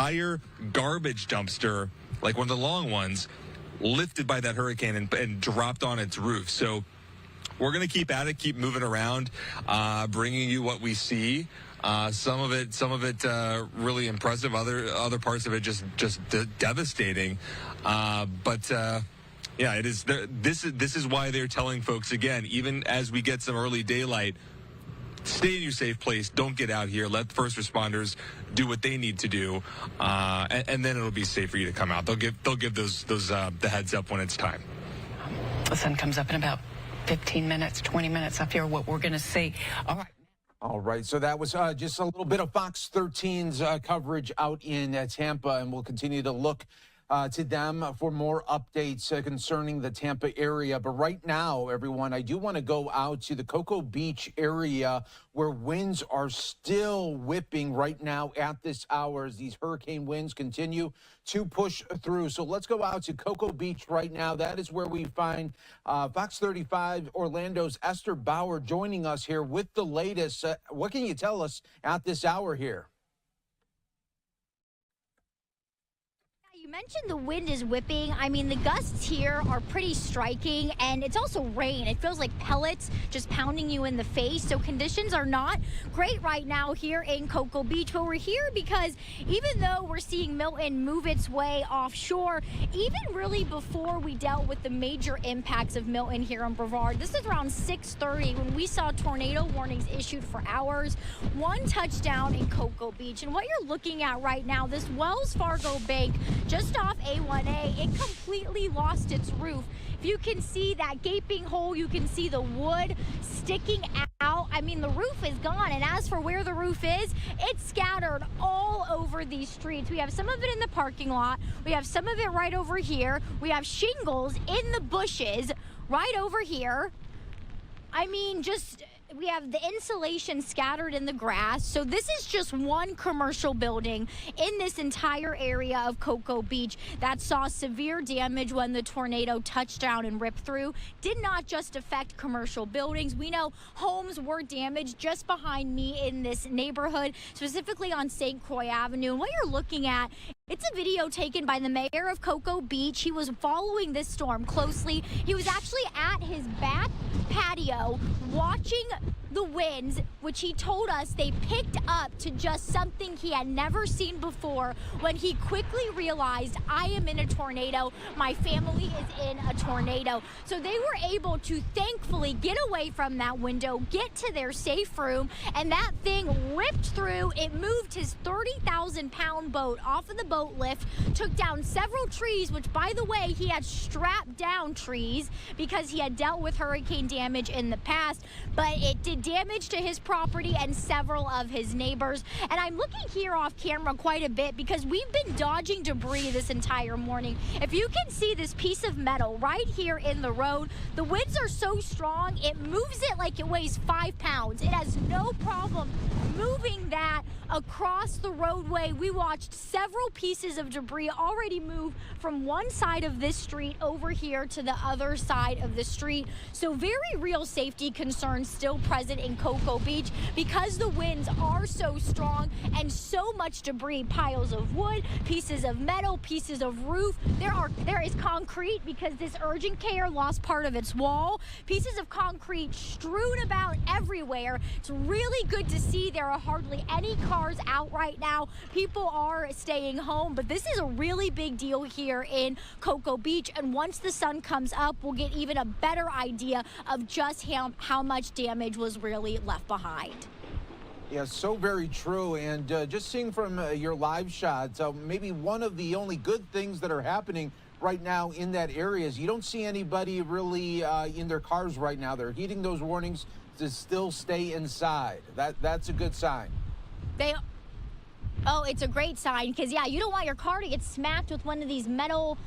entire garbage dumpster, like one of the long ones, lifted by that hurricane and dropped on its roof. So we're going to keep at it, keep moving around, bringing you what we see. Some of it really impressive. Other parts of it just devastating. Yeah, it is. This is why they're telling folks again, even as we get some early daylight, stay in your safe place. Don't get out here. Let first responders do what they need to do, and then it'll be safe for you to come out. They'll give those the heads up when it's time. The sun comes up in about 15 minutes, 20 minutes. I fear what we're going to see. All right. All right, so that was just a little bit of Fox 13's coverage out in Tampa, and we'll continue to look to them for more updates concerning the Tampa area. But right now, everyone, I do want to go out to the Cocoa Beach area where winds are still whipping right now at this hour as these hurricane winds continue to push through. So let's go out to Cocoa Beach right now. That is where we find Fox 35 Orlando's Esther Bauer joining us here with the latest. What can you tell us at this hour here? You mentioned the wind is whipping. I mean, the gusts here are pretty striking, and it's also rain. It feels like pellets just pounding you in the face. So conditions are not great right now here in Cocoa Beach. But we're here because even though we're seeing Milton move its way offshore, even really before we dealt with the major impacts of Milton here in Brevard, this is around 6:30 when we saw tornado warnings issued for hours. One touchdown in Cocoa Beach. And what you're looking at right now, this Wells Fargo bank just off A1A, it completely lost its roof. If you can see that gaping hole, you can see the wood sticking out. I mean, the roof is gone. And as for where the roof is, it's scattered all over these streets. We have some of it in the parking lot. We have some of it right over here. We have shingles in the bushes right over here. I mean, we have the insulation scattered in the grass. So this is just one commercial building in this entire area of Cocoa Beach that saw severe damage when the tornado touched down and ripped through. Did not just affect commercial buildings. We know homes were damaged just behind me in this neighborhood, specifically on St. Croix Avenue. And what you're looking at, it's a video taken by the mayor of Cocoa Beach. He was following this storm closely. He was actually at his back patio watching the winds, which he told us they picked up to just something he had never seen before when he quickly realized, I am in a tornado, my family is in a tornado. So they were able to thankfully get away from that window, get to their safe room, and that thing ripped through. It moved his 30,000-pound boat off of the boat lift, took down several trees, which, by the way, he had strapped down trees because he had dealt with hurricane damage in the past, but it did damage to his property and several of his neighbors. And I'm looking here off camera quite a bit because we've been dodging debris this entire morning. If you can see this piece of metal right here in the road, the winds are so strong, it moves it like it weighs 5 pounds. It has no problem moving that across the roadway. We watched several pieces of debris already move from one side of this street over here to the other side of the street. So very real safety concerns still present in Cocoa Beach because the winds are so strong and so much debris, piles of wood, pieces of metal, pieces of roof. There is concrete because this urgent care lost part of its wall. Pieces of concrete strewn about everywhere. It's really good to see there are hardly any cars out right now. People are staying home, but this is a really big deal here in Cocoa Beach. And once the sun comes up, we'll get even a better idea of just how much damage was really left behind. Yeah, so very true. And just seeing from your live shots, maybe one of the only good things that are happening right now in that area is you don't see anybody really in their cars right now. They're heeding those warnings to still stay inside. That's a good sign. Oh, it's a great sign because, yeah, you don't want your car to get smacked with one of these metal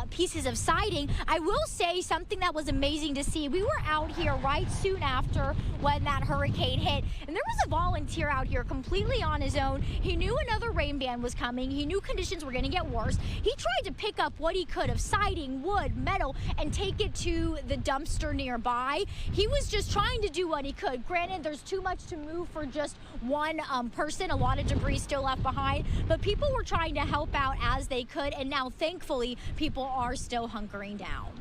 pieces of siding. I will say something that was amazing to see. We were out here right soon after when that hurricane hit, and there was a volunteer out here completely on his own. He knew another rain band was coming. He knew conditions were going to get worse. He tried to pick up what he could of siding, wood, metal, and take it to the dumpster nearby. He was just trying to do what he could. Granted, there's too much to move for just one person. A lot of debris still left behind, but people were trying to help out as they could, and now thankfully people are still hunkering down.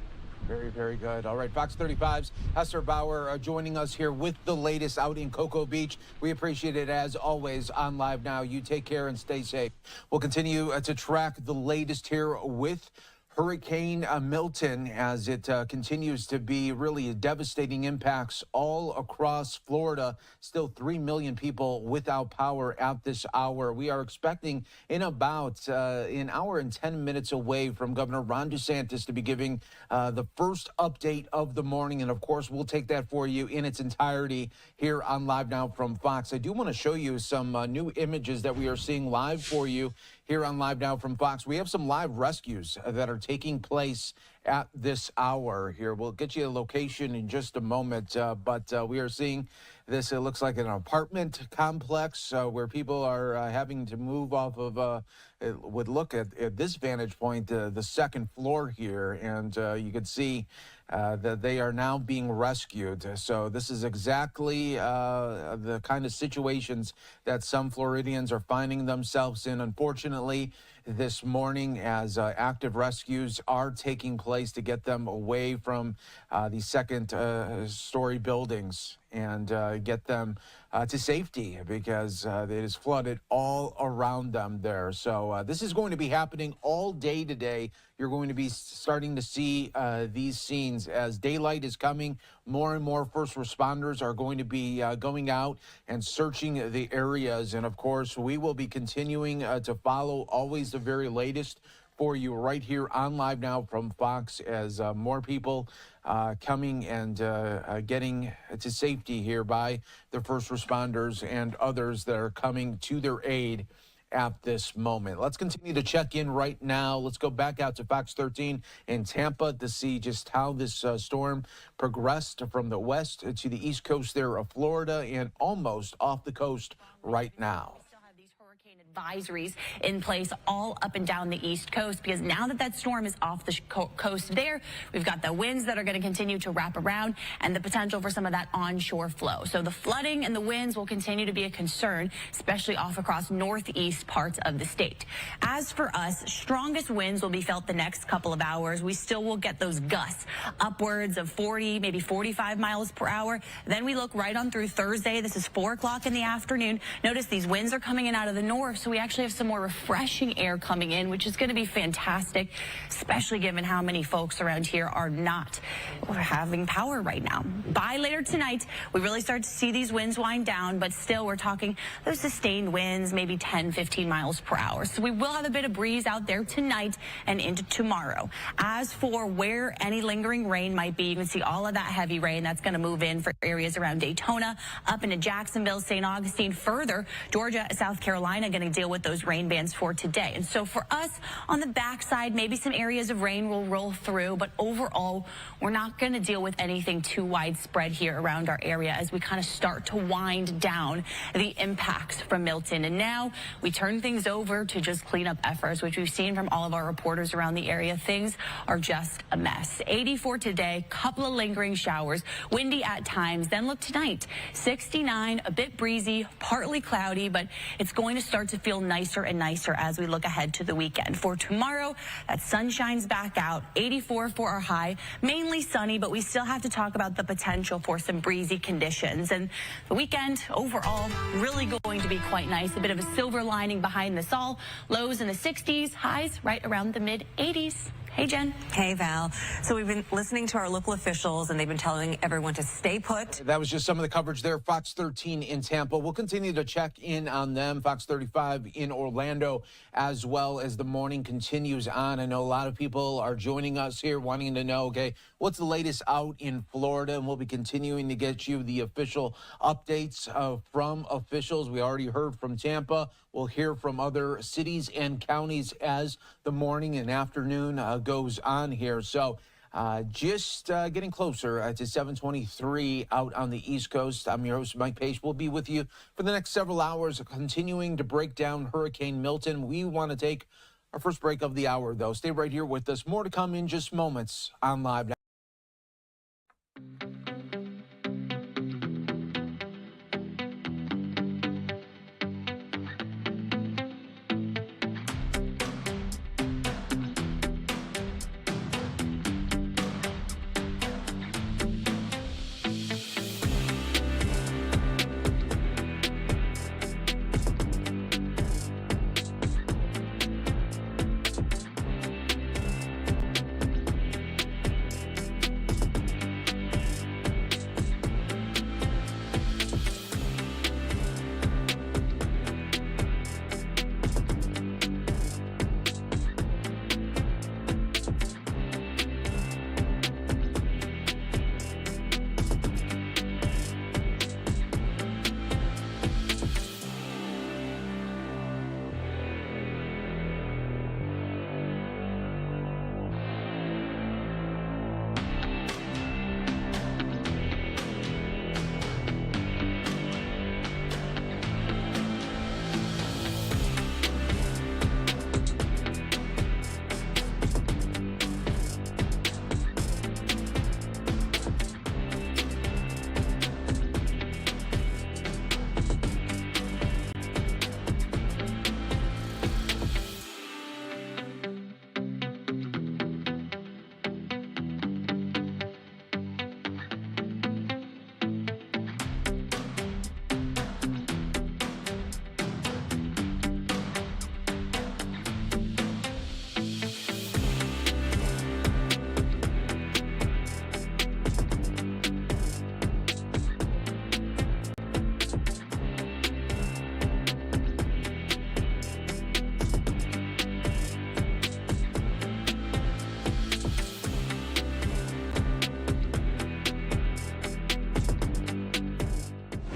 Very, very good. All right, Fox 35's Esther Bauer joining us here with the latest out in Cocoa Beach. We appreciate it as always on Live Now. You take care and stay safe. We'll continue to track the latest here with Hurricane Milton as it continues to be really devastating impacts all across Florida. Still 3 million people without power at this hour. We are expecting in about an hour and 10 minutes away from Governor Ron DeSantis to be giving the first update of the morning. And of course, we'll take that for you in its entirety here on Live Now from Fox. I do want to show you some new images that we are seeing live for you here on Live Now from Fox. We have some live rescues that are taking place at this hour here. We'll get you a location in just a moment, but we are seeing this. It looks like an apartment complex where people are having to move off of, it would look at this vantage point, the second floor here, and you can see that they are now being rescued. So this is exactly the kind of situations that some Floridians are finding themselves in. Unfortunately, this morning as active rescues are taking place to get them away from the second story buildings and get them to safety because it is flooded all around them there. So this is going to be happening all day today. You're going to be starting to see these scenes as daylight is coming. More and more first responders are going to be going out and searching the areas. And of course, we will be continuing to follow always the very latest for you right here on Live Now from Fox as more people coming and getting to safety here by the first responders and others that are coming to their aid at this moment. Let's continue to check in right now. Let's go back out to Fox 13 in Tampa to see just how this storm progressed from the west to the east coast there of Florida and almost off the coast right now. Advisories in place all up and down the East Coast because now that storm is off the coast there, we've got the winds that are going to continue to wrap around and the potential for some of that onshore flow. So the flooding and the winds will continue to be a concern, especially off across northeast parts of the state. As for us, strongest winds will be felt the next couple of hours. We still will get those gusts upwards of 40, maybe 45 miles per hour. Then we look right on through Thursday. This is 4 o'clock in the afternoon. Notice these winds are coming in out of the north. So we actually have some more refreshing air coming in, which is going to be fantastic, especially given how many folks around here are not having power right now. By later tonight, we really start to see these winds wind down, but still we're talking those sustained winds, maybe 10, 15 miles per hour. So we will have a bit of breeze out there tonight and into tomorrow. As for where any lingering rain might be, you can see all of that heavy rain that's going to move in for areas around Daytona, up into Jacksonville, St. Augustine, further Georgia, South Carolina, going to deal with those rain bands for today. And so for us on the backside, maybe some areas of rain will roll through, but overall, we're not going to deal with anything too widespread here around our area as we kind of start to wind down the impacts from Milton. And now we turn things over to just cleanup efforts, which we've seen from all of our reporters around the area. Things are just a mess. 84 today, couple of lingering showers, windy at times. Then look tonight, 69, a bit breezy, partly cloudy, but it's going to start to feel nicer and nicer as we look ahead to the weekend. For tomorrow, that sun shines back out, 84 for our high, mainly sunny, but we still have to talk about the potential for some breezy conditions. And the weekend overall really going to be quite nice. A bit of a silver lining behind this all. Lows in the 60s, highs right around the mid 80s. Hey, Jen. Hey, Val. So we've been listening to our local officials, and they've been telling everyone to stay put. That was just some of the coverage there. Fox 13 in Tampa. We'll continue to check in on them. Fox 35 in Orlando as well as the morning continues on. I know a lot of people are joining us here wanting to know, okay, what's the latest out in Florida? And we'll be continuing to get you the official updates from officials. We already heard from Tampa. We'll hear from other cities and counties as the morning and afternoon goes on here. So just getting closer to 7:23 out on the East Coast. I'm your host, Mike Pace. We'll be with you for the next several hours, continuing to break down Hurricane Milton. We want to take our first break of the hour, though. Stay right here with us. More to come in just moments on Live Now.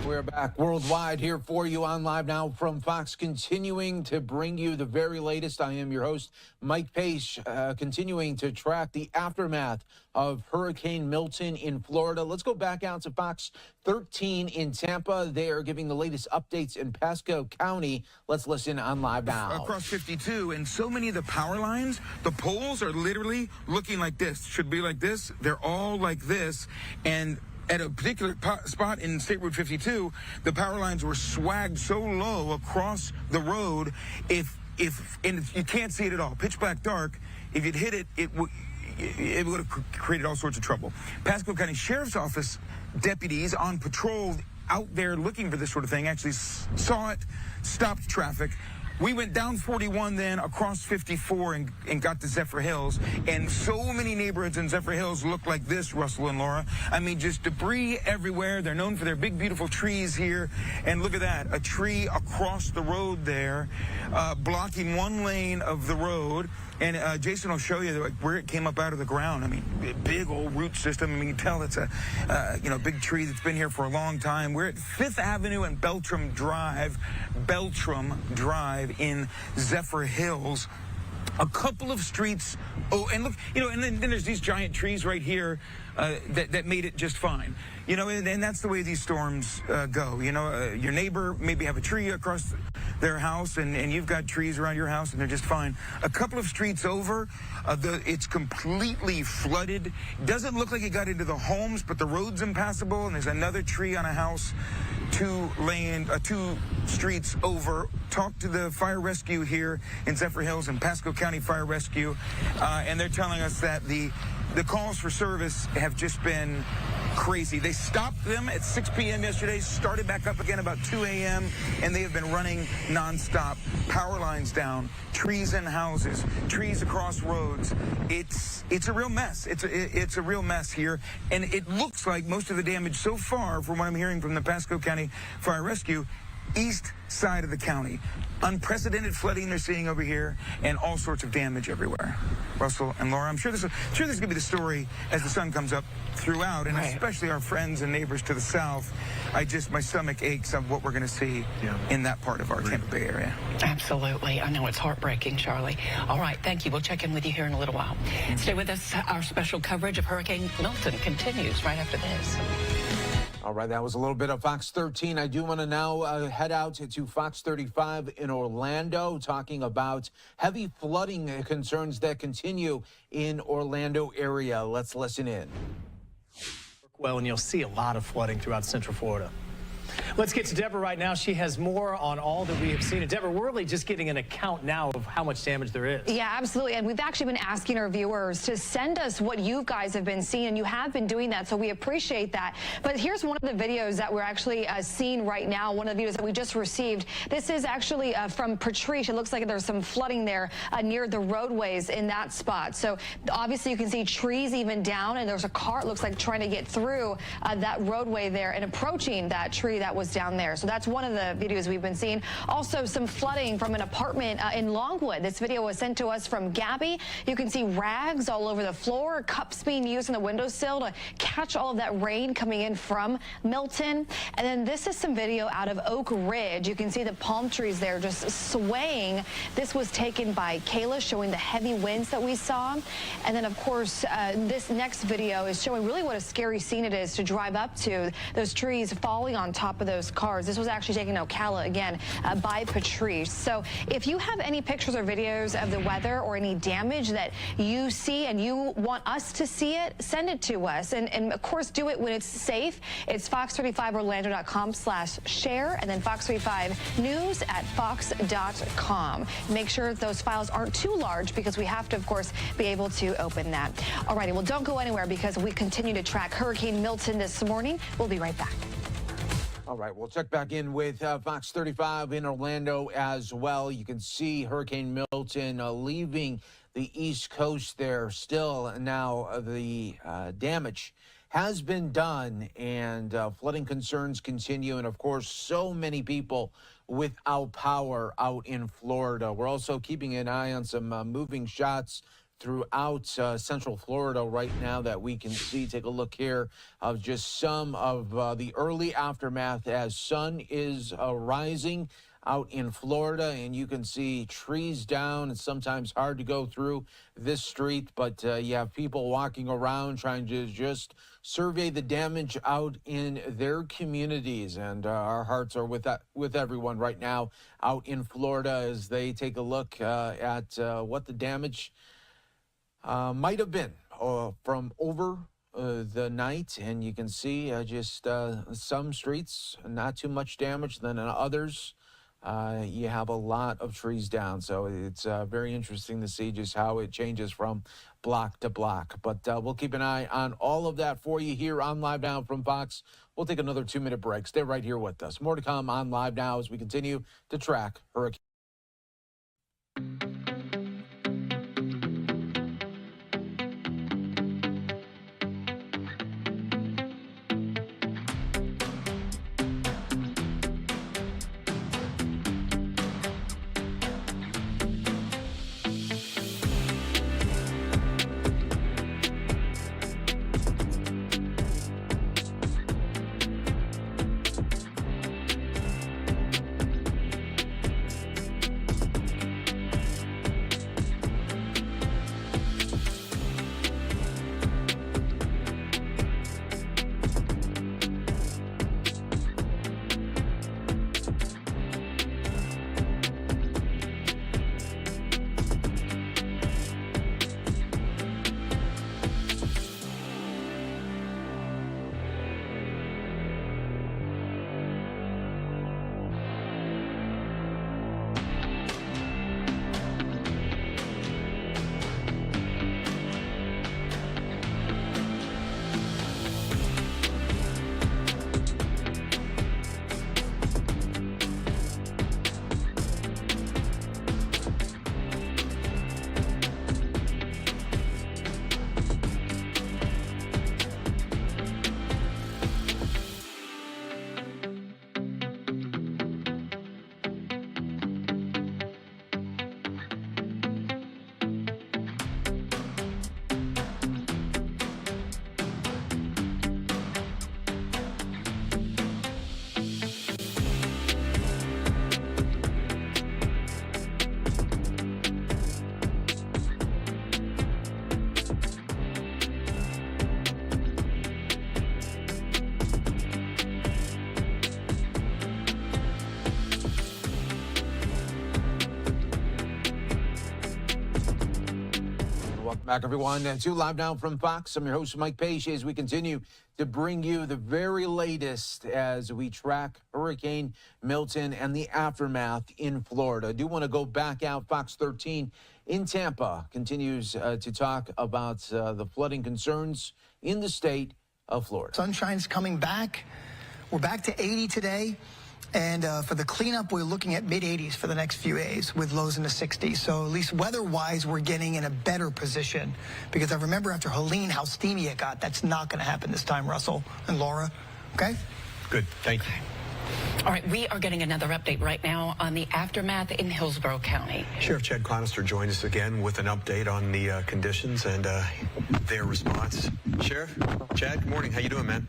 We're back worldwide here for you on Live Now from Fox, continuing to bring you the very latest. I am your host, Mike Pace, continuing to track the aftermath of Hurricane Milton in Florida. Let's go back out to Fox 13 in Tampa. They are giving the latest updates in Pasco County. Let's listen on Live Now. Across 52, and so many of the power lines, the poles are literally looking like this. Should be like this. They're all like this. And at a particular spot in State Road 52, the power lines were swagged so low across the road, and you can't see it at all. Pitch black dark. If you'd hit it, it would have created all sorts of trouble. Pasco County Sheriff's Office deputies on patrol out there looking for this sort of thing actually saw it, stopped traffic. We went down 41 then across 54 and got to Zephyr Hills. And so many neighborhoods in Zephyr Hills look like this, Russell and Laura. I mean, just debris everywhere. They're known for their big, beautiful trees here. And look at that, a tree across the road there, blocking one lane of the road. And Jason will show you where it came up out of the ground. I mean, big old root system. I mean, you can tell it's a big tree that's been here for a long time. We're at 5th Avenue and Beltram Drive in Zephyr Hills. A couple of streets. Oh, and look, and then there's these giant trees right here that made it just fine. And that's the way these storms go. Your neighbor maybe have a tree across their house, and you've got trees around your house, and they're just fine. A couple of streets over, it's completely flooded. Doesn't look like it got into the homes, but the road's impassable, and there's another tree on a house 2 streets over. Talked to the fire rescue here in Zephyr Hills and Pasco County Fire Rescue, and they're telling us that the calls for service have just been crazy. They stopped them at 6 p.m. yesterday, started back up again about 2 a.m., and they have been running nonstop. Power lines down, trees in houses, trees across roads. It's a real mess. It's a real mess here, and it looks like most of the damage so far, from what I'm hearing from the Pasco County Fire Rescue, east side of the county. Unprecedented flooding they're seeing over here, and all sorts of damage everywhere. Russell and Laura, I'm sure this is going to be the story as the sun comes up throughout, and especially our friends and neighbors to the south. My stomach aches of what we're going to see in that part of our Tampa Bay area. Absolutely. I know it's heartbreaking, Charlie. All right, thank you. We'll check in with you here in a little while. Stay with us. Our special coverage of Hurricane Milton continues right after this. All right, that was a little bit of Fox 13. I do want to now head out to Fox 35 in Orlando, talking about heavy flooding concerns that continue in Orlando area. Let's listen in. Well, and you'll see a lot of flooding throughout Central Florida. Let's get to Deborah right now. She has more on all that we have seen. And Deborah, we're really just getting an account now of how much damage there is. Yeah, absolutely. And we've actually been asking our viewers to send us what you guys have been seeing, and you have been doing that, so we appreciate that. But here's one of the videos that we're actually seeing right now, one of the videos that we just received. This is actually from Patrice. It looks like there's some flooding there near the roadways in that spot. So obviously you can see trees even down, and there's a car, it looks like, trying to get through that roadway there and approaching that tree that was down there. So that's one of the videos we've been seeing. Also, some flooding from an apartment in Longwood. This video was sent to us from Gabby. You can see rags all over the floor, cups being used on the windowsill to catch all of that rain coming in from Milton. And then this is some video out of Oak Ridge. You can see the palm trees there just swaying. This was taken by Kayla, showing the heavy winds that we saw. And then, of course, this next video is showing really what a scary scene it is to drive up to. Those trees falling on top of those cars. This was actually taken in Ocala, again, by Patrice. So if you have any pictures or videos of the weather or any damage that you see and you want us to see it, send it to us. And of course, do it when it's safe. It's fox35orlando.com/share, and then fox35news@fox.com. Make sure those files aren't too large, because we have to, of course, be able to open that. All righty, well, don't go anywhere, because we continue to track Hurricane Milton this morning. We'll be right back. All right, we'll check back in with Fox 35 in Orlando as well. You can see Hurricane Milton leaving the East Coast there. Still now the damage has been done, and flooding concerns continue. And, of course, so many people without power out in Florida. We're also keeping an eye on some moving shots throughout Central Florida right now that we can see. Take a look here of just some of the early aftermath as sun is rising out in Florida, and you can see trees down. It's sometimes hard to go through this street, but you have people walking around trying to just survey the damage out in their communities, and our hearts are with everyone right now out in Florida as they take a look at what the damage might have been from over the night. And you can see just some streets, not too much damage. Then in others, you have a lot of trees down. So it's very interesting to see just how it changes from block to block. But we'll keep an eye on all of that for you here on Live Now from Fox. We'll take another 2-minute break. Stay right here with us. More to come on Live Now as we continue to track Hurricane. Welcome back, everyone, to Live Now from Fox. I'm your host, Mike Page, as we continue to bring you the very latest as we track Hurricane Milton and the aftermath in Florida. I do want to go back out. Fox 13 in Tampa continues to talk about the flooding concerns in the state of Florida. Sunshine's coming back. We're back to 80 today. And for the cleanup, we're looking at mid-80s for the next few days with lows in the 60s. So at least weather-wise, we're getting in a better position. Because I remember after Helene how steamy it got. That's not going to happen this time, Russell and Laura. Okay? Good. Thank you. All right, we are getting another update right now on the aftermath in Hillsboro County. Sheriff Chad Chronister joined us again with an update on the conditions and their response. Sheriff, Chad, good morning. How you doing, man?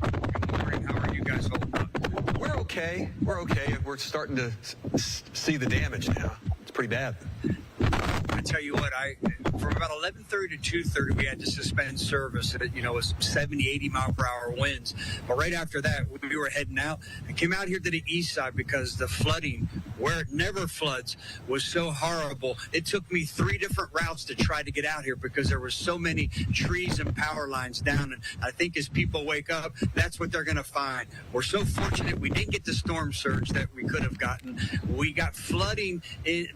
Good morning. How are you guys holding up? We're okay. We're okay. We're starting to see the damage now. It's pretty bad. I tell you what, from about 11:30 to 2:30, we had to suspend service. It was 70, 80 mile per hour winds. But right after that, we were heading out. I came out here to the east side because the flooding, where it never floods, was so horrible. It took me 3 different routes to try to get out here because there were so many trees and power lines down. And I think as people wake up, that's what they're going to find. We're so fortunate we didn't get the storm surge that we could have gotten. We got flooding,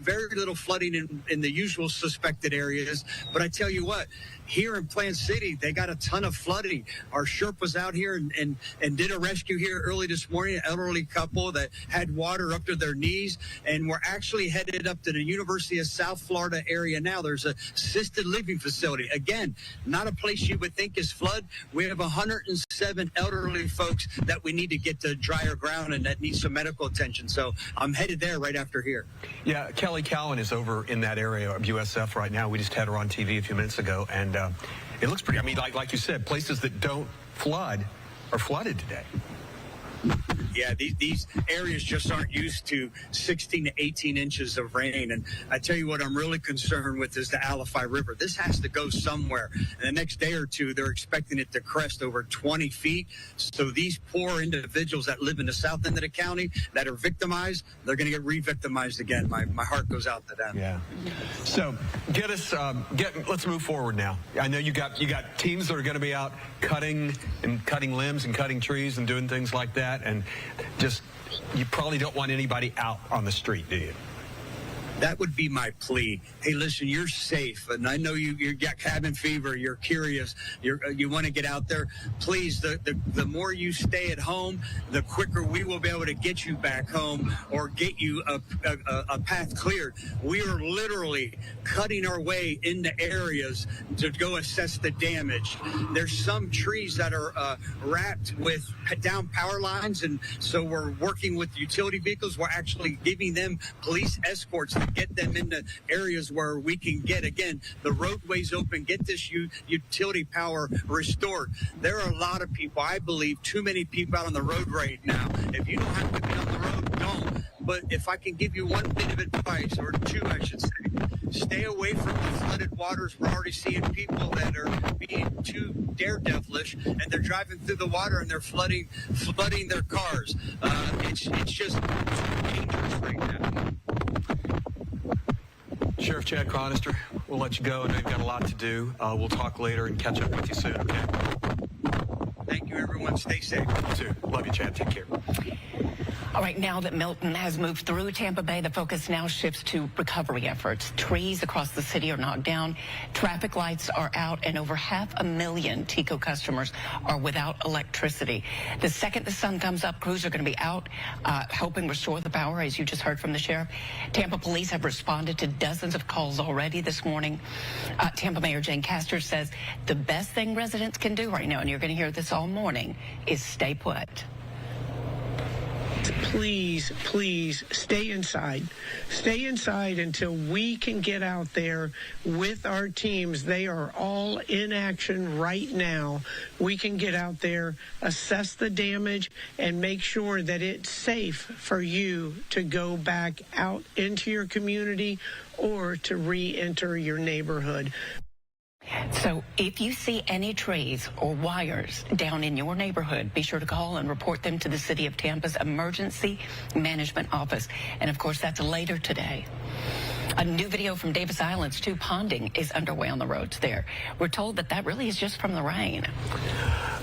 very little flooding in the usual suspected areas. But I tell you what, here in Plant City, they got a ton of flooding. Our Sherpa's out here and did a rescue here early this morning, an elderly couple that had water up to their knees. And we're actually headed up to the University of South Florida area now. There's a assisted living facility. Again, not a place you would think is flood. We have 107 elderly folks that we need to get to drier ground and that need some medical attention. So I'm headed there right after here. Yeah, Kelly Cowan is over in that area of USF right now. We just had her on TV a few minutes ago, and it looks pretty, I mean, like you said, places that don't flood are flooded today. Yeah, these areas just aren't used to 16 to 18 inches of rain. And I tell you what I'm really concerned with is the Alafai River. This has to go somewhere. And the next day or two, they're expecting it to crest over 20 feet. So these poor individuals that live in the south end of the county that are victimized, they're going to get re-victimized again. My heart goes out to them. Yeah. So let's move forward now. I know you got teams that are going to be out cutting limbs and cutting trees and doing things like that. And just, you probably don't want anybody out on the street, do you? That would be my plea. Hey, listen, you're safe, and I know you got cabin fever. You're curious. You want to get out there. Please, the more you stay at home, the quicker we will be able to get you back home or get you a path cleared. We are literally cutting our way into areas to go assess the damage. There's some trees that are wrapped with down power lines, and so we're working with utility vehicles. We're actually giving them police escorts to get them into areas where we can get, again, the roadways open, get this utility power restored. There are a lot of people, I believe, too many people out on the road right now. If you don't have to be on the road, don't. But if I can give you one bit of advice, or 2, I should say, stay away from the flooded waters. We're already seeing people that are being too daredevilish, and they're driving through the water and they're flooding their cars. It's just too dangerous right now. Sheriff Chad Chronister, we'll let you go. I know you've got a lot to do. We'll talk later and catch up with you soon, okay? Thank you, everyone. Stay safe. You too. Love you, Chad. Take care. All right, now that Milton has moved through Tampa Bay, the focus now shifts to recovery efforts. Trees across the city are knocked down, traffic lights are out, and over 500,000 TECO customers are without electricity. The second the sun comes up, crews are going to be out helping restore the power, as you just heard from the sheriff. Tampa police have responded to dozens of calls already this morning. Tampa Mayor Jane Castor says the best thing residents can do right now, and you're going to hear this all morning, is stay put. Please, please stay inside. Stay inside until we can get out there with our teams. They are all in action right now. We can get out there, assess the damage, and make sure that it's safe for you to go back out into your community or to re-enter your neighborhood. So if you see any trees or wires down in your neighborhood, be sure to call and report them to the City of Tampa's Emergency Management Office. And of course, that's later today. A new video from Davis Islands, too. Ponding is underway on the roads there. We're told that really is just from the rain.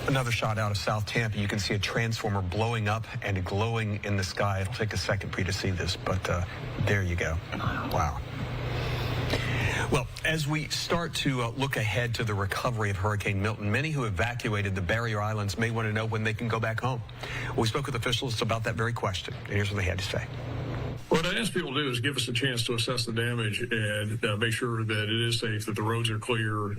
Another shot out of South Tampa. You can see a transformer blowing up and glowing in the sky. It'll take a second for you to see this, but there you go. Wow. Well, as we start to look ahead to the recovery of Hurricane Milton, many who evacuated the barrier islands may want to know when they can go back home. We spoke with officials about that very question, and here's what they had to say. What I ask people to do is give us a chance to assess the damage and make sure that it is safe, that the roads are clear,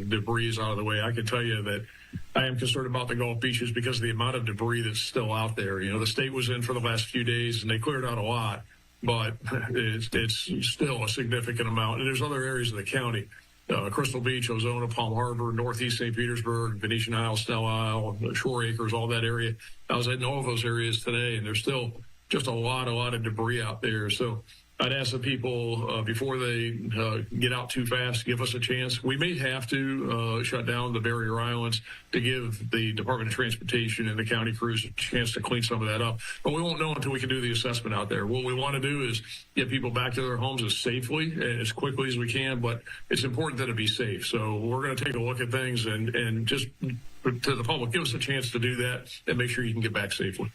debris is out of the way. I can tell you that I am concerned about the Gulf beaches because of the amount of debris that's still out there. You know, the state was in for the last few days and they cleared out a lot, but it's still a significant amount. And there's other areas of the county, Crystal Beach, Ozona, Palm Harbor, Northeast St. Petersburg, Venetian Isle, Snell Isle, Shore Acres, all that area. I was in all of those areas today, and there's still just a lot of debris out there. So I'd ask the people before they get out too fast, give us a chance. We may have to shut down the barrier islands to give the Department of Transportation and the county crews a chance to clean some of that up. But we won't know until we can do the assessment out there. What we want to do is get people back to their homes as safely and as quickly as we can, but it's important that it be safe. So we're going to take a look at things and just to the public, give us a chance to do that and make sure you can get back safely.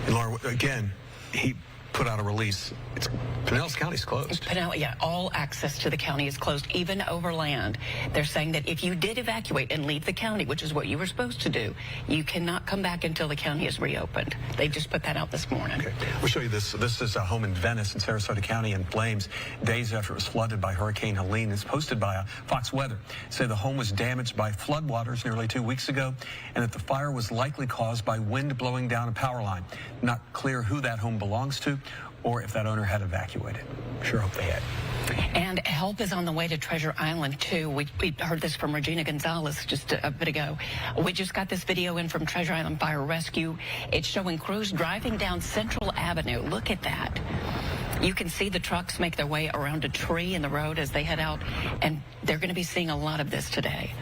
And Laura, again, he put out a release. Pinellas County's closed. All access to the county is closed, even over land. They're saying that if you did evacuate and leave the county, which is what you were supposed to do, you cannot come back until the county is reopened. They just put that out this morning. Okay. We'll show you this. This is a home in Venice in Sarasota County in flames days after it was flooded by Hurricane Helene. It's posted by Fox Weather. Say the home was damaged by floodwaters nearly 2 weeks ago and that the fire was likely caused by wind blowing down a power line. Not clear who that home belongs to or if that owner had evacuated. Sure hope they had. And help is on the way to Treasure Island, too. We heard this from Regina Gonzalez just a bit ago. We just got this video in from Treasure Island Fire Rescue. It's showing crews driving down Central Avenue. Look at that. You can see the trucks make their way around a tree in the road as they head out, and they're going to be seeing a lot of this today.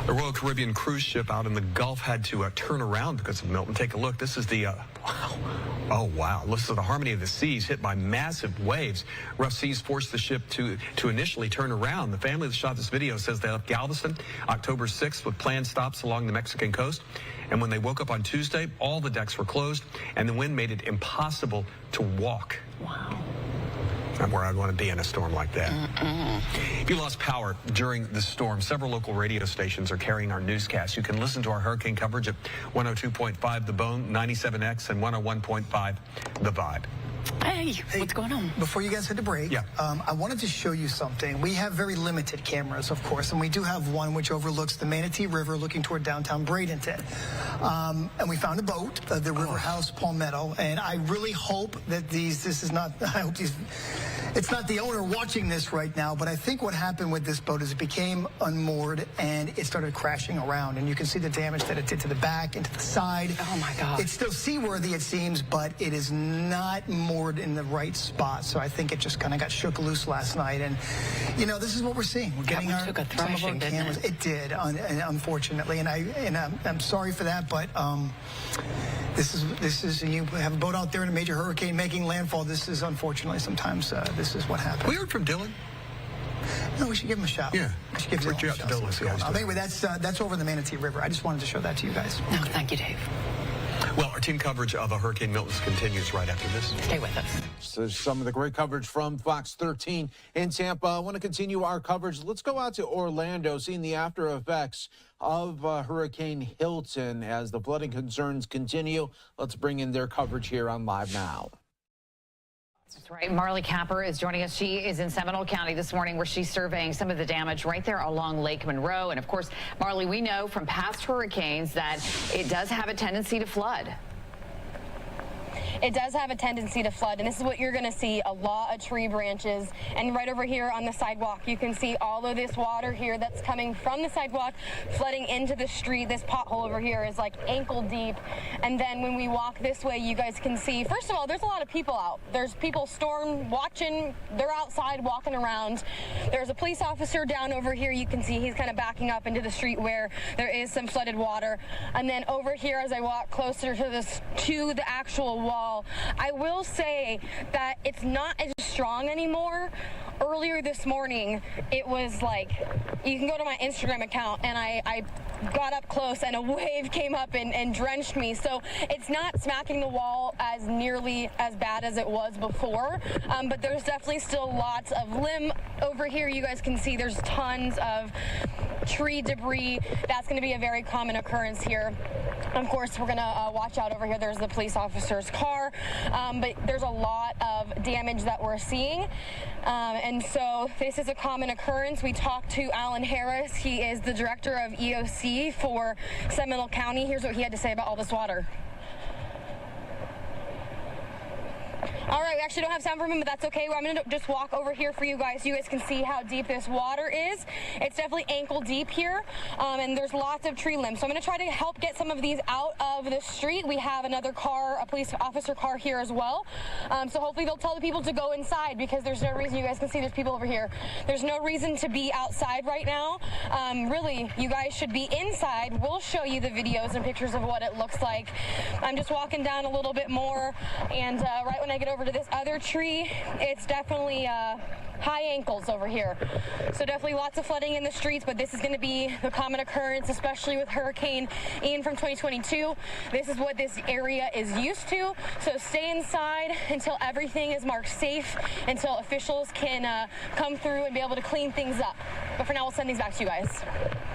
The Royal Caribbean cruise ship out in the Gulf had to turn around because of Milton. Take a look. This is the, wow. This is the Harmony of the Seas hit by massive waves. Rough seas forced the ship to initially turn around. The family that shot this video says they left Galveston October 6th with planned stops along the Mexican coast. And when they woke up on Tuesday, all the decks were closed and the wind made it impossible to walk. Wow. Not where I'd want to be in a storm like that. If you lost power during the storm, several local radio stations are carrying our newscast. You can listen to our hurricane coverage at 102.5 The Bone, 97X, and 101.5 The Vibe. Hey, what's going on? Before you guys head to break, I wanted to show you something. We have very limited cameras, of course, and we do have one which overlooks the Manatee River looking toward downtown Bradenton. And we found a boat, the River House Palmetto, and I really hope that it's not the owner watching this right now, but I think what happened with this boat is it became unmoored and it started crashing around, and you can see the damage that it did to the back and to the side. Oh my God. It's still seaworthy, it seems, but it is not moored in the right spot, so I think it just kind of got shook loose last night, and you know, this is what we're seeing. We're getting some of our cameras. It did, unfortunately, and I'm sorry for that, but this is, and you have a boat out there in a major hurricane making landfall. This is unfortunately sometimes this is what happens. We heard from Dylan. No, we should give him a shout. Yeah, we should give Dylan a shout. Anyway, that's over the Manatee River. I just wanted to show that to you guys. No, thank you, Dave. Well, our team coverage of Hurricane Milton continues right after this. Stay with us. So some of the great coverage from Fox 13 in Tampa. I want to continue our coverage. Let's go out to Orlando, seeing the after effects of Hurricane Milton as the flooding concerns continue. Let's bring in their coverage here on Live Now. That's right. Marley Capper is joining us. She is in Seminole County this morning where she's surveying some of the damage right there along Lake Monroe. And of course, Marley, we know from past hurricanes that it does have a tendency to flood. It does have a tendency to flood, and this is what you're going to see, a lot of tree branches. And right over here on the sidewalk, you can see all of this water here that's coming from the sidewalk, flooding into the street. This pothole over here is like ankle deep. And then when we walk this way, you guys can see, first of all, there's a lot of people out. There's people storm watching. They're outside walking around. There's a police officer down over here. You can see he's kind of backing up into the street where there is some flooded water. And then over here, as I walk closer to the actual wall, well. I will say that it's not as strong anymore. Earlier this morning, it was like, you can go to my Instagram account, and I got up close and a wave came up and drenched me. So it's not smacking the wall as nearly as bad as it was before, but there's definitely still lots of limb over here. You guys can see there's tons of tree debris. That's going to be a very common occurrence here. Of course, we're going to watch out over here. There's the police officer's car, but there's a lot of damage that we're seeing. And so this is a common occurrence. We talked to Alan Harris. He is the director of EOC for Seminole County. Here's what he had to say about all this water. All right, we actually don't have sound from him, but that's okay. I'm going to just walk over here for you guys. You guys can see how deep this water is. It's definitely ankle deep here, and there's lots of tree limbs. So I'm going to try to help get some of these out of the street. We have another car, a police officer car here as well. So hopefully they'll tell the people to go inside, because there's no reason. You guys can see there's people over here. There's no reason to be outside right now. Really, you guys should be inside. We'll show you the videos and pictures of what it looks like. I'm just walking down a little bit more, and right when I get over to this other tree, it's definitely high ankles over here. So definitely lots of flooding in the streets, but this is going to be the common occurrence, especially with Hurricane Ian from 2022. This is what this area is used to. So stay inside until everything is marked safe, until officials can come through and be able to clean things up. But for now, we'll send these back to you guys.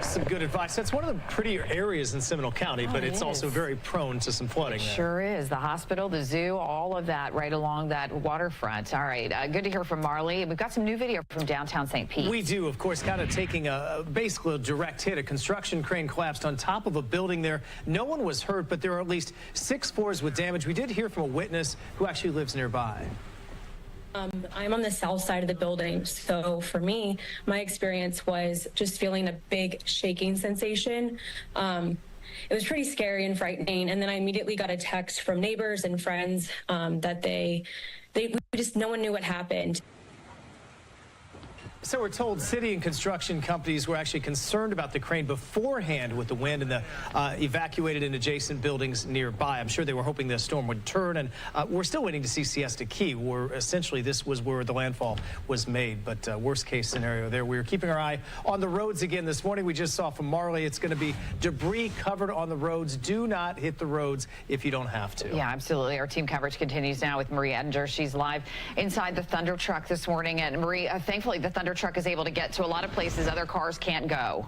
Some good advice. That's one of the prettier areas in Seminole County, but it's also very prone to some flooding. It sure is. The hospital, the zoo, all of that right along that waterfront. All right, good to hear from Marley. We've got some new video from downtown St. Pete. We do, of course, kind of taking basically a direct hit. A construction crane collapsed on top of a building there. No one was hurt, but there are at least 6 floors with damage. We did hear from a witness who actually lives nearby. I'm on the south side of the building, so for me, my experience was just feeling a big shaking sensation. It was pretty scary and frightening, and then I immediately got a text from neighbors and friends that no one knew what happened. So we're told city and construction companies were actually concerned about the crane beforehand with the wind, and evacuated in adjacent buildings nearby. I'm sure they were hoping the storm would turn, and we're still waiting to see Siesta Key, where essentially this was where the landfall was made. But worst case scenario there. We're keeping our eye on the roads again this morning. We just saw from Marley it's going to be debris covered on the roads. Do not hit the roads if you don't have to. Yeah, absolutely. Our team coverage continues now with Marie Ettinger. She's live inside the Thunder Truck this morning. And Marie, thankfully the Thunder Truck is able to get to a lot of places other cars can't go.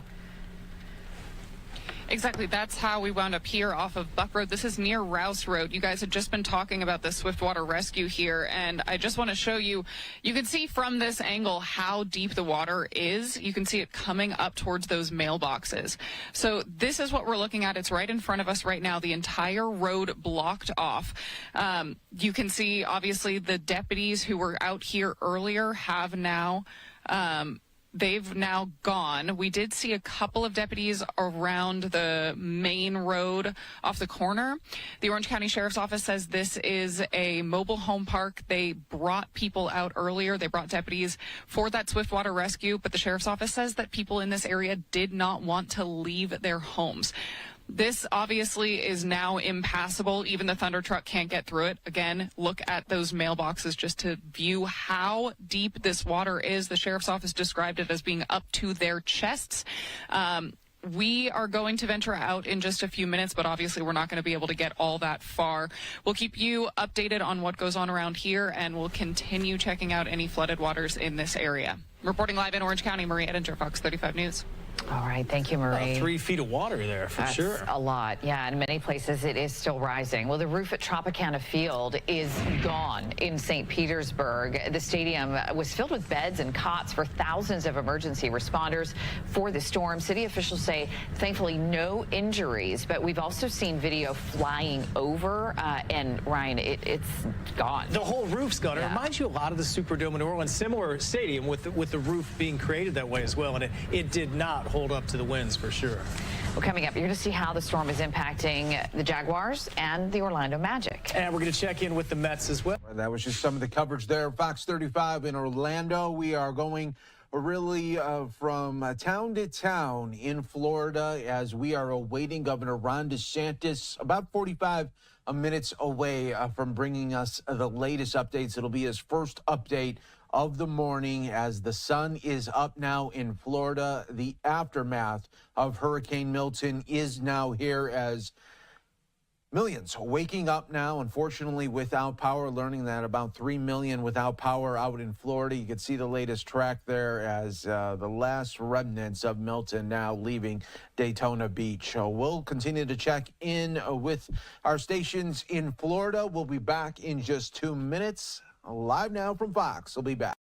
Exactly. That's how we wound up here off of Buck Road. This is near Rouse Road. You guys had just been talking about the Swiftwater rescue here, and I just want to show you, you can see from this angle how deep the water is. You can see it coming up towards those mailboxes. So this is what we're looking at. It's right in front of us right now, the entire road blocked off. You can see, obviously, the deputies who were out here earlier have now they've now gone. We did see a couple of deputies around the main road off the corner. The Orange County Sheriff's Office says this is a mobile home park. They brought people out earlier. They brought deputies for that Swiftwater rescue, but the Sheriff's Office says that people in this area did not want to leave their homes. This obviously is now impassable. Even the Thunder Truck can't get through it. Again, look at those mailboxes just to view how deep this water is. The Sheriff's Office described it as being up to their chests. We are going to venture out in just a few minutes, but obviously we're not going to be able to get all that far. We'll keep you updated on what goes on around here, and we'll continue checking out any flooded waters in this area. Reporting live in Orange County, Marie Ettinger, Fox 35 News. All right, thank you, Marie. 3 feet of water there, for sure. That's a lot. Yeah, in many places it is still rising. Well, the roof at Tropicana Field is gone in St. Petersburg. The stadium was filled with beds and cots for thousands of emergency responders for the storm. City officials say, thankfully, no injuries, but we've also seen video flying over, and Ryan, it's gone. The whole roof's gone. Yeah. It reminds you a lot of the Superdome in New Orleans, similar stadium with the roof being created that way as well, and it did not hold up to the winds for sure. Well, coming up, you're going to see how the storm is impacting the Jaguars and the Orlando Magic. And we're going to check in with the Mets as well. That was just some of the coverage there. Fox 35 in Orlando. We are going really from town to town in Florida as we are awaiting Governor Ron DeSantis. About 45 minutes away from bringing us the latest updates. It'll be his first update of the morning as the sun is up now in Florida. The aftermath of Hurricane Milton is now here as millions waking up now, unfortunately, without power, learning that about 3 million without power out in Florida. You can see the latest track there as the last remnants of Milton now leaving Daytona Beach. So we'll continue to check in with our stations in Florida. We'll be back in just 2 minutes. Live Now from Fox. We'll be back.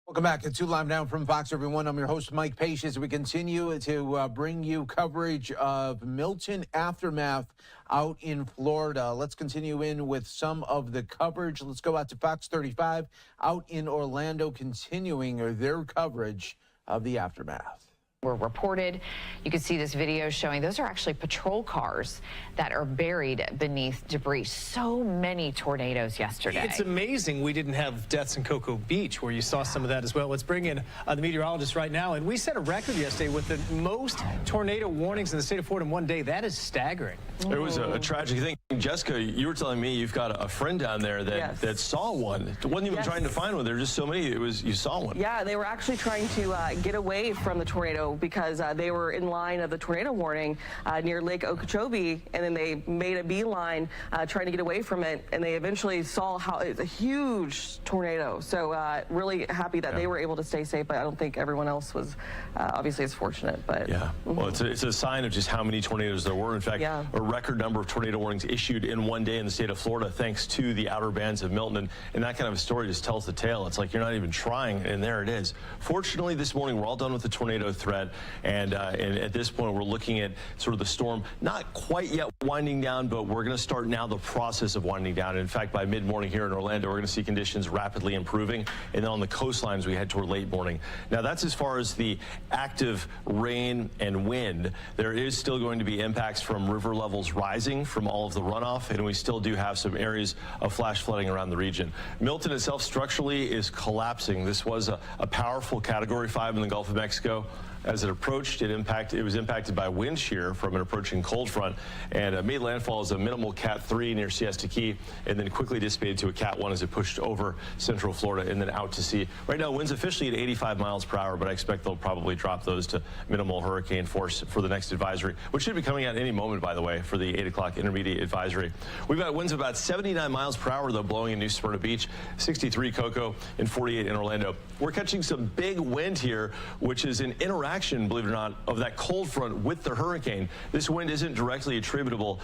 Welcome back to Live Now from Fox, everyone. I'm your host, Mike Page, as we continue to bring you coverage of Milton aftermath out in Florida. Let's continue in with some of the coverage. Let's go out to Fox 35 out in Orlando, continuing their coverage of the aftermath. Were reported. You can see this video showing those are actually patrol cars that are buried beneath debris. So many tornadoes yesterday. It's amazing we didn't have deaths in Cocoa Beach, where you saw some of that as well. Let's bring in the meteorologist right now. And we set a record yesterday with the most tornado warnings in the state of Florida in one day. That is staggering. It was a tragic thing. Jessica, you were telling me you've got a friend down there that saw one. It wasn't even trying to find one. There were just so many. It was, you saw one. Yeah, they were actually trying to get away from the tornado because they were in line of the tornado warning near Lake Okeechobee, and then they made a beeline trying to get away from it, and they eventually saw how it's a huge tornado. So really happy that they were able to stay safe, but I don't think everyone else was obviously as fortunate. But yeah, well, it's a sign of just how many tornadoes there were. In fact, a record number of tornado warnings issued in one day in the state of Florida, thanks to the outer bands of Milton. And that kind of a story just tells the tale. It's like you're not even trying, and there it is. Fortunately, this morning we're all done with the tornado threat, and at this point we're looking at sort of the storm not quite yet winding down, but we're going to start now the process of winding down. And in fact, by mid-morning here in Orlando, we're going to see conditions rapidly improving, and then on the coastlines we head toward late morning. Now that's as far as the active rain and wind. There is still going to be impacts from river levels rising from all of the runoff, and we still do have some areas of flash flooding around the region. Milton itself structurally is collapsing. This was a powerful Category 5 in the Gulf of Mexico. As it approached, it was impacted by wind shear from an approaching cold front, and made landfall as a minimal Cat 3 near Siesta Key, and then quickly dissipated to a Cat 1 as it pushed over central Florida and then out to sea. Right now, winds officially at 85 miles per hour, but I expect they'll probably drop those to minimal hurricane force for the next advisory, which should be coming out any moment, by the way, for the 8 o'clock intermediate advisory. We've got winds of about 79 miles per hour, though, blowing in New Smyrna Beach, 63 Cocoa, and 48 in Orlando. We're catching some big wind here, which is an interaction interaction, believe it or not, of that cold front with the hurricane. This wind isn't directly attributable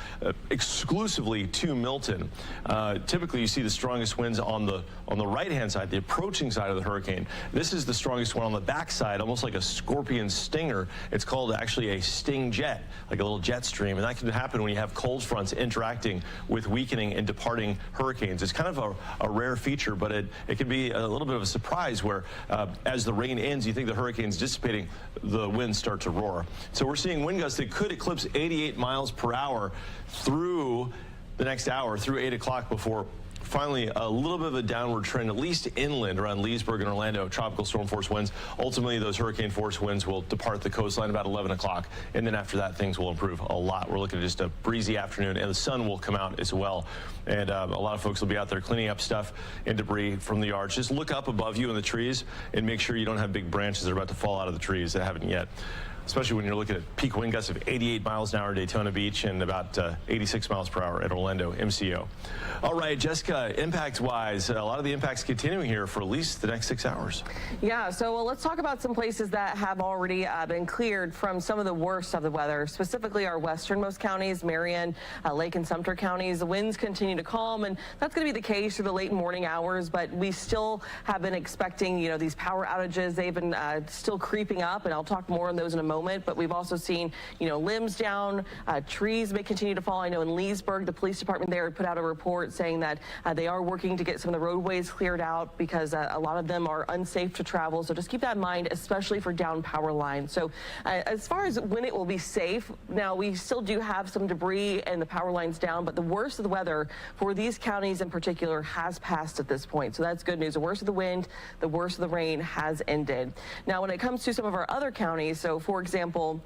exclusively to Milton. Typically, you see the strongest winds on the right-hand side, the approaching side of the hurricane. This is the strongest one on the backside, almost like a scorpion stinger. It's called actually a sting jet, like a little jet stream, and that can happen when you have cold fronts interacting with weakening and departing hurricanes. It's kind of a rare feature, but it can be a little bit of a surprise where as the rain ends, you think the hurricane's dissipating, the winds start to roar. So we're seeing wind gusts that could eclipse 88 miles per hour through the next hour, through 8 o'clock, before finally a little bit of a downward trend, at least inland around Leesburg and Orlando. Tropical storm force winds. Ultimately, those hurricane force winds will depart the coastline about 11 o'clock, and then after that, things will improve a lot. We're looking at just a breezy afternoon, and the sun will come out as well. And a lot of folks will be out there cleaning up stuff and debris from the yards. Just look up above you in the trees and make sure you don't have big branches that are about to fall out of the trees that haven't yet. Especially when you're looking at peak wind gusts of 88 miles an hour at Daytona Beach and about 86 miles per hour at Orlando MCO. All right, Jessica, impact-wise, a lot of the impacts continuing here for at least the next 6 hours. Yeah, so let's talk about some places that have already been cleared from some of the worst of the weather, specifically our westernmost counties, Marion, Lake and Sumter counties. The winds continue to calm, and that's going to be the case through the late morning hours, but we still have been expecting, these power outages. They've been still creeping up, and I'll talk more on those in a moment. But we've also seen, limbs down, trees may continue to fall. I know in Leesburg, the police department there put out a report saying that they are working to get some of the roadways cleared out because a lot of them are unsafe to travel. So just keep that in mind, especially for down power lines. So as far as when it will be safe, now we still do have some debris and the power lines down, but the worst of the weather for these counties in particular has passed at this point. So that's good news. The worst of the wind, the worst of the rain has ended. Now, when it comes to some of our other counties, so for example,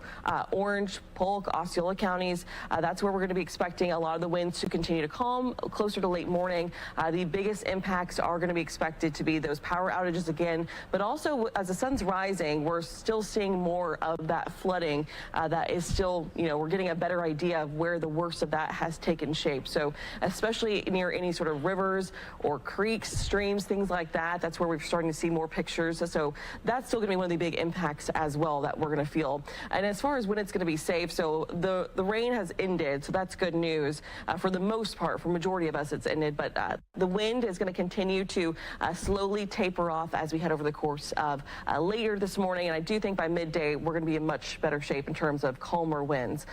Orange, Polk, Osceola counties, that's where we're going to be expecting a lot of the winds to continue to calm closer to late morning. The biggest impacts are going to be expected to be those power outages again, but also as the sun's rising, we're still seeing more of that flooding that is still, we're getting a better idea of where the worst of that has taken shape. So especially near any sort of rivers or creeks, streams, things like that, that's where we're starting to see more pictures. So that's still going to be one of the big impacts as well that we're going to feel. And as far as when it's going to be safe, so the rain has ended, so that's good news. For the most part, for majority of us, it's ended, but the wind is going to continue to slowly taper off as we head over the course of later this morning. And I do think by midday, we're going to be in much better shape in terms of calmer winds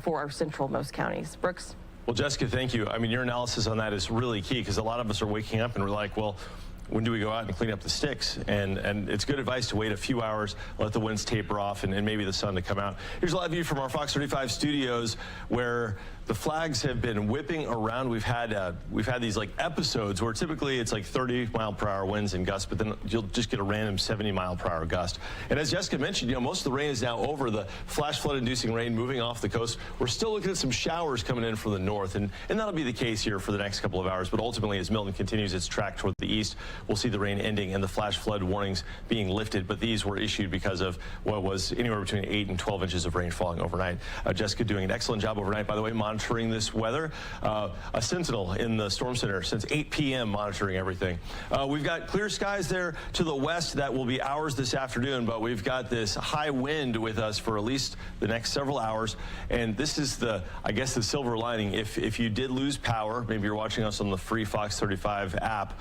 for our central-most counties. Brooks? Well, Jessica, thank you. I mean, your analysis on that is really key because a lot of us are waking up and we're like, well, when do we go out and clean up the sticks? And it's good advice to wait a few hours, let the winds taper off, and maybe the sun to come out. Here's a live view from our Fox 35 studios where the flags have been whipping around. We've had these like episodes where typically it's like 30-mile-per-hour winds and gusts, but then you'll just get a random 70-mile-per-hour gust. And as Jessica mentioned, most of the rain is now over. The flash flood-inducing rain moving off the coast. We're still looking at some showers coming in from the north, and that'll be the case here for the next couple of hours. But ultimately, as Milton continues its track toward the east, we'll see the rain ending and the flash flood warnings being lifted. But these were issued because of what was anywhere between 8 and 12 inches of rain falling overnight. Jessica doing an excellent job overnight, by the way, monitoring this weather. A sentinel in the storm center since 8 p.m. monitoring everything. We've got clear skies there to the west. That will be ours this afternoon, but we've got this high wind with us for at least the next several hours. And this is I guess the silver lining. If you did lose power, maybe you're watching us on the free Fox 35 app,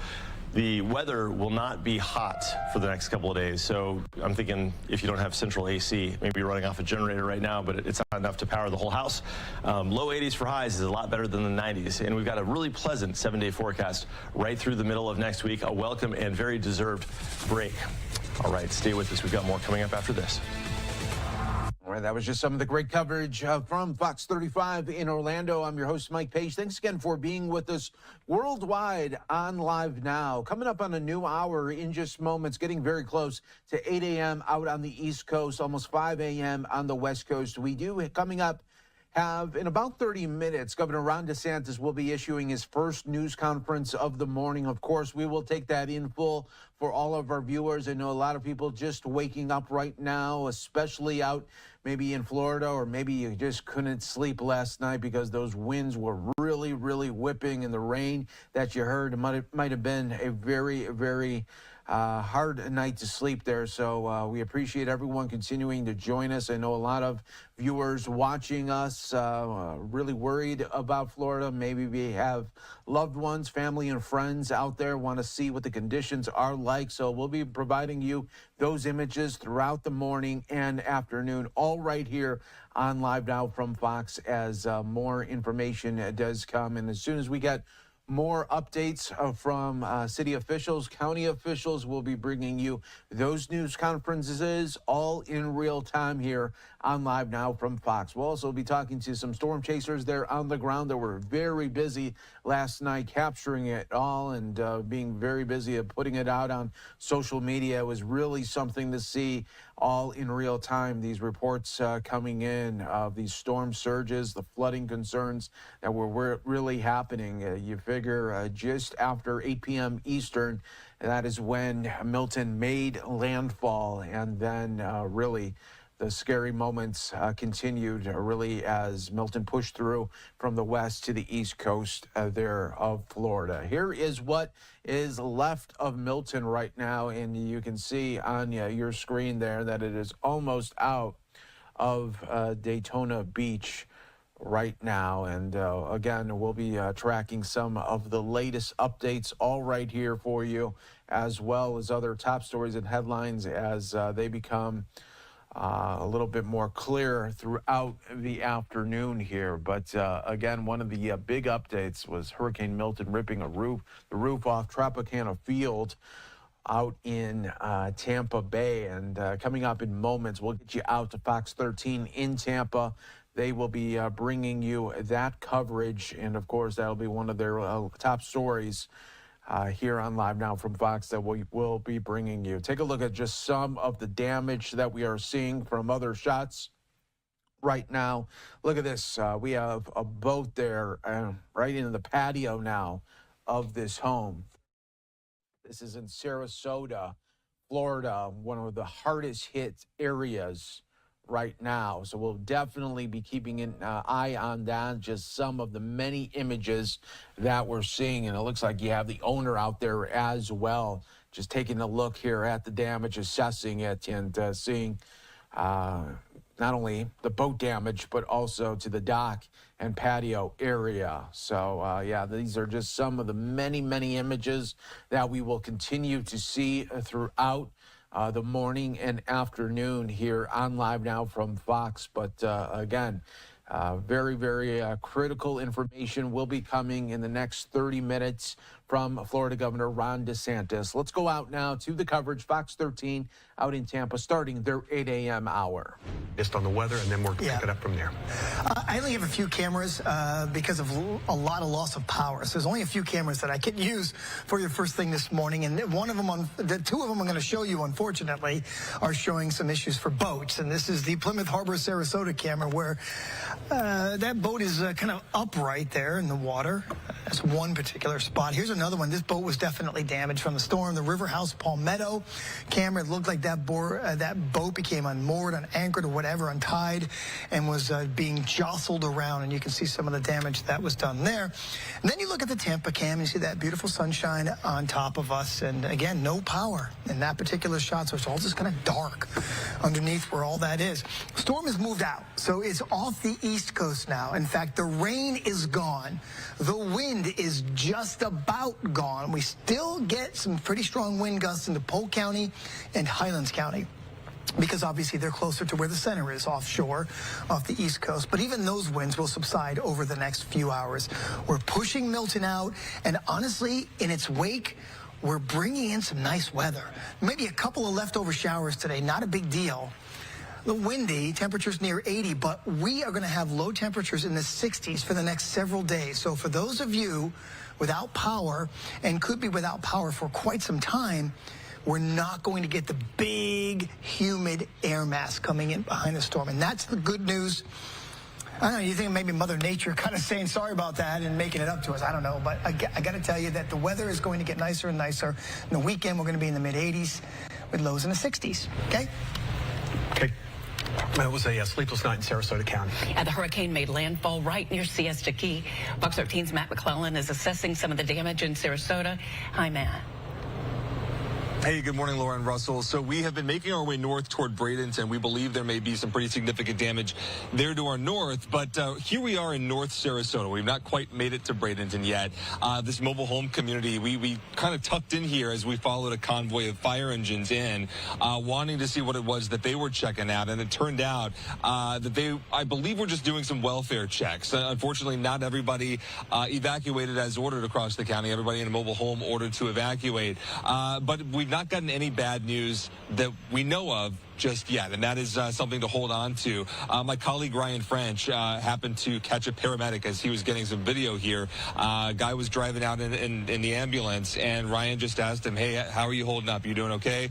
the weather will not be hot for the next couple of days. So I'm thinking if you don't have central AC, maybe you're running off a generator right now, but it's not enough to power the whole house. Low 80s for highs is a lot better than the 90s. And we've got a really pleasant 7-day forecast right through the middle of next week. A welcome and very deserved break. All right, stay with us. We've got more coming up after this. All right, that was just some of the great coverage from Fox 35 in Orlando. I'm your host, Mike Page. Thanks again for being with us worldwide on Live Now. Coming up on a new hour in just moments, getting very close to 8 a.m. out on the East Coast, almost 5 a.m. on the West Coast. We do, coming up, have in about 30 minutes, Governor Ron DeSantis will be issuing his first news conference of the morning. Of course, we will take that in full for all of our viewers. I know a lot of people just waking up right now, especially out maybe in Florida, or maybe you just couldn't sleep last night because those winds were really, really whipping, and the rain that you heard might have been a very, very hard night to sleep there. So we appreciate everyone continuing to join us. I know a lot of viewers watching us really worried about Florida. Maybe we have loved ones, family and friends out there, want to see what the conditions are like. So we'll be providing you those images throughout the morning and afternoon, all right here on Live Now from Fox, as more information does come. And as soon as we get more updates from city officials, county officials, will be bringing you those news conferences all in real time here on Live Now from Fox. We'll also be talking to some storm chasers there on the ground that were very busy last night capturing it all, and being very busy at putting it out on social media. It was really something to see all in real time, these reports coming in of these storm surges, the flooding concerns that were really happening. You figure just after 8 p.m. Eastern, that is when Milton made landfall, and then really the scary moments continued really as Milton pushed through from the west to the east coast there of Florida. Here is what is left of Milton right now, and you can see on your screen there that it is almost out of Daytona Beach right now. And again, we'll be tracking some of the latest updates all right here for you, as well as other top stories and headlines as they become a little bit more clear throughout the afternoon here. But again, one of the big updates was Hurricane Milton ripping the roof off Tropicana Field out in Tampa Bay. And coming up in moments, we'll get you out to Fox 13 in Tampa. They will be bringing you that coverage, and of course that'll be one of their top stories here on Live Now from Fox that we will be bringing you. Take a look at just some of the damage that we are seeing from other shots right now. Look at this. We have a boat there right in the patio now of this home. This is in Sarasota, Florida, one of the hardest hit areas right now. So we'll definitely be keeping an eye on that. Just some of the many images that we're seeing. And it looks like you have the owner out there as well, just taking a look here at the damage, assessing it, and seeing not only the boat damage, but also to the dock and patio area. So yeah, these are just some of the many, many images that we will continue to see throughout the morning and afternoon here on Live Now from Fox. But again, very, very critical information will be coming in the next 30 minutes from Florida Governor Ron DeSantis. Let's go out now to the coverage. Fox 13 out in Tampa, starting their 8 a.m. hour. Just on the weather, and then we'll pick it up from there. I only have a few cameras because of a lot of loss of power. So there's only a few cameras that I can use for your first thing this morning. And one of them, two of them I'm going to show you, unfortunately, are showing some issues for boats. And this is the Plymouth Harbor Sarasota camera, where that boat is kind of upright there in the water. That's one particular spot. Here's another one. This boat was definitely damaged from the storm. The River House Palmetto camera, it looked like that boat became unmoored, unanchored, or whatever, untied, and was being jostled around. And you can see some of the damage that was done there. And then you look at the Tampa cam, and you see that beautiful sunshine on top of us. And again, no power in that particular shot, so it's all just kind of dark underneath where all that is. Storm has moved out, so it's off the East Coast now. In fact, the rain is gone. The wind is just about gone. We still get some pretty strong wind gusts into Polk County and Highlands County, because obviously they're closer to where the center is, offshore, off the East Coast. But even those winds will subside over the next few hours. We're pushing Milton out, and honestly, in its wake, we're bringing in some nice weather. Maybe a couple of leftover showers today, not a big deal. A little windy, temperatures near 80, but we are going to have low temperatures in the 60s for the next several days. So for those of you without power, and could be without power for quite some time, we're not going to get the big, humid air mass coming in behind the storm. And that's the good news. I don't know, you think maybe Mother Nature kind of saying sorry about that and making it up to us. I don't know. But I got to tell you that the weather is going to get nicer and nicer. In the weekend, we're going to be in the mid-80s with lows in the 60s. Okay? Okay. It was a sleepless night in Sarasota County. And the hurricane made landfall right near Siesta Key. Fox 13's Matt McClellan is assessing some of the damage in Sarasota. Hi, Matt. Hey, good morning, Laura and Russell. So we have been making our way north toward Bradenton. We believe there may be some pretty significant damage there to our north, but here we are in North Sarasota. We've not quite made it to Bradenton yet. This mobile home community, we kind of tucked in here as we followed a convoy of fire engines in, wanting to see what it was that they were checking out. And it turned out that they, I believe, were just doing some welfare checks. Unfortunately, not everybody evacuated as ordered across the county. Everybody in a mobile home ordered to evacuate. But we've not gotten any bad news that we know of just yet, and that is something to hold on to. My colleague Ryan French happened to catch a paramedic as he was getting some video here. Guy was driving out in the ambulance, and Ryan just asked him, hey, how are you holding up? You doing okay?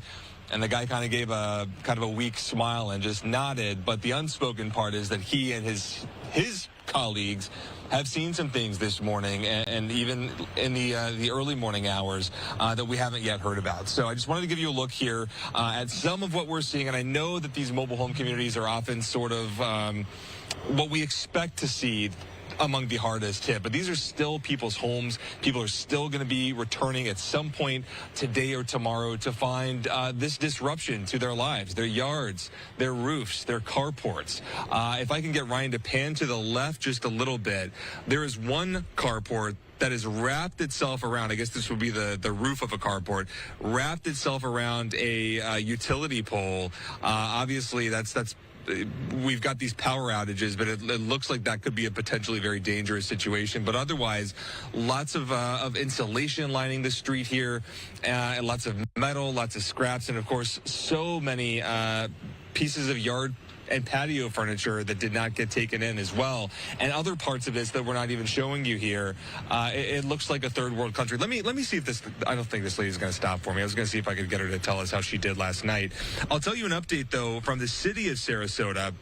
And the guy kind of gave a weak smile and just nodded. But the unspoken part is that he and his colleagues have seen some things this morning and even in the early morning hours that we haven't yet heard about. So I just wanted to give you a look here at some of what we're seeing. And I know that these mobile home communities are often sort of what we expect to see among the hardest hit, but these are still people's homes. People are still going to be returning at some point today or tomorrow to find this disruption to their lives, their yards, their roofs, their carports. If I can get Ryan to pan to the left just a little bit, there is one carport that has wrapped itself around, I guess this would be the roof of a carport, wrapped itself around a utility pole. Obviously, we've got these power outages, but it looks like that could be a potentially very dangerous situation. But otherwise, lots of insulation lining the street here, and lots of metal, lots of scraps, and of course, so many pieces of yard and patio furniture that did not get taken in as well, and other parts of this that we're not even showing you here. It looks like a third world country. Let me see if this, I don't think this lady's going to stop for me. I was going to see if I could get her to tell us how she did last night. I'll tell you an update, though, from the city of Sarasota.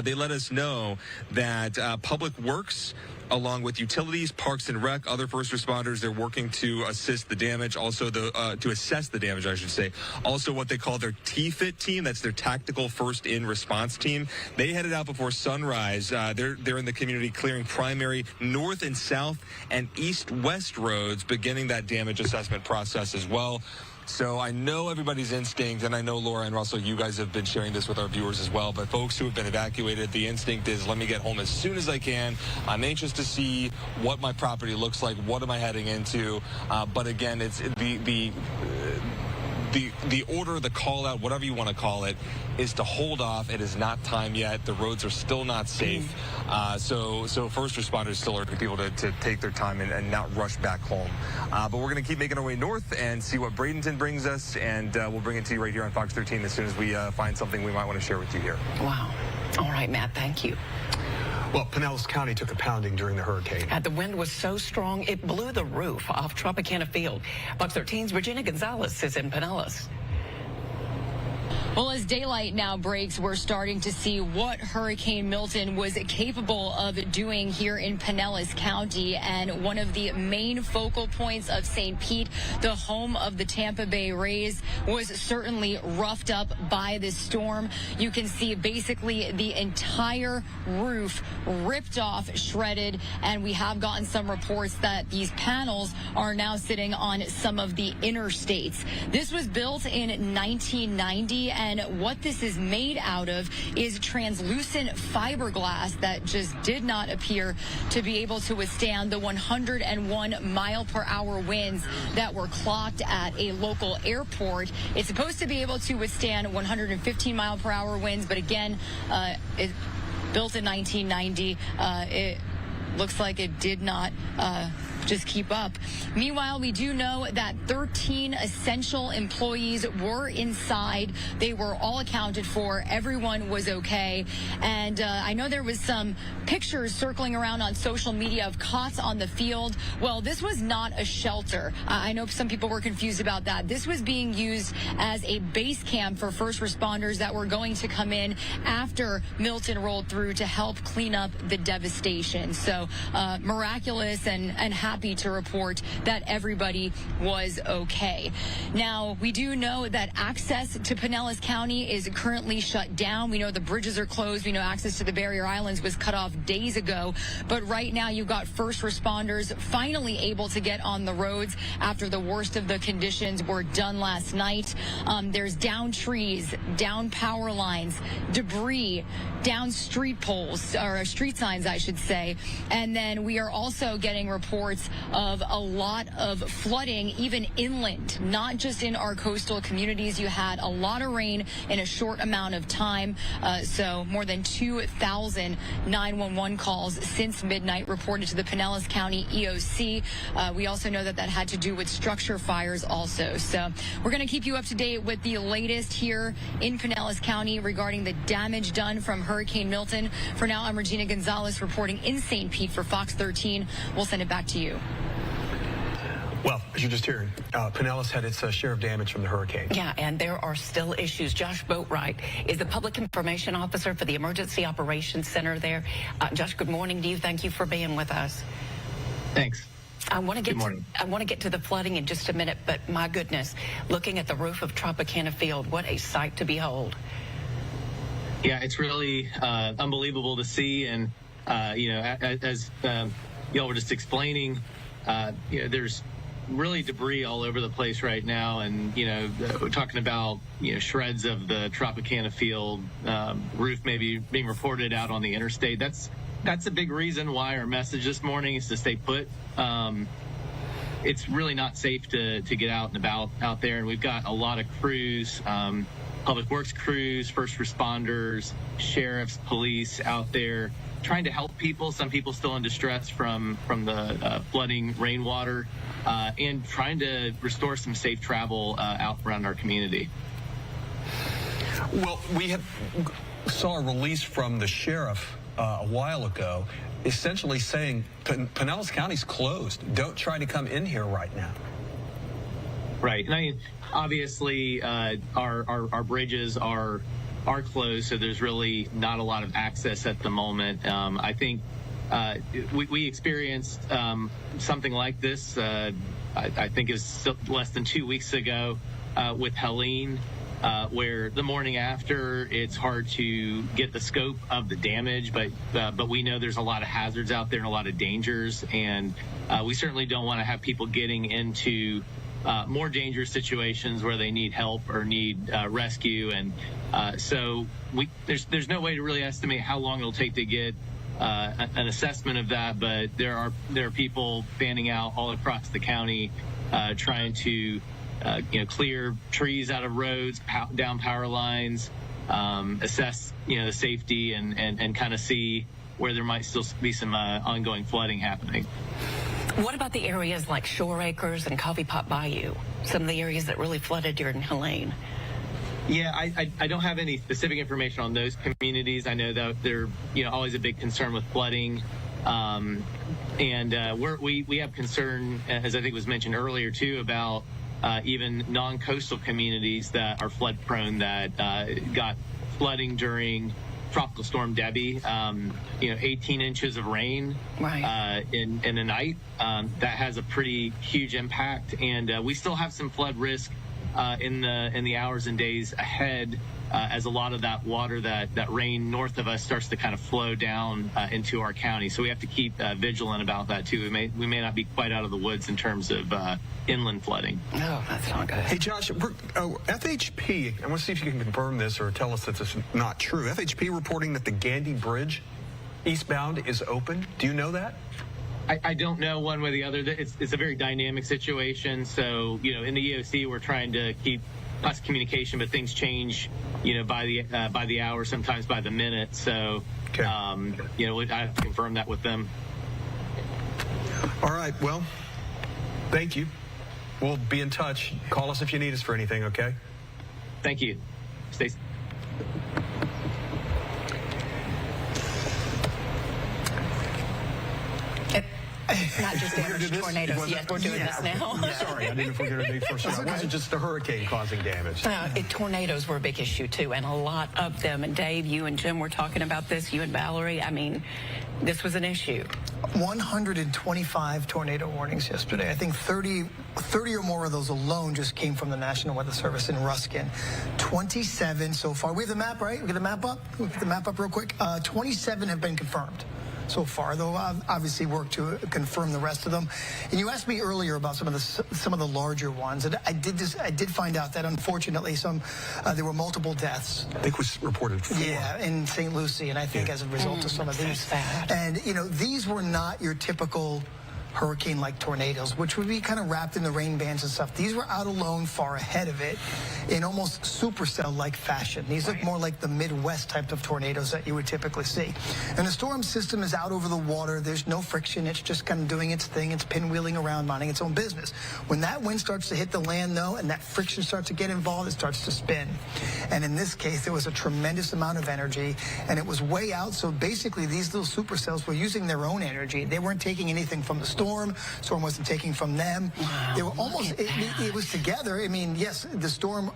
They let us know that Public Works, along with utilities, Parks and Rec, other first responders, they're working to assist the damage, also to assess the damage, I should say. Also what they call their TFIT team, that's their Tactical First In Response team. They headed out before sunrise. They're in the community clearing primary north and south and east-west roads, beginning that damage assessment process as well. So I know everybody's instinct, and I know Laura and Russell, you guys have been sharing this with our viewers as well, but folks who have been evacuated, the instinct is let me get home as soon as I can. I'm anxious to see what my property looks like, what am I heading into, but again, it's the order, the call out, whatever you want to call it, is to hold off. It is not time yet. The roads are still not safe. So first responders still urging people to take their time and not rush back home. But we're going to keep making our way north and see what Bradenton brings us, and we'll bring it to you right here on Fox 13 as soon as we find something we might want to share with you here. Wow. All right, Matt, thank you. Well, Pinellas County took a pounding during the hurricane. The wind was so strong, it blew the roof off Tropicana Field. Fox 13's Regina Gonzalez is in Pinellas. Well, as daylight now breaks, we're starting to see what Hurricane Milton was capable of doing here in Pinellas County. And one of the main focal points of St. Pete, the home of the Tampa Bay Rays, was certainly roughed up by this storm. You can see basically the entire roof ripped off, shredded, and we have gotten some reports that these panels are now sitting on some of the interstates. This was built in 1990, and what this is made out of is translucent fiberglass that just did not appear to be able to withstand the 101 mile per hour winds that were clocked at a local airport. It's supposed to be able to withstand 115 mile per hour winds, but again, it built in 1990. It looks like it did not just keep up. Meanwhile, we do know that 13 13 essential employees were inside. They were all accounted for. Everyone was okay. And I know there was some pictures circling around on social media of cots on the field. Well, this was not a shelter. I know some people were confused about that. This was being used as a base camp for first responders that were going to come in after Milton rolled through to help clean up the devastation. So miraculous and happy to report that everybody was okay. Now, we do know that access to Pinellas County is currently shut down. We know the bridges are closed. We know access to the barrier islands was cut off days ago. But right now, you've got first responders finally able to get on the roads after the worst of the conditions were done last night. There's down trees, down power lines, debris, down street poles, or street signs, I should say. And then we are also getting reports of a lot of flooding, even inland, not just in our coastal communities. You had a lot of rain in a short amount of time. So more than 2,000 911 calls since midnight reported to the Pinellas County EOC. We also know that that had to do with structure fires also. So we're going to keep you up to date with the latest here in Pinellas County regarding the damage done from Hurricane Milton. For now, I'm Regina Gonzalez reporting in St. Pete for Fox 13. We'll send it back to you. Well, as you just heard, Pinellas had its share of damage from the hurricane. Yeah, and there are still issues. Josh Boatwright is the Public Information Officer for the Emergency Operations Center there. Josh, good morning to you. Thank you for being with us. Thanks. I want to get to the flooding in just a minute, but my goodness, looking at the roof of Tropicana Field, what a sight to behold. Yeah, it's really unbelievable to see, and you know, as y'all were just explaining, you know, there's really debris all over the place right now, and you know, we're talking about, you know, shreds of the Tropicana Field roof maybe being reported out on the interstate. That's a big reason why our message this morning is to stay put. It's really not safe to get out and about out there, and we've got a lot of crews, public works crews, first responders, sheriffs, police out there trying to help people. Some people still in distress from the flooding rainwater, and trying to restore some safe travel out around our community. Well, we saw a release from the sheriff a while ago, essentially saying Pinellas County's closed. Don't try to come in here right now. Right, and I mean, obviously, our bridges are closed, so there's really not a lot of access at the moment. I think we experienced something like this. I think it was less than 2 weeks ago with Helene. Where the morning after, it's hard to get the scope of the damage, but we know there's a lot of hazards out there and a lot of dangers, and we certainly don't want to have people getting into more dangerous situations where they need help or need rescue, and so there's no way to really estimate how long it'll take to get an assessment of that, but there are people fanning out all across the county trying to you know, clear trees out of roads, down power lines, assess, you know, the safety, and kind of see where there might still be some ongoing flooding happening. What about the areas like Shore Acres and Coffee Pot Bayou, some of the areas that really flooded during Helene? Yeah, I don't have any specific information on those communities. I know that they're, you know, always a big concern with flooding. And we have concern, as I think was mentioned earlier too, about even non-coastal communities that are flood prone that got flooding during Tropical Storm Debbie. You know, 18 inches of rain in a night. That has a pretty huge impact, and we still have some flood risk in the hours and days ahead, as a lot of that water, that rain north of us starts to kind of flow down into our county. So we have to keep vigilant about that too. We may not be quite out of the woods in terms of inland flooding. Oh, that's not good. Hey, Josh, FHP, I want to see if you can confirm this or tell us that this is not true. FHP reporting that the Gandy Bridge eastbound is open. Do you know that? I don't know one way or the other. It's a very dynamic situation. So, you know, in the EOC, we're trying to keep us communication, but things change, you know, by the hour, sometimes by the minute. So, you know, I have to confirm that with them. All right. Well, thank you. We'll be in touch. Call us if you need us for anything, okay? Thank you. Stay. Not just damage tornadoes. Yes, we're doing this now. Sorry, I didn't know if we were going to do first. It wasn't just the hurricane causing damage. Tornadoes were a big issue, too, and a lot of them. And Dave, you and Jim were talking about this, you and Valerie. I mean, this was an issue. 125 tornado warnings yesterday. I think 30 or more of those alone just came from the National Weather Service in Ruskin. 27 so far. We have the map, right? We get the map up? We put the map up real quick. 27 have been confirmed so far, though I've obviously worked to confirm the rest of them. And you asked me earlier about some of the larger ones, and I did find out that unfortunately there were multiple deaths. I think was reported 4. Yeah, in St. Lucie, and I think as a result of some of these. And these were not your typical hurricane-like tornadoes, which would be kind of wrapped in the rain bands and stuff. These were out alone, far ahead of it, in almost supercell-like fashion. These look more like the Midwest type of tornadoes that you would typically see. And the storm system is out over the water. There's no friction. It's just kind of doing its thing. It's pinwheeling around, minding its own business. When that wind starts to hit the land, though, and that friction starts to get involved, it starts to spin. And in this case, there was a tremendous amount of energy, and it was way out. So basically, these little supercells were using their own energy. They weren't taking anything from the storm wasn't taking from them. Wow, they were almost, it was together. I mean, yes, the storm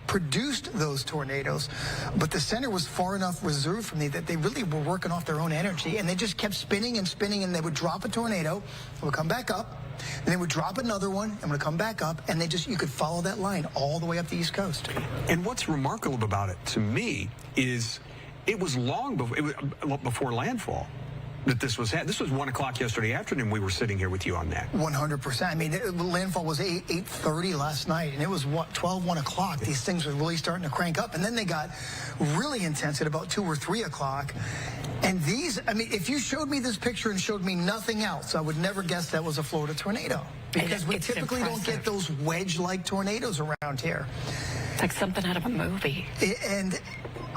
produced those tornadoes, but the center was far enough reserved from me that they really were working off their own energy, and they just kept spinning and spinning, and they would drop a tornado, it would come back up, and they would drop another one, and would come back up, and you could follow that line all the way up the East Coast. And what's remarkable about it, to me, is it was long before landfall that this was 1 o'clock yesterday afternoon. We were sitting here with you on that. 100%. I mean, landfall was 8:30 last night, and it was 1 o'clock. These things were really starting to crank up, and then they got really intense at about 2 or 3 o'clock. And these, I mean, if you showed me this picture and showed me nothing else, I would never guess that was a Florida tornado, because we typically don't get those wedge-like tornadoes around here. It's like something out of a movie. And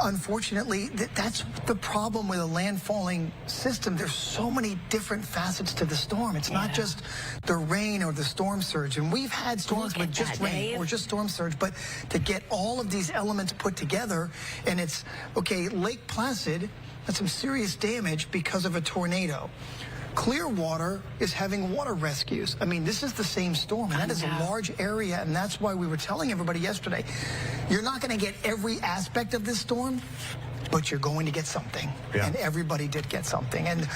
unfortunately, that's the problem with a landfalling system. There's so many different facets to the storm. It's not just the rain or the storm surge. And we've had storms with just rain or just storm surge, but to get all of these elements put together, and it's, okay, Lake Placid had some serious damage because of a tornado. Clearwater is having water rescues. I mean, this is the same storm, and that is a large area, and that's why we were telling everybody yesterday, you're not going to get every aspect of this storm, but you're going to get something. Yeah. And everybody did get something. And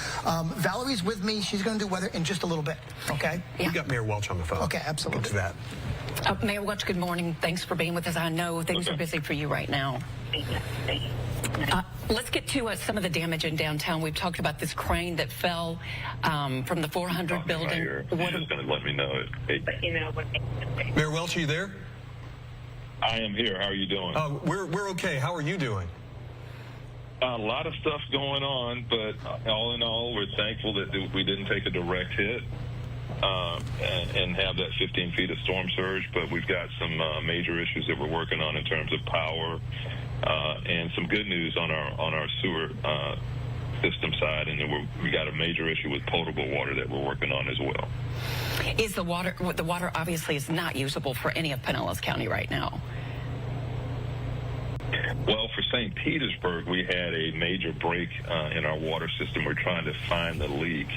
Valerie's with me. She's going to do weather in just a little bit, okay? Yeah. We got Mayor Welch on the phone. Okay, absolutely. Get to that. Mayor Welch, good morning. Thanks for being with us. I know things are busy for you right now. Let's get to some of the damage in downtown. We've talked about this crane that fell from the 400 building. You're just going to let me know. Mayor Welch, are you there? I am here. How are you doing? We're okay. How are you doing? A lot of stuff going on, but all in all, we're thankful that we didn't take a direct hit and have that 15 feet of storm surge. But we've got some major issues that we're working on in terms of power. And some good news on our sewer system side, and then we got a major issue with potable water that we're working on as well. Is the water obviously is not usable for any of Pinellas County right now? Well, for St. Petersburg, we had a major break in our water system. We're trying to find the leak,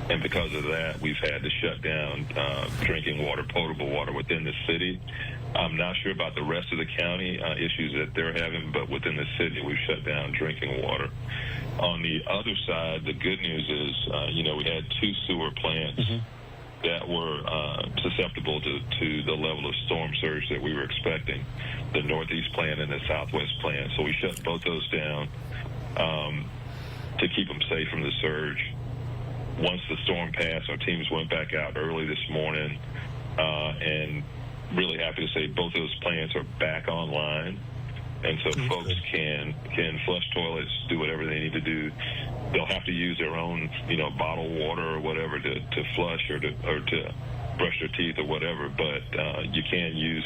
and because of that, we've had to shut down drinking water, potable water within the city. I'm not sure about the rest of the county issues that they're having, but within the city, we've shut down drinking water. On the other side, the good news is, we had 2 sewer plants that were susceptible to the level of storm surge that we were expecting, the northeast plant and the southwest plant. So we shut both those down to keep them safe from the surge. Once the storm passed, our teams went back out early this morning, and really happy to say both those plants are back online, and so folks can flush toilets, do whatever they need to do. They'll have to use their own, bottled water or whatever to flush or to brush their teeth or whatever. But you can use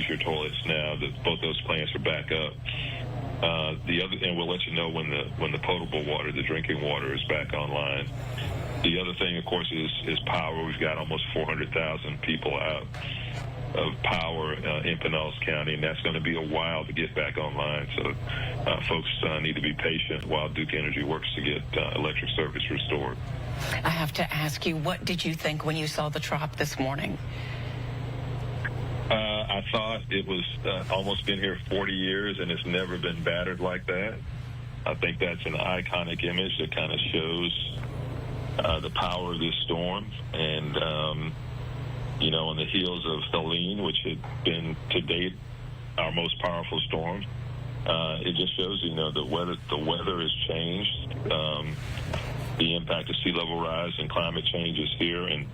your toilets now. Both those plants are back up. And we'll let you know when the potable water, the drinking water, is back online. The other thing, of course, is power. We've got almost 400,000 people out of power in Pinellas County, and that's going to be a while to get back online. So folks need to be patient while Duke Energy works to get electric service restored. I have to ask you, what did you think when you saw the drop this morning? I thought it was almost been here 40 years, and it's never been battered like that. I think that's an iconic image that kind of shows the power of this storm. And, you know, on the heels of Helene, which had been to date our most powerful storm, it just shows, you know, the weather has changed. The impact of sea level rise and climate change is here, and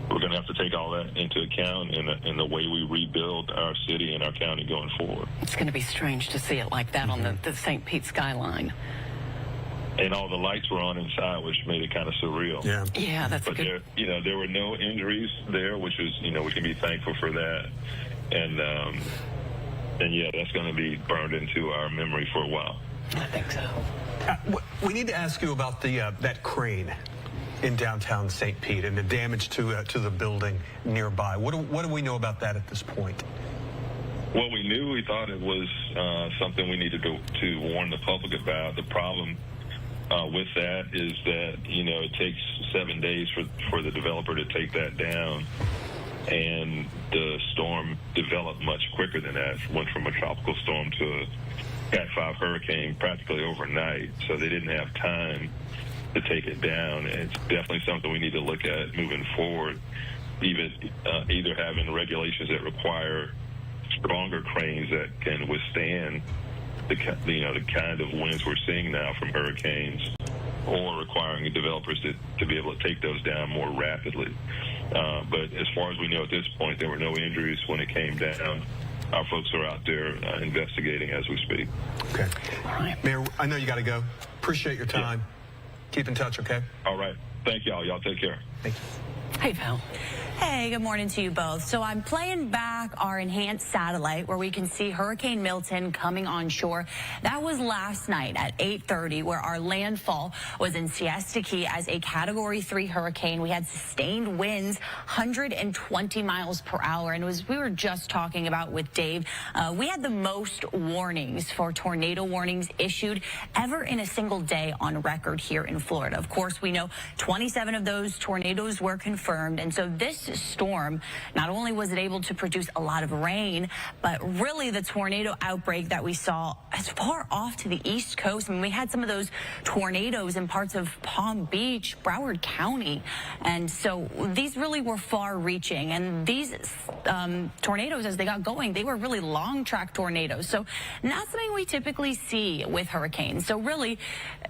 we're going to have to take all that into account in the way we rebuild our city and our county going forward. It's going to be strange to see it like that on the St. Pete skyline. And all the lights were on inside, which made it kind of surreal. Yeah, that's but good. There were no injuries there, which is, you know, we can be thankful for that. And yeah, that's going to be burned into our memory for a while. I think so. We need to ask you about the that crane in downtown St. Pete and the damage to the building nearby. What do we know about that at this point? Well, we thought it was something we needed to warn the public about. The problem with that is that, you know, it takes 7 days for the developer to take that down, and the storm developed much quicker than that. It went from a tropical storm to a Cat 5 hurricane practically overnight, so they didn't have time to take it down. And it's definitely something we need to look at moving forward, either having regulations that require stronger cranes that can withstand the kind of winds we're seeing now from hurricanes, or requiring developers to be able to take those down more rapidly. But as far as we know at this point, there were no injuries when it came down. Our folks are out there investigating as we speak. Okay. Mayor, I know you got to go. Appreciate your time. Yeah. Keep in touch, okay? All right. Thank y'all. Y'all take care. Thank you. Hey, Val. Hey, good morning to you both. So I'm playing back our enhanced satellite where we can see Hurricane Milton coming on shore. That was last night at 8:30, where our landfall was in Siesta Key as a Category 3 hurricane. We had sustained winds, 120 miles per hour. And as we were just talking about with Dave, we had the most warnings for tornado warnings issued ever in a single day on record here in Florida. Of course, we know 27 of those tornadoes were confirmed. And so this storm, not only was it able to produce a lot of rain, but really the tornado outbreak that we saw as far off to the East Coast. I mean, we had some of those tornadoes in parts of Palm Beach, Broward County. And so these really were far reaching. And these tornadoes, as they got going, they were really long track tornadoes. So not something we typically see with hurricanes. So really,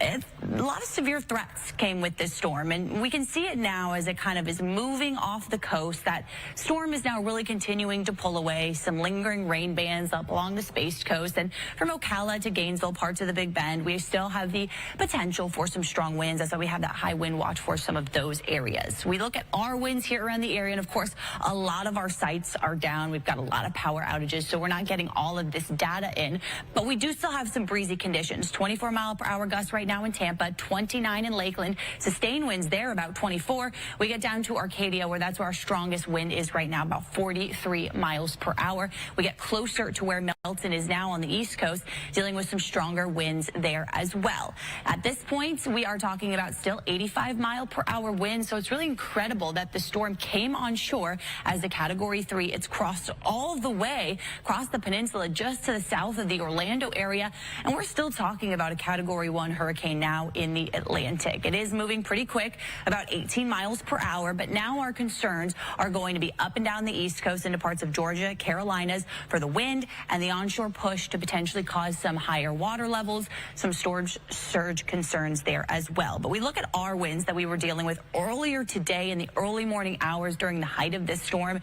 a lot of severe threats came with this storm. And we can see it now as it kind of is moving off the coast. That storm is now really continuing to pull away. Some lingering rain bands up along the Space Coast, and from Ocala to Gainesville, parts of the Big Bend, we still have the potential for some strong winds, as we have that high wind watch for some of those areas. We look at our winds here around the area, and of course, a lot of our sites are down. We've got a lot of power outages, so we're not getting all of this data in, but we do still have some breezy conditions. 24 mile per hour gusts right now in Tampa, 29 in Lakeland, sustained winds there about 24. We get down to Arcadia, where that's where our strongest wind is right now, about 43 miles per hour. We get closer to where Milton is now on the East Coast, dealing with some stronger winds there as well. At this point, we are talking about still 85 mile per hour winds, so it's really incredible that the storm came on shore as a Category 3. It's crossed all the way across the peninsula just to the south of the Orlando area, and we're still talking about a Category 1 hurricane now in the Atlantic. It is moving pretty quick, about 18 miles per hour, but now our concerns are going to be up and down the East Coast into parts of Georgia, Carolinas for the wind and the onshore push to potentially cause some higher water levels, some storage surge concerns there as well. But we look at our winds that we were dealing with earlier today in the early morning hours during the height of this storm.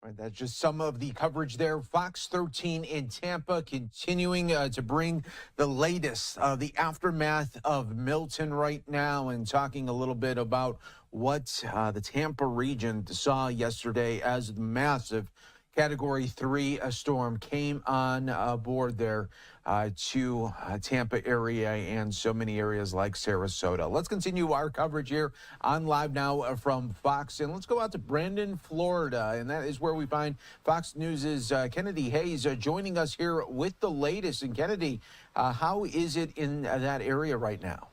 All right, that's just some of the coverage there. Fox 13 in Tampa continuing to bring the latest, the aftermath of Milton right now, and talking a little bit about what the Tampa region saw yesterday as massive Category 3 storm came on board there to Tampa area and so many areas like Sarasota. Let's continue our coverage here on Live Now from Fox. And let's go out to Bradenton, Florida. And that is where we find Fox News' Kennedy Hayes joining us here with the latest. And Kennedy, how is it in that area right now?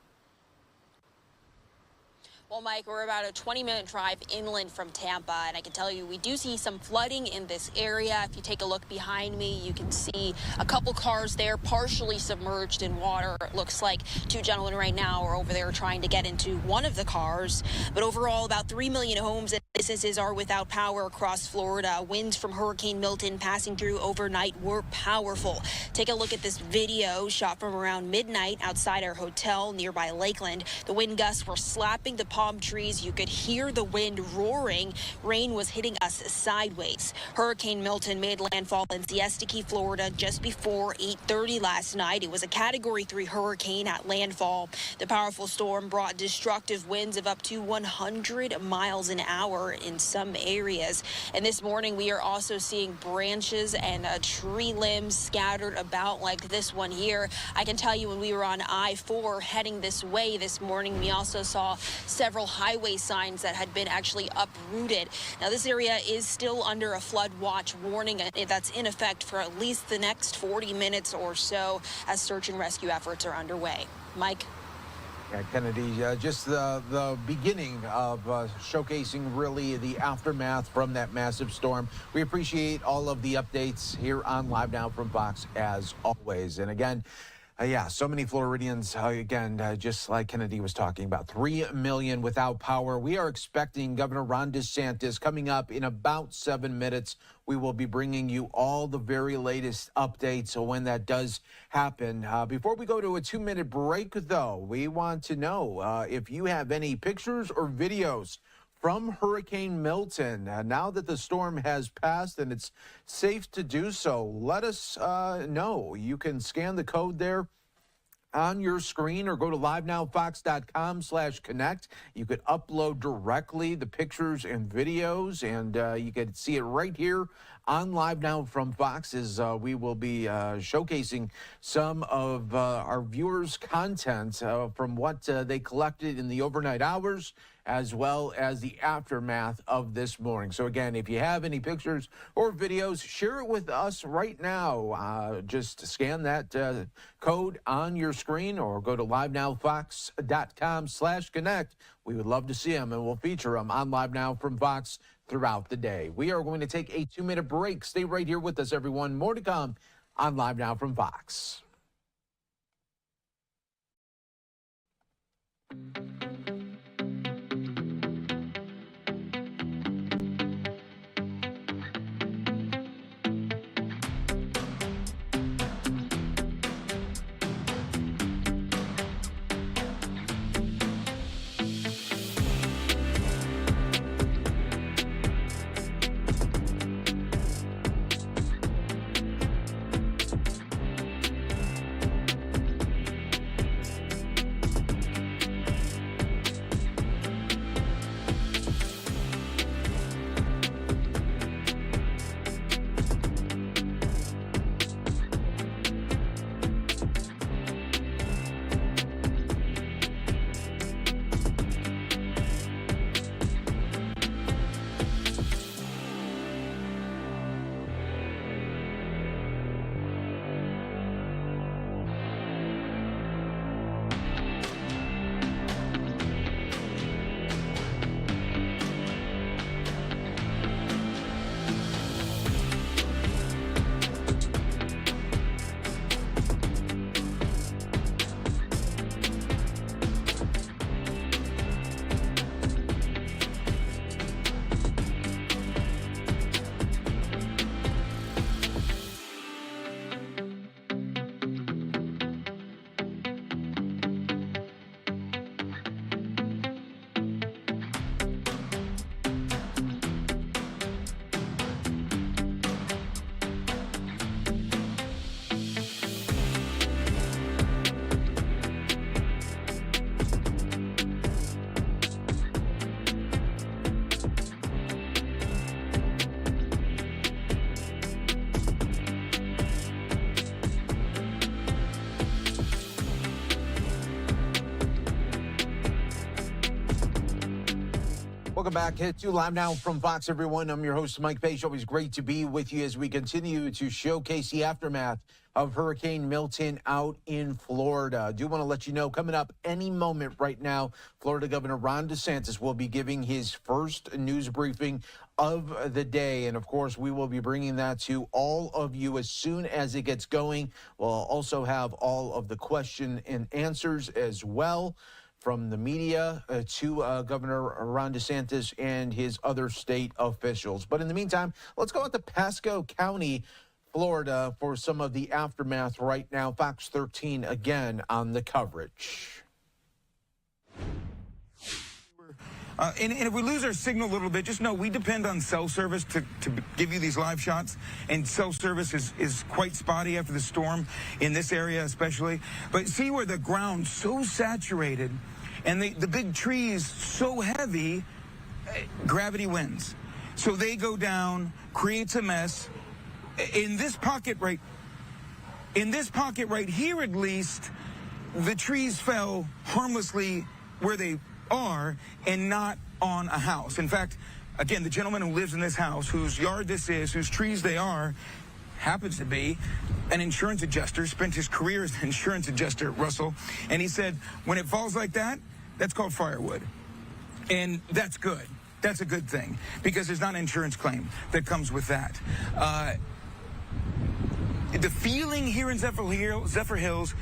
Well, Mike, we're about a 20-minute drive inland from Tampa, and I can tell you we do see some flooding in this area. If you take a look behind me, you can see a couple cars there partially submerged in water. It looks like two gentlemen right now are over there trying to get into one of the cars. But overall, about 3 million homes and businesses are without power across Florida. Winds from Hurricane Milton passing through overnight were powerful. Take a look at this video shot from around midnight outside our hotel nearby Lakeland. The wind gusts were slapping the palm trees. You could hear the wind roaring. Rain was hitting us sideways. Hurricane Milton made landfall in Siesta Key, Florida just before 8:30 last night. It was a Category 3 hurricane at landfall. The powerful storm brought destructive winds of up to 100 miles an hour in some areas. And this morning we are also seeing branches and tree limbs scattered about like this one here. I can tell you when we were on I-4 heading this way this morning, we also saw several highway signs that had been actually uprooted. Now, this area is still under a flood watch warning that's in effect for at least the next 40 minutes or so as search and rescue efforts are underway. Mike? Yeah, Kennedy, just the beginning of showcasing really the aftermath from that massive storm. We appreciate all of the updates here on Live Now from Fox as always. And again, yeah, so many Floridians, again, just like Kennedy was talking about, 3 million without power. We are expecting Governor Ron DeSantis coming up in about 7 minutes. We will be bringing you all the very latest updates when that does happen. Before we go to a 2-minute break, though, we want to know if you have any pictures or videos from Hurricane Milton. Now that the storm has passed and it's safe to do so, let us know. You can scan the code there on your screen or go to livenowfox.com/connect. You could upload directly the pictures and videos, and you can see it right here on Live Now from Fox as we will be showcasing some of our viewers' content from what they collected in the overnight hours, as well as the aftermath of this morning. So again, if you have any pictures or videos, share it with us right now. Just scan that code on your screen or go to livenowfox.com/connect. We would love to see them, and we'll feature them on Live Now from Fox throughout the day. We are going to take a 2-minute break. Stay right here with us, everyone. More to come on Live Now from Fox. Welcome back to Live Now from Fox, everyone. I'm your host, Mike Page. Always great to be with you as we continue to showcase the aftermath of Hurricane Milton out in Florida. I do want to let you know, coming up any moment right now, Florida Governor Ron DeSantis will be giving his first news briefing of the day. And, of course, we will be bringing that to all of you as soon as it gets going. We'll also have all of the question and answers as well, from the media to Governor Ron DeSantis and his other state officials. But in the meantime, let's go out to Pasco County, Florida, for some of the aftermath right now. Fox 13 again on the coverage. And if we lose our signal a little bit, just know we depend on cell service to give you these live shots. And cell service is quite spotty after the storm in this area especially. But see where the ground's so saturated and the big trees so heavy, gravity wins. So they go down, creates a mess. In this pocket right here at least, the trees fell harmlessly where they are and not on a house. In fact, again, the gentleman who lives in this house, whose yard this is, whose trees they are, happens to be an insurance adjuster, spent his career as an insurance adjuster, Russell, and he said, when it falls like that, that's called firewood. And that's good. That's a good thing, because there's not an insurance claim that comes with that. The feeling here in Zephyr Hills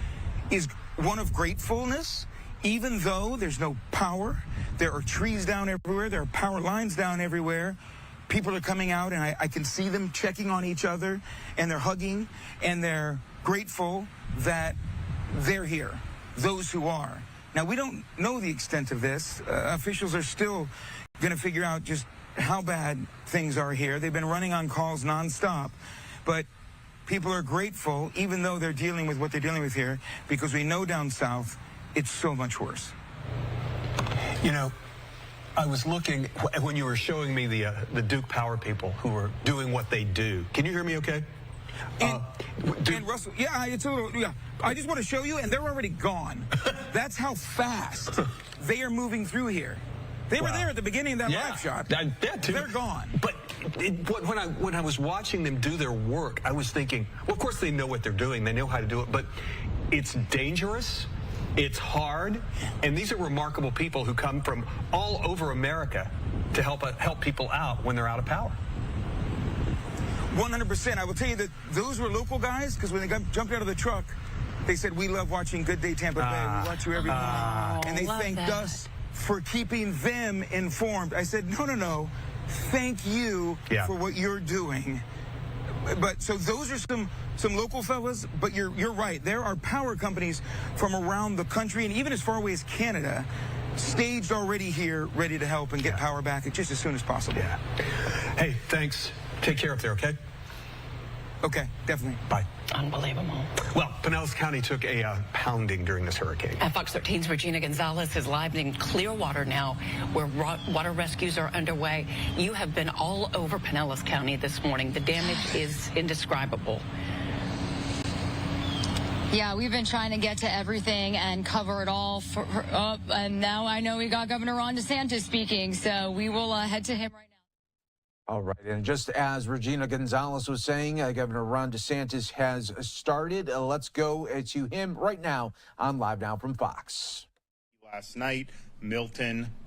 is one of gratefulness. Even though there's no power, there are trees down everywhere, there are power lines down everywhere. People are coming out, and I can see them checking on each other, and they're hugging, and they're grateful that they're here, those who are. Now, we don't know the extent of this. Officials are still going to figure out just how bad things are here. They've been running on calls nonstop, but people are grateful, even though they're dealing with what they're dealing with here, because we know down south, it's so much worse. You know, I was looking when you were showing me the Duke Power people who are doing what they do. Can you hear me okay? And Russell, yeah, it's a little, yeah. I just want to show you, and they're already gone. That's how fast they are moving through here. They were there at the beginning of that live shot. They're gone. But when I was watching them do their work, I was thinking, well, of course they know what they're doing. They know how to do it. But it's dangerous. It's hard. And these are remarkable people who come from all over America to help people out when they're out of power. 100%. I will tell you that those were local guys, because when they jumped out of the truck, they said, we love watching Good Day Tampa Bay. We watch you every morning. And they thanked us for keeping them informed. I said, no. Thank you for what you're doing. But so those are some local fellas, but you're right. There are power companies from around the country and even as far away as Canada staged already here, ready to help and get power back just as soon as possible. Yeah. Hey, thanks. Take care up there, okay? Okay, definitely. Bye. Unbelievable. Well, Pinellas County took a pounding during this hurricane. At Fox 13's Regina Gonzalez is live in Clearwater now, where water rescues are underway. You have been all over Pinellas County this morning. The damage is indescribable. Yeah, we've been trying to get to everything and cover it all. And now I know we got Governor Ron DeSantis speaking, so we will head to him right now. All right, and just as Regina Gonzalez was saying, Governor Ron DeSantis has started. Let's go to him right now on Live Now from Fox. Last night,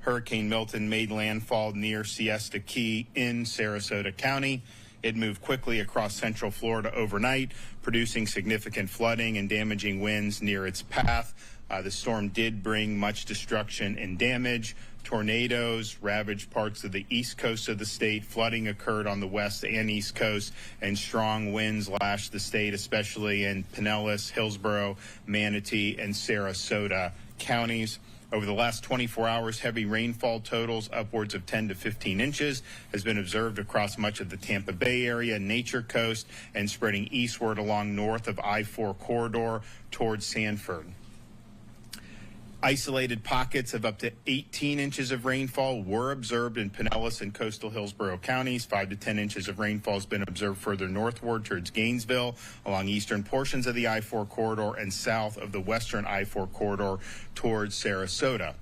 Hurricane Milton made landfall near Siesta Key in Sarasota County. It moved quickly across central Florida overnight, producing significant flooding and damaging winds near its path. The storm did bring much destruction and damage. Tornadoes ravaged parts of the east coast of the state. Flooding occurred on the west and east coast, and strong winds lashed the state, especially in Pinellas, Hillsboro, Manatee, and Sarasota counties. Over the last 24 hours, heavy rainfall totals upwards of 10 to 15 inches has been observed across much of the Tampa Bay area, Nature Coast, and spreading eastward along north of I-4 corridor towards Sanford. Isolated pockets of up to 18 inches of rainfall were observed in Pinellas and coastal Hillsboro counties. 5 to 10 inches of rainfall has been observed further northward towards Gainesville, along eastern portions of the I-4 corridor, and south of the western I-4 corridor towards Sarasota.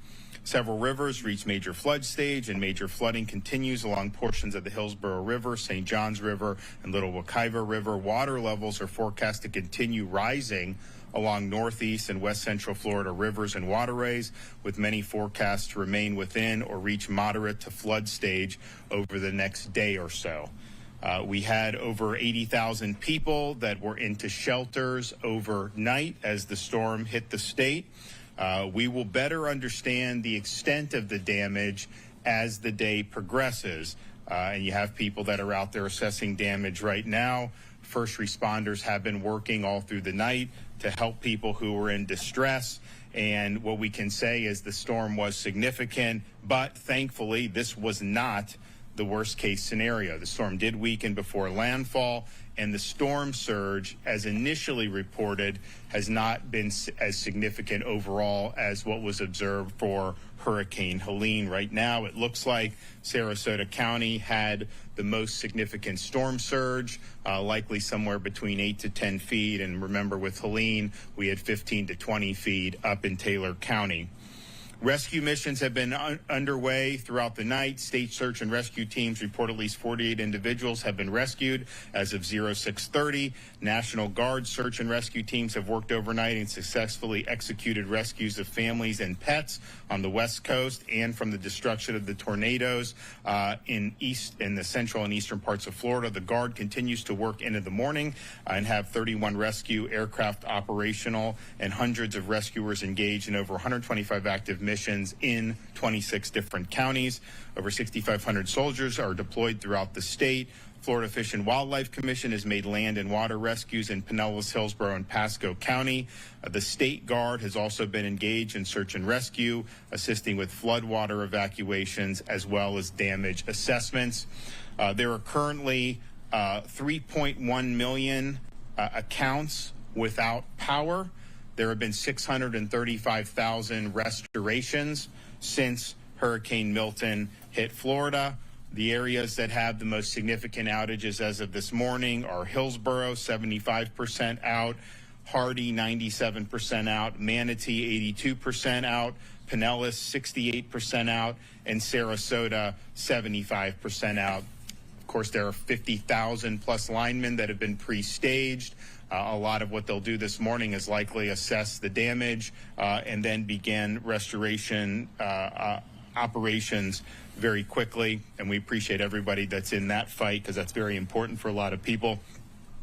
Several rivers reached major flood stage, and major flooding continues along portions of the Hillsboro River, St. Johns River, and Little Wekiva River. Water levels are forecast to continue rising along northeast and west central Florida rivers and waterways, with many forecasts to remain within or reach moderate to flood stage over the next day or so. We had over 80,000 people that were into shelters overnight as the storm hit the state. We will better understand the extent of the damage as the day progresses. And you have people that are out there assessing damage right now. First responders have been working all through the night to help people who were in distress. And what we can say is the storm was significant, but thankfully this was not the worst case scenario. The storm did weaken before landfall, and the storm surge, as initially reported, has not been as significant overall as what was observed for Hurricane Helene. Right now, it looks like Sarasota County had the most significant storm surge, likely somewhere between 8 to 10 feet. And remember, with Helene, we had 15 to 20 feet up in Taylor County. Rescue missions have been underway throughout the night. State search and rescue teams report at least 48 individuals have been rescued as of 0630. National Guard search and rescue teams have worked overnight and successfully executed rescues of families and pets on the West Coast and from the destruction of the tornadoes in the central and eastern parts of Florida. The Guard continues to work into the morning and have 31 rescue aircraft operational and hundreds of rescuers engaged in over 125 active missions in 26 different counties. Over 6,500 soldiers are deployed throughout the state. Florida Fish and Wildlife Commission has made land and water rescues in Pinellas, Hillsboro, and Pasco County. The State Guard has also been engaged in search and rescue, assisting with floodwater evacuations as well as damage assessments. There are currently 3.1 million accounts without power. There have been 635,000 restorations since Hurricane Milton hit Florida. The areas that have the most significant outages as of this morning are Hillsboro, 75% out, Hardy, 97% out, Manatee, 82% out, Pinellas, 68% out, and Sarasota, 75% out. Of course, there are 50,000 plus linemen that have been pre-staged. A lot of what they'll do this morning is likely assess the damage and then begin restoration operations very quickly. And we appreciate everybody that's in that fight because that's very important for a lot of people.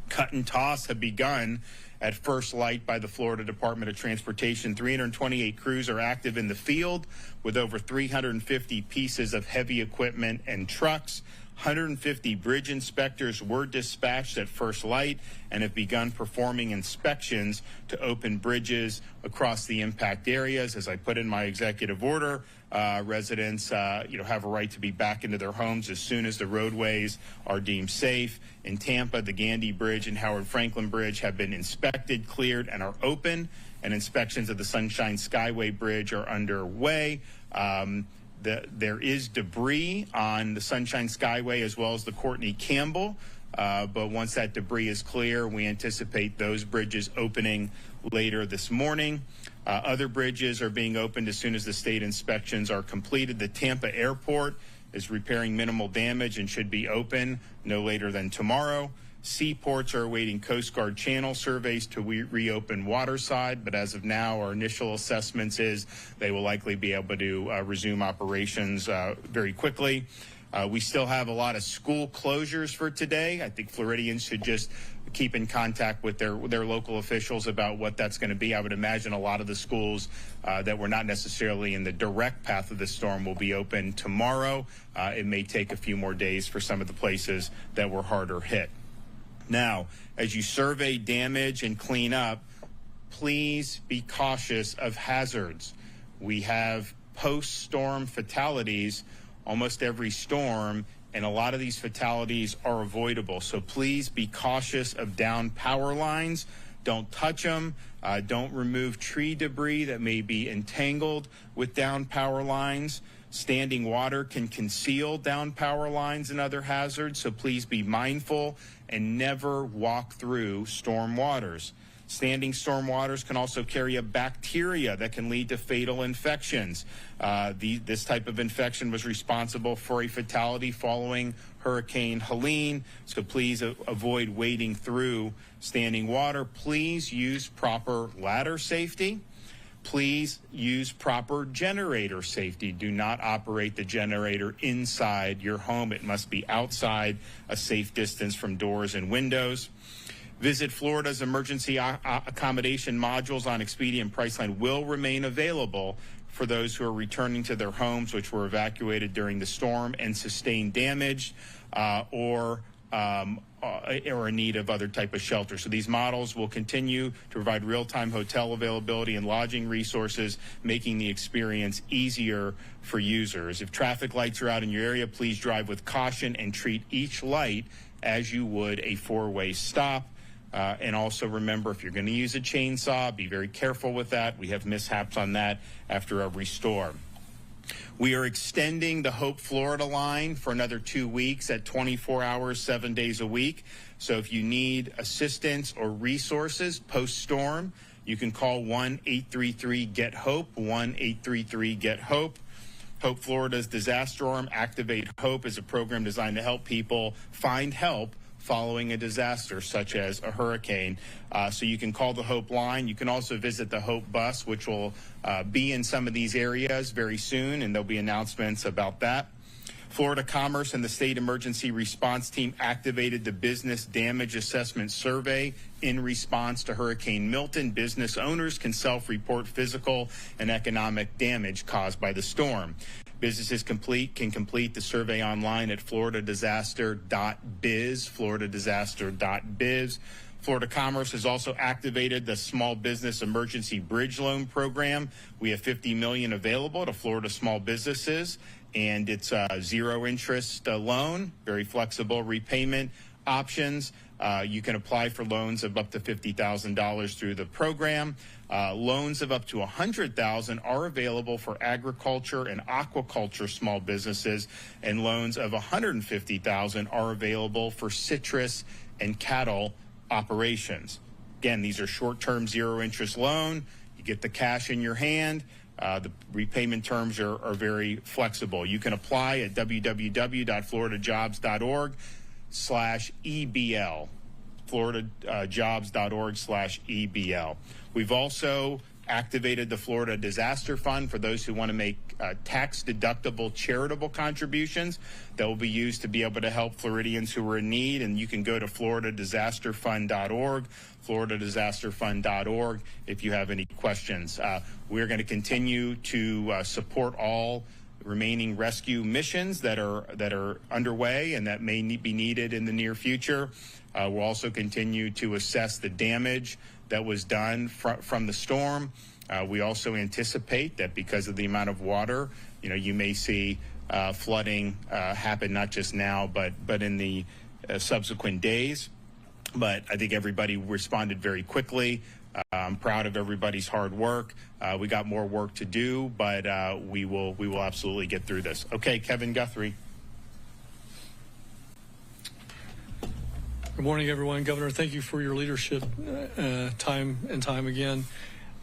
Cut and toss have begun at first light by the Florida Department of Transportation. 328 crews are active in the field with over 350 pieces of heavy equipment and trucks. 150 bridge inspectors were dispatched at first light and have begun performing inspections to open bridges across the impact areas. As I put in my executive order, residents have a right to be back into their homes as soon as the roadways are deemed safe. In Tampa, the Gandy Bridge and Howard Franklin Bridge have been inspected, cleared, and are open, and inspections of the Sunshine Skyway Bridge are underway. There is debris on the Sunshine Skyway as well as the Courtney Campbell, but once that debris is clear, we anticipate those bridges opening later this morning. Other bridges are being opened as soon as the state inspections are completed. The Tampa Airport is repairing minimal damage and should be open no later than tomorrow. Seaports are awaiting Coast Guard channel surveys to reopen waterside, but as of now, our initial assessments is they will likely be able to resume operations very quickly. We still have a lot of school closures for today. I think Floridians should just keep in contact with their local officials about what that's going to be. I would imagine a lot of the schools that were not necessarily in the direct path of the storm will be open tomorrow. It may take a few more days for some of the places that were harder hit. Now, as you survey damage and clean up, please be cautious of hazards. We have post-storm fatalities almost every storm, and a lot of these fatalities are avoidable. So please be cautious of down power lines. Don't touch them. Don't remove tree debris that may be entangled with down power lines. Standing water can conceal down power lines and other hazards, so please be mindful and never walk through storm waters. Standing storm waters can also carry a bacteria that can lead to fatal infections. This type of infection was responsible for a fatality following Hurricane Helene, so please avoid wading through standing water. Please use proper ladder safety. Please use proper generator safety. Do not operate the generator inside your home. It must be outside, a safe distance from doors and windows. Visit Florida's emergency accommodation modules on Expedia and Priceline will remain available for those who are returning to their homes, which were evacuated during the storm and sustained damage or in need of other type of shelter. So these models will continue to provide real-time hotel availability and lodging resources, making the experience easier for users. If traffic lights are out in your area, please drive with caution and treat each light as you would a four-way stop. And also remember, if you're going to use a chainsaw, be very careful with that. We have mishaps on that after every storm. We are extending the Hope Florida line for another 2 weeks at 24 hours, 7 days a week. So if you need assistance or resources post-storm, you can call 1-833-GET-HOPE, 1-833-GET-HOPE. Hope Florida's disaster arm, Activate Hope, is a program designed to help people find help following a disaster such as a hurricane. So you can call the Hope line. You can also visit the Hope bus, which will be in some of these areas very soon, and there'll be announcements about that. Florida Commerce and the State Emergency Response Team activated the Business Damage Assessment Survey in response to Hurricane Milton. Business owners can self-report physical and economic damage caused by the storm. Businesses can complete the survey online at floridadisaster.biz, floridadisaster.biz. Florida Commerce has also activated the Small Business Emergency Bridge Loan Program. We have $50 million available to Florida small businesses, and it's a zero-interest loan, very flexible repayment options. You can apply for loans of up to $50,000 through the program. Loans of up to $100,000 are available for agriculture and aquaculture small businesses, and loans of $150,000 are available for citrus and cattle operations. Again, these are short-term zero-interest loan. You get the cash in your hand. The repayment terms are very flexible. You can apply at www.floridajobs.org/EBL, floridajobs.org/EBL. We've also activated the Florida Disaster Fund for those who want to make tax-deductible charitable contributions that will be used to be able to help Floridians who are in need. And you can go to floridadisasterfund.org, floridadisasterfund.org, if you have any questions. We're going to continue to support all remaining rescue missions that are underway and that may be needed in the near future. We'll also continue to assess the damage that was done from the storm. We also anticipate that because of the amount of water, you may see flooding happen not just now, but in the subsequent days. But I think everybody responded very quickly. I'm proud of everybody's hard work. We got more work to do, but we will absolutely get through this. Okay, Kevin Guthrie. Good morning, everyone. Governor, thank you for your leadership time and time again.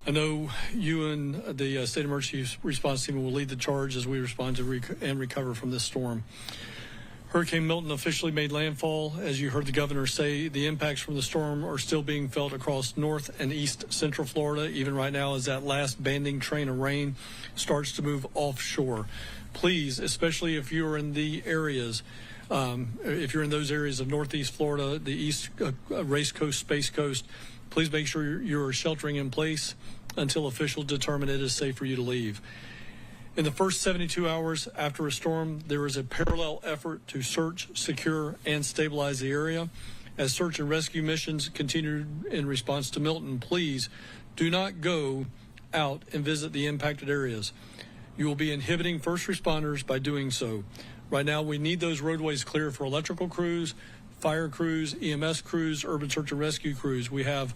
I know you and the State Emergency Response Team will lead the charge as we respond to and recover from this storm. Hurricane Milton officially made landfall. As you heard the governor say, the impacts from the storm are still being felt across north and east central Florida, even right now as that last banding train of rain starts to move offshore. Please, especially if you're in the areas, if you're in those areas of northeast Florida, the east Race Coast, Space Coast, please make sure you're sheltering in place until officials determine it is safe for you to leave. In the first 72 hours after a storm, there is a parallel effort to search, secure, and stabilize the area. As search and rescue missions continued in response to Milton, please do not go out and visit the impacted areas. You will be inhibiting first responders by doing so. Right now, we need those roadways clear for electrical crews, fire crews, EMS crews, urban search and rescue crews. We have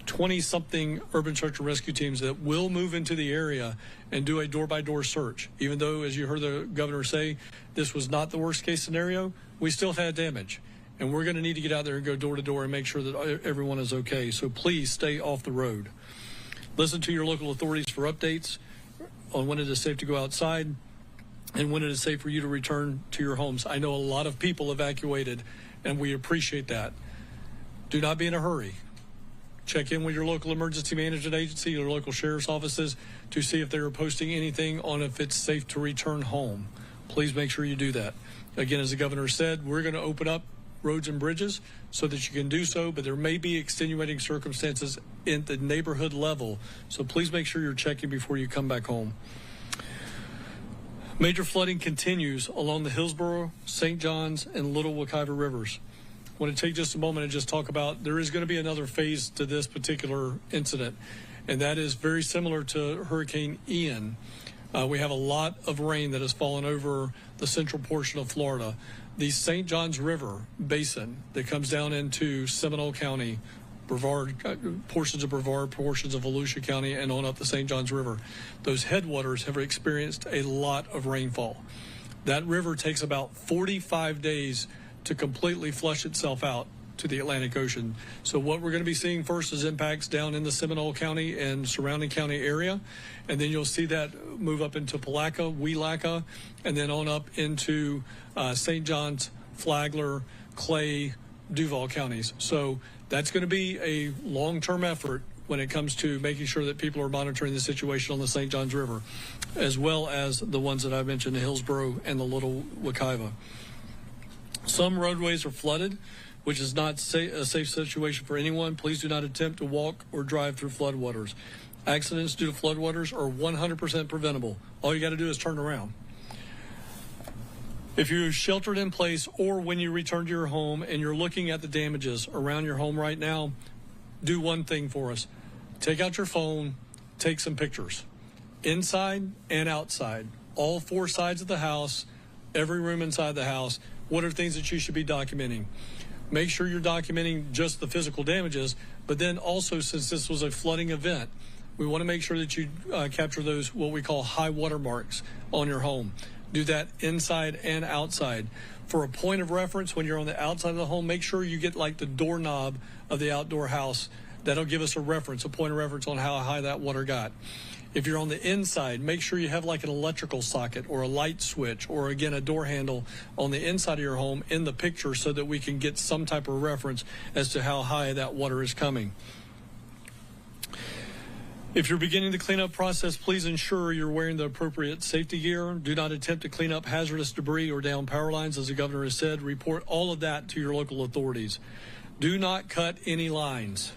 20-something urban search and rescue teams that will move into the area and do a door-by-door search. Even though, as you heard the governor say, this was not the worst-case scenario, we still had damage. And we're going to need to get out there and go door to door and make sure that everyone is okay. So please stay off the road. Listen to your local authorities for updates on when it is safe to go outside and when it is safe for you to return to your homes. I know a lot of people evacuated, and we appreciate that. Do not be in a hurry. Check in with your local emergency management agency, your local sheriff's offices, to see if they're posting anything on if it's safe to return home. Please make sure you do that. Again, as the governor said, we're going to open up roads and bridges so that you can do so, but there may be extenuating circumstances at the neighborhood level. So please make sure you're checking before you come back home. Major flooding continues along the Hillsboro, St. Johns, and Little Wekiva rivers. I want to take just a moment and just talk about there is going to be another phase to this particular incident, and that is very similar to Hurricane Ian. We have a lot of rain that has fallen over the central portion of Florida. The St. Johns River basin that comes down into Seminole County, Brevard, portions of Brevard, portions of Volusia County, and on up the St. Johns River. Those headwaters have experienced a lot of rainfall. That river takes about 45 days to completely flush itself out to the Atlantic Ocean. So what we're going to be seeing first is impacts down in the Seminole County and surrounding county area, and then you'll see that move up into Palatka, Weelacka, and then on up into St. John's, Flagler, Clay, Duval counties. So that's going to be a long-term effort when it comes to making sure that people are monitoring the situation on the St. Johns River, as well as the ones that I mentioned, the Hillsboro and the Little Wekiva. Some roadways are flooded, which is not a safe situation for anyone. Please do not attempt to walk or drive through floodwaters. Accidents due to floodwaters are 100% preventable. All you got to do is turn around. If you're sheltered in place or when you return to your home and you're looking at the damages around your home right now, do one thing for us. Take out your phone, take some pictures. Inside and outside, all four sides of the house, every room inside the house. What are things that you should be documenting? Make sure you're documenting just the physical damages, but then also, since this was a flooding event, we want to make sure that you capture those what we call high water marks on your home. Do that inside and outside. For a point of reference, when you're on the outside of the home, make sure you get like the doorknob of the outdoor house. That'll give us a reference, a point of reference on how high that water got. If you're on the inside, make sure you have like an electrical socket or a light switch or, again, a door handle on the inside of your home in the picture so that we can get some type of reference as to how high that water is coming. If you're beginning the cleanup process, please ensure you're wearing the appropriate safety gear. Do not attempt to clean up hazardous debris or down power lines. As the governor has said, report all of that to your local authorities. Do not cut any lines.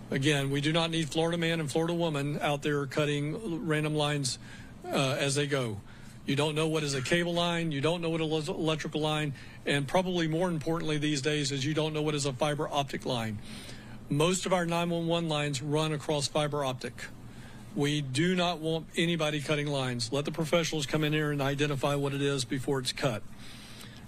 Again, we do not need Florida man and Florida woman out there cutting random lines as they go. You don't know what is a cable line. You don't know what is an electrical line. And probably more importantly these days is you don't know what is a fiber optic line. Most of our 911 lines run across fiber optic. We do not want anybody cutting lines. Let the professionals come in here and identify what it is before it's cut.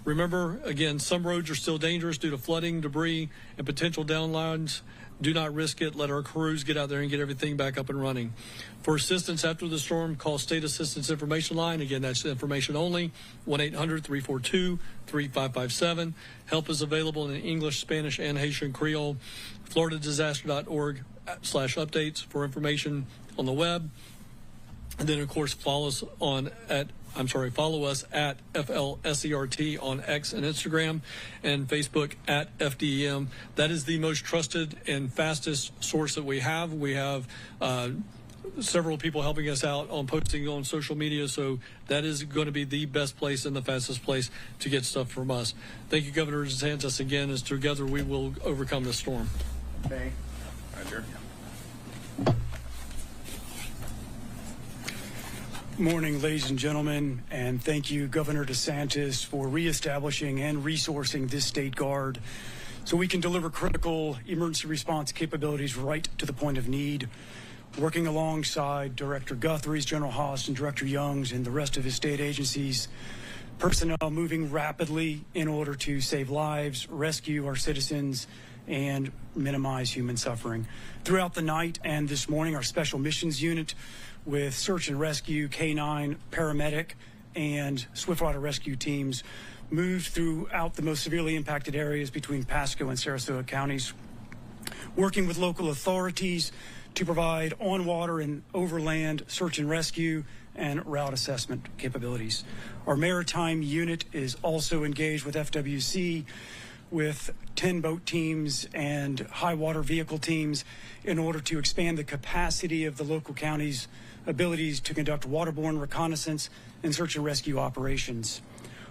Remember, again, some roads are still dangerous due to flooding, debris, and potential downlines. Do not risk it. Let our crews get out there and get everything back up and running. For assistance after the storm, call State Assistance Information Line. Again, that's information only, 1-800-342-3557. Help is available in English, Spanish, and Haitian Creole. FloridaDisaster.org/updates for information on the web. And then, of course, follow us at FLSERT on X and Instagram, and Facebook at FDEM. That is the most trusted and fastest source that we have. We have several people helping us out on posting on social media, so that is going to be the best place and the fastest place to get stuff from us. Thank you, Governor DeSantis, again, as together we will overcome this storm. Okay. Roger. Morning, ladies and gentlemen, and thank you, Governor DeSantis, for reestablishing and resourcing this state guard so we can deliver critical emergency response capabilities right to the point of need. Working alongside Director Guthrie's, General Haas, and Director Young's and the rest of his state agencies, personnel moving rapidly in order to save lives, rescue our citizens, and minimize human suffering. Throughout the night and this morning, our Special Missions Unit with search and rescue, K-9, paramedic, and swiftwater rescue teams moved throughout the most severely impacted areas between Pasco and Sarasota counties, working with local authorities to provide on-water and overland search and rescue and route assessment capabilities. Our maritime unit is also engaged with FWC with 10 boat teams and high water vehicle teams in order to expand the capacity of the local county's abilities to conduct waterborne reconnaissance and search and rescue operations.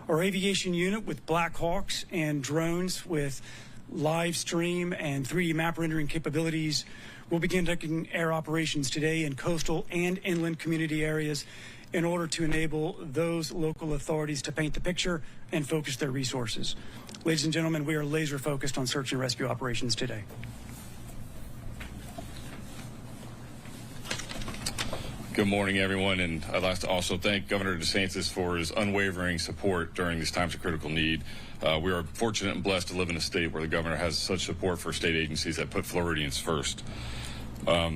Our aviation unit with Black Hawks and drones with live stream and 3D map rendering capabilities will begin conducting air operations today in coastal and inland community areas in order to enable those local authorities to paint the picture and focus their resources. Ladies and gentlemen, we are laser focused on search and rescue operations today. Good morning, everyone, and I'd like to also thank Governor DeSantis for his unwavering support during these times of critical need. We are fortunate and blessed to live in a state where the governor has such support for state agencies that put Floridians first. I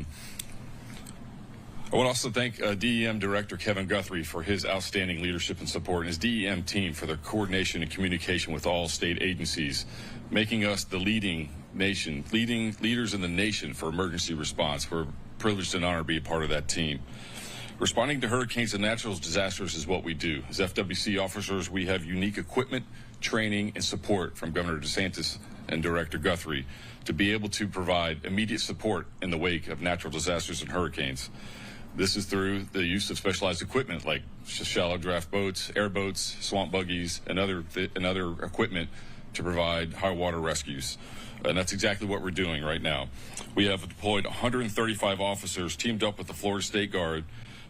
want to also thank DEM Director Kevin Guthrie for his outstanding leadership and support, and his DEM team for their coordination and communication with all state agencies, making us the leading leaders in the nation for emergency response. We're privileged and honored to be a part of that team. Responding to hurricanes and natural disasters is what we do. As FWC officers, we have unique equipment, training, and support from Governor DeSantis and Director Guthrie to be able to provide immediate support in the wake of natural disasters and hurricanes. This is through the use of specialized equipment like shallow draft boats, airboats, swamp buggies, and other equipment to provide high water rescues. And that's exactly what we're doing right now. We have deployed 135 officers teamed up with the Florida State Guard,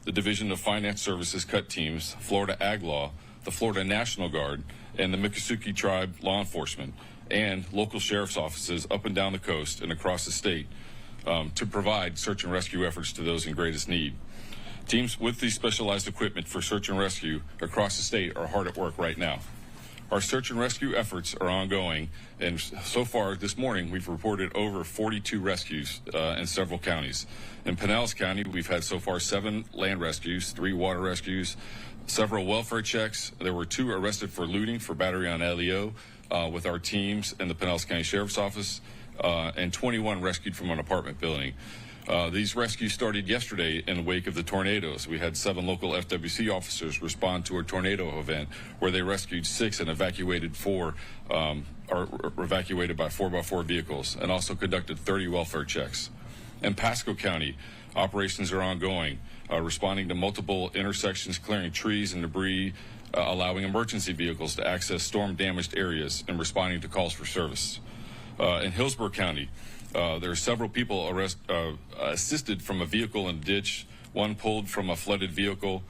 the Division of Finance Services Cut Teams, Florida Ag Law, the Florida National Guard, and the Miccosukee Tribe Law Enforcement, and local sheriff's offices up and down the coast and across the state to provide search and rescue efforts to those in greatest need. Teams with these specialized equipment for search and rescue across the state are hard at work right now. Our search and rescue efforts are ongoing, and so far this morning we've reported over 42 rescues in several counties. In Pinellas County, we've had so far 7 land rescues, 3 water rescues, several welfare checks. There were 2 arrested for looting for battery on LEO with our teams in the Pinellas County Sheriff's Office, and 21 rescued from an apartment building. These rescues started yesterday in the wake of the tornadoes. We had 7 local FWC officers respond to a tornado event where they rescued 6 and evacuated 4, or evacuated by 4x4 vehicles, and also conducted 30 welfare checks. In Pasco County, operations are ongoing, responding to multiple intersections, clearing trees and debris, allowing emergency vehicles to access storm-damaged areas, and responding to calls for service. In Hillsboro County, there are several people assisted from a vehicle in a ditch, 1 pulled from a flooded vehicle,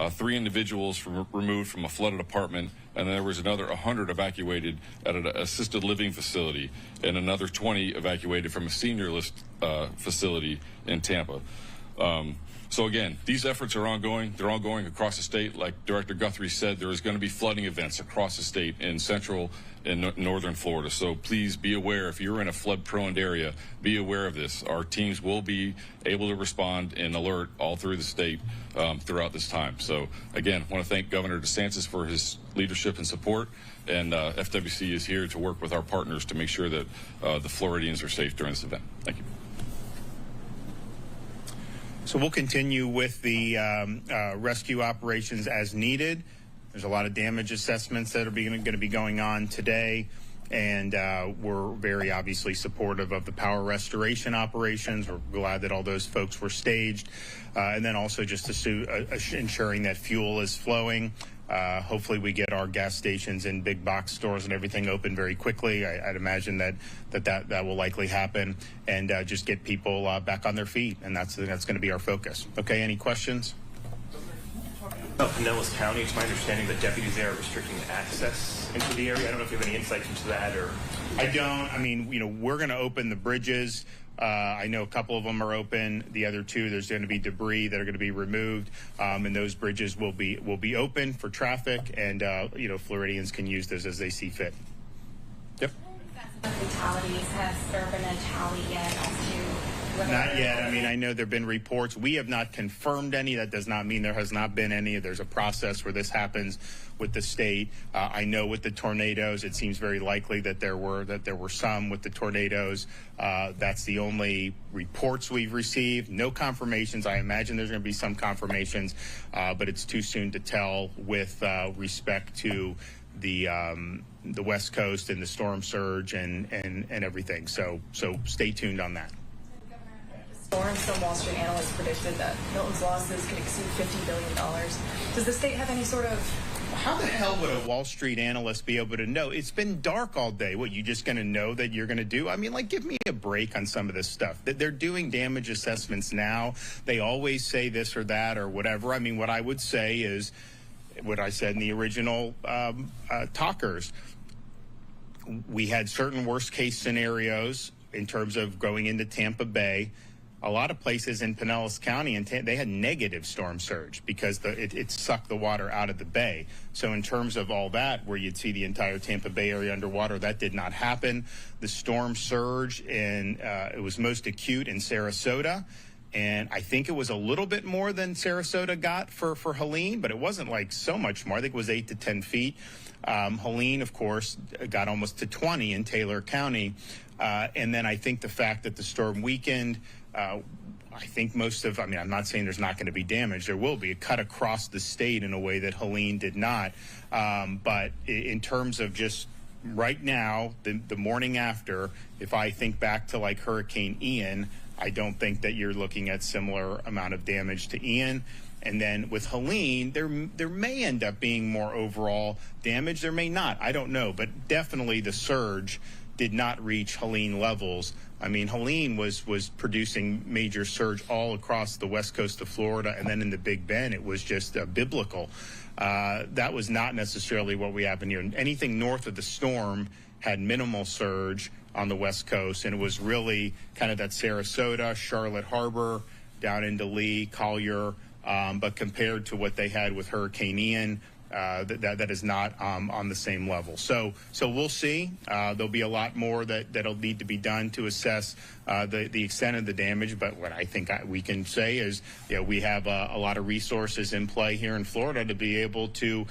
3 individuals removed from a flooded apartment, and there was another 100 evacuated at an assisted living facility, and another 20 evacuated from a senior list facility in Tampa. So again, these efforts are ongoing. They're ongoing across the state. Like Director Guthrie said, there is going to be flooding events across the state in central and northern Florida. So please be aware, if you're in a flood-prone area, be aware of this. Our teams will be able to respond and alert all through the state throughout this time. So again, I want to thank Governor DeSantis for his leadership and support, and FWC is here to work with our partners to make sure that the Floridians are safe during this event. Thank you. So we'll continue with the rescue operations as needed. There's a lot of damage assessments that are going to be going on today, and we're very obviously supportive of the power restoration operations. We're glad that all those folks were staged, and then also just ensuring that fuel is flowing. Hopefully we get our gas stations and big box stores and everything open very quickly. I'd imagine that will likely happen, and just get people back on their feet, and that's going to be our focus. Okay, any questions? Pinellas County, it's my understanding that deputies there are restricting access into the area. I don't know if you have any insights into that, or... I don't. I mean, we're going to open the bridges. I know a couple of them are open. The other 2, there's going to be debris that are going to be removed, and those bridges will be open for traffic, and Floridians can use those as they see fit. Yep. Fatalities have there been a tally yet as to Not yet. I mean, I know there have been reports. We have not confirmed any. That does not mean there has not been any. There's a process where this happens with the state. I know with the tornadoes, it seems very likely that there were some with the tornadoes. That's the only reports we've received. No confirmations. I imagine there's going to be some confirmations, but it's too soon to tell with respect to the West Coast and the storm surge and everything. So stay tuned on that. Storm, some Wall Street analysts predicted that Milton's losses could exceed $50 billion. Does the state have any sort of... How the hell would a Wall Street analyst be able to know? It's been dark all day. What, you just going to know that you're going to do? I mean, like, give me a break on some of this stuff. They're doing damage assessments now. They always say this or that or whatever. I mean, what I would say is what I said in the original talkers. We had certain worst case scenarios in terms of going into Tampa Bay. A lot of places in Pinellas County, they had negative storm surge because it sucked the water out of the bay. So in terms of all that, where you'd see the entire Tampa Bay area underwater, that did not happen. The storm surge, it was most acute in Sarasota. And I think it was a little bit more than Sarasota got for Helene, but it wasn't like so much more. I think it was 8 to 10 feet. Helene, of course, got almost to 20 in Taylor County. And then I think the fact that the storm weakened, I think I'm not saying there's not going to be damage. There will be. It cut across the state in a way that Helene did not. But in terms of just right now, the morning after, if I think back to like Hurricane Ian, I don't think that you're looking at similar amount of damage to Ian. And then with Helene, there may end up being more overall damage. There may not. I don't know. But definitely the surge did not reach Helene levels. I mean, Helene was producing major surge all across the west coast of Florida, and then in the Big Bend, it was just biblical. That was not necessarily what we happened here. Anything north of the storm had minimal surge on the west coast, and it was really kind of that Sarasota, Charlotte Harbor, down into Lee, Collier, but compared to what they had with Hurricane Ian, that is not on the same level. So we'll see. There'll be a lot more that'll need to be done to assess the extent of the damage. But what I think we can say is, we have a lot of resources in play here in Florida to be able to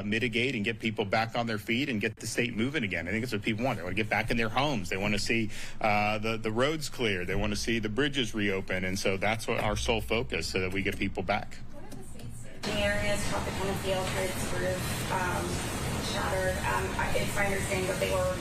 mitigate and get people back on their feet and get the state moving again. I think that's what people want. They want to get back in their homes. They want to see the roads clear. They want to see the bridges reopen. And so that's what our sole focus, so that we get people back. The areas, Tropicana Field, Petersburg, shattered. It's my understanding that they were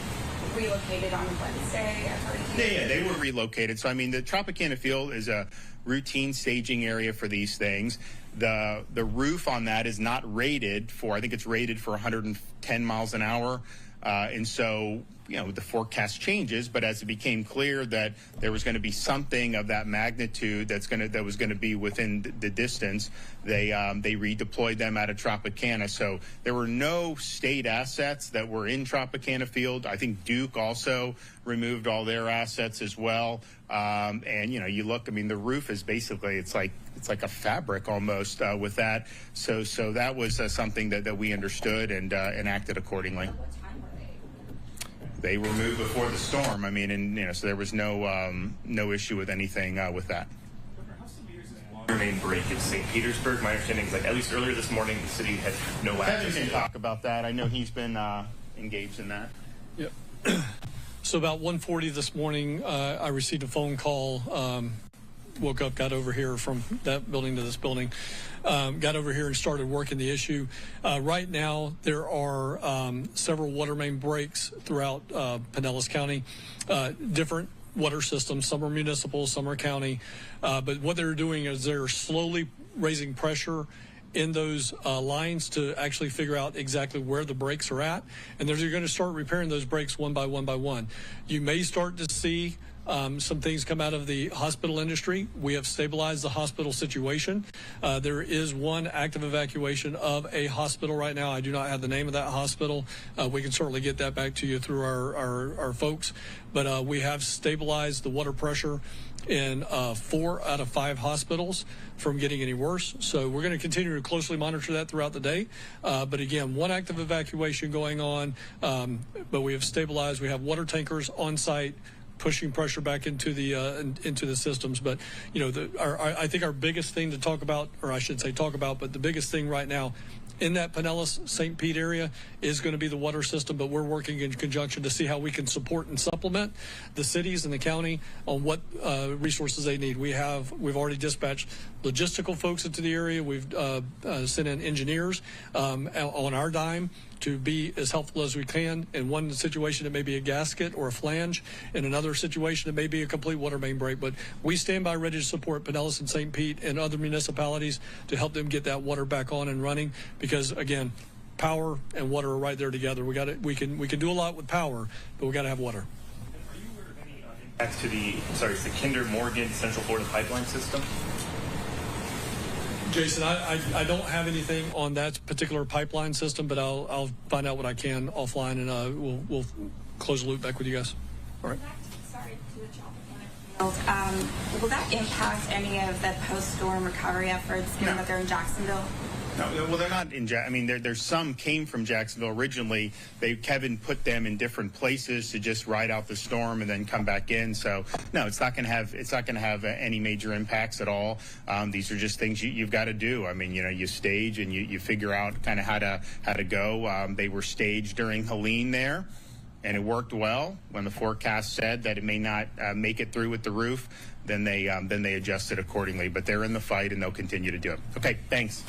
relocated on Wednesday. Yeah, they were relocated. So, I mean, the Tropicana Field is a routine staging area for these things. The roof on that is not rated for, I think it's rated for 110 miles an hour. And so, the forecast changes, but as it became clear that there was going to be something of that magnitude that was going to be within the distance, they redeployed them out of Tropicana. So there were no state assets that were in Tropicana Field. I think Duke also removed all their assets as well. And you look, I mean, the roof is basically, it's like a fabric almost with that. So that was something that we understood and acted accordingly. They were moved before the storm. I mean, and so there was no issue with anything with that. Main break in St. Petersburg. My understanding is that at least earlier this morning, the city had no access. Kevin can talk about that. I know he's been engaged in that. Yep. So about 1:40 this morning, I received a phone call. Woke up, got over here from that building to this building, got over here and started working the issue. Right now, there are several water main breaks throughout Pinellas County, different water systems. Some are municipal, some are county. But what they're doing is they're slowly raising pressure in those lines to actually figure out exactly where the breaks are at. And they're going to start repairing those breaks one by one by one. You may start to see some things come out of the hospital industry. We have stabilized the hospital situation. There is one active evacuation of a hospital right now. I do not have the name of that hospital. We can certainly get that back to you through our folks. But we have stabilized the water pressure in 4 out of 5 hospitals from getting any worse. So we're going to continue to closely monitor that throughout the day. But again, one active evacuation going on, but we have stabilized. We have water tankers on site pushing pressure back into the systems. But you know, I think our biggest thing to talk about, or I should say talk about, but the biggest thing right now in that Pinellas-St. Pete area is going to be the water system, but we're working in conjunction to see how we can support and supplement the cities and the county on what resources they need. We've already dispatched logistical folks into the area. We've sent in engineers on our dime to be as helpful as we can. In one situation, it may be a gasket or a flange. In another situation, it may be a complete water main break. But we stand by ready to support Pinellas and St. Pete and other municipalities to help them get that water back on and running. Because again, power and water are right there together. We can do a lot with power, but we got to have water. Are you aware of any impacts to the Kinder Morgan Central Florida pipeline system? Jason, I don't have anything on that particular pipeline system, but I'll find out what I can offline, and we'll close the loop back with you guys. All right. Sorry to the Tropicana Field. Will that impact any of the post-storm recovery efforts, given that they're in Jacksonville? No, well, they're not in. I mean, there's some came from Jacksonville originally. Kevin put them in different places to just ride out the storm and then come back in. So no, it's not going to have any major impacts at all. These are just things you've got to do. I mean, you know, you stage and you figure out kind of how to go. They were staged during Helene there, and it worked well. When the forecast said that it may not make it through with the roof, then they adjusted accordingly. But they're in the fight and they'll continue to do it. Okay, thanks.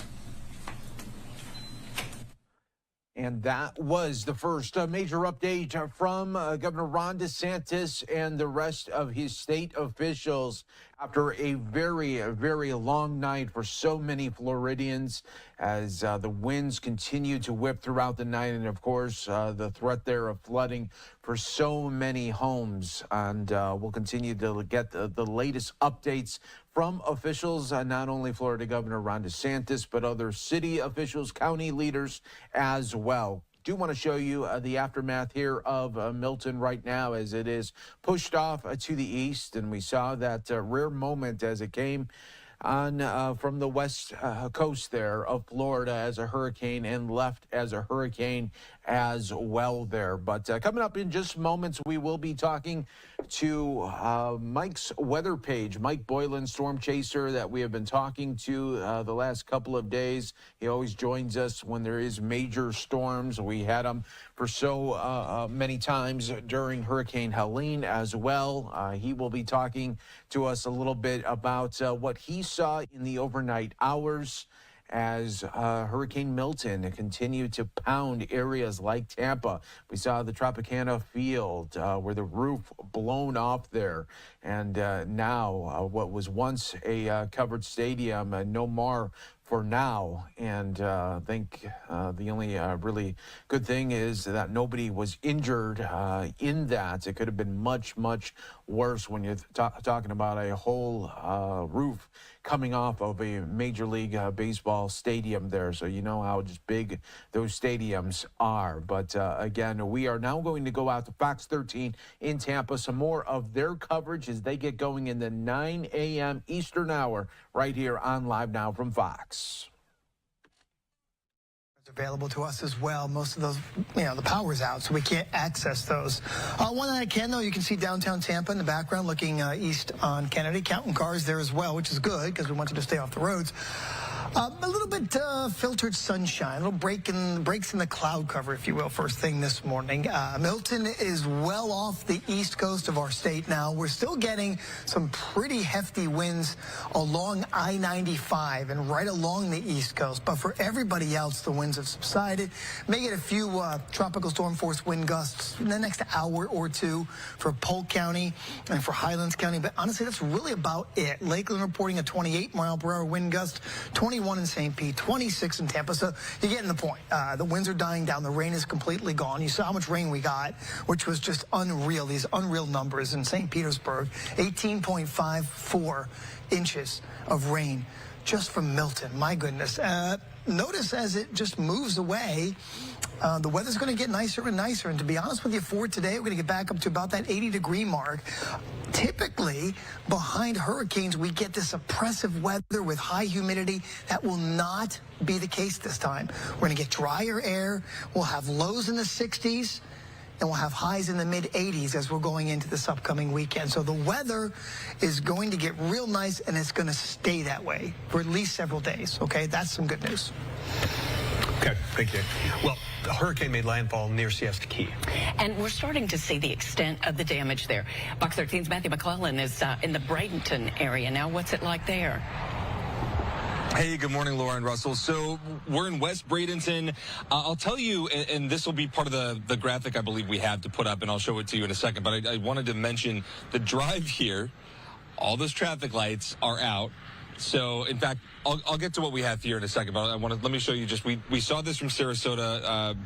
And that was the first major update from Governor Ron DeSantis and the rest of his state officials after a very, very long night for so many Floridians as the winds continue to whip throughout the night. And, of course, the threat there of flooding for so many homes. And we'll continue to get the latest updates from officials, not only Florida Governor Ron DeSantis, but other city officials, county leaders as well. Do want to show you the aftermath here of Milton right now as it is pushed off to the east. And we saw that rare moment as it came on from the west coast there of Florida as a hurricane and left as a hurricane as well there. But coming up in just moments, we will be talking to Mike's weather page, Mike Boylan, storm chaser that we have been talking to the last couple of days. He always joins us when there is major storms. We had him for so many times during Hurricane Helene as well. He will be talking to us a little bit about what he saw in the overnight hours as Hurricane Milton continued to pound areas like Tampa. We saw the Tropicana Field where the roof blown off there. And now what was once a covered stadium, no more for now. And I think the only really good thing is that nobody was injured in that. It could have been much, much worse when you're talking about a whole roof coming off of a Major League Baseball stadium there. So you know how just big those stadiums are. But again, we are now going to go out to Fox 13 in Tampa. Some more of their coverage as they get going in the 9 a.m. Eastern hour right here on Live Now from Fox. Available to us as well. Most of those, the power's out, so we can't access those. One that I can, though, you can see downtown Tampa in the background looking east on Kennedy, counting cars there as well, which is good because we wanted to stay off the roads. A little bit filtered sunshine, a little breaks in the cloud cover, if you will, first thing this morning. Milton is well off the east coast of our state now. We're still getting some pretty hefty winds along I-95 and right along the east coast. But for everybody else, the winds have subsided. May get a few tropical storm force wind gusts in the next hour or two for Polk County and for Highlands County. But honestly, that's really about it. Lakeland reporting a 28-mile-per-hour wind gust, 21 in St. Pete, 26 in Tampa. So you're getting the point. The winds are dying down. The rain is completely gone. You saw how much rain we got, which was just unreal. These unreal numbers in St. Petersburg, 18.54 inches of rain just from Milton. My goodness. Notice as it just moves away, the weather's going to get nicer and nicer. And to be honest with you, for today, we're going to get back up to about that 80-degree mark. Typically, behind hurricanes, we get this oppressive weather with high humidity. That will not be the case this time. We're going to get drier air. We'll have lows in the 60s. and we'll have highs in the mid-80s as we're going into this upcoming weekend. So the weather is going to get real nice, and it's going to stay that way for at least several days, okay? That's some good news. Okay, thank you. Well, the hurricane made landfall near Siesta Key. And we're starting to see the extent of the damage there. Fox 13's Matthew McClellan is in the Bradenton area now. What's it like there? Hey, good morning, Laura and Russell. So we're in West Bradenton. I'll tell you, and this will be part of the graphic I believe we have to put up, and I'll show it to you in a second, but I wanted to mention the drive here. All those traffic lights are out. So, in fact, I'll get to what we have here in a second, but let me show you just, we saw this from Sarasota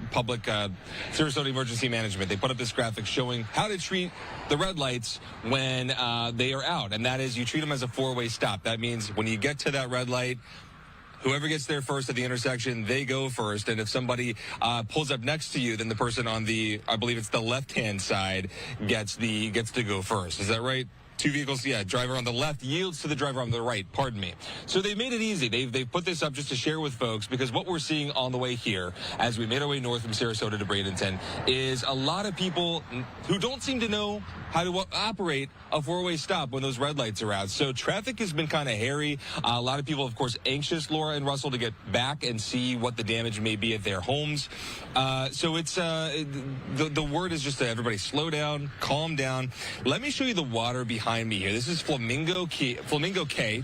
Sarasota Emergency Management. They put up this graphic showing how to treat the red lights when they are out, and that is you treat them as a four-way stop. That means when you get to that red light, whoever gets there first at the intersection, they go first. And if somebody pulls up next to you, then the person on I believe it's the left-hand side, gets to go first. Is that right? Two vehicles, yeah, driver on the left yields to the driver on the right, pardon me. So they've made it easy. They've put this up just to share with folks, because what we're seeing on the way here, as we made our way north from Sarasota to Bradenton, is a lot of people who don't seem to know how to operate a four-way stop when those red lights are out. So traffic has been kind of hairy. A lot of people, of course, anxious, Laura and Russell, to get back and see what the damage may be at their homes. So it's the word is just to everybody slow down, calm down. Let me show you the water behind me here. This is Flamingo Cay.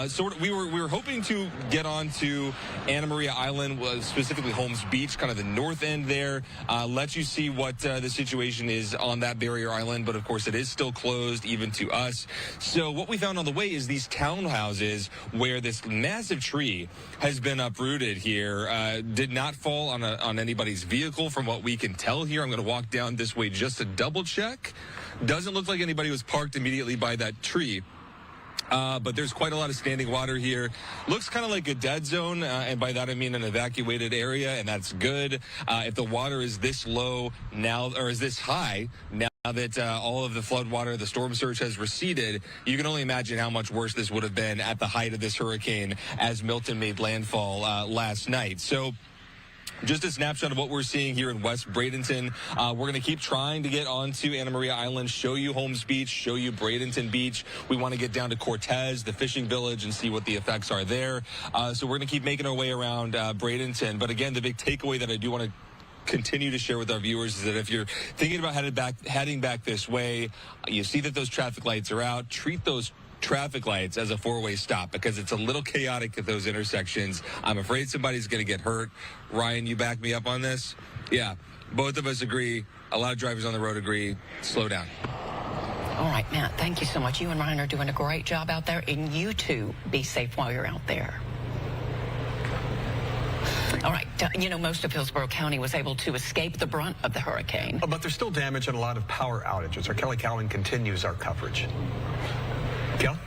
So we were hoping to get on to Anna Maria Island, specifically Holmes Beach, kind of the north end there. Let you see what the situation is on that barrier island, but of course it is still closed even to us. So what we found on the way is these townhouses where this massive tree has been uprooted here. Did not fall on anybody's vehicle from what we can tell here. I'm going to walk down this way just to double check. Doesn't look like anybody was parked immediately by that tree. But there's quite a lot of standing water here. Looks kind of like a dead zone, and by that I mean an evacuated area, and that's good. If the water is this low now, or is this high now that all of the flood water, the storm surge has receded, you can only imagine how much worse this would have been at the height of this hurricane as Milton made landfall last night. So just a snapshot of what we're seeing here in West Bradenton. We're going to keep trying to get onto Anna Maria Island, show you Holmes Beach, show you Bradenton Beach. We want to get down to Cortez, the fishing village, and see what the effects are there. So we're going to keep making our way around Bradenton. But again, the big takeaway that I do want to continue to share with our viewers is that if you're thinking about heading back this way, you see that those traffic lights are out, treat those traffic lights as a four-way stop, because it's a little chaotic at those intersections. I'm afraid somebody's going to get hurt. Ryan, you back me up on this? Yeah, both of us agree. A lot of drivers on the road agree. Slow down. All right, Matt, thank you so much. You and Ryan are doing a great job out there, and you too, be safe while you're out there. All right, you know, most of Hillsboro County was able to escape the brunt of the hurricane. But there's still damage and a lot of power outages. Our Kelly Cowan continues our coverage. Kel?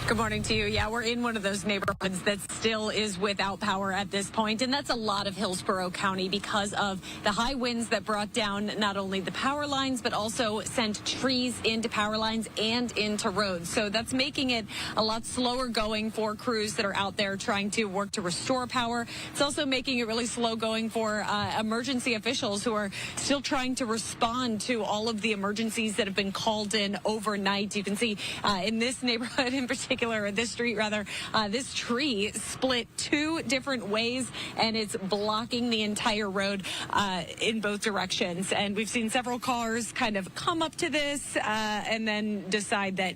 Good morning to you. Yeah, we're in one of those neighborhoods that still is without power at this point, and that's a lot of Hillsboro County because of the high winds that brought down not only the power lines, but also sent trees into power lines and into roads. So that's making it a lot slower going for crews that are out there trying to work to restore power. It's also making it really slow going for emergency officials who are still trying to respond to all of the emergencies that have been called in overnight. You can see in this neighborhood in particular, or this street rather, this tree split two different ways, and it's blocking the entire road in both directions. And we've seen several cars kind of come up to this and then decide that,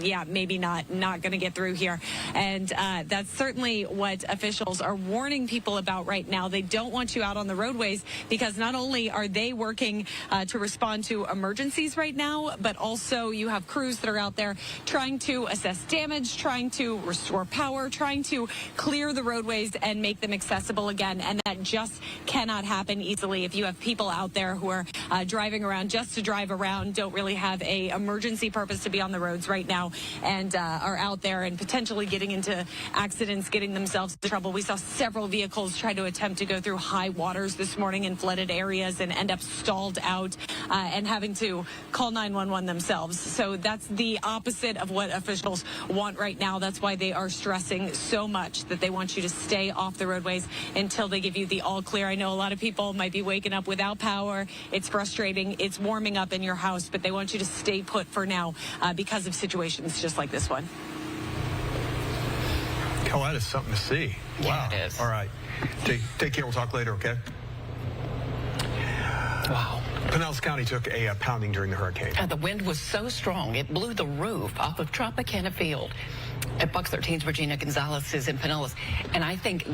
yeah, maybe not going to get through here. And that's certainly what officials are warning people about right now. They don't want you out on the roadways because not only are they working to respond to emergencies right now, but also you have crews that are out there trying to assess damage, trying to restore power, trying to clear the roadways and make them accessible again. And that just cannot happen easily if you have people out there who are driving around just to drive around, don't really have a emergency purpose to be on the roads right now, and are out there and potentially getting into accidents, getting themselves into trouble. We saw several vehicles try to attempt to go through high waters this morning in flooded areas and end up stalled out and having to call 911 themselves. So that's the opposite of what officials want want right now. That's why they are stressing so much that they want you to stay off the roadways until they give you the all clear. I know a lot of people might be waking up without power. It's frustrating. It's warming up in your house, but they want you to stay put for now because of situations just like this one. Oh, that is something to see. Wow. Yeah, it is. All right. Take care. We'll talk later, okay? Wow. Pinellas County took a pounding during the hurricane. The wind was so strong, it blew the roof off of Tropicana Field. At Fox 13's Regina Gonzalez is in Pinellas, and I think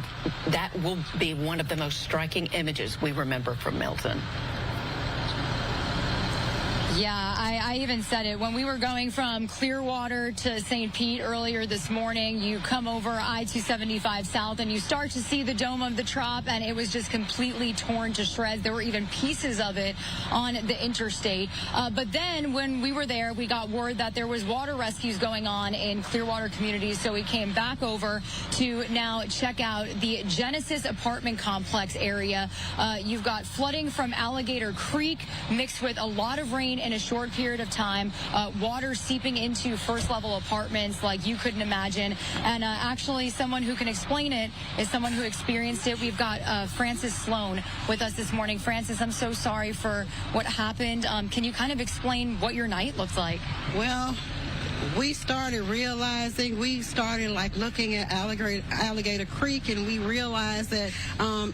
that will be one of the most striking images we remember from Milton. Yeah, I even said it. When we were going from Clearwater to St. Pete earlier this morning, you come over I-275 South and you start to see the dome of the Trop, and it was just completely torn to shreds. There were even pieces of it on the interstate. But then when we were there, we got word that there was water rescues going on in Clearwater communities, so we came back over to now check out the Genesis apartment complex area. You've got flooding from Alligator Creek mixed with a lot of rain in a short period of time, water seeping into first-level apartments like you couldn't imagine. And actually, someone who can explain it is someone who experienced it. We've got Francis Sloan with us this morning. Francis, I'm so sorry for what happened. Can you kind of explain what your night looked like? Well, we started like looking at Alligator Creek, and we realized that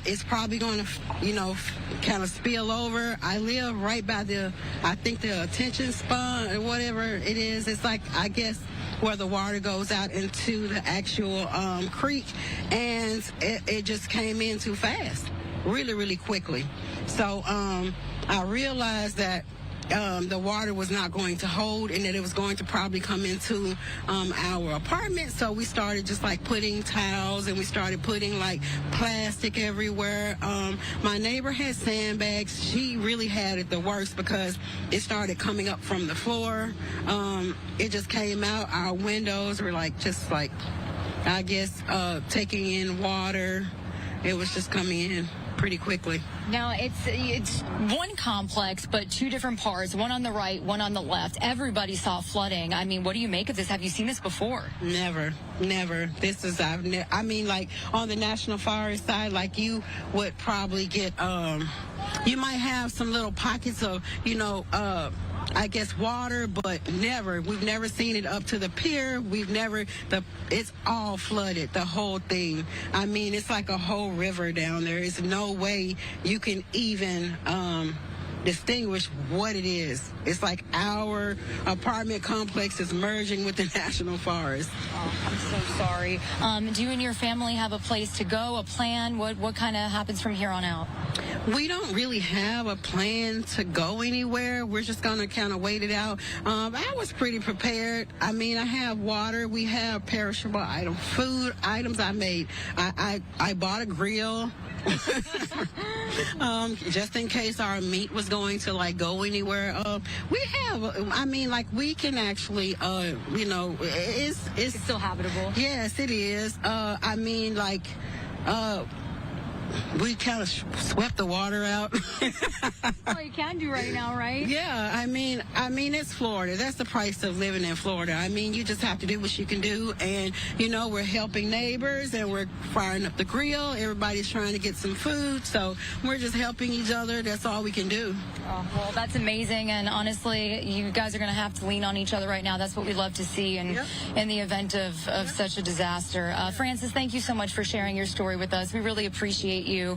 it's probably going to, kind of spill over. I live right by the attention span or whatever it is. It's like, I guess, where the water goes out into the actual creek, and it just came in too fast, really, really quickly. So I realized that the water was not going to hold, and that it was going to probably come into our apartment. So we started just like putting towels, and we started putting like plastic everywhere. My neighbor had sandbags. She really had it the worst because it started coming up from the floor. It just came out. Our windows were I guess taking in water. It was just coming in pretty quickly. Now, it's one complex, but two different parts, one on the right, one on the left. Everybody saw flooding. I mean, what do you make of this? Have you seen this before? Never. This is, like on the National Forest side, like you would probably get, you might have some little pockets of, I guess water, but we've never seen it up to the pier. It's all flooded, the whole thing. I mean, it's like a whole river down there. There's no way you can even distinguish what it is. It's like our apartment complex is merging with the National Forest. Oh, I'm so sorry. Do you and your family have a place to go, a plan? What kind of happens from here on out? We don't really have a plan to go anywhere. We're just going to kind of wait it out. I was pretty prepared. I mean, I have water. We have perishable items, food items I made. I bought a grill. Just in case our meat was going to go anywhere. We have, we can actually, it's still habitable. Yes, it is. We kind of swept the water out. All you can do right now, right? Yeah, I mean, it's Florida. That's the price of living in Florida. I mean, you just have to do what you can do. And, we're helping neighbors, and we're firing up the grill. Everybody's trying to get some food. So we're just helping each other. That's all we can do. Oh, well, that's amazing. And honestly, you guys are going to have to lean on each other right now. That's what we love to see in the event of such a disaster. Francis, thank you so much for sharing your story with us. We really appreciate you.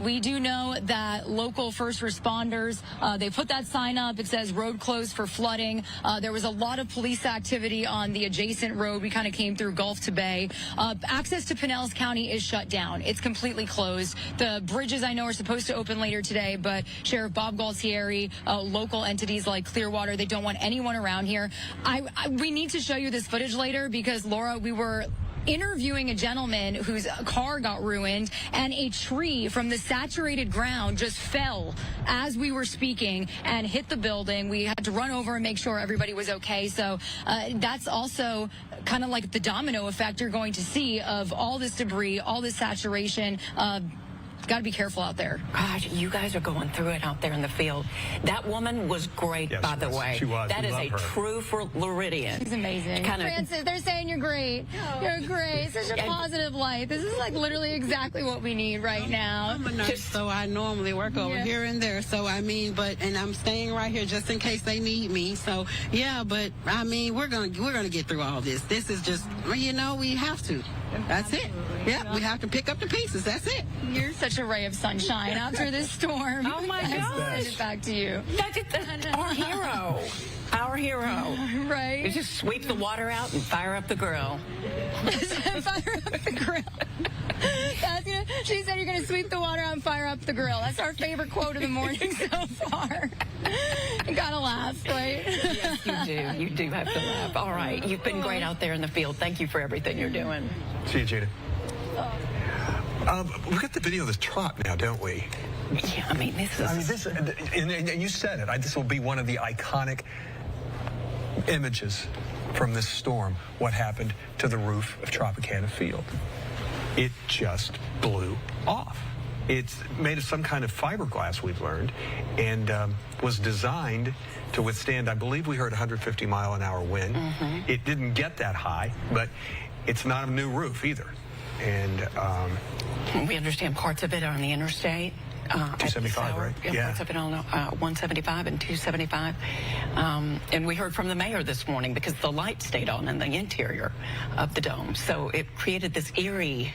We do know that local first responders, they put that sign up. It says road closed for flooding. There was a lot of police activity on the adjacent road. We kind of came through Gulf to Bay. Access to Pinellas County is shut down. It's completely closed. The bridges, I know, are supposed to open later today, but Sheriff Bob Galtieri, local entities like Clearwater, they don't want anyone around here. We need to show you this footage later because, Laura, we were interviewing a gentleman whose car got ruined, and a tree from the saturated ground just fell as we were speaking and hit the building. We had to run over and make sure everybody was okay. So that's also kind of like the domino effect you're going to see of all this debris, all this saturation. got to be careful out there. Gosh, you guys are going through it out there in the field. That woman was great, Yes, by the way. she was. That We is love a her. true Floridian. She's amazing. Francis, they're saying you're great. You're great. Such a positive light. This is like literally exactly what we need right now. I'm a nurse, so I normally work over here and there. So, I mean, and I'm staying right here just in case they need me. So, yeah, but, I mean, we're gonna get through all this. This is just, you know, we have to. That's it. Yeah, we have to pick up the pieces. That's it. You're such a ray of sunshine after this storm. Oh, my gosh. Send it back to you. Our hero. Our hero. Right? You just sweep the water out and fire up the grill. Fire up the grill. She said you're going to sweep the water out and fire up the grill. That's our favorite quote of the morning so far. You got to laugh, right? Yes, you do. You do have to laugh. All right. You've been great out there in the field. Thank you for everything you're doing. See you, Gina. We've got the video of this truck now, don't we? Yeah, I mean, and you said it. This will be one of the iconic images from this storm. What happened to the roof of Tropicana Field? It just blew off. It's made of some kind of fiberglass, we've learned, and was designed to withstand, I believe we heard 150-mile-an-hour wind. It didn't get that high, but it's not a new roof either. And we understand parts of it are on the interstate. 275, right? Yeah. Parts of it on 175 and 275. And we heard from the mayor this morning because the light stayed on in the interior of the dome. So it created this eerie,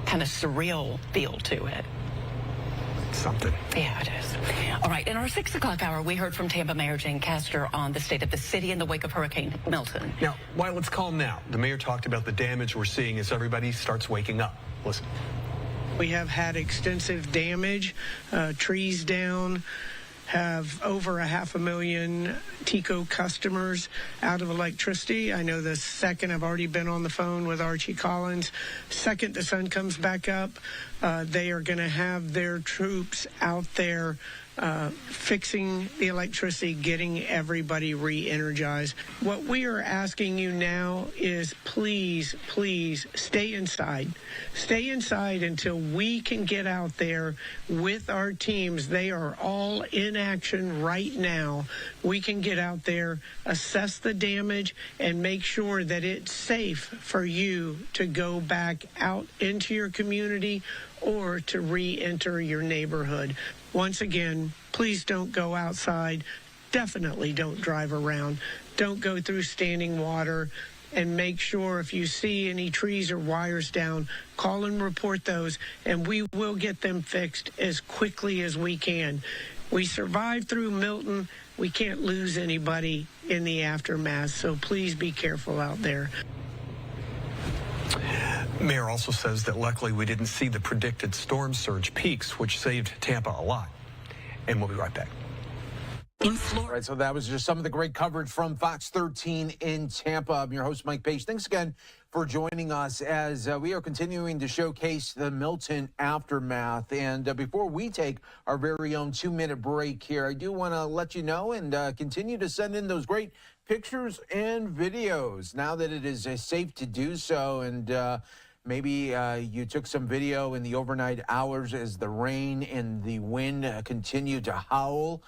kind of surreal feel to it. Something. Yeah, it is. All right, in our 6 o'clock hour, we heard from Tampa Mayor Jane Castor on the state of the city in the wake of Hurricane Milton. Now, while it's calm now, the mayor talked about the damage we're seeing as everybody starts waking up. Listen. We have had extensive damage, trees down, have over 500,000 TECO customers out of electricity. I know the second, I've already been on the phone with Archie Collins. Second the sun comes back up, they are going to have their troops out there fixing the electricity, getting everybody re-energized. What we are asking you now is please, please stay inside. Stay inside until we can get out there with our teams. They are all in action right now. We can get out there, assess the damage, and make sure that it's safe for you to go back out into your community or to re-enter your neighborhood. Once again, please don't go outside. Definitely don't drive around. Don't go through standing water. And make sure if you see any trees or wires down, call and report those, and we will get them fixed as quickly as we can. We survived through Milton. We can't lose anybody in the aftermath, so please be careful out there. Mayor also says that luckily we didn't see the predicted storm surge peaks, which saved Tampa a lot. And we'll be right back. All right, so that was just some of the great coverage from Fox 13 in Tampa. I'm your host, Mike Page. Thanks again for joining us as we are continuing to showcase the Milton aftermath. And before we take our very own 2-minute break here, I do want to let you know and continue to send in those great pictures and videos now that it is safe to do so. And maybe you took some video in the overnight hours as the rain and the wind continue to howl.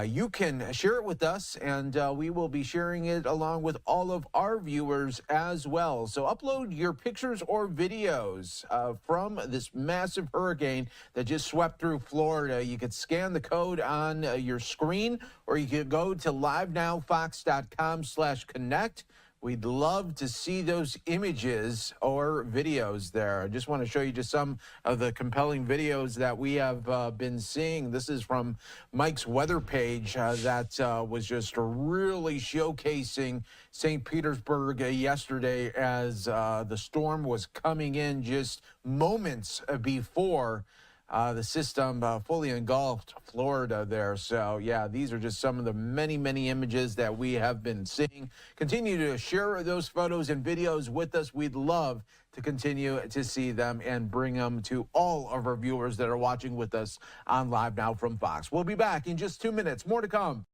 You can share it with us, and we will be sharing it along with all of our viewers as well. So upload your pictures or videos from this massive hurricane that just swept through Florida. You could scan the code on your screen, or you could go to livenowfox.com/connect. We'd love to see those images or videos there. I just want to show you just some of the compelling videos that we have been seeing. This is from Mike's weather page that was just really showcasing St. Petersburg yesterday as the storm was coming in just moments before the system fully engulfed Florida there. So, yeah, these are just some of the many, many images that we have been seeing. Continue to share those photos and videos with us. We'd love to continue to see them and bring them to all of our viewers that are watching with us on Live Now from Fox. We'll be back in just 2 minutes. More to come.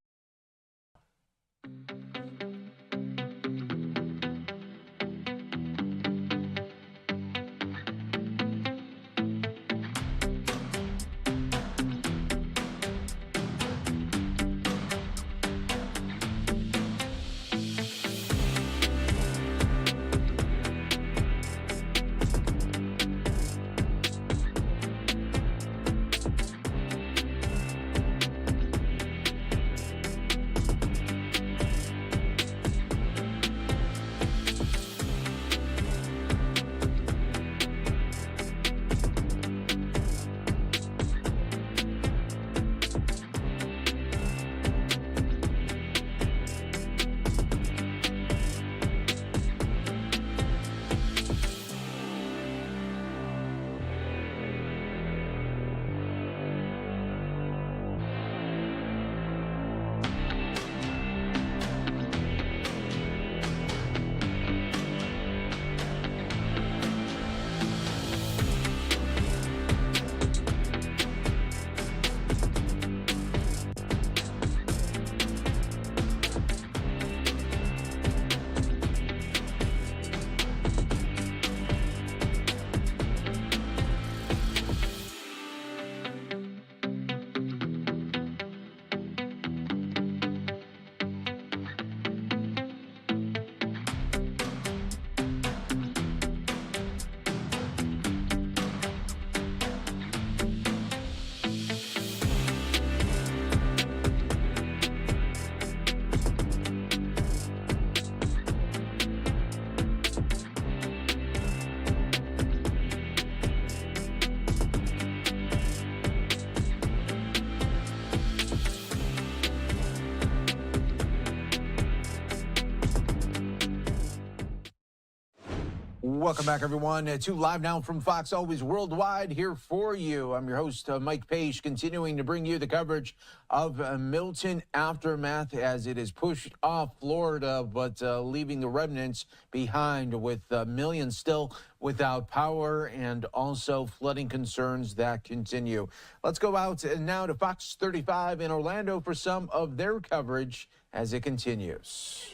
Welcome back, everyone, to Live Now from Fox, always worldwide, here for you. I'm your host, Mike Page, continuing to bring you the coverage of Milton aftermath as it is pushed off Florida, but leaving the remnants behind with millions still without power and also flooding concerns that continue. Let's go out now to Fox 35 in Orlando for some of their coverage as it continues.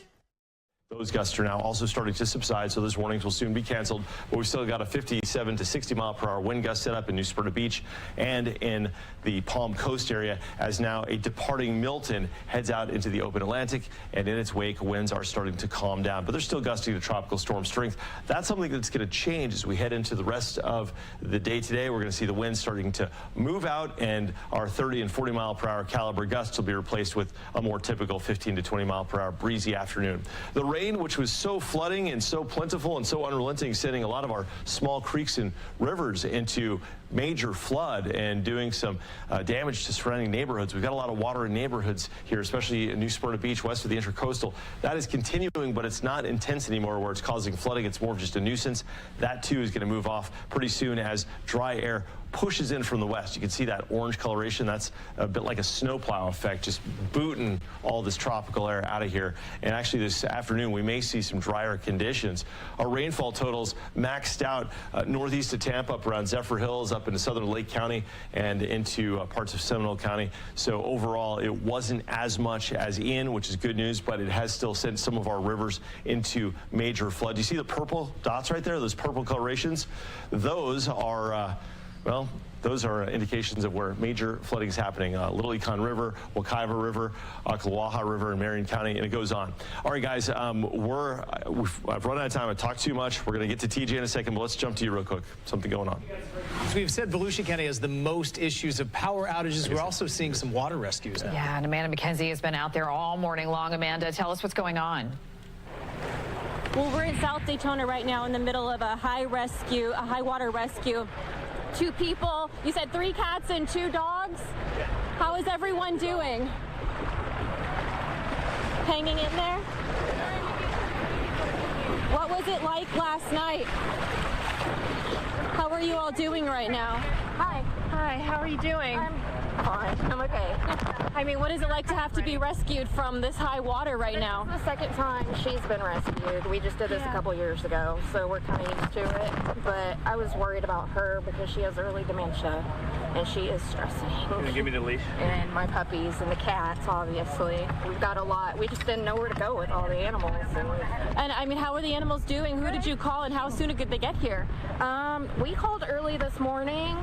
Those gusts are now also starting to subside, so those warnings will soon be canceled. But we've still got a 57 to 60 mile per hour wind gust set up in New Smyrna Beach and in the Palm Coast area, as now a departing Milton heads out into the open Atlantic, and in its wake, winds are starting to calm down. But they're still gusting to tropical storm strength. That's something that's going to change as we head into the rest of the day today. We're going to see the winds starting to move out, and our 30 and 40 mile per hour caliber gusts will be replaced with a more typical 15 to 20 mile per hour breezy afternoon. The rain, which was so flooding and so plentiful and so unrelenting, sending a lot of our small creeks and rivers into major flood and doing some damage to surrounding neighborhoods. We've got a lot of water in neighborhoods here, especially in New Smyrna Beach, west of the Intracoastal. That is continuing, but it's not intense anymore where it's causing flooding. It's more of just a nuisance. That, too, is going to move off pretty soon as dry air pushes in from the west. You can see that orange coloration. That's a bit like a snowplow effect, just booting all this tropical air out of here. And actually this afternoon, we may see some drier conditions. Our rainfall totals maxed out northeast of Tampa, up around Zephyr Hills, up into southern Lake County and into parts of Seminole County. So overall, it wasn't as much as Ian, which is good news, but it has still sent some of our rivers into major flood. You see the purple dots right there, those purple colorations? Those are well, those are indications of where major flooding is happening. Little Econ River, Wakaiva River, Ocklawaha River in Marion County, and it goes on. All right, guys, I've run out of time. I talked too much. We're going to get to TJ in a second, but let's jump to you real quick. Something going on. As we've said, Volusia County has the most issues of power outages. We're also seeing some water rescues now. Yeah, and Amanda McKenzie has been out there all morning long. Amanda, tell us what's going on. Well, we're in South Daytona right now in the middle of a high water rescue. 2 people, you said 3 cats and 2 dogs? How is everyone doing? Hanging in there? What was it like last night? How are you all doing right now? Hi. Hi, how are you doing? I'm fine. I'm okay. I mean, what is it like to have to be rescued from this high water right now? This is the second time she's been rescued. We just did this a couple years ago, so we're kind of used to it. But I was worried about her because she has early dementia, and she is stressing. Can you give me the leash? And my puppies and the cats, obviously. We've got a lot. We just didn't know where to go with all the animals. And I mean, how are the animals doing? Who did you call, and how soon did they get here? We called early this morning,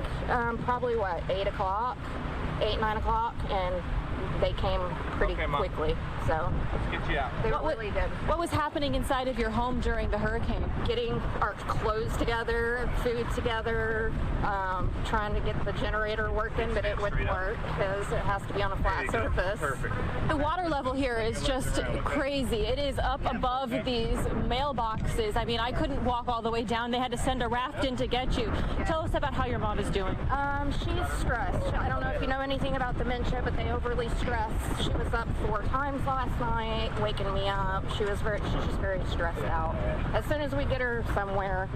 probably what, 8 o'clock? 8, 9 o'clock, and they came pretty quickly. So let's get you out. They were really good. What was happening inside of your home during the hurricane? Getting our clothes together, food together, trying to get the generator working, but it wouldn't work because it has to be on a flat surface. Perfect. The water level here is just crazy. It is up above these mailboxes. I mean, I couldn't walk all the way down. They had to send a raft in to get you. Tell us about how your mom is doing. She's stressed. I don't know if you know anything about dementia, but they overly stress. She was up 4 times last night, waking me up. She's just very stressed out. As soon as we get her somewhere,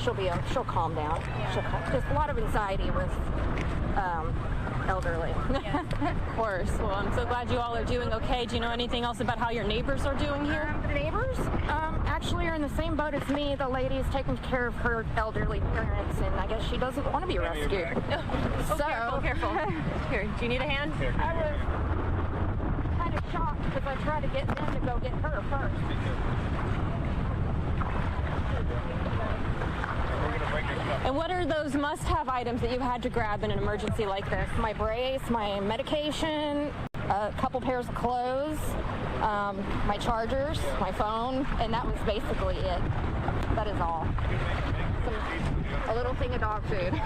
she'll calm down. Just a lot of anxiety with elderly. Of course. Well, I'm so glad you all are doing okay. Do you know anything else about how your neighbors are doing here? The neighbors actually are in the same boat as me. The lady's taking care of her elderly parents, and I guess she doesn't want to be rescued. Careful. Here, do you need a hand? I was kind of shocked because I tried to get them to go get her first. And what are those must-have items that you had to grab in an emergency like this? My brace, my medication, a couple pairs of clothes, my chargers, my phone, and that was basically it. That is all. A little thing of dog food.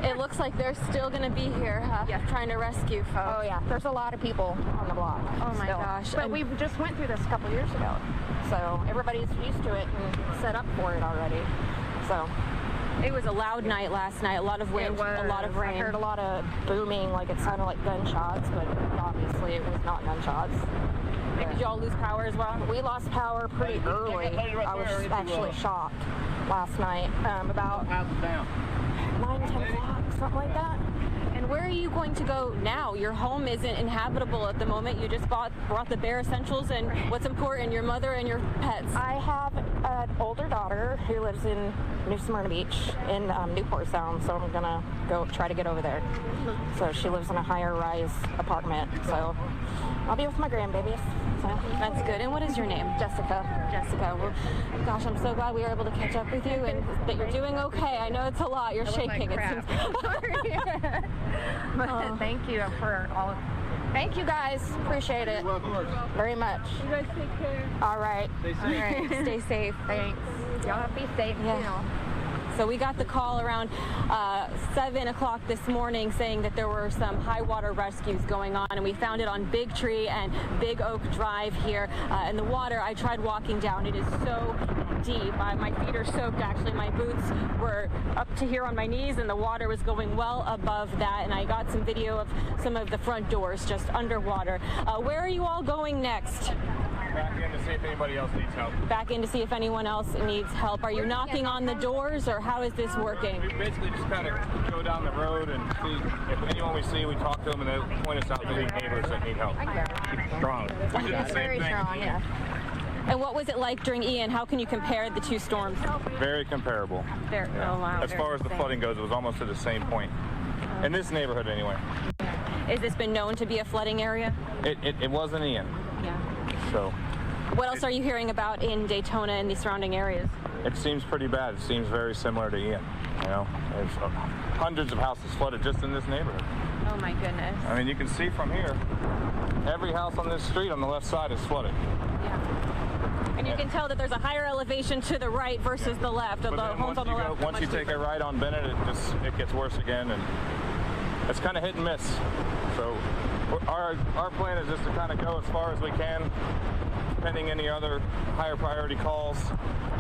It looks like they're still going to be here trying to rescue folks. Oh, yeah. There's a lot of people on the block. Oh, my gosh. But we just went through this a couple years ago. So everybody's used to it and set up for it already. So It was a loud night last night. A lot of wind, a lot of rain. I heard a lot of booming, like it sounded like gunshots, but obviously it was not gunshots. Did y'all lose power as well? We lost power pretty early. I was actually shocked last night, about 9, 10 o'clock, something like that. And where are you going to go now? Your home isn't inhabitable at the moment. You just brought the bare essentials and what's important, your mother and your pets. I have an older daughter who lives in New Smyrna Beach in Newport Sound, so I'm gonna go try to get over there. So she lives in a higher rise apartment, so I'll be with my grandbabies. So that's good. And what is your name? Jessica. Jessica. Well, gosh, I'm so glad we were able to catch up with you and that you're doing okay. I know it's a lot. You're shaking. It seems. But thank you for all of. Thank you guys. Appreciate it very much. You guys take care. All right. Stay safe. All right. Stay safe. Thanks. Y'all be safe too. So we got the call around 7 o'clock this morning saying that there were some high water rescues going on, and we found it on Big Tree and Big Oak Drive here. And the water, I tried walking down. It is so deep. My feet are soaked, actually. My boots were up to here on my knees, and the water was going well above that. And I got some video of some of the front doors just underwater. Where are you all going next? Back in to see if anybody else needs help. Back in to see if anyone else needs help. Are you knocking on the doors, or how is this working? We basically just kind of go down the road and see if anyone we see, we talk to them, and they point us out to the neighbors that need help. Keep strong. We did the same thing. Yeah. And what was it like during Ian? How can you compare the two storms? Very comparable. Yeah. Oh, wow. As far as the flooding goes, it was almost at the same point. In this neighborhood, anyway. Has this been known to be a flooding area? It wasn't Ian. Yeah. So. What else are you hearing about in Daytona and the surrounding areas? It seems pretty bad. It seems very similar to Ian. You know, there's hundreds of houses flooded just in this neighborhood. Oh my goodness. I mean, you can see from here, every house on this street on the left side is flooded. Yeah. And you can tell that there's a higher elevation to the right versus the left. The homes on the left. Once you take a right on Bennett, it gets worse again, and it's kind of hit and miss. So our plan is just to kind of go as far as we can, pending any other higher priority calls,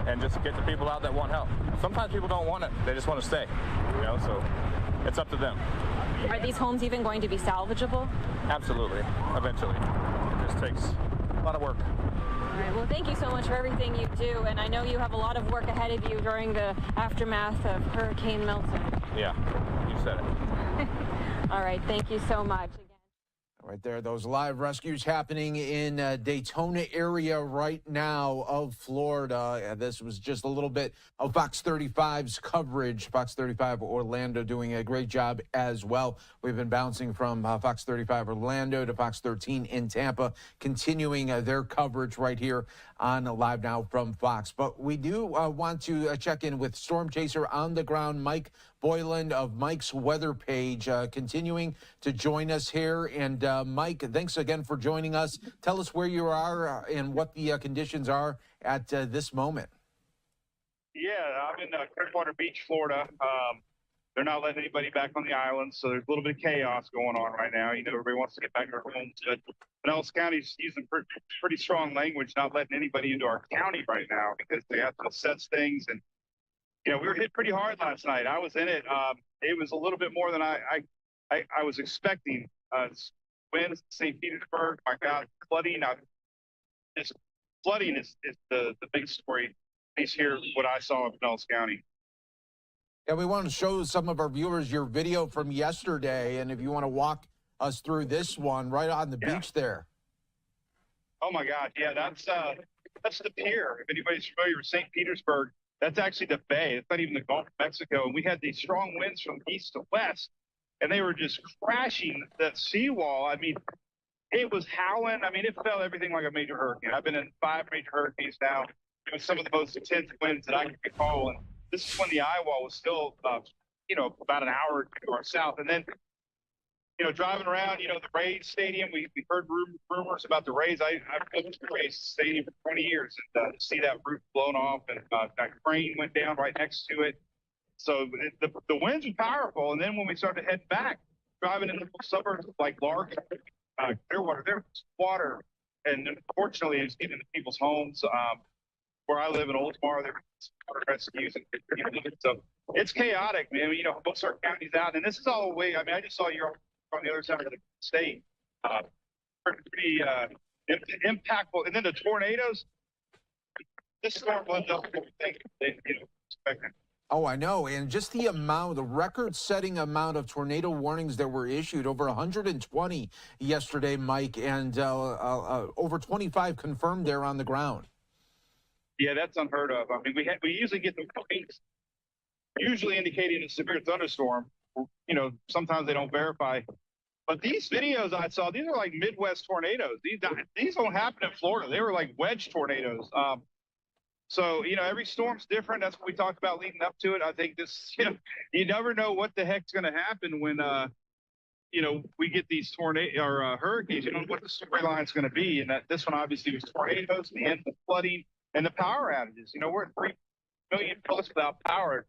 and just get the people out that want help. Sometimes people don't want it; they just want to stay. You know, so it's up to them. Are these homes even going to be salvageable? Absolutely, eventually. It just takes a lot of work. All right, well, thank you so much for everything you do, and I know you have a lot of work ahead of you during the aftermath of Hurricane Milton. Yeah, you said it. All right, thank you so much. Right there, those live rescues happening in Daytona area right now of Florida. This was just a little bit of Fox 35's coverage. Fox 35 Orlando doing a great job as well. We've been bouncing from Fox 35 Orlando to Fox 13 in Tampa, continuing their coverage right here on Live Now from Fox. But we do want to check in with storm chaser on the ground, Mike Boylan of Mike's Weather Page, continuing to join us here. And Mike, thanks again for joining us. Tell us where you are and what the conditions are at this moment. Yeah, I'm in Clearwater Beach, Florida. They're not letting anybody back on the island, so there's a little bit of chaos going on right now. You know, everybody wants to get back to their homes. But Pinellas County's using pretty strong language, not letting anybody into our county right now because they have to assess things. And you know, we were hit pretty hard last night. I was in it. It was a little bit more than I was expecting. Winds, St. Petersburg, my God, flooding. Flooding is the big story. Please hear what I saw in Pinellas County. Yeah, we want to show some of our viewers your video from yesterday, and if you want to walk us through this one right on the beach there. Oh my God, yeah, that's the pier. If anybody's familiar with St. Petersburg, that's actually the bay. It's not even the Gulf of Mexico. And we had these strong winds from east to west, and they were just crashing that seawall. I mean, it was howling. I mean, it felt everything like a major hurricane. I've been in 5 major hurricanes now. It was some of the most intense winds that I can recall. And this is when the eye wall was still, you know, about an hour to our south. And then, you know, driving around, you know, the Rays Stadium, we heard rumors about the Rays. I've lived at the Rays Stadium for 20 years, and to see that roof blown off and that crane went down right next to it. So the winds were powerful. And then when we started to head back, driving in the suburbs like Lark, Clearwater, there was water. And unfortunately, it was getting into people's homes. where I live in Oldsmar, there's water rescues and so it's chaotic, man. You know, most of our counties out, and this is all the way. I mean, I just saw you're on the other side of the state. Pretty impactful, and then the tornadoes. This storm was up everything they expected. Oh, I know. And just the record-setting amount of tornado warnings that were issued, over 120 yesterday, Mike, and over 25 confirmed there on the ground. Yeah, that's unheard of. I mean, we usually get the warnings, usually indicating a severe thunderstorm. You know, sometimes they don't verify. But these videos I saw, these are like Midwest tornadoes. These don't happen in Florida. They were like wedge tornadoes. So, you know, every storm's different. That's what we talked about leading up to it. I think this, you know, you never know what the heck's going to happen when, you know, we get these tornadoes or hurricanes. You don't know what the storyline's going to be. And this one obviously was tornadoes, and the flooding and the power outages. You know, we're at 3 million plus without power.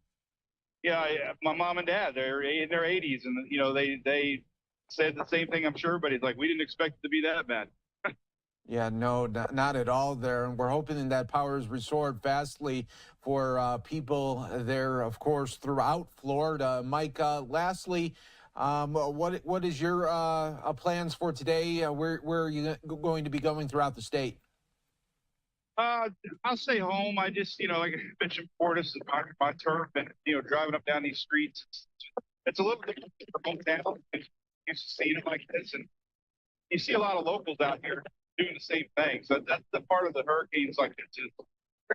Yeah, my mom and dad, they're in their 80s, and, you know, they said the same thing, I'm sure, but it's like, we didn't expect it to be that bad. Yeah, no, not at all there. And we're hoping that power is restored fastly for people there, of course, throughout Florida. Mike, lastly, what is your plans for today? Where are you going to be going throughout the state? I'll stay home. I just, you know, like I mentioned before, this is my turf, and, you know, driving up down these streets, it's a little different from hometown. I'm used to seeing it like this, and you see a lot of locals out here doing the same thing. So that's the part of the hurricanes like it's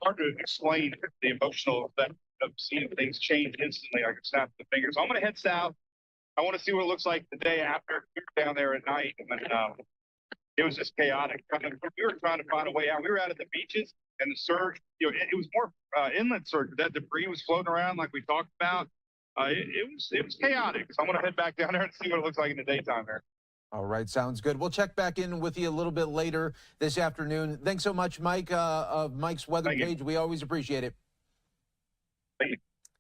hard to explain the emotional effect of seeing things change instantly like a snap of the fingers. So I'm going to head south. I want to see what it looks like the day after. We were down there at night, and it was just chaotic. We were trying to find a way out. We were out at the beaches, and the surge, you know, it was more inland surge. That debris was floating around like we talked about. It was chaotic. So I'm going to head back down there and see what it looks like in the daytime there. All right, sounds good. We'll check back in with you a little bit later this afternoon. Thanks so much, Mike, of Mike's Weather Page. We always appreciate it. Thank you.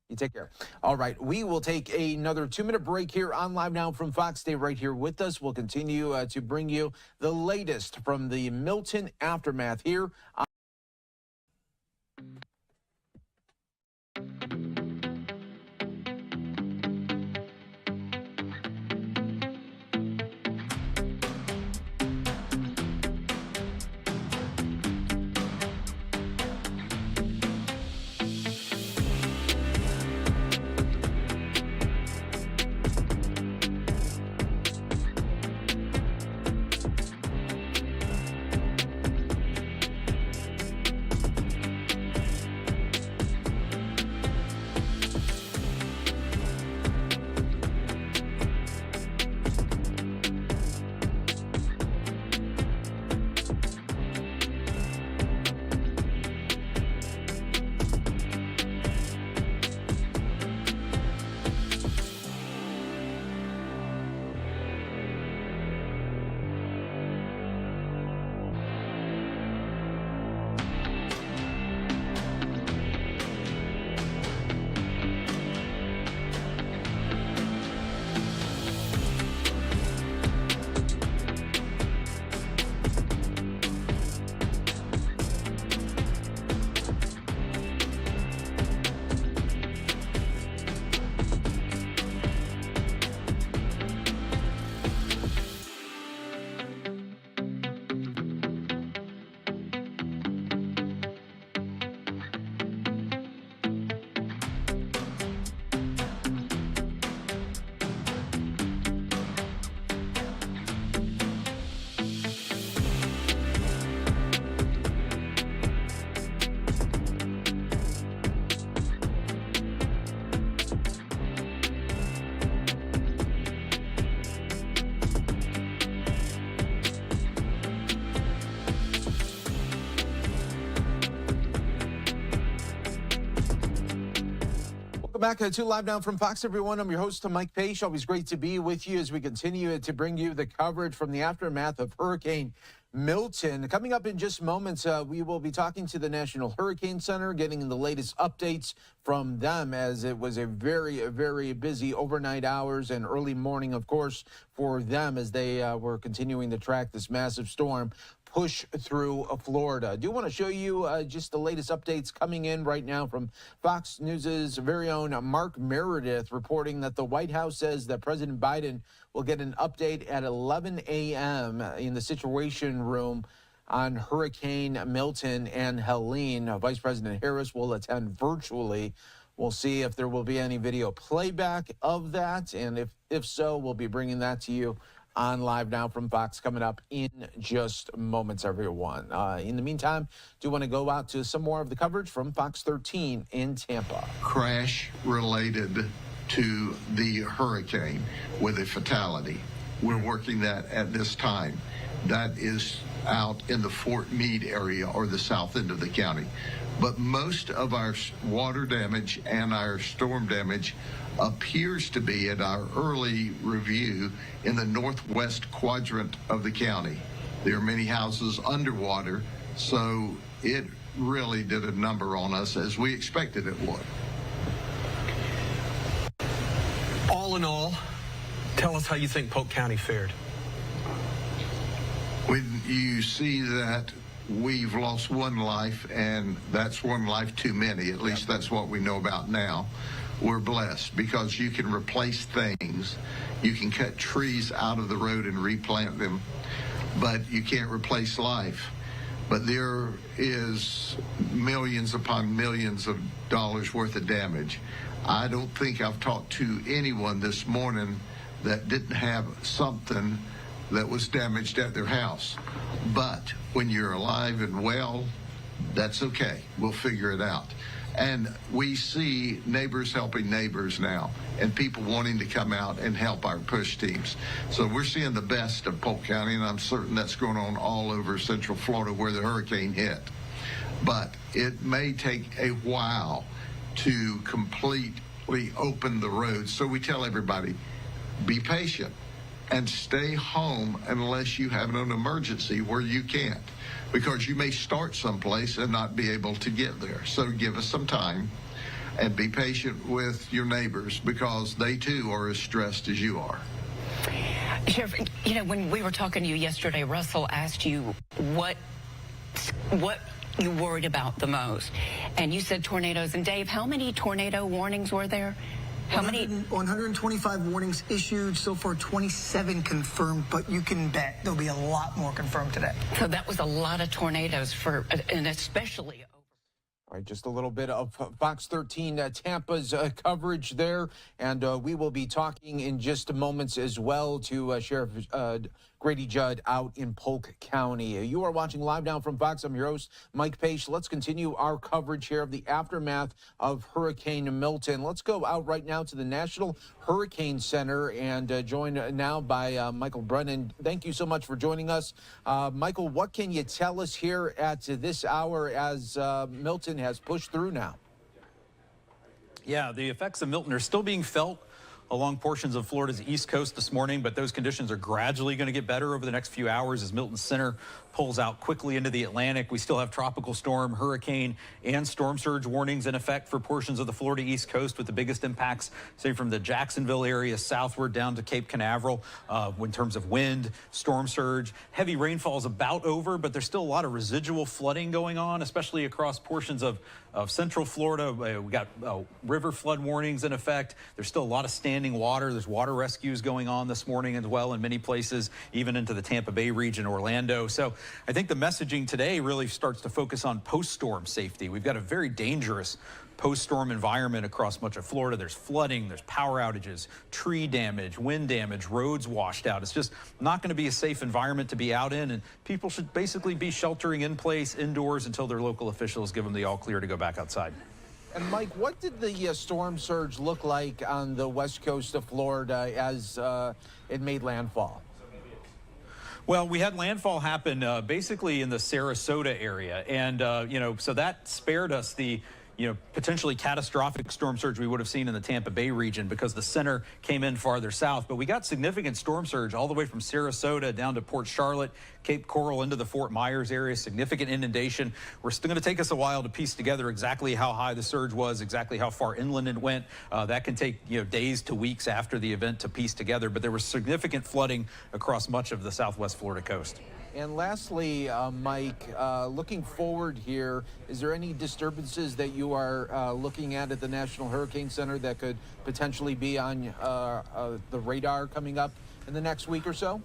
You take care. All right, we will take another 2-minute break here on Live Now from Fox. Stay right here with us. We'll continue to bring you the latest from the Milton aftermath here on back to Live Now from Fox, everyone. I'm your host, Mike Page. Always great to be with you as we continue to bring you the coverage from the aftermath of Hurricane Milton. Coming up in just moments, we will be talking to the National Hurricane Center, getting the latest updates from them, as it was a very busy overnight hours and early morning, of course, for them as they were continuing to track this massive storm push through Florida. I do want to show you just the latest updates coming in right now from Fox News' very own Mark Meredith, reporting that the White House says that President Biden will get an update at 11 a.m. in the Situation Room on Hurricane Milton and Helene. Vice President Harris will attend virtually. We'll see if there will be any video playback of that, and if so, we'll be bringing that to you on Live Now from Fox coming up in just moments, everyone. In the meantime, do want to go out to some more of the coverage from Fox 13 in Tampa. Crash related to the hurricane with a fatality. We're working that at this time. That is out in the Fort Meade area or the south end of the county. But most of our water damage and our storm damage appears to be at our early review in the northwest quadrant of the county. There are many houses underwater, so it really did a number on us as we expected it would. All in all, tell us how you think Polk County fared. When you see that we've lost one life, and that's one life too many, at least that's what we know about now, we're blessed because you can replace things. You can cut trees out of the road and replant them, but you can't replace life. But there is millions upon millions of dollars worth of damage. I don't think I've talked to anyone this morning that didn't have something that was damaged at their house. But when you're alive and well, that's okay. We'll figure it out. And we see neighbors helping neighbors now and people wanting to come out and help our push teams. So we're seeing the best of Polk County, and I'm certain that's going on all over Central Florida where the hurricane hit. But it may take a while to completely open the roads. So we tell everybody, be patient and stay home unless you have an emergency where you can't, because you may start someplace and not be able to get there. So give us some time and be patient with your neighbors because they too are as stressed as you are. Sheriff, you know, when we were talking to you yesterday, Russell asked you what you worried about the most, and you said tornadoes. And Dave, how many tornado warnings were there? How many? 125 warnings issued, so far 27 confirmed, but you can bet there'll be a lot more confirmed today. So that was a lot of tornadoes and especially. All right, just a little bit of Fox 13 Tampa's coverage there, and we will be talking in just moments as well to Sheriff Grady Judd out in Polk County. You are watching Live Now from Fox. I'm your host, Mike Pace. Let's continue our coverage here of the aftermath of Hurricane Milton. Let's go out right now to the National Hurricane Center and joined now by Michael Brennan. Thank you so much for joining us. Michael, what can you tell us here at this hour as Milton has pushed through now? Yeah, the effects of Milton are still being felt along portions of Florida's east coast this morning, but those conditions are gradually going to get better over the next few hours as Milton's center pulls out quickly into the Atlantic. We still have tropical storm, hurricane, and storm surge warnings in effect for portions of the Florida east coast, with the biggest impacts, say, from the Jacksonville area southward down to Cape Canaveral in terms of wind, storm surge. Heavy rainfall is about over, but there's still a lot of residual flooding going on, especially across portions of central Florida. We got river flood warnings in effect. There's still a lot of standing water. There's water rescues going on this morning as well in many places, even into the Tampa Bay region, Orlando. So I think the messaging today really starts to focus on post-storm safety. We've got a very dangerous post-storm environment across much of Florida. There's flooding, there's power outages, tree damage, wind damage, roads washed out. It's just not going to be a safe environment to be out in, and people should basically be sheltering in place indoors until their local officials give them the all clear to go back outside. And Mike, what did the storm surge look like on the west coast of Florida as it made landfall? Well, we had landfall happen basically in the Sarasota area, and so that spared us the potentially catastrophic storm surge we would have seen in the Tampa Bay region because the center came in farther south. But we got significant storm surge all the way from Sarasota down to Port Charlotte, Cape Coral into the Fort Myers area, significant inundation. We're still going to take us a while to piece together exactly how high the surge was, exactly how far inland it went. That can take days to weeks after the event to piece together, but there was significant flooding across much of the southwest Florida coast. And lastly, Mike, looking forward here, is there any disturbances that you are looking at the National Hurricane Center that could potentially be on the radar coming up in the next week or so?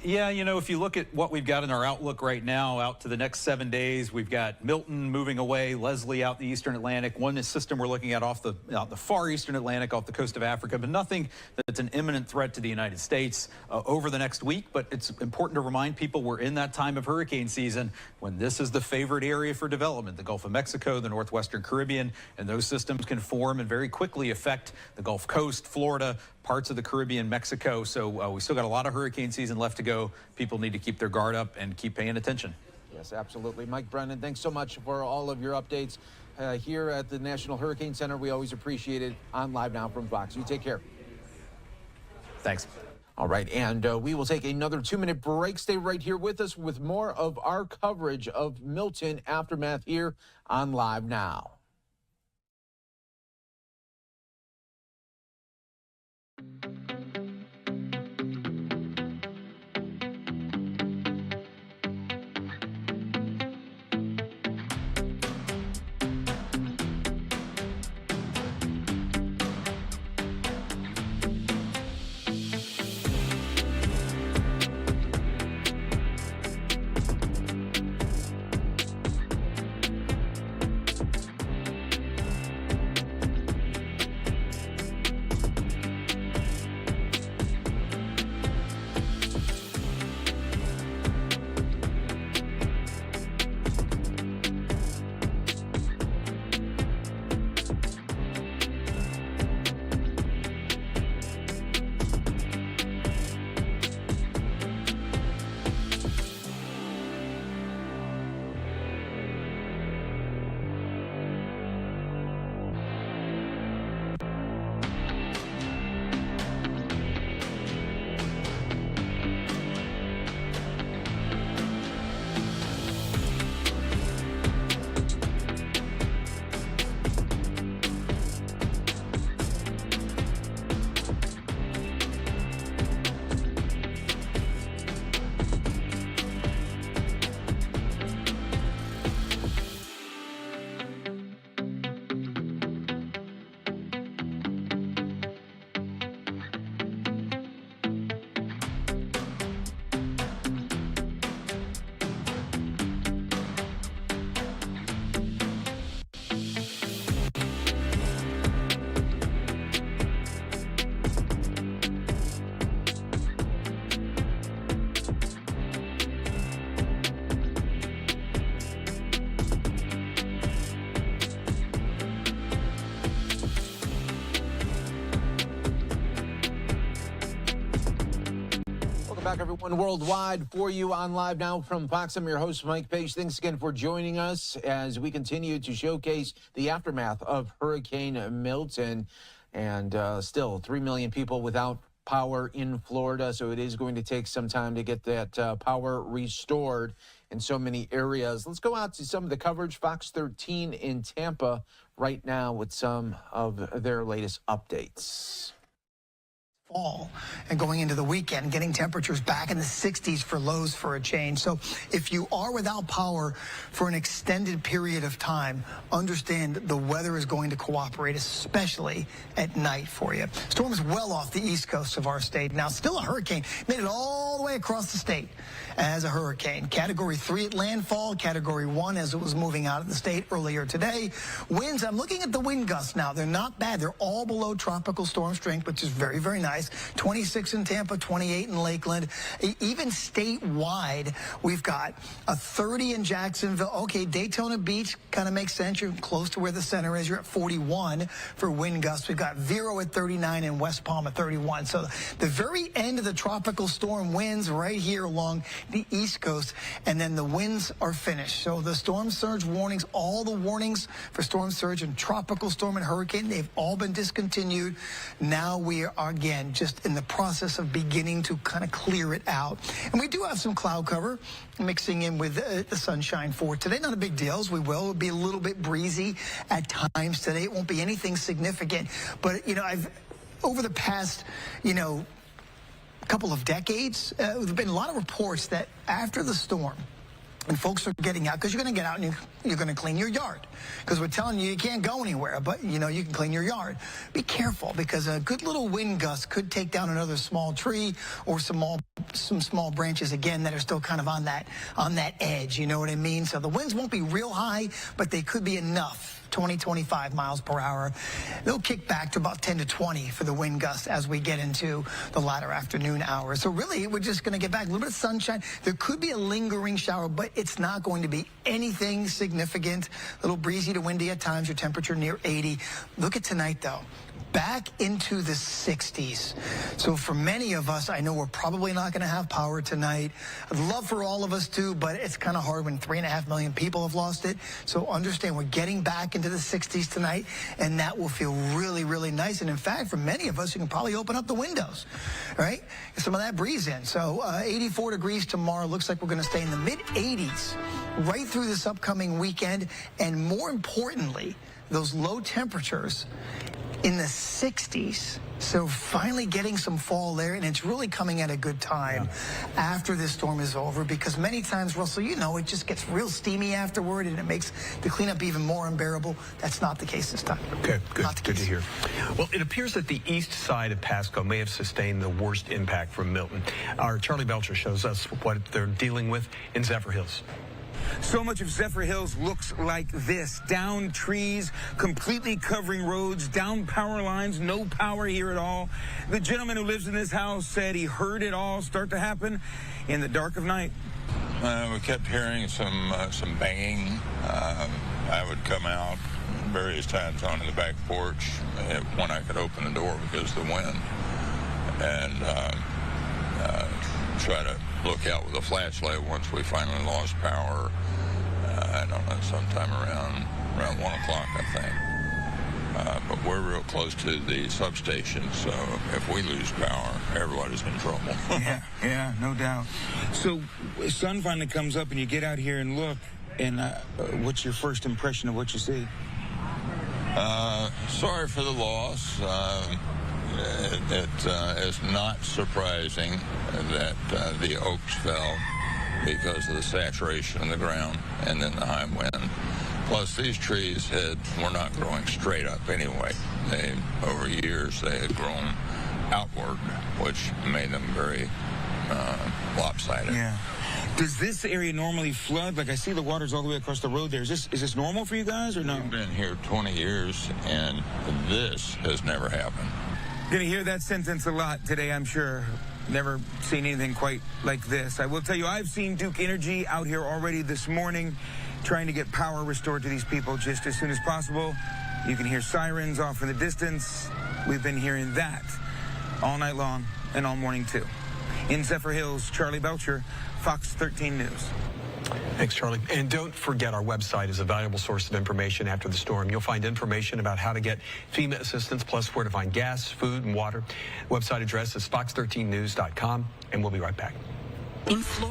Yeah, you know, if you look at what we've got in our outlook right now, out to the next 7 days, we've got Milton moving away, Leslie out the eastern Atlantic, one system we're looking at off the far eastern Atlantic, off the coast of Africa, but nothing that's an imminent threat to the United States over the next week. But it's important to remind people we're in that time of hurricane season when this is the favorite area for development, the Gulf of Mexico, the northwestern Caribbean, and those systems can form and very quickly affect the Gulf Coast, Florida, parts of the Caribbean, Mexico. So we still got a lot of hurricane season left to go. People need to keep their guard up and keep paying attention. Yes, absolutely. Mike Brennan, thanks so much for all of your updates here at the National Hurricane Center. We always appreciate it on Live Now from Fox. You take care. Thanks. All right, and we will take another 2-minute break. Stay right here with us with more of our coverage of Milton aftermath here on Live Now. Back, everyone, worldwide for you on Live Now from Fox. I'm your host, Mike Page. Thanks again for joining us as we continue to showcase the aftermath of Hurricane Milton. And still 3 million people without power in Florida, so it is going to take some time to get that power restored in so many areas. Let's go out to some of the coverage. Fox 13 in Tampa right now with some of their latest updates. Fall and going into the weekend, getting temperatures back in the 60s for lows for a change. So if you are without power for an extended period of time, understand the weather is going to cooperate, especially at night for you. Storm is well off the east coast of our state. Now, still a hurricane. Made it all the way across the state as a hurricane. Category 3 at landfall, Category 1 as it was moving out of the state earlier today. Winds, I'm looking at the wind gusts now. They're not bad. They're all below tropical storm strength, which is very, very nice. 26 in Tampa, 28 in Lakeland. Even statewide, we've got a 30 in Jacksonville. Okay, Daytona Beach kind of makes sense. You're close to where the center is. You're at 41 for wind gusts. We've got Vero at 39 and West Palm at 31. So the very end of the tropical storm winds right here along the East Coast, and then the winds are finished. So the storm surge warnings, all the warnings for storm surge and tropical storm and hurricane, they've all been discontinued. Now we are, again, just in the process of beginning to kind of clear it out. And we do have some cloud cover mixing in with the sunshine for today. Not a big deal, as we will. It'll be a little bit breezy at times today. It won't be anything significant. But, you know, over the past, couple of decades. There's been a lot of reports that after the storm, and folks are getting out, because you're going to get out and you're going to clean your yard. Because we're telling you can't go anywhere, but you can clean your yard. Be careful, because a good little wind gust could take down another small tree or some small branches, again, that are still kind of on that edge. You know what I mean? So the winds won't be real high, but they could be enough. 20, 25 miles per hour. They'll kick back to about 10 to 20 for the wind gusts as we get into the latter afternoon hours. So really, we're just going to get back a little bit of sunshine. There could be a lingering shower, but it's not going to be anything significant. A little breezy to windy at times, your temperature near 80. Look at tonight, though. Back into the 60s. So for many of us, I know we're probably not going to have power tonight. I'd love for all of us to, but it's kind of hard when 3.5 million people have lost it. So understand, we're getting back into the 60s tonight, and that will feel really, really nice. And in fact, for many of us, you can probably open up the windows, right? Get some of that breeze in. So 84 degrees tomorrow. Looks like we're going to stay in the mid-80s right through this upcoming weekend. And more importantly, those low temperatures in the 60s. So finally getting some fall there, and it's really coming at a good time after this storm is over, because many times, Russell, it just gets real steamy afterward, and it makes the cleanup even more unbearable. That's not the case this time. Okay, good. Good to hear. Well, it appears that the east side of Pasco may have sustained the worst impact from Milton. Our Charlie Belcher shows us what they're dealing with in Zephyr Hills. So much of Zephyr Hills looks like this. Down trees, completely covering roads, down power lines, no power here at all. The gentleman who lives in this house said he heard it all start to happen in the dark of night. We kept hearing some banging. I would come out various times onto the back porch when I could open the door because of the wind, and try to look out with a flashlight once we finally lost power. I don't know, sometime around 1 o'clock, I think. But we're real close to the substation, so if we lose power, everybody's in trouble. Yeah, no doubt. So sun finally comes up and you get out here and look, and what's your first impression of what you see? Sorry for the loss. It is not surprising that the oaks fell because of the saturation of the ground and then the high wind. Plus, these trees were not growing straight up anyway. Over years, they had grown outward, which made them very lopsided. Yeah. Does this area normally flood? Like, I see the water's all the way across the road there. Is this normal for you guys, or no? We've been here 20 years, and this has never happened. Gonna hear that sentence a lot today, I'm sure. Never seen anything quite like this. I will tell you, I've seen Duke Energy out here already this morning trying to get power restored to these people just as soon as possible. You can hear sirens off in the distance. We've been hearing that all night long and all morning too. In Zephyr Hills, Charlie Belcher, Fox 13 News. Thanks, Charlie. And don't forget, our website is a valuable source of information after the storm. You'll find information about how to get FEMA assistance, plus where to find gas, food, and water. Website address is fox13news.com, and we'll be right back.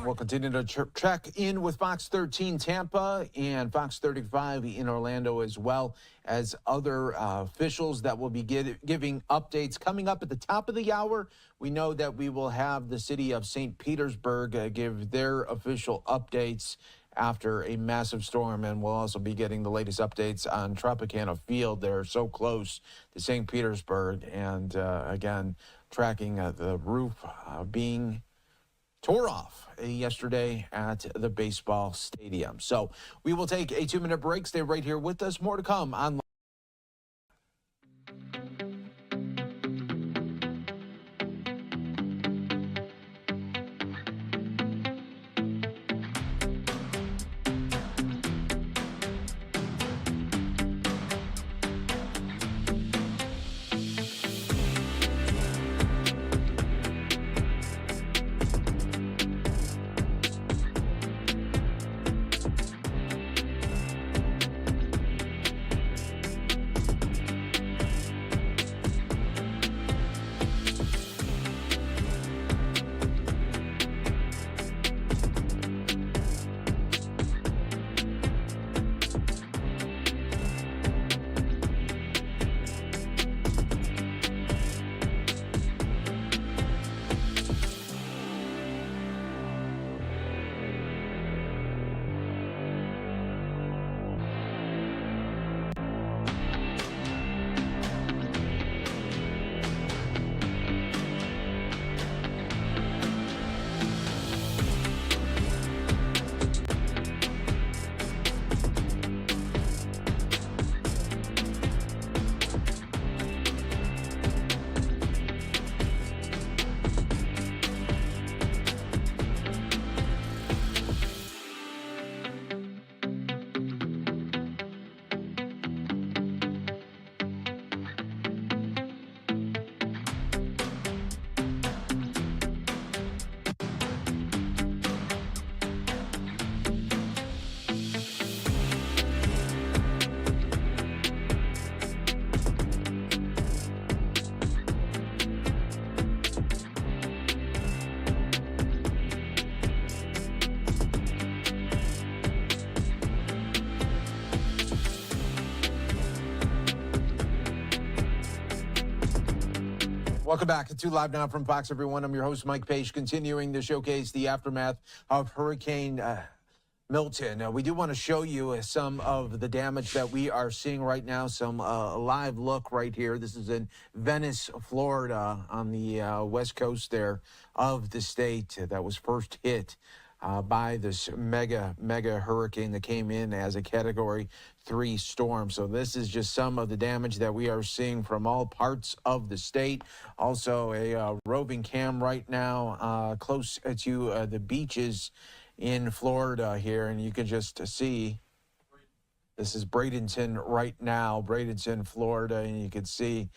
We'll continue to check in with Fox 13 Tampa and Fox 35 in Orlando, as well as other officials that will be giving updates. Coming up at the top of the hour, we know that we will have the city of St. Petersburg give their official updates after a massive storm, and we'll also be getting the latest updates on Tropicana Field. They're so close to St. Petersburg, and again, tracking the roof being tore off yesterday at the baseball stadium. So we will take a 2-minute break. Stay right here with us. More to come on. Welcome back to Live Now from Fox, everyone. I'm your host, Mike Page, continuing to showcase the aftermath of Hurricane Milton. We do want to show you some of the damage that we are seeing right now, some live look right here. This is in Venice, Florida, on the west coast there of the state that was first hit by this mega hurricane that came in as a Category 3 storm. So this is just some of the damage that we are seeing from all parts of the state. Also a roving cam right now close to the beaches in Florida here, and you can just see this is Bradenton right now, Bradenton, Florida, and you can see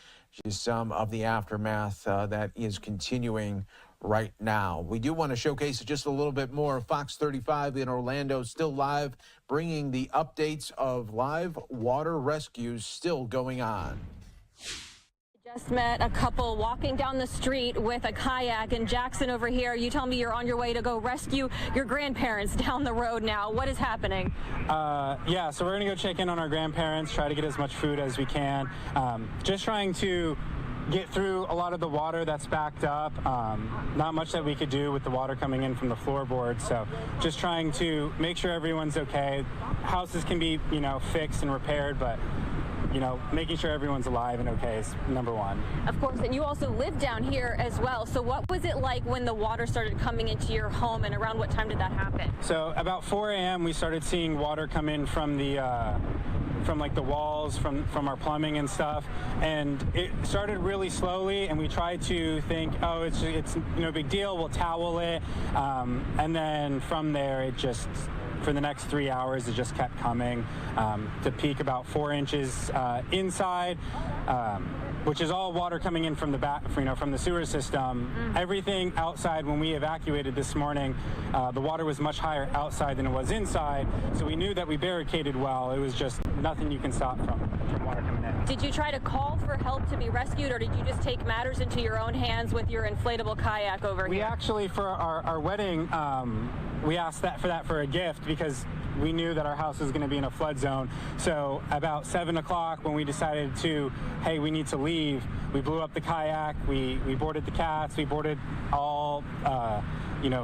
just some of the aftermath that is continuing right now. We do want to showcase just a little bit more. Fox 35 in Orlando still live, bringing the updates of live water rescues still going on. Just met a couple walking down the street with a kayak. And Jackson, over here, you tell me you're on your way to go rescue your grandparents down the road now. What is happening? Yeah, so we're going to go check in on our grandparents, try to get as much food as we can. Just trying to get through a lot of the water that's backed up. Not much that we could do with the water coming in from the floorboards. So just trying to make sure everyone's okay. Houses can be, fixed and repaired, but making sure everyone's alive and okay is number one. Of course, and you also live down here as well. So what was it like when the water started coming into your home, and around what time did that happen? So about 4 a.m. we started seeing water come in from the from like the walls, from our plumbing and stuff, and it started really slowly, and we tried to think, oh, it's no big deal, we'll towel it, and then from there it just, for the next 3 hours, it just kept coming to peak about 4 inches inside, which is all water coming in from the back, from the sewer system. Everything outside, when we evacuated this morning, the water was much higher outside than it was inside, so we knew that we barricaded well. It was just nothing you can stop from water coming in. Did you try to call for help to be rescued, or did you just take matters into your own hands with your inflatable kayak over here? We actually, for our wedding, we asked for a gift because we knew that our house was going to be in a flood zone. So about 7 o'clock, when we decided to, hey, we need to leave, we blew up the kayak, we boarded the cats, we boarded all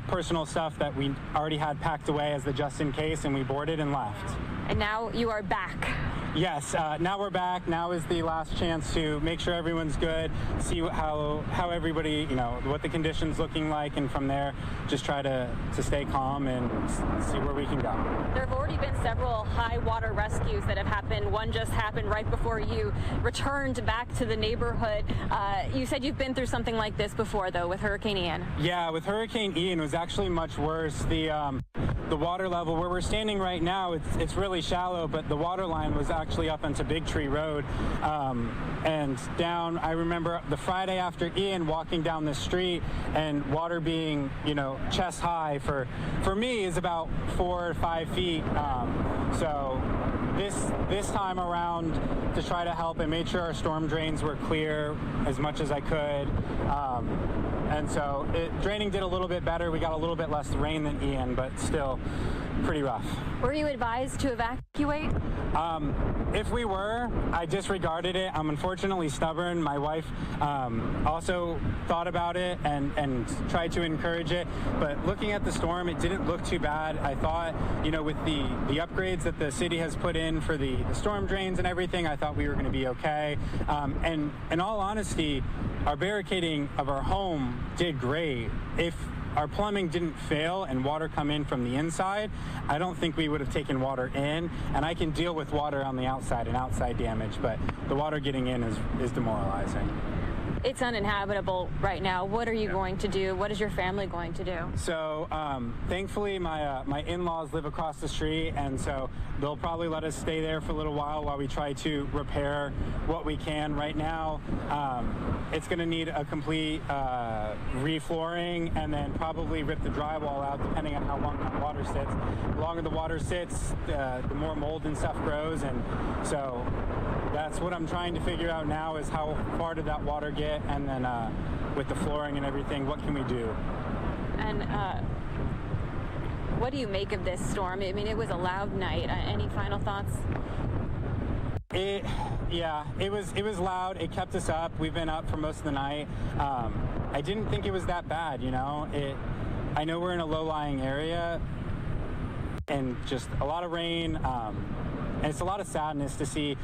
personal stuff that we already had packed away as the just in case, and we boarded and left. And now you are back. Yes, now we're back. Now is the last chance to make sure everyone's good, see how everybody, what the conditions looking like, and from there, just try to stay calm and see where we can go. There have already been several high water rescues that have happened. One just happened right before you returned back to the neighborhood. You said you've been through something like this before, though, with Hurricane Ian. Yeah, with Hurricane Ian, it was actually much worse. The water level where we're standing right now, it's really shallow, but the water line was actually up onto Big Tree Road and down. I remember the Friday after Ian walking down the street and water being, chest high for me is about 4 or 5 feet. So this time around, to try to help, I made sure our storm drains were clear as much as I could. And so draining did a little bit better. We got a little bit less rain than Ian, but still pretty rough. Were you advised to evacuate? If we were, I disregarded it. I'm unfortunately stubborn. My wife also thought about it and tried to encourage it. But looking at the storm, it didn't look too bad. I thought, with the upgrades that the city has put in for the storm drains and everything, I thought we were going to be okay. And in all honesty, our barricading of our home did great. If our plumbing didn't fail and water come in from the inside, I don't think we would have taken water in, and I can deal with water on the outside and outside damage, but the water getting in is demoralizing. It's uninhabitable right now. What are you going to do? What is your family going to do? So thankfully my in-laws live across the street, and so they'll probably let us stay there for a little while we try to repair what we can. Right now it's going to need a complete reflooring and then probably rip the drywall out depending on how long the water sits. The longer the water sits, the more mold and stuff grows, and so that's what I'm trying to figure out now is how far did that water get, and then with the flooring and everything, what can we do? And what do you make of this storm? I mean, it was a loud night. Any final thoughts? Yeah, it was loud. It kept us up. We've been up for most of the night. I didn't think it was that bad, you know. I know we're in a low-lying area and just a lot of rain. And it's a lot of sadness to see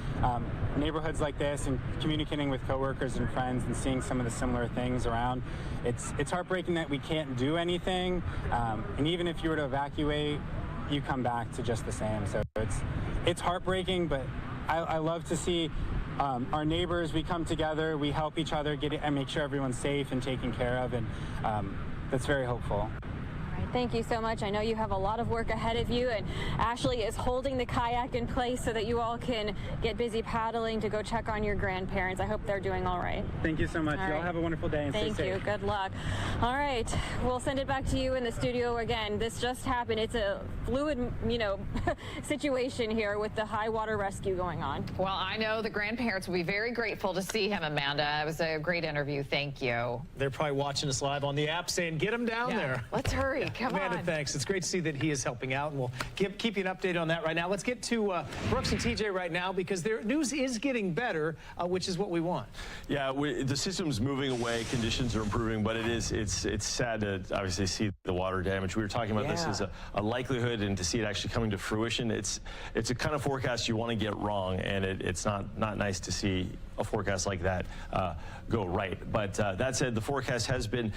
neighborhoods like this and communicating with coworkers and friends and seeing some of the similar things around. It's heartbreaking that we can't do anything. And even if you were to evacuate, you come back to just the same. So it's heartbreaking, but I love to see our neighbors. We come together, we help each other get it and make sure everyone's safe and taken care of, and that's very hopeful. Thank you so much. I know you have a lot of work ahead of you, and Ashley is holding the kayak in place so that you all can get busy paddling to go check on your grandparents. I hope they're doing all right. Thank you so much. All Y'all right. have a wonderful day and stay safe. Thank you. Good luck. All right. We'll send it back to you in the studio again. This just happened. It's a fluid, situation here with the high water rescue going on. Well, I know the grandparents will be very grateful to see him, Amanda. It was a great interview. Thank you. They're probably watching us live on the app saying, get him down there. Let's hurry. Come Amanda, on. thanks. It's great to see that he is helping out, and we'll keep you an update on that right now. Let's get to Brooks and TJ right now, because their news is getting better, which is what we want. Yeah, the system's moving away, conditions are improving, but it's sad to obviously see the water damage. We were talking about this as a likelihood, and to see it actually coming to fruition, it's a kind of forecast you want to get wrong, and it's not nice to see a forecast like that go right. But that said, the forecast has been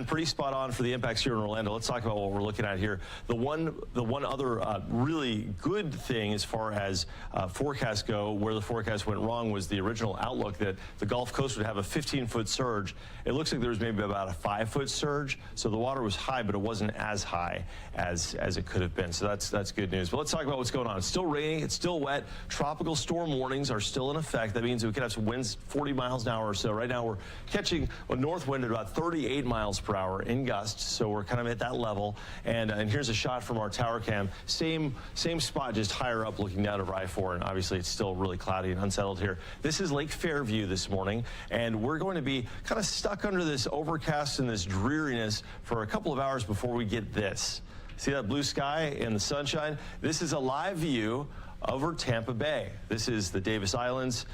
pretty spot on for the impacts here in Orlando. Let's talk about what we're looking at here. The one other really good thing as far as forecasts go, where the forecast went wrong, was the original outlook that the Gulf Coast would have a 15-foot surge. It looks like there was maybe about a 5-foot surge, so the water was high, but it wasn't as high as it could have been. So that's good news. But let's talk about what's going on. It's still raining, it's still wet. Tropical storm warnings are still in effect. That means we could have some winds 40 miles an hour or so. Right now we're catching a north wind at about 38 miles per hour in gusts, so we're kind of at that level. And here's a shot from our tower cam. Same spot, just higher up, looking down at I-4, and obviously it's still really cloudy and unsettled here. This is Lake Fairview this morning, and we're going to be kind of stuck under this overcast and this dreariness for a couple of hours before we get this. See that blue sky and the sunshine? This is a live view over Tampa Bay. This is the Davis Islands.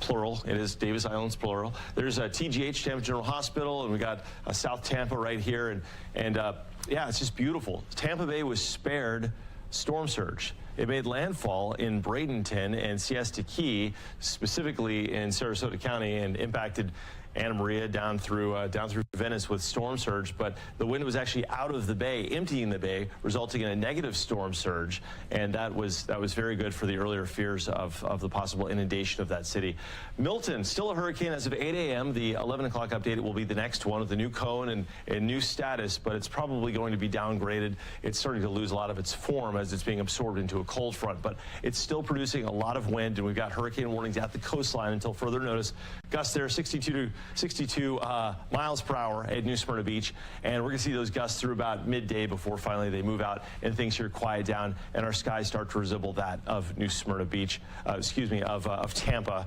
Plural, it is Davis Islands, plural. There's a TGH, Tampa General Hospital, and we got South Tampa right here, and yeah, it's just beautiful. Tampa Bay was spared storm surge. It made landfall in Bradenton and Siesta Key, specifically in Sarasota County, and impacted Anna Maria down through Venice with storm surge, but the wind was actually out of the bay, emptying the bay, resulting in a negative storm surge, and that was very good for the earlier fears of the possible inundation of that city. Milton, still a hurricane as of 8 a.m. The 11 o'clock update will be the next one with the new cone and new status, but it's probably going to be downgraded. It's starting to lose a lot of its form as it's being absorbed into a cold front, but it's still producing a lot of wind, and we've got hurricane warnings at the coastline until further notice. Gusts there 62 miles per hour at New Smyrna Beach, and we're going to see those gusts through about midday before finally they move out and things here quiet down and our skies start to resemble that of New Smyrna Beach, of Tampa.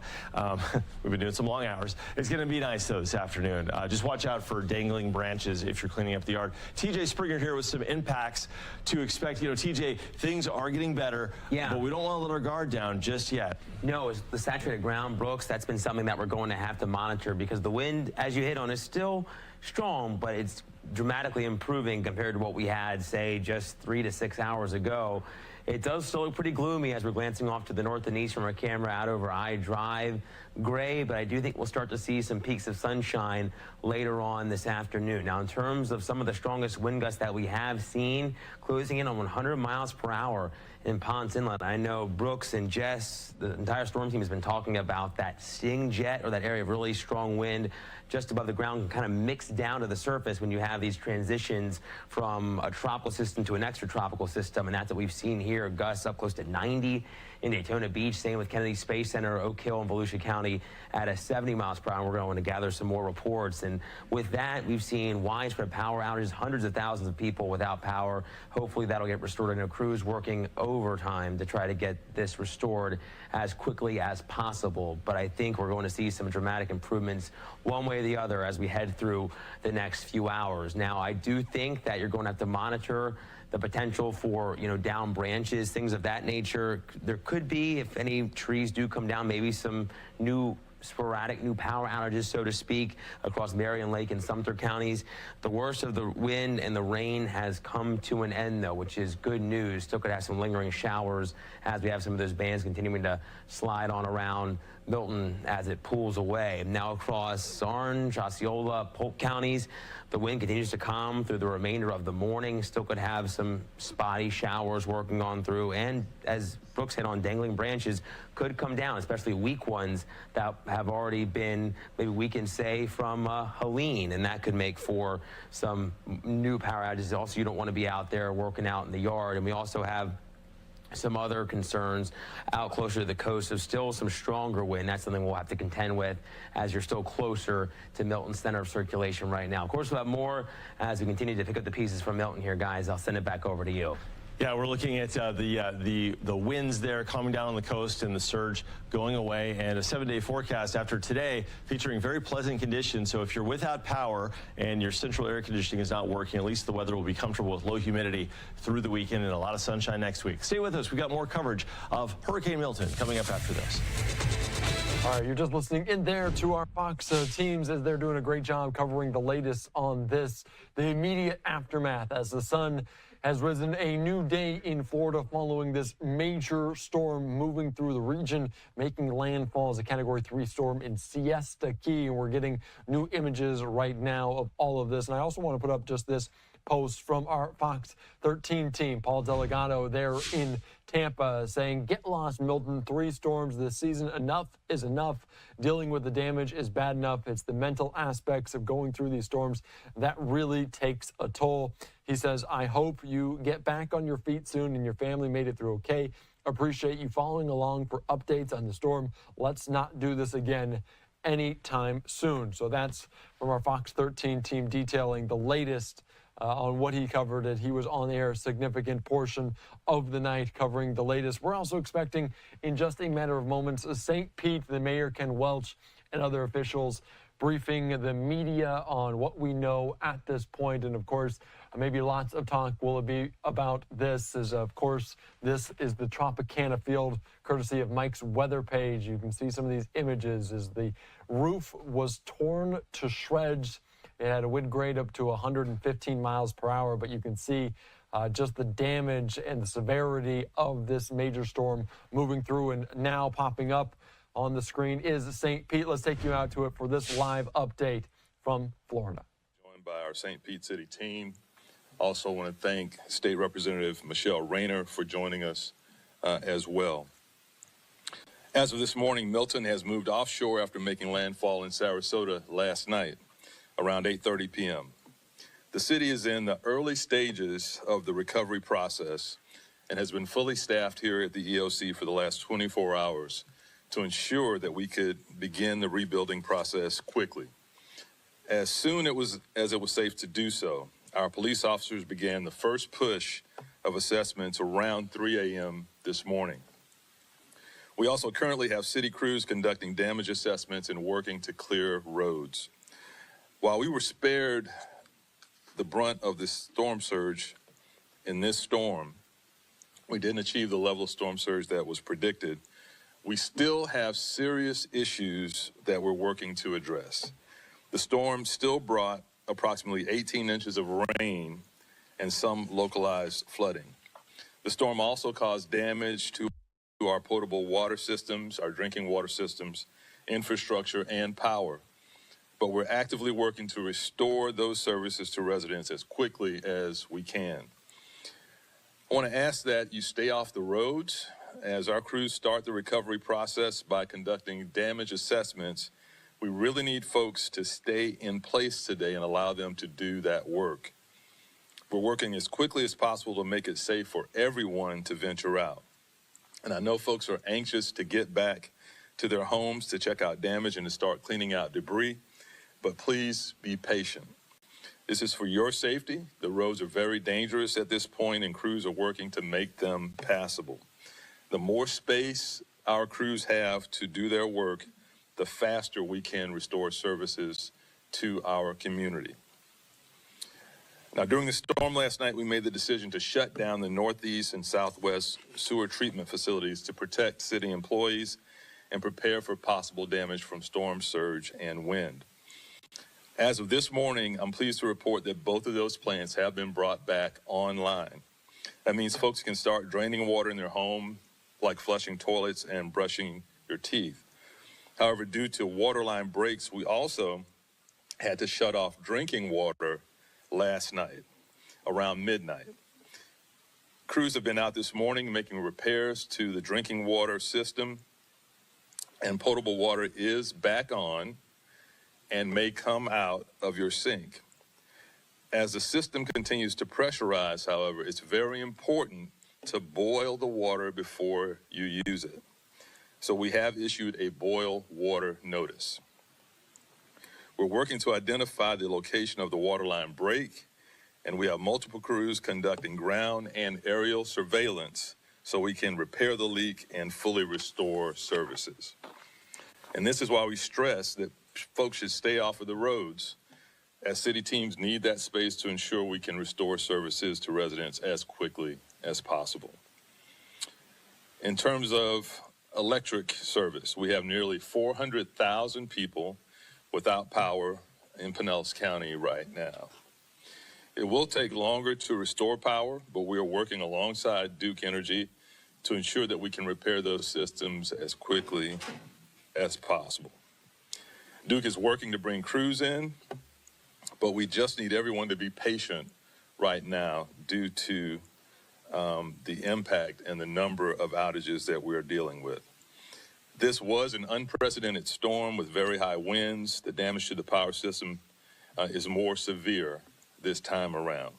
We've been doing some long hours. It's going to be nice though this afternoon. Just watch out for dangling branches if you're cleaning up the yard. TJ Springer here with some impacts to expect. TJ, things are getting better, but we don't want to let our guard down just yet. No, it's the saturated ground, Brooks. That's been something that we're going to have to monitor, because the wind, as you hit on, is still strong, but it's dramatically improving compared to what we had, say, just 3 to 6 hours ago. It does still look pretty gloomy as we're glancing off to the north and east from our camera out over I-Drive. Gray, but I do think we'll start to see some peaks of sunshine later on this afternoon. Now, in terms of some of the strongest wind gusts that we have seen, closing in on 100 miles per hour in Ponce Inlet. I know Brooks and Jess, the entire storm team, has been talking about that sting jet, or that area of really strong wind just above the ground, can kind of mix down to the surface when you have these transitions from a tropical system to an extratropical system, and that's what we've seen here. Gusts up close to 90 in Daytona Beach, same with Kennedy Space Center, Oak Hill, and Volusia County at 70 miles per hour. We're going to gather some more reports, and with that, we've seen widespread power outages, hundreds of thousands of people without power. Hopefully that'll get restored. I know crews working overtime to try to get this restored as quickly as possible, but I think we're going to see some dramatic improvements one way or the other as we head through the next few hours. Now, I do think that you're going to have to monitor the potential for, down branches, things of that nature. There could be, if any trees do come down, maybe some sporadic new power outages, so to speak, across Marion Lake and Sumter counties. The worst of the wind and the rain has come to an end, though, which is good news. Still could have some lingering showers as we have some of those bands continuing to slide on around Milton as it pulls away. Now across Orange, Osceola, Polk counties, the wind continues to calm through the remainder of the morning. Still could have some spotty showers working on through, and as Brooks hit on, dangling branches could come down, especially weak ones that have already been maybe weakened, say, from Helene, and that could make for some new power outages. Also, you don't want to be out there working out in the yard, and we also have some other concerns out closer to the coast, so still some stronger wind. That's something we'll have to contend with as you're still closer to Milton's center of circulation right now. Of course, we'll have more as we continue to pick up the pieces from Milton here, guys. I'll send it back over to you. Yeah, we're looking at the winds there calming down on the coast and the surge going away, and a 7-day forecast after today featuring very pleasant conditions. So if you're without power and your central air conditioning is not working, at least the weather will be comfortable with low humidity through the weekend and a lot of sunshine next week. Stay with us. We've got more coverage of Hurricane Milton coming up after this. All right, you're just listening in there to our Fox teams as they're doing a great job covering the latest on this, the immediate aftermath as the sun has risen. A new day in Florida following this major storm moving through the region, making landfall as a Category 3 storm in Siesta Key. And we're getting new images right now of all of this. And I also want to put up just this post from our Fox 13 team, Paul Delgado there in Tampa, saying, "Get lost, Milton. 3 storms this season. Enough is enough. Dealing with the damage is bad enough. It's the mental aspects of going through these storms that really takes a toll." He says, "I hope you get back on your feet soon and your family made it through okay. Appreciate you following along for updates on the storm. Let's not do this again anytime soon." So that's from our Fox 13 team detailing the latest on what he covered. He was on air a significant portion of the night covering the latest. We're also expecting in just a matter of moments St. Pete, the mayor Ken Welch, and other officials briefing the media on what we know at this point. And of course, maybe lots of talk will be about this, as of course this is the Tropicana Field, courtesy of Mike's weather page. You can see some of these images as the roof was torn to shreds. It had a wind grade up to 115 miles per hour, but you can see just the damage and the severity of this major storm moving through. And now popping up on the screen is St. Pete. Let's take you out to it for this live update from Florida. Joined by our St. Pete City team. Also want to thank State Representative Michelle Rayner for joining us as well. As of this morning, Milton has moved offshore after making landfall in Sarasota last night around 8:30 p.m. The city is in the early stages of the recovery process and has been fully staffed here at the EOC for the last 24 hours to ensure that we could begin the rebuilding process quickly. As soon as it was safe to do so, our police officers began the first push of assessments around 3 a.m. this morning. We also currently have city crews conducting damage assessments and working to clear roads. While we were spared the brunt of this storm surge in this storm, we didn't achieve the level of storm surge that was predicted. We still have serious issues that we're working to address. The storm still brought approximately 18 inches of rain and some localized flooding. The storm also caused damage to our potable water systems, our drinking water systems, infrastructure, and power. But we're actively working to restore those services to residents as quickly as we can. I want to ask that you stay off the roads as our crews start the recovery process by conducting damage assessments. We really need folks to stay in place today and allow them to do that work. We're working as quickly as possible to make it safe for everyone to venture out. And I know folks are anxious to get back to their homes to check out damage and to start cleaning out debris. But please be patient. This is for your safety. The roads are very dangerous at this point, and crews are working to make them passable. The more space our crews have to do their work, the faster we can restore services to our community. Now, during the storm last night, we made the decision to shut down the northeast and southwest sewer treatment facilities to protect city employees and prepare for possible damage from storm surge and wind. As of this morning, I'm pleased to report that both of those plants have been brought back online. That means folks can start draining water in their home, like flushing toilets and brushing your teeth. However, due to waterline breaks, we also had to shut off drinking water last night around midnight. Crews have been out this morning making repairs to the drinking water system, and potable water is back on and may come out of your sink. As the system continues to pressurize, however, it's very important to boil the water before you use it. So we have issued a boil water notice. We're working to identify the location of the waterline break, and we have multiple crews conducting ground and aerial surveillance so we can repair the leak and fully restore services. And this is why we stress that folks should stay off of the roads, as city teams need that space to ensure we can restore services to residents as quickly as possible. In terms of electric service, we have nearly 400,000 people without power in Pinellas County right now. It will take longer to restore power, but we are working alongside Duke Energy to ensure that we can repair those systems as quickly as possible. Duke is working to bring crews in, but we just need everyone to be patient right now due to the impact and the number of outages that we are dealing with. This was an unprecedented storm with very high winds. The damage to the power system is more severe this time around.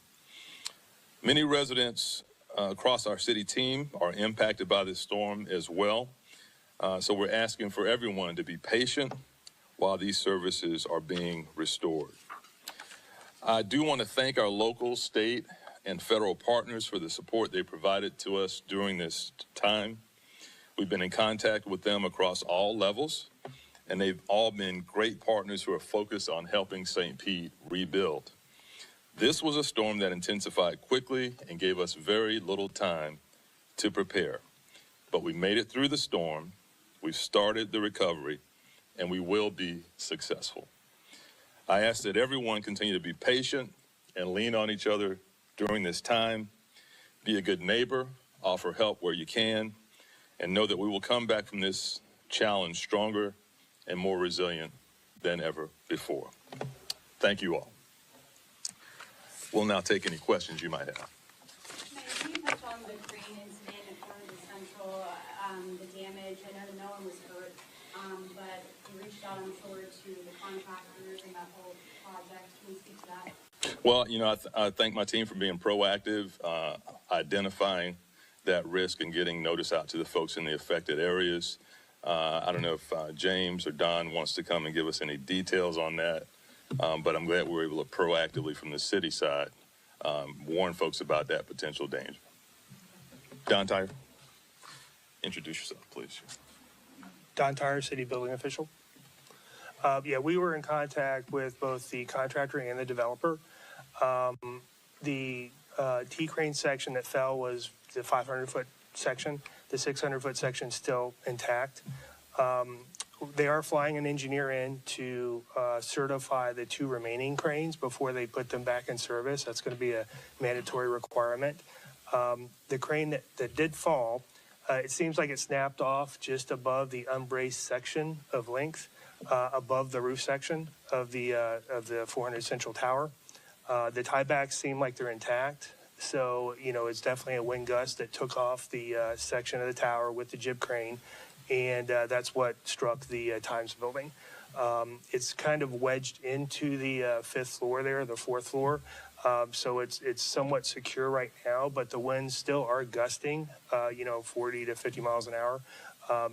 Many residents across our city team are impacted by this storm as well. So we're asking for everyone to be patient while these services are being restored. I do want to thank our local, state, and federal partners for the support they provided to us during this time. We've been in contact with them across all levels, and they've all been great partners who are focused on helping St. Pete rebuild. This was a storm that intensified quickly and gave us very little time to prepare. But we made it through the storm, we've started the recovery, and we will be successful. I ask that everyone continue to be patient and lean on each other during this time. Be a good neighbor, offer help where you can, and know that we will come back from this challenge stronger and more resilient than ever before. Thank you all. We'll now take any questions you might have. Can you touch on the crane incident in front of the Central, the damage? I know no one was hurt, but you reached out, I'm sure, to the contractors and that whole project. Can you speak to that? Well, you know, I thank my team for being proactive, identifying that risk and getting notice out to the folks in the affected areas. I don't know if James or Don wants to come and give us any details on that, but I'm glad we were able to proactively from the city side warn folks about that potential danger. Don Tyre, introduce yourself, please. Don Tyre, city building official. Yeah, we were in contact with both the contractor and the developer. The T-crane section that fell was the 500-foot section. The 600-foot section still intact. They are flying an engineer in to certify the 2 remaining cranes before they put them back in service. That's going to be a mandatory requirement. The crane that did fall, it seems like it snapped off just above the unbraced section of length, above the roof section of the 400 Central Tower. The tiebacks seem like they're intact. So, you know, it's definitely a wind gust that took off the section of the tower with the jib crane, and that's what struck the Times building. It's kind of wedged into the 5th floor there, the 4th floor. So it's somewhat secure right now, but the winds still are gusting, 40 to 50 miles an hour.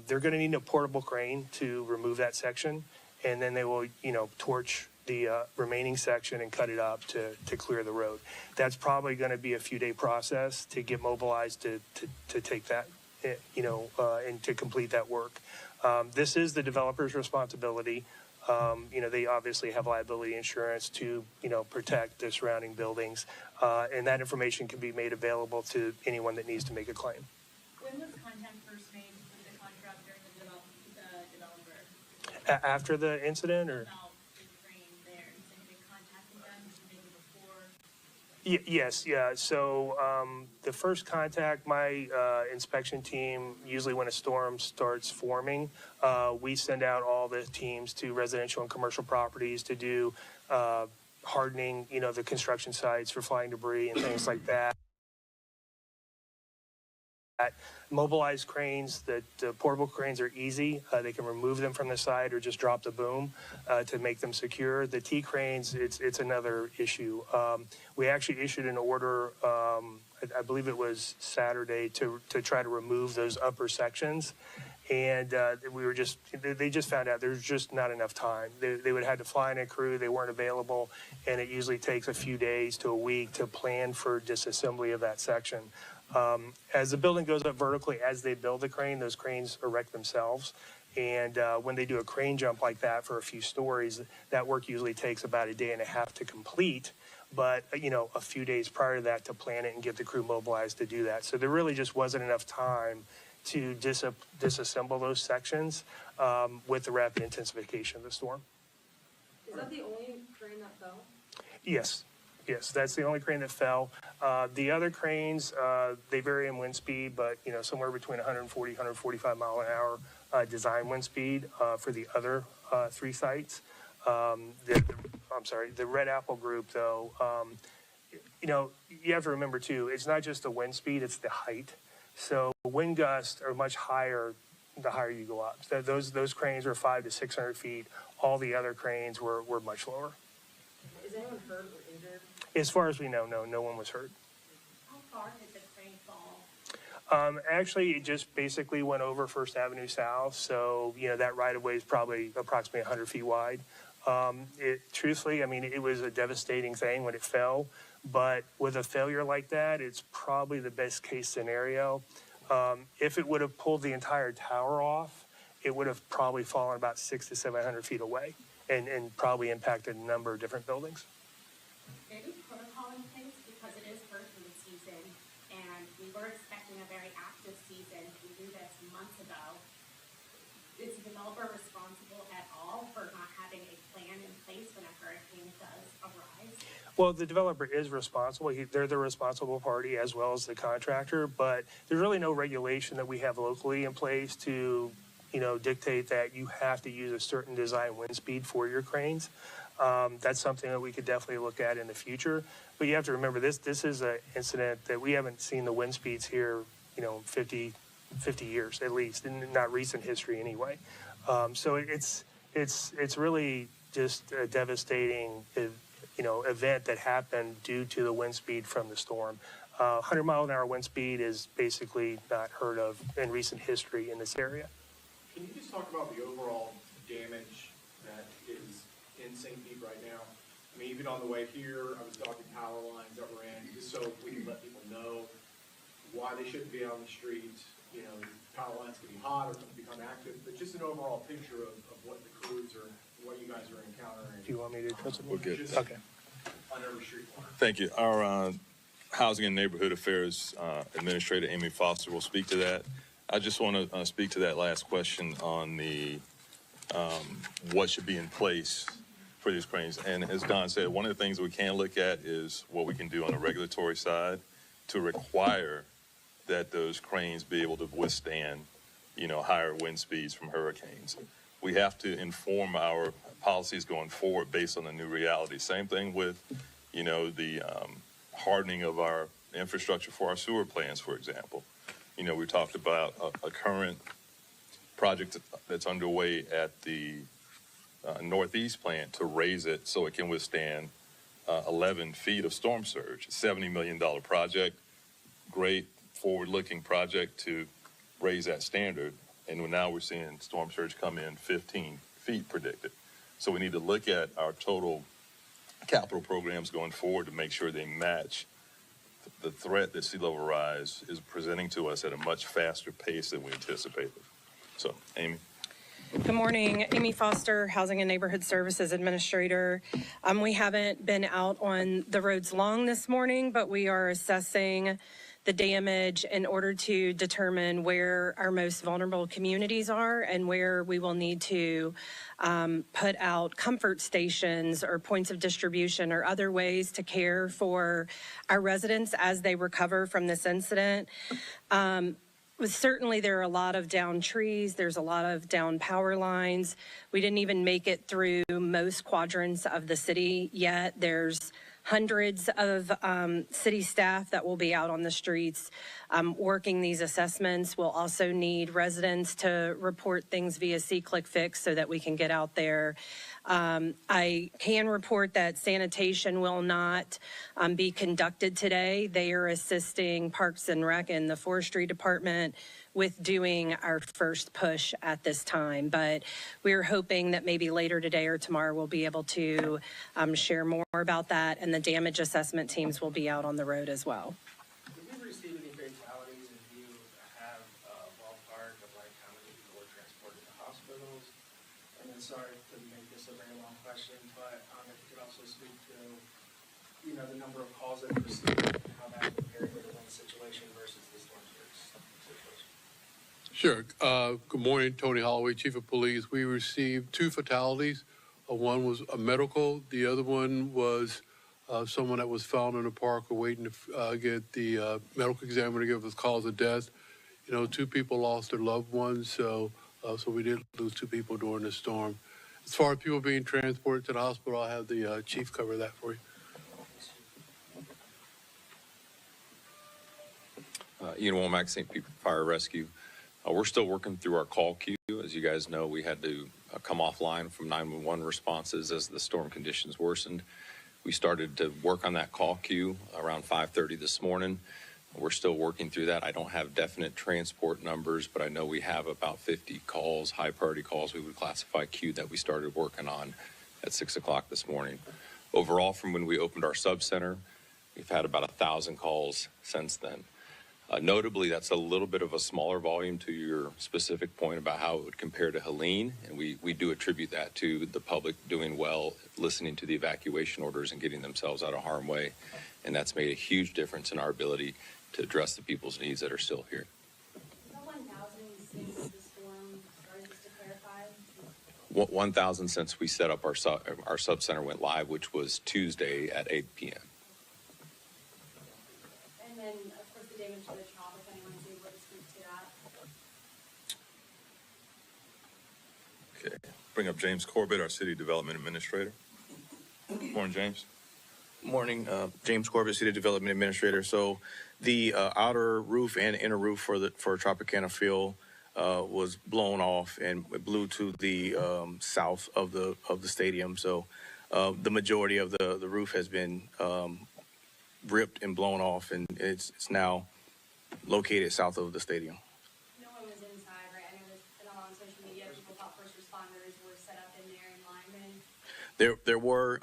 They're going to need a portable crane to remove that section, and then they will, torch the remaining section and cut it up to clear the road. That's probably going to be a few-day process to get mobilized to take that, and to complete that work. This is the developer's responsibility. They obviously have liability insurance to, protect the surrounding buildings. And that information can be made available to anyone that needs to make a claim. When was contact first made with the contractor and the developer? After the incident, or? Yes, yeah. So the first contact, my inspection team, usually when a storm starts forming, we send out all the teams to residential and commercial properties to do hardening, the construction sites for flying debris and things like that. Mobilized cranes, the portable cranes are easy. They can remove them from the site or just drop the boom to make them secure. The T cranes, it's another issue. We actually issued an order, I believe it was Saturday, to try to remove those upper sections. And they just found out there's just not enough time. They would have had to fly in a crew, they weren't available, and it usually takes a few days to a week to plan for disassembly of that section. As the building goes up vertically, as they build the crane, those cranes erect themselves. And when they do a crane jump like that for a few stories, that work usually takes about a day and a half to complete. But, a few days prior to that to plan it and get the crew mobilized to do that. So there really just wasn't enough time to disassemble those sections with the rapid intensification of the storm. Is that the only crane that fell? Yes. Yes, that's the only crane that fell. The other cranes, they vary in wind speed, but somewhere between 140, 145 mile an hour design wind speed for the other 3 sites. The Red Apple group, though, you have to remember too, it's not just the wind speed, it's the height. So wind gusts are much higher the higher you go up. So those cranes were 500 to 600 feet. All the other cranes were much lower. Is anyone hurt or injured? As far as we know, no one was hurt. How far did the crane fall? Actually, it just basically went over First Avenue South, so that right-of-way is probably approximately 100 feet wide. Truthfully, it was a devastating thing when it fell, but with a failure like that, it's probably the best-case scenario. If it would have pulled the entire tower off, it would have probably fallen about 600 to 700 feet away and probably impacted a number of different buildings. Any protocol in place because it is hurricane season and we were expecting a very active season. We knew this months ago. Is the developer responsible at all for not having a plan in place when a hurricane does arise? Well, the developer is responsible. They're the responsible party as well as the contractor, but there's really no regulation that we have locally in place to dictate that you have to use a certain design wind speed for your cranes. That's something that we could definitely look at in the future. But you have to remember this is an incident that we haven't seen the wind speeds here, 50 years at least, in not recent history anyway. So it's really just a devastating, event that happened due to the wind speed from the storm. 100 mile an hour wind speed is basically not heard of in recent history in this area. Can you just talk about the overall damage that is in St. Pete right now? Even on the way here, I was talking power lines that were in, just so we can let people know why they shouldn't be on the street. Power lines can be hot or can become active, but just an overall picture of what the crews are, what you guys are encountering. Do you want me to address it? We're good. Okay. On every street corner. Thank you. Our Housing and Neighborhood Affairs Administrator Amy Foster will speak to that. I just want to speak to that last question on the what should be in place for these cranes. And as Don said, one of the things we can look at is what we can do on the regulatory side to require that those cranes be able to withstand, higher wind speeds from hurricanes. We have to inform our policies going forward based on the new reality. Same thing with, the hardening of our infrastructure for our sewer plants, for example. We talked about a current project that's underway at the Northeast plant to raise it so it can withstand 11 feet of storm surge. $70 million project, great forward-looking project to raise that standard. And now we're seeing storm surge come in 15 feet predicted. So we need to look at our total capital programs going forward to make sure they match the threat that sea level rise is presenting to us at a much faster pace than we anticipated. So, Amy. Good morning. Amy Foster, Housing and Neighborhood Services Administrator. We haven't been out on the roads long this morning, but we are assessing the damage in order to determine where our most vulnerable communities are and where we will need to put out comfort stations or points of distribution or other ways to care for our residents as they recover from this incident. Certainly there are a lot of downed trees. There's a lot of downed power lines. We didn't even make it through most quadrants of the city yet. There's hundreds of city staff that will be out on the streets working these assessments. We'll also need residents to report things via C-Click-Fix so that we can get out there. I can report that sanitation will not be conducted today. They are assisting Parks and Rec and the Forestry Department with doing our first push at this time. But we're hoping that maybe later today or tomorrow we'll be able to share more about that, and the damage assessment teams will be out on the road as well. Did we receive any fatalities, and do you have a ballpark of like how many people were transported to hospitals? And then sorry to make this a very long question, but if you could also speak to, you know, the number of calls that you received and how that compared to the one situation versus this one situation. Sure. Good morning, Tony Holloway, Chief of Police. We received 2 fatalities. One was a medical. The other one was someone that was found in the park waiting to get the medical examiner to give us cause of death. You know, 2 people lost their loved ones, so we did lose 2 people during the storm. As far as people being transported to the hospital, I'll have the chief cover that for you. Ian Womack, St. Pete Fire Rescue. We're still working through our call queue. As you guys know, we had to come offline from 911 responses as the storm conditions worsened. We started to work on that call queue around 5:30 this morning. We're still working through that. I don't have definite transport numbers, but I know we have about 50 calls, high priority calls we would classify queue that we started working on at 6 o'clock this morning. Overall, from when we opened our sub-center, we've had about 1,000 calls since then. Notably, that's a little bit of a smaller volume to your specific point about how it would compare to Helene, and we do attribute that to the public doing well, listening to the evacuation orders and getting themselves out of harm's way, and that's made a huge difference in our ability to address the people's needs that are still here. 1,000 since the storm started, just to clarify? 1,000 since we set up our sub-center went live, which was Tuesday at 8 p.m. And then, of course, the damage to the child, if anyone's able to speak to that. Okay. Bring up James Corbett, our City Development Administrator. Morning, James. Morning, James Corbett, City Development Administrator. So the outer roof and inner roof for Tropicana Field was blown off, and it blew to the south of the stadium. So the majority of the roof has been ripped and blown off, and it's now located south of the stadium. No one was inside, right? I know there's been a lot on social media. People thought first responders were set up in there in linemen. There were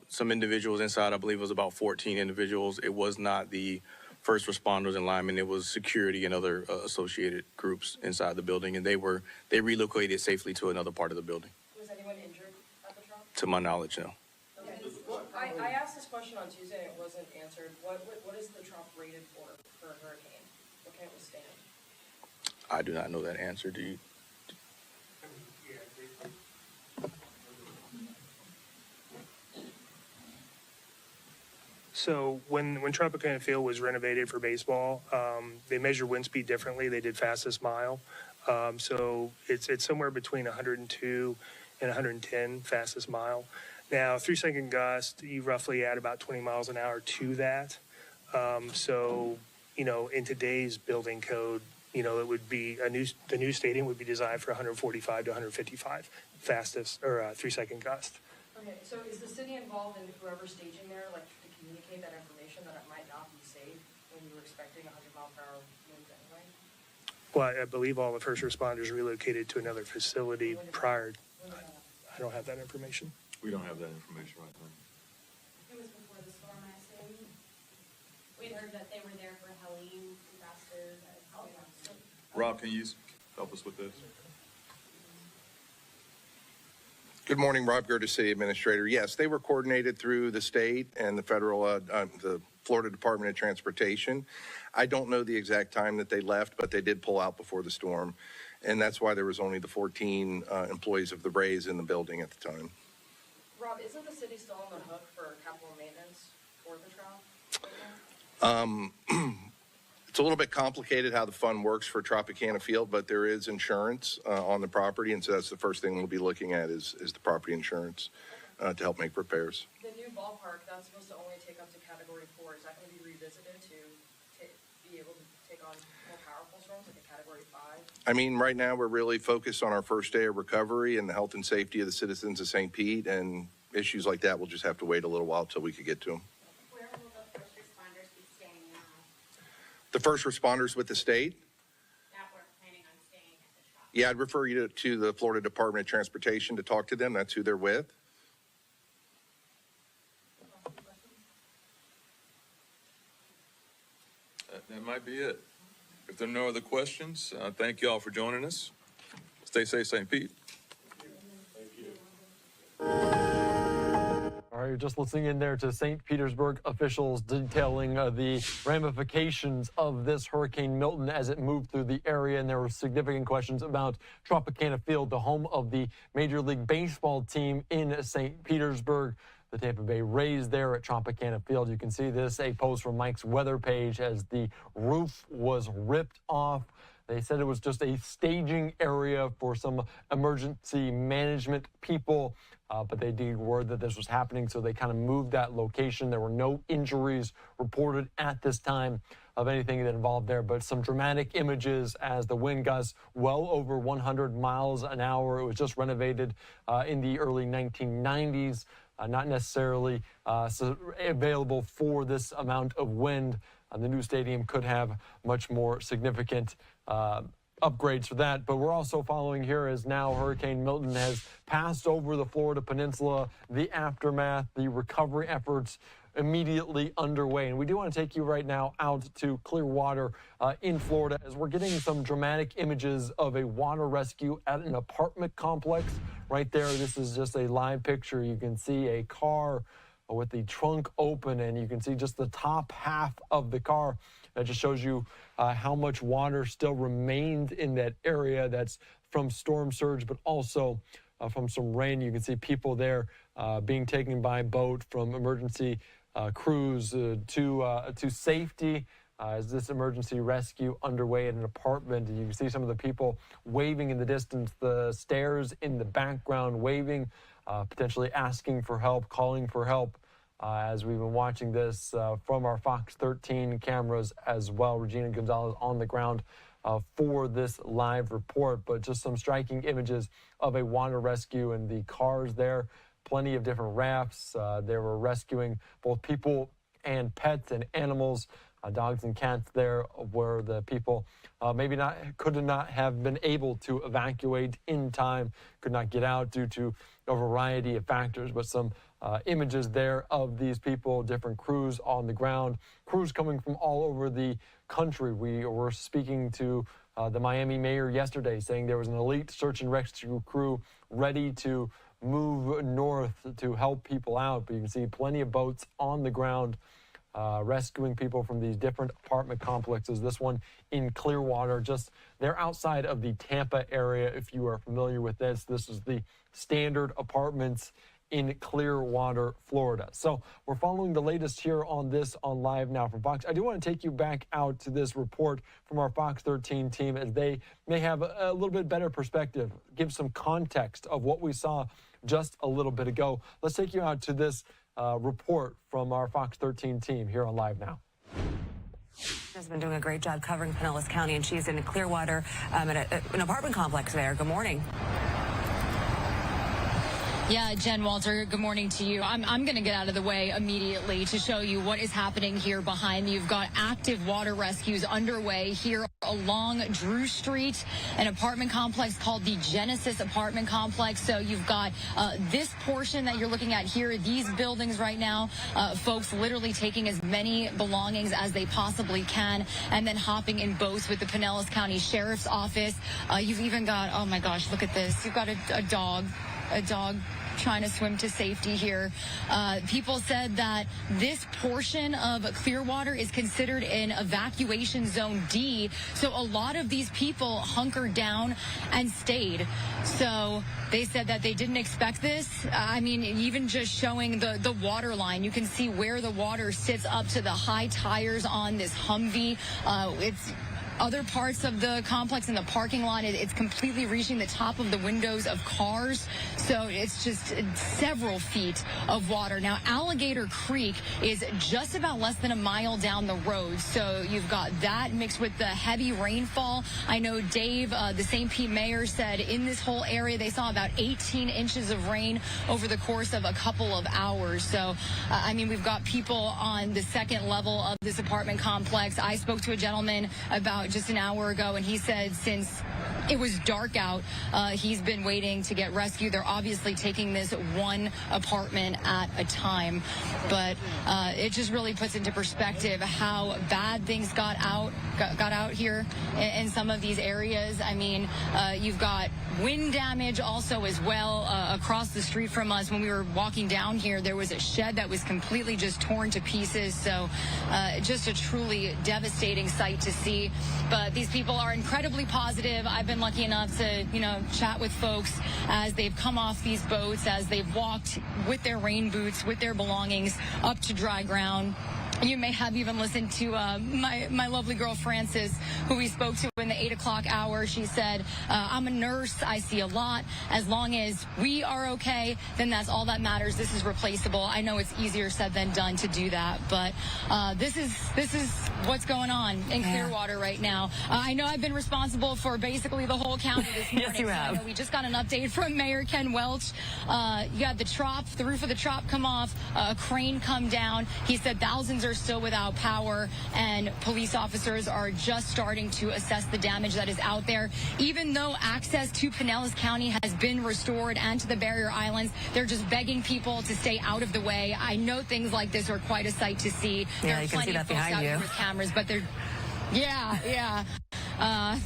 some individuals inside. I believe it was about 14 individuals. It was not the first responders and linemen. It was security and other associated groups inside the building, and they relocated safely to another part of the building. Was anyone injured at the Trop? To my knowledge, no. I asked this question on Tuesday and it wasn't answered. What is the Trop rated for a hurricane? What can it withstand? I do not know that answer. Do you? So when Tropicana Field was renovated for baseball, they measure wind speed differently. They did fastest mile. So it's somewhere between 102 and 110 fastest mile. Now, 3-second gust, you roughly add about 20 miles an hour to that. So, you know, in today's building code, you know, it would be the new stadium would be designed for 145 to 155 fastest or 3-second gust. Okay, so is the city involved in whoever's staging there, like to communicate that information that it might not be safe when you were expecting 100 mile per hour winds anyway? Well, I believe all the first responders relocated to another facility prior. I don't have that information. We don't have that information right now. It was before the storm, I assume. We'd heard that they were there for Helene disaster. Rob, can you help us with this? Good morning, Rob Gertis, City Administrator. Yes, they were coordinated through the state and the federal, the Florida Department of Transportation. I don't know the exact time that they left, but they did pull out before the storm. And that's why there was only the 14 employees of the Rays in the building at the time. Rob, isn't the city still on the hook for capital maintenance for the trial? It's a little bit complicated how the fund works for Tropicana Field, but there is insurance on the property, and so that's the first thing we'll be looking at is the property insurance to help make repairs. The new ballpark, that's supposed to only take up to Category 4. Is that going to be revisited to be able to take on more powerful storms like a Category 5? I mean, right now we're really focused on our first day of recovery and the health and safety of the citizens of St. Pete, and issues like that, we'll just have to wait a little while till we could get to them. Where will the first responders be staying now? The first responders with the state? That we're planning on staying at the shop. Yeah, I'd refer you to the Florida Department of Transportation to talk to them. That's who they're with. That might be it. If there are no other questions, thank you all for joining us. Stay safe, St. Pete. All right, you're just listening in there to St. Petersburg officials detailing the ramifications of this Hurricane Milton as it moved through the area. And there were significant questions about Tropicana Field, the home of the Major League Baseball team in St. Petersburg. The Tampa Bay Rays there at Tropicana Field. You can see this, a post from Mike's weather page as the roof was ripped off. They said it was just a staging area for some emergency management people, but they did word that this was happening, so they kind of moved that location. There were no injuries reported at this time of anything that involved there, but some dramatic images as the wind gusts well over 100 miles an hour. It was just renovated in the early 1990s. Not necessarily available for this amount of wind. The new stadium could have much more significant upgrades for that. But we're also following here as now Hurricane Milton has passed over the Florida Peninsula, the aftermath, the recovery efforts immediately underway. And we do want to take you right now out to Clearwater in Florida as we're getting some dramatic images of a water rescue at an apartment complex right there. This is just a live picture. You can see a car with the trunk open, and you can see just the top half of the car. That just shows you how much water still remains in that area. That's from storm surge, but also from some rain. You can see people there being taken by boat from emergency crews to safety as this emergency rescue underway at an apartment. And you can see some of the people waving in the distance, the stairs in the background waving, potentially asking for help, calling for help. As we've been watching this from our Fox 13 cameras as well. Regina Gonzalez on the ground for this live report, but just some striking images of a water rescue and the cars there. Plenty of different rafts. They were rescuing both people and pets and animals, dogs and cats there where the people could not have been able to evacuate in time, could not get out due to a variety of factors, but some images there of these people, different crews on the ground, crews coming from all over the country. We were speaking to the Miami mayor yesterday saying there was an elite search and rescue crew ready to move north to help people out, but you can see plenty of boats on the ground rescuing people from these different apartment complexes. This one in Clearwater, just they're outside of the Tampa area. If you are familiar with this, this is the standard apartments in Clearwater, Florida. So we're following the latest here on this on Live Now from Fox. I do want to take you back out to this report from our Fox 13 team as they may have a little bit better perspective, give some context of what we saw just a little bit ago. Let's take you out to this report from our Fox 13 team here on Live Now. Has been doing a great job covering Pinellas County, and she's in Clearwater at an apartment complex there. Good morning. Yeah, Jen, Walter, good morning to you. I'm going to get out of the way immediately to show you what is happening here behind me. You've got active water rescues underway here along Drew Street, an apartment complex called the Genesis Apartment Complex. So you've got this portion that you're looking at here, these buildings right now, folks literally taking as many belongings as they possibly can and then hopping in boats with the Pinellas County Sheriff's Office. You've even got, oh my gosh, look at this. You've got a dog a dog trying to swim to safety here. People said that this portion of Clearwater is considered an evacuation zone D, so a lot of these people hunkered down and stayed. So they said that they didn't expect this. I mean, even just showing the water line, you can see where the water sits up to the high tires on this Humvee. It's other parts of the complex in the parking lot, it's completely reaching the top of the windows of cars. So it's just several feet of water. Now, Alligator Creek is just about less than a mile down the road. So you've got that mixed with the heavy rainfall. I know Dave, the St. Pete mayor, said in this whole area they saw about 18 inches of rain over the course of a couple of hours. So, I mean, we've got people on the second level of this apartment complex. I spoke to a gentleman about just an hour ago, and he said since it was dark out, he's been waiting to get rescued. They're obviously taking this one apartment at a time, but it just really puts into perspective how bad things got out here in some of these areas. I mean, you've got wind damage also as well. Across the street from us, when we were walking down here, there was a shed that was completely just torn to pieces. So just a truly devastating sight to see. But these people are incredibly positive. I've been lucky enough to, chat with folks as they've come off these boats, as they've walked with their rain boots, with their belongings up to dry ground. You may have even listened to my lovely girl, Frances, who we spoke to in the 8 o'clock hour. She said, I'm a nurse. I see a lot. As long as we are okay, then that's all that matters. This is replaceable. I know it's easier said than done to do that, but this is what's going on in Clearwater right now. I know I've been responsible for basically the whole county this morning. Yes, you have. So we just got an update from Mayor Ken Welch. You had the roof of the trop come off, a crane come down. He said thousands are still without power, and police officers are just starting to assess the damage that is out there. Even though access to Pinellas County has been restored and to the barrier islands, they're just begging people to stay out of the way. I know things like this are quite a sight to see. Yeah, you can see that behind you. With cameras, but they're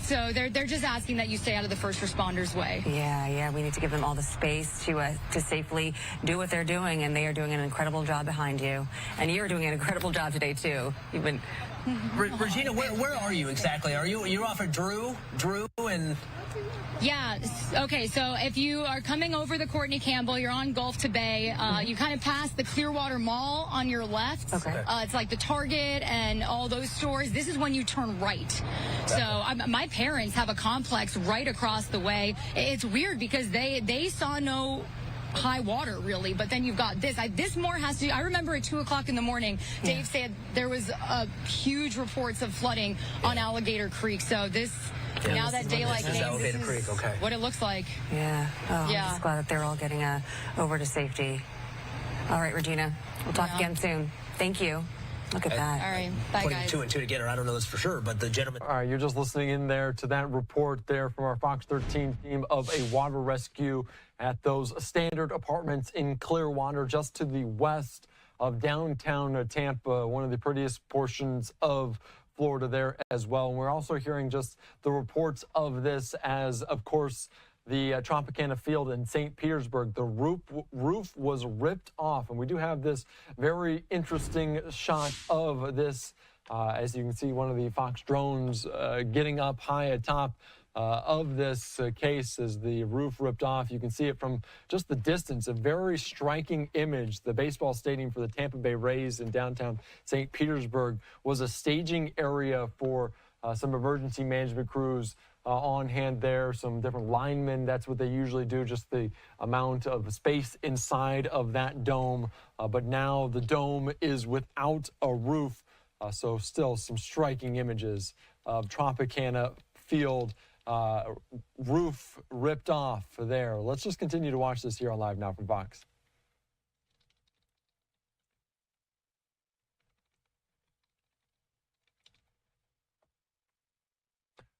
so they're just asking that you stay out of the first responders' way. Yeah, we need to give them all the space to safely do what they're doing, and they are doing an incredible job behind you. And you're doing an incredible job today too. You've been Regina, where are you exactly? You're off at Drew and... Yeah. Okay. So if you are coming over the Courtney Campbell, you're on Gulf to Bay. You kind of pass the Clearwater Mall on your left. Okay. It's like the Target and all those stores. This is when you turn right. So my parents have a complex right across the way. It's weird because they saw no high water really, but then you've got this. This more has to. I remember at 2 o'clock in the morning, Dave said there was huge reports of flooding on Alligator Creek. So this. Now that daylight came, this is what it looks like. Yeah. I'm just glad that they're all getting over to safety. All right, Regina. We'll talk again soon. Thank you. Look at that. All right. Bye, Putting guys. 2 and 2 together, I don't know this for sure, but the gentleman... All right, you're just listening in there to that report there from our Fox 13 team of a water rescue at those standard apartments in Clearwater, just to the west of downtown Tampa, one of the prettiest portions of Florida there as well. And we're also hearing just the reports of this as, of course, the Tropicana Field in St. Petersburg, the roof was ripped off. And we do have this very interesting shot of this. As you can see, one of the Fox drones getting up high atop of this case as the roof ripped off. You can see it from just the distance, a very striking image. The baseball stadium for the Tampa Bay Rays in downtown St. Petersburg was a staging area for some emergency management crews on hand there, some different linemen. That's what they usually do, just the amount of space inside of that dome. But now the dome is without a roof. So still some striking images of Tropicana Field. Roof ripped off there. Let's just continue to watch this here on Live Now from Fox.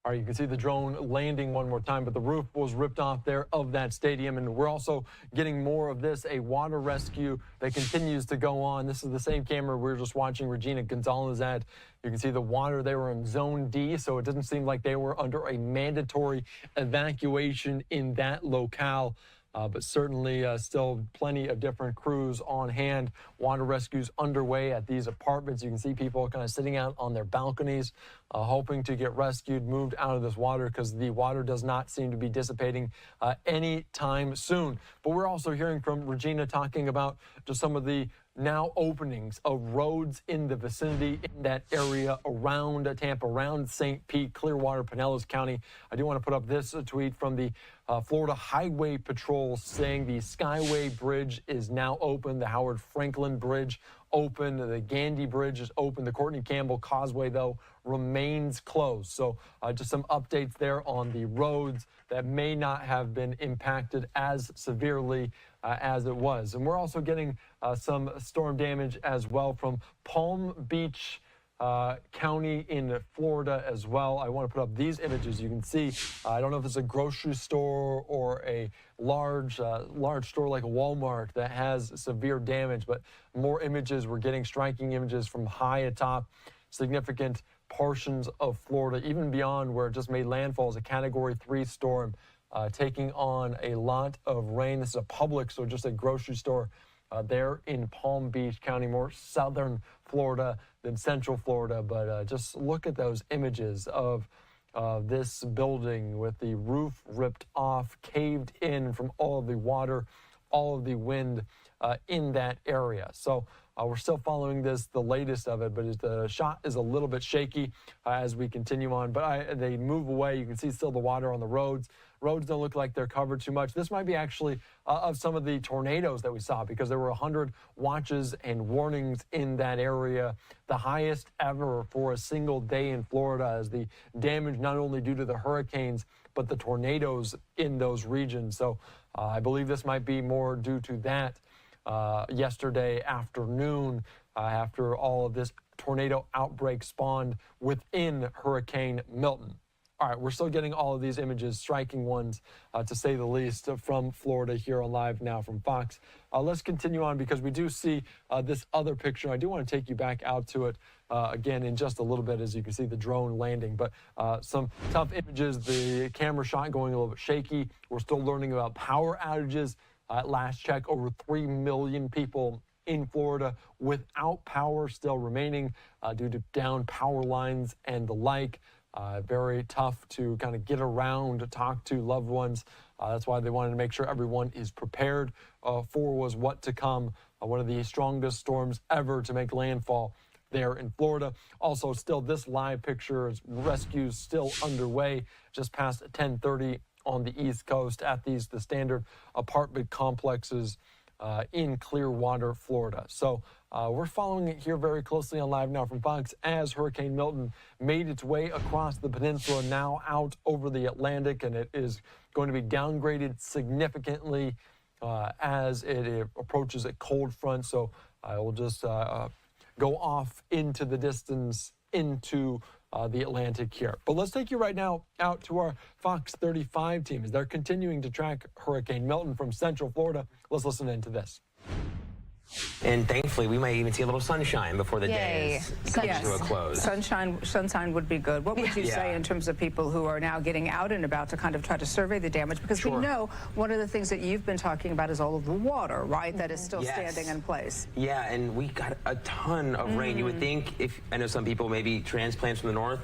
All right, you can see the drone landing one more time, but the roof was ripped off there of that stadium. And we're also getting more of this, a water rescue that continues to go on. This is the same camera we were just watching Regina Gonzalez at. You can see the water, they were in Zone D, so it doesn't seem like they were under a mandatory evacuation in that locale. but certainly still plenty of different crews on hand. Water rescues underway at these apartments. You can see people kind of sitting out on their balconies, hoping to get rescued, moved out of this water, because the water does not seem to be dissipating anytime soon. But we're also hearing from Regina talking about just some of the now openings of roads in the vicinity in that area around Tampa, around St. Pete, Clearwater, Pinellas County. I do want to put up this tweet from the Florida Highway Patrol saying the Skyway Bridge is now open, the Howard Franklin Bridge open, the Gandy Bridge is open, the Courtney Campbell Causeway, though, remains closed. So just some updates there on the roads that may not have been impacted as severely as it was. And we're also getting some storm damage as well from Palm Beach County in Florida as well. I want to put up these images. You can see, I don't know if it's a grocery store or a large store like a Walmart that has severe damage, but more images. We're getting striking images from high atop significant portions of Florida, even beyond where it just made landfall as a Category 3 storm, taking on a lot of rain. This is a Publix, so just a grocery store there in Palm Beach County, more southern Florida than central Florida. But just look at those images of this building with the roof ripped off, caved in from all of the water, all of the wind in that area. So we're still following this, the latest of it, but the shot is a little bit shaky as we continue on. But they move away. You can see still the water on the roads. Roads don't look like they're covered too much. This might be actually of some of the tornadoes that we saw, because there were 100 watches and warnings in that area, the highest ever for a single day in Florida, as the damage not only due to the hurricanes, but the tornadoes in those regions. So I believe this might be more due to that. Yesterday afternoon, after all of this tornado outbreak spawned within Hurricane Milton. All right, we're still getting all of these images, striking ones, to say the least, from Florida here on Live Now from Fox. Let's continue on, because we do see this other picture. I do want to take you back out to it again in just a little bit, as you can see the drone landing. But some tough images, the camera shot going a little bit shaky. We're still learning about power outages. At last check, over 3 million people in Florida without power still remaining due to down power lines and the like. Very tough to kind of get around, to talk to loved ones. That's why they wanted to make sure everyone is prepared for what to come. One of the strongest storms ever to make landfall there in Florida. Also, still this live picture, rescues still underway just past 10:30 on the East Coast at the standard apartment complexes in Clearwater, Florida. So we're following it here very closely on Live Now from Fox as Hurricane Milton made its way across the peninsula, now out over the Atlantic, and it is going to be downgraded significantly as it approaches a cold front. So I will just go off into the distance into the Atlantic here. But let's take you right now out to our Fox 35 team as they're continuing to track Hurricane Milton from Central Florida. Let's listen into this. And thankfully, we might even see a little sunshine before the day is coming to a close. Sunshine would be good. What would you say in terms of people who are now getting out and about to kind of try to survey the damage? Because we know one of the things that you've been talking about is all of the water, right, that is still standing in place. Yeah, and we got a ton of rain. You would think, if I know some people maybe transplants from the north,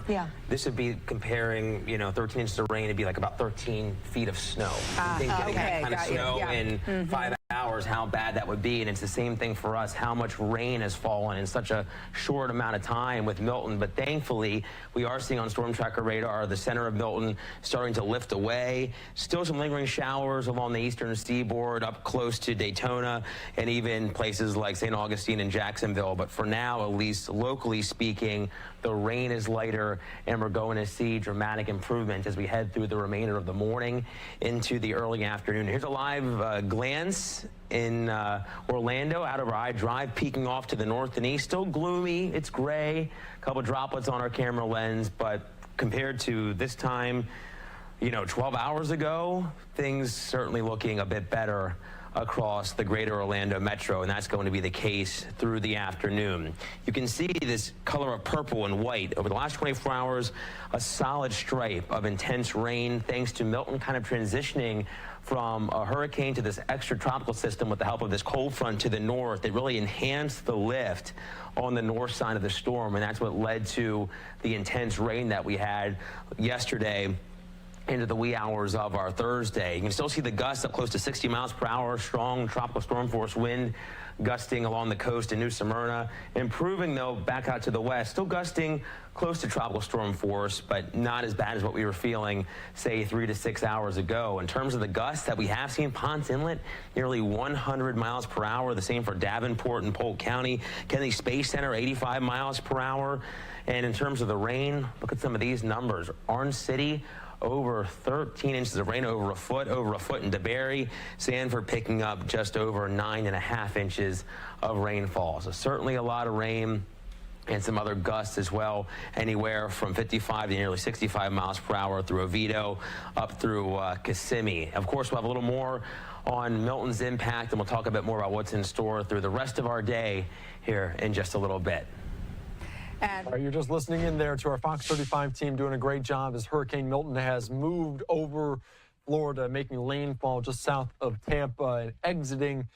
this would be comparing, 13 inches of rain, it'd be like about 13 feet of snow. I think getting that kind of snow in 5 hours, how bad that would be. And it's the same thing for us, how much rain has fallen in such a short amount of time with Milton. But thankfully, we are seeing on Storm Tracker radar the center of Milton starting to lift away. Still some lingering showers along the eastern seaboard, up close to Daytona, and even places like St. Augustine and Jacksonville. But for now, at least locally speaking, the rain is lighter, and we're going to see dramatic improvement as we head through the remainder of the morning into the early afternoon. Here's a live glance in Orlando out of our iDrive, peeking off to the north and east. Still gloomy, it's gray, a couple droplets on our camera lens, but compared to this time 12 hours ago, things certainly looking a bit better across the greater Orlando metro, and that's going to be the case through the afternoon. You can see this color of purple and white. Over the last 24 hours, a solid stripe of intense rain thanks to Milton kind of transitioning from a hurricane to this extratropical system with the help of this cold front to the north. It really enhanced the lift on the north side of the storm, and that's what led to the intense rain that we had yesterday into the wee hours of our Thursday. You can still see the gusts up close to 60 miles per hour, strong tropical storm force wind gusting along the coast in New Smyrna, improving though back out to the west, still gusting close to tropical storm force, but not as bad as what we were feeling, say, 3 to 6 hours ago. In terms of the gusts that we have seen, Ponce Inlet, nearly 100 miles per hour, the same for Davenport and Polk County. Kennedy Space Center, 85 miles per hour. And in terms of the rain, look at some of these numbers. Orange City, over 13 inches of rain, over a foot in DeBary. Sanford picking up just over 9.5 inches of rainfall. So certainly a lot of rain and some other gusts as well, anywhere from 55 to nearly 65 miles per hour through Oviedo up through Kissimmee. Of course, we'll have a little more on Milton's impact, and we'll talk a bit more about what's in store through the rest of our day here in just a little bit. All right, you're just listening in there to our Fox 35 team doing a great job as Hurricane Milton has moved over Florida, making landfall just south of Tampa and exiting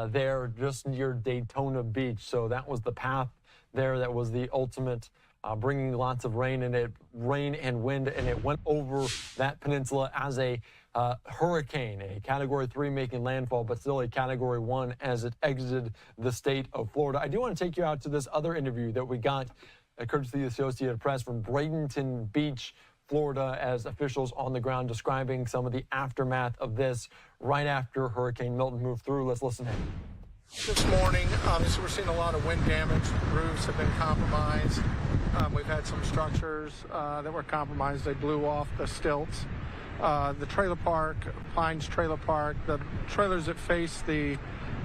there just near Daytona Beach. So that was the path there. That was the ultimate, bringing lots of rain and wind, and it went over that peninsula as a hurricane, a Category 3 making landfall, but still a Category 1 as it exited the state of Florida. I do want to take you out to this other interview that we got, courtesy of the Associated Press, from Bradenton Beach, Florida, as officials on the ground describing some of the aftermath of this right after Hurricane Milton moved through. Let's listen in. This morning, obviously, we're seeing a lot of wind damage. Roofs have been compromised. We've had some structures that were compromised. They blew off the stilts. The trailer park, Pines Trailer Park, the trailers that face the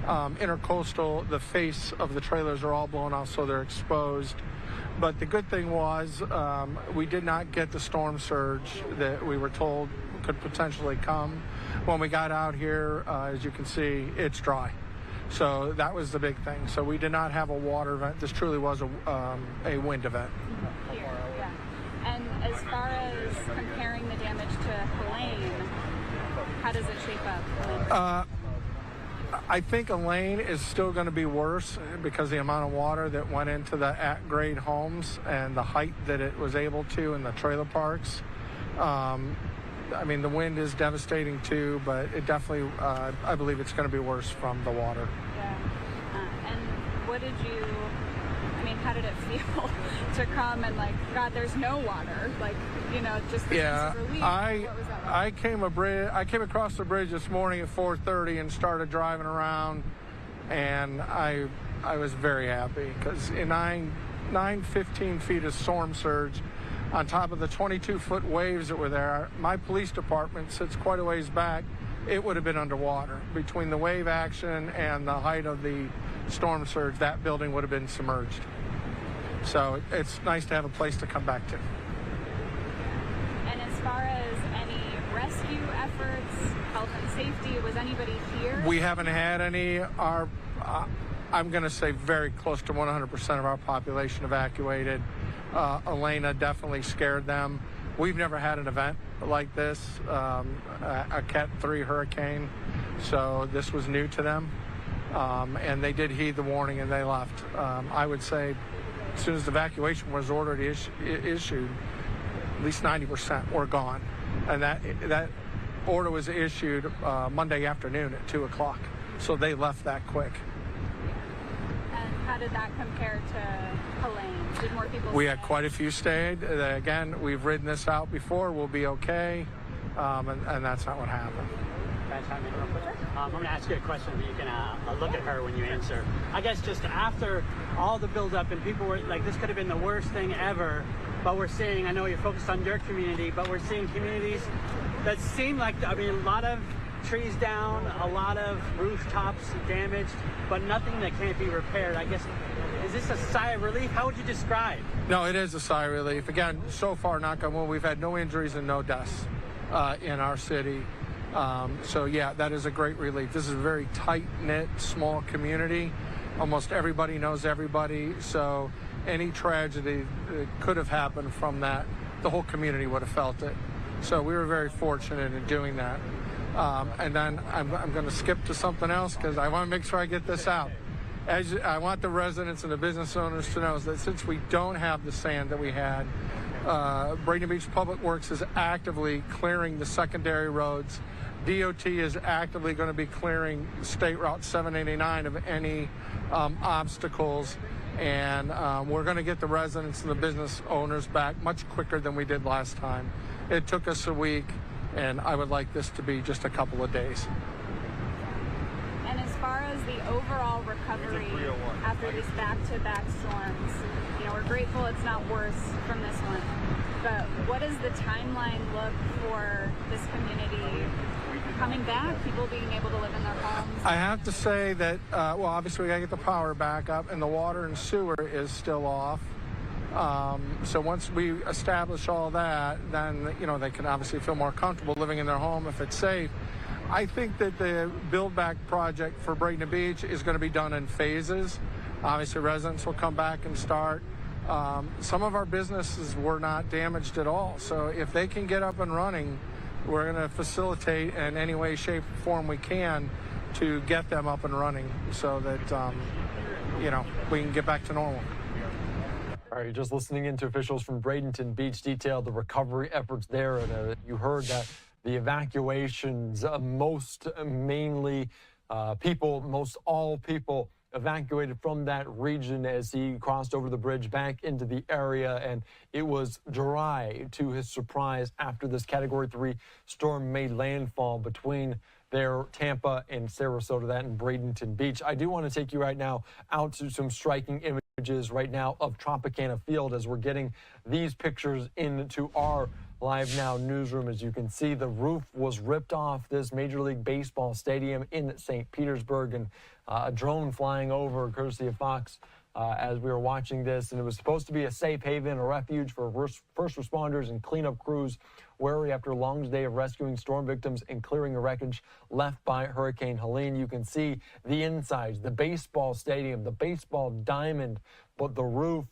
intercoastal, the face of the trailers are all blown off, so they're exposed. But the good thing was we did not get the storm surge that we were told could potentially come. When we got out here, as you can see, it's dry. So that was the big thing. So we did not have a water event. This truly was a wind event. Yeah. And as far as comparing the damage to Helene, how does it shape up? I think Elaine is still going to be worse because of the amount of water that went into the at-grade homes and the height that it was able to in the trailer parks. I mean, the wind is devastating too, but it definitely, I believe it's going to be worse from the water. Yeah. And what did you, I mean, how did it feel to come and like, God, there's no water, like, you know, just the sense of relief? What was that like? I came across the bridge this morning at 4:30 and started driving around, and I was very happy because in 9-15 feet of storm surge, on top of the 22-foot waves that were there, my police department sits quite a ways back. It would have been underwater. Between the wave action and the height of the storm surge, that building would have been submerged. So it's nice to have a place to come back to. And as far as any rescue efforts, health and safety, was anybody here? We haven't had any. I'm going to say very close to 100% of our population evacuated. Elena definitely scared them. We've never had an event like this, a Cat 3 hurricane, so this was new to them, and they did heed the warning and they left. I would say as soon as the evacuation was ordered issued, at least 90% were gone, and that order was issued Monday afternoon at 2 o'clock, so they left that quick. And how did that compare to Helene? Did more people We had quite a few stayed. Again, we've ridden this out before. We'll be okay, and that's not what happened. I'm going to ask you a question that you can look at her when you answer. I guess just after all the buildup and people were like, this could have been the worst thing ever, but we're seeing, I know you're focused on your community, but we're seeing communities that seem like, I mean, a lot of trees down, a lot of rooftops damaged, but nothing that can't be repaired. I guess, is this a sigh of relief? How would you describe? No, it is a sigh of relief. Again, so far, knock on wood, we've had no injuries and no deaths. in our city. So yeah, that is a great relief. This is a very tight-knit, small community. Almost everybody knows everybody, so any tragedy that could have happened from that, the whole community would have felt it. So we were very fortunate in doing that. And then I'm going to skip to something else because I want to make sure I get this out. I want the residents and the business owners to know that since we don't have the sand that we had, Bradenton Beach Public Works is actively clearing the secondary roads. DOT is actively going to be clearing State Route 789 of any obstacles, and we're going to get the residents and the business owners back much quicker than we did last time. It took us a week, and I would like this to be just a couple of days. And as far as the overall recovery after these back-to-back storms, you know, we're grateful it's not worse from this one. But what does the timeline look for this community coming back, people being able to live in their homes? I have to say that, well, obviously we got to get the power back up, and the water and sewer is still off. So once we establish all that, then, you know, they can obviously feel more comfortable living in their home if it's safe. I think that the Build Back project for Bradenton Beach is going to be done in phases. Obviously, residents will come back and start. Some of our businesses were not damaged at all. So if they can get up and running, we're going to facilitate in any way, shape, or form we can to get them up and running so that, you know, we can get back to normal. All right, you're just listening in to officials from Bradenton Beach detail the recovery efforts there. And you heard that the evacuations, most all people evacuated from that region as he crossed over the bridge back into the area, and it was dry to his surprise after this Category 3 storm made landfall between there, Tampa and Sarasota, that in Bradenton Beach. I do want to take you right now out to some striking images right now of Tropicana Field as we're getting these pictures into our LiveNOW newsroom. As you can see, the roof was ripped off this Major League Baseball stadium in St. Petersburg, and a drone flying over courtesy of Fox as we were watching this. And it was supposed to be a safe haven, a refuge for first responders and cleanup crews, wary after a long day of rescuing storm victims and clearing the wreckage left by Hurricane Helene. You can see the insides, the baseball stadium, the baseball diamond, but the roof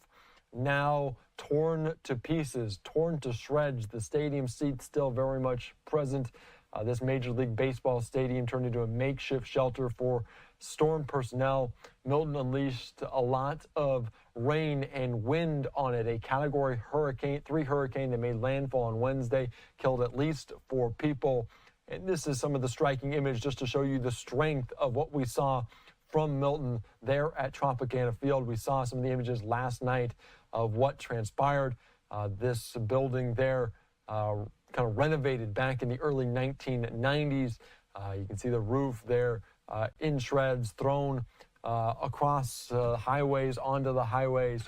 now torn to pieces, torn to shreds. The stadium seats still very much present. This Major League Baseball stadium turned into a makeshift shelter for storm personnel. Milton unleashed a lot of rain and wind on it. A Category 3 hurricane that made landfall on Wednesday killed at least 4 people. And this is some of the striking image just to show you the strength of what we saw from Milton there at Tropicana Field. We saw some of the images last night of what transpired. This building there kind of renovated back in the early 1990s. You can see the roof there in shreds, thrown across highways, onto the highways.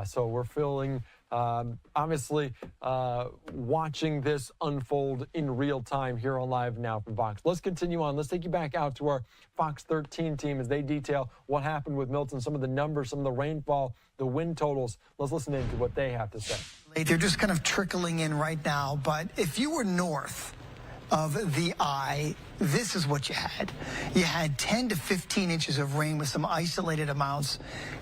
So we're feeling, obviously, watching this unfold in real time here on LiveNOW from Fox. Let's continue on. Let's take you back out to our Fox 13 team as they detail what happened with Milton, some of the numbers, some of the rainfall, the wind totals. Let's listen in to what they have to say. They're just kind of trickling in right now, but if you were north of the eye, this is what you had. You had 10 to 15 inches of rain with some isolated amounts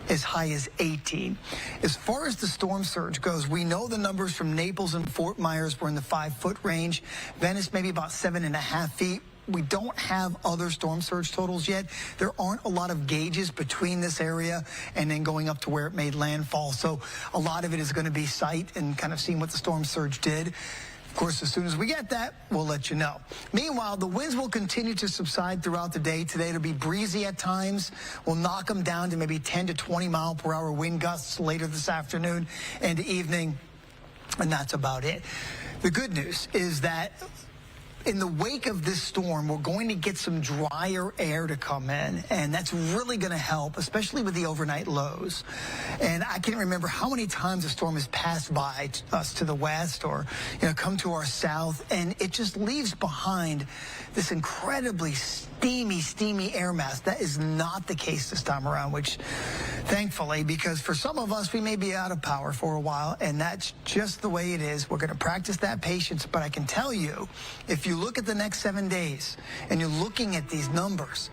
as high as 18. As far as the storm surge goes, we know the numbers from Naples and Fort Myers were in the 5-foot range. Venice maybe about 7.5 feet. We don't have other storm surge totals yet. There aren't a lot of gauges between this area and then going up to where it made landfall. So a lot of it is going to be sight and kind of seeing what the storm surge did. Of course, as soon as we get that, we'll let you know. Meanwhile, the winds will continue to subside throughout the day. Today, it'll be breezy at times. We'll knock them down to maybe 10 to 20 mile per hour wind gusts later this afternoon and evening, and that's about it. The good news is that in the wake of this storm, we're going to get some drier air to come in, and that's really going to help, especially with the overnight lows. And I can't remember how many times a storm has passed by us to the west or, come to our south, and it just leaves behind this incredibly steamy air mass. That is not the case this time around, which thankfully, because for some of us, we may be out of power for a while, and that's just the way it is. We're going to practice that patience, but I can tell you, if you look at the next 7 days and you're looking at these numbers,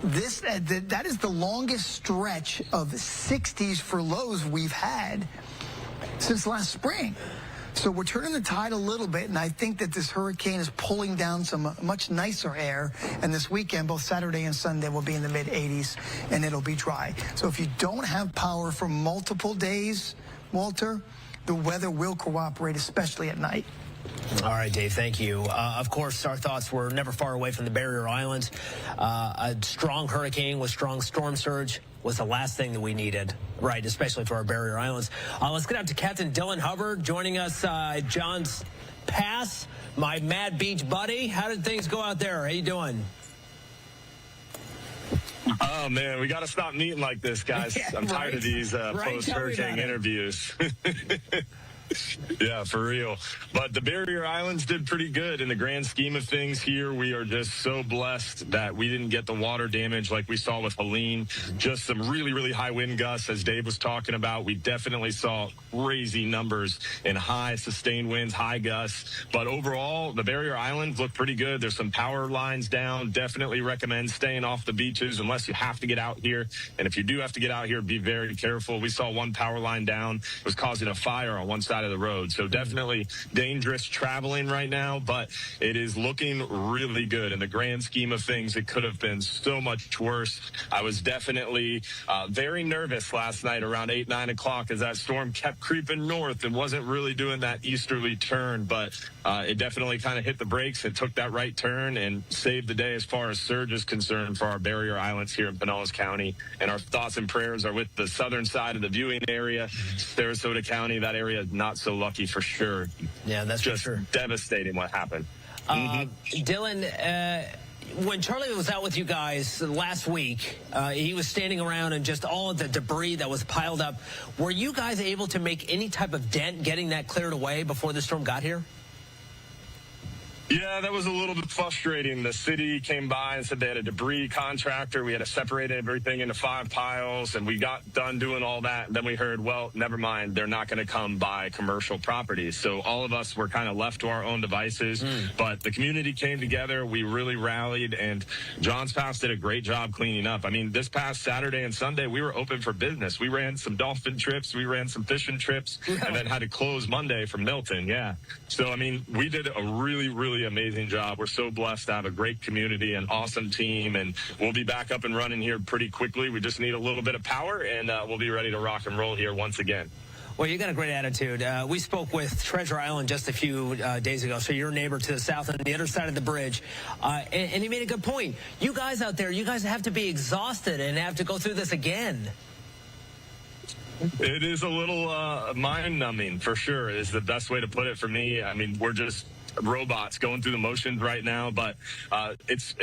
that is the longest stretch of 60s for lows we've had since last spring. So we're turning the tide a little bit, and I think that this hurricane is pulling down some much nicer air. And this weekend, both Saturday and Sunday, will be in the mid-80s, and it'll be dry. So if you don't have power for multiple days, Walter, the weather will cooperate, especially at night. All right, Dave, thank you. Of course, our thoughts were never far away from the Barrier Islands. A strong hurricane with strong storm surge was the last thing that we needed, right, especially for our Barrier Islands. Let's get out to Captain Dylan Hubbard joining us at John's Pass, my Mad Beach buddy. How did things go out there? How you doing? Oh, man, we got to stop meeting like this, guys. Yeah, I'm tired of these post-hurricane interviews. Yeah, for real. But the Barrier Islands did pretty good in the grand scheme of things here. We are just so blessed that we didn't get the water damage like we saw with Helene. Just some really, really high wind gusts, as Dave was talking about. We definitely saw crazy numbers in high sustained winds, high gusts. But overall, the Barrier Islands look pretty good. There's some power lines down. Definitely recommend staying off the beaches unless you have to get out here. And if you do have to get out here, be very careful. We saw one power line down. It was causing a fire on one side of the road. So definitely dangerous traveling right now, but it is looking really good. In the grand scheme of things, it could have been so much worse. I was definitely very nervous last night around 8, 9 o'clock as that storm kept creeping north and wasn't really doing that easterly turn, but it definitely kind of hit the brakes and took that right turn and saved the day as far as surge is concerned for our Barrier Islands here in Pinellas County. And our thoughts and prayers are with the southern side of the viewing area, Sarasota County. That area is not so lucky for sure. Yeah, that's just for sure. Devastating what happened. Dylan, when Charlie was out with you guys last week, he was standing around and just all of the debris that was piled up. Were you guys able to make any type of dent getting that cleared away before the storm got here? Yeah, that was a little bit frustrating. The city came by and said they had a debris contractor. We had to separate everything into 5 piles, and we got done doing all that. And then we heard, well, never mind, they're not going to come by commercial properties. So all of us were kind of left to our own devices. But the community came together. We really rallied, and John's Pass did a great job cleaning up. I mean, this past Saturday and Sunday, we were open for business. We ran some dolphin trips. We ran some fishing trips, and then had to close Monday for Milton. Yeah. So, I mean, we did a really, really amazing job. We're so blessed to have a great community, an awesome team, and we'll be back up and running here pretty quickly. We just need a little bit of power, and we'll be ready to rock and roll here once again. Well, you got a great attitude. We spoke with Treasure Island just a few days ago, so your neighbor to the south on the other side of the bridge, and he made a good point. You guys out there, you guys have to be exhausted and have to go through this again. It is a little mind-numbing, for sure, is the best way to put it for me. I mean, we're just robots going through the motions right now, but it's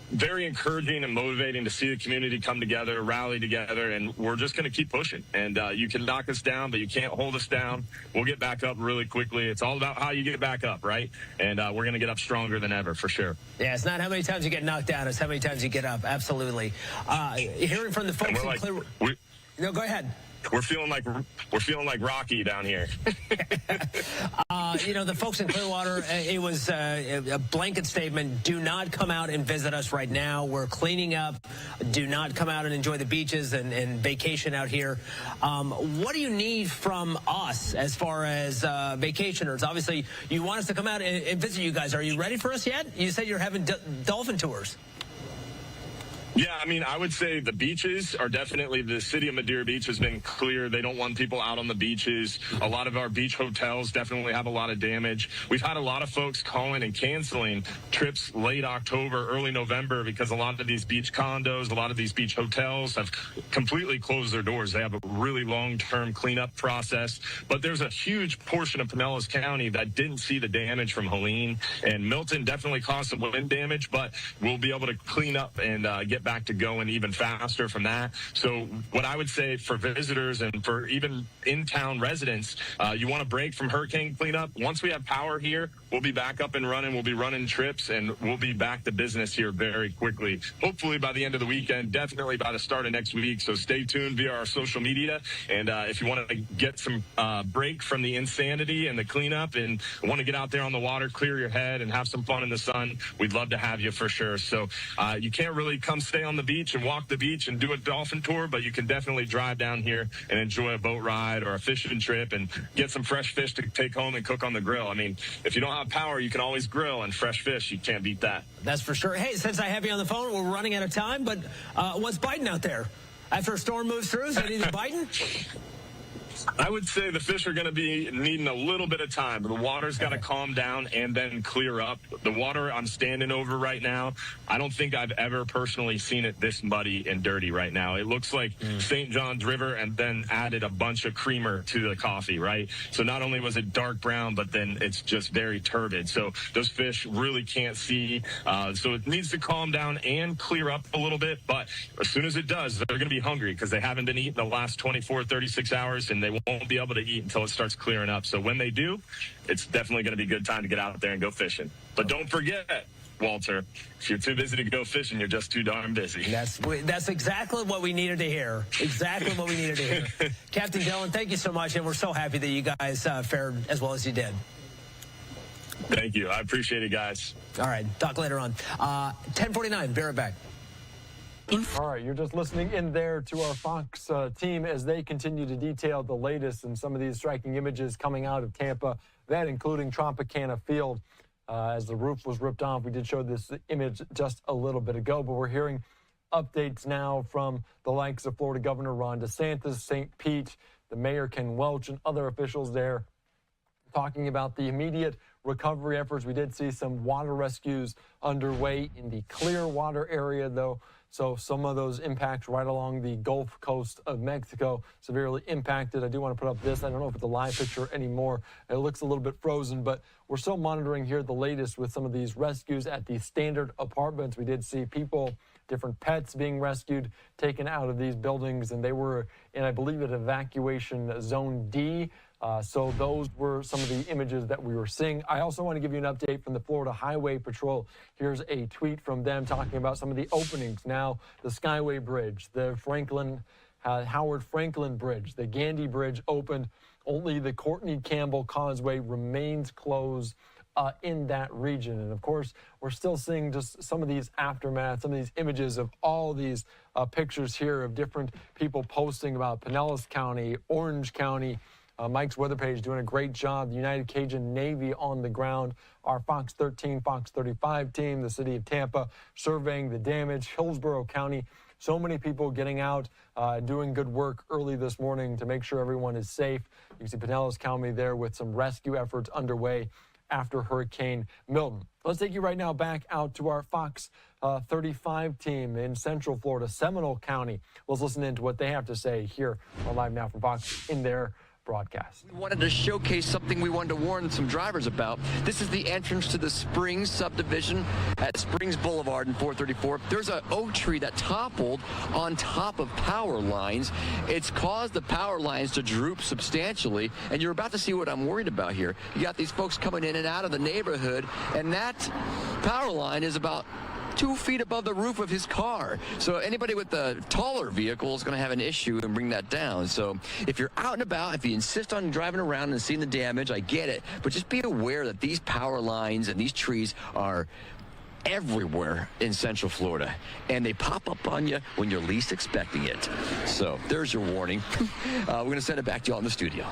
very encouraging and motivating to see the community come together, rally together, and we're just going to keep pushing. And you can knock us down, but you can't hold us down. We'll get back up really quickly. It's all about how you get back up, right? And we're going to get up stronger than ever, for sure. Yeah, it's not how many times you get knocked down, it's how many times you get up. Absolutely. Hearing from the folks in Clearwater. No, go ahead. We're feeling like Rocky down here. You know, the folks in Clearwater, it was a blanket statement. Do not come out and visit us right now. We're cleaning up. Do not come out and enjoy the beaches and vacation out here. What do you need from us as far as vacationers? Obviously, you want us to come out and visit you guys. Are you ready for us yet? You said you're having dolphin tours. Yeah, I mean, I would say the beaches are definitely, the city of Madeira Beach has been clear. They don't want people out on the beaches. A lot of our beach hotels definitely have a lot of damage. We've had a lot of folks calling and canceling trips late October, early November, because a lot of these beach condos, a lot of these beach hotels have completely closed their doors. They have a really long-term cleanup process. But there's a huge portion of Pinellas County that didn't see the damage from Helene. And Milton definitely caused some wind damage, but we'll be able to clean up and get back to going even faster from that. So what I would say for visitors and for even in-town residents, you want to break from hurricane cleanup. Once we have power here, we'll be back up and running. We'll be running trips, and we'll be back to business here very quickly. Hopefully by the end of the weekend, definitely by the start of next week. So stay tuned via our social media. And if you want to get some break from the insanity and the cleanup and want to get out there on the water, clear your head, and have some fun in the sun, we'd love to have you for sure. So you can't really come stay on the beach and walk the beach and do a dolphin tour, but you can definitely drive down here and enjoy a boat ride or a fishing trip and get some fresh fish to take home and cook on the grill. I mean, if you don't have power, you can always grill, and fresh fish, you can't beat that. That's for sure. Hey, since I have you on the phone, we're running out of time, but what's biting out there? After a storm moves through, is anything biting? I would say the fish are going to be needing a little bit of time. The water's got to calm down and then clear up. The water I'm standing over right now, I don't think I've ever personally seen it this muddy and dirty right now. It looks like St. John's River and then added a bunch of creamer to the coffee, right? So not only was it dark brown, but then it's just very turbid. So those fish really can't see. So it needs to calm down and clear up a little bit. But as soon as it does, they're going to be hungry because they haven't been eating the last 24, 36 hours, and they won't be able to eat until it starts clearing up. So when they do, it's definitely going to be a good time to get out there and go fishing. But don't forget, Walter, if you're too busy to go fishing, you're just too darn busy. That's exactly what we needed to hear. Exactly what we needed to hear. Captain Dillon, thank you so much, and we're so happy that you guys fared as well as you did. Thank you. I appreciate it, guys. All right. Talk later on. 10:49. Be right back. All right, you're just listening in there to our Fox team as they continue to detail the latest and some of these striking images coming out of Tampa, that including Tropicana Field. As the roof was ripped off, we did show this image just a little bit ago, but we're hearing updates now from the likes of Florida Governor Ron DeSantis, St. Pete, the Mayor Ken Welch, and other officials there talking about the immediate recovery efforts. We did see some water rescues underway in the Clearwater area, though. So some of those impacts right along the Gulf Coast of Mexico severely impacted. I do want to put up this. I don't know if it's a live picture anymore. It looks a little bit frozen, but we're still monitoring here the latest with some of these rescues at the standard apartments. We did see people, different pets being rescued, taken out of these buildings, and they were in, I believe, an evacuation zone D. So those were some of the images that we were seeing. I also want to give you an update from the Florida Highway Patrol. Here's a tweet from them talking about some of the openings. Now, the Skyway Bridge, the Howard Franklin Bridge, the Gandy Bridge opened. Only the Courtney Campbell Causeway remains closed in that region. And of course, we're still seeing just some of these aftermath, some of these images of all these pictures here of different people posting about Pinellas County, Orange County. Mike's weather page doing a great job. The United Cajun Navy on the ground. Our Fox 13, Fox 35 team, the city of Tampa, surveying the damage. Hillsboro County, so many people getting out, doing good work early this morning to make sure everyone is safe. You can see Pinellas County there with some rescue efforts underway after Hurricane Milton. Let's take you right now back out to our Fox 35 team in Central Florida, Seminole County. Let's listen in to what they have to say here on Live Now from Fox in their broadcast. We wanted to showcase something we wanted to warn some drivers about. This is the entrance to the Springs subdivision at Springs Boulevard in 434. There's an oak tree that toppled on top of power lines. It's caused the power lines to droop substantially, and you're about to see what I'm worried about here. You got these folks coming in and out of the neighborhood, and that power line is about 2 feet above the roof of his car. So anybody with a taller vehicle is going to have an issue and bring that down. So if you're out and about, if you insist on driving around and seeing the damage, I get it. But just be aware that these power lines and these trees are everywhere in Central Florida, and they pop up on you when you're least expecting it. So there's your warning. We're going to send it back to you all in the studio.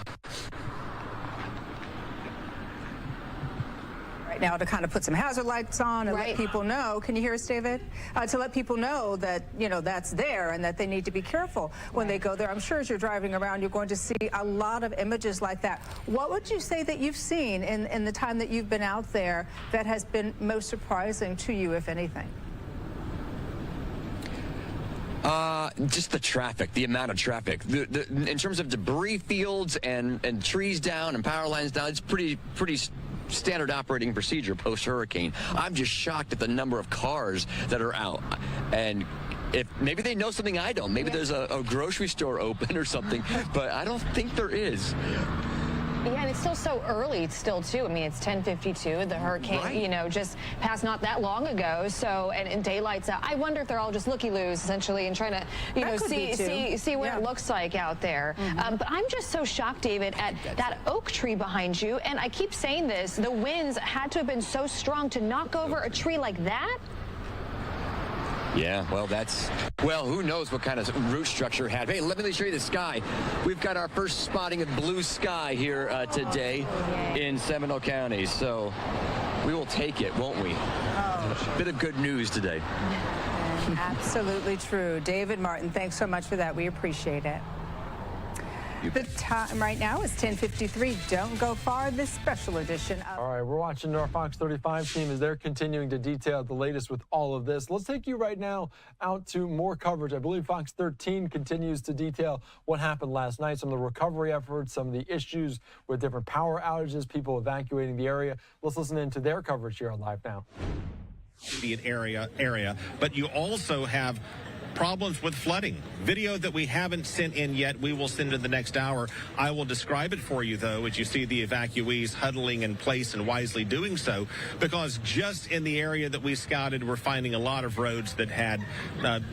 Right, now to kind of put some hazard lights on and let people know, can you hear us, David? To let people know that, you know, that's there and that they need to be careful when they go there. I'm sure as you're driving around, you're going to see a lot of images like that. What would you say that you've seen in the time that you've been out there that has been most surprising to you, if anything? Just the traffic, the amount of traffic. In terms of debris fields and trees down and power lines down, it's pretty standard operating procedure post-hurricane. I'm just shocked at the number of cars that are out. And if maybe they know something I don't. Maybe there's a grocery store open or something, but I don't think there is. Yeah, and it's still so early still, too. I mean, it's 10:52. The hurricane, you know, just passed not that long ago. So, and daylight's out. I wonder if they're all just looky-loos, essentially, and trying to, you know, see what it looks like out there. But I'm just so shocked, David, at that oak tree behind you. And I keep saying this, the winds had to have been so strong to knock over a tree like that. Yeah, well, who knows what kind of root structure it had. Hey, let me show you the sky. We've got our first spotting of blue sky here today in Seminole County. So we will take it, won't we? Bit of good news today. Absolutely true. David Martin, thanks so much for that. We appreciate it. The time right now is 10:53. Don't go far. This special edition of... All right, we're watching our Fox 35 team as they're continuing to detail the latest with all of this. Let's take you right now out to more coverage. I believe Fox 13 continues to detail what happened last night, some of the recovery efforts, some of the issues with different power outages, people evacuating the area. Let's listen into their coverage here on Live Now. Area, but you also have problems with flooding. Video that we haven't sent in yet, we will send in the next hour. I will describe it for you, though, as you see the evacuees huddling in place and wisely doing so, because just in the area that we scouted, we're finding a lot of roads that had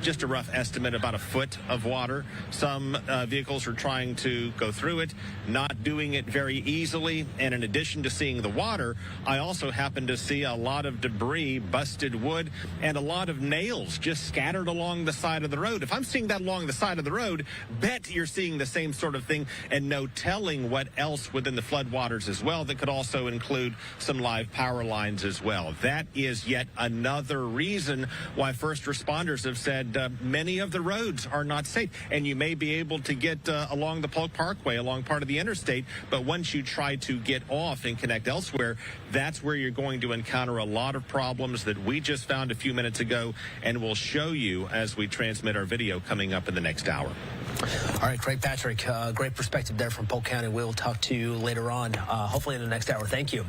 just a rough estimate, about a foot of water. Some vehicles are trying to go through it, not doing it very easily. And in addition to seeing the water, I also happen to see a lot of debris, busted wood, and a lot of nails just scattered along the side of the road. If I'm seeing that along the side of the road, bet you're seeing the same sort of thing, and no telling what else within the floodwaters as well. That could also include some live power lines as well. That is yet another reason why first responders have said many of the roads are not safe. And you may be able to get along the Polk Parkway, along part of the interstate, but once you try to get off and connect elsewhere, that's where you're going to encounter a lot of problems that we just found a few minutes ago, and we'll show you as we transmit our video coming up in the next hour. All right, Craig Patrick, great perspective there from Polk County. We'll talk to you later on, hopefully in the next hour. Thank you.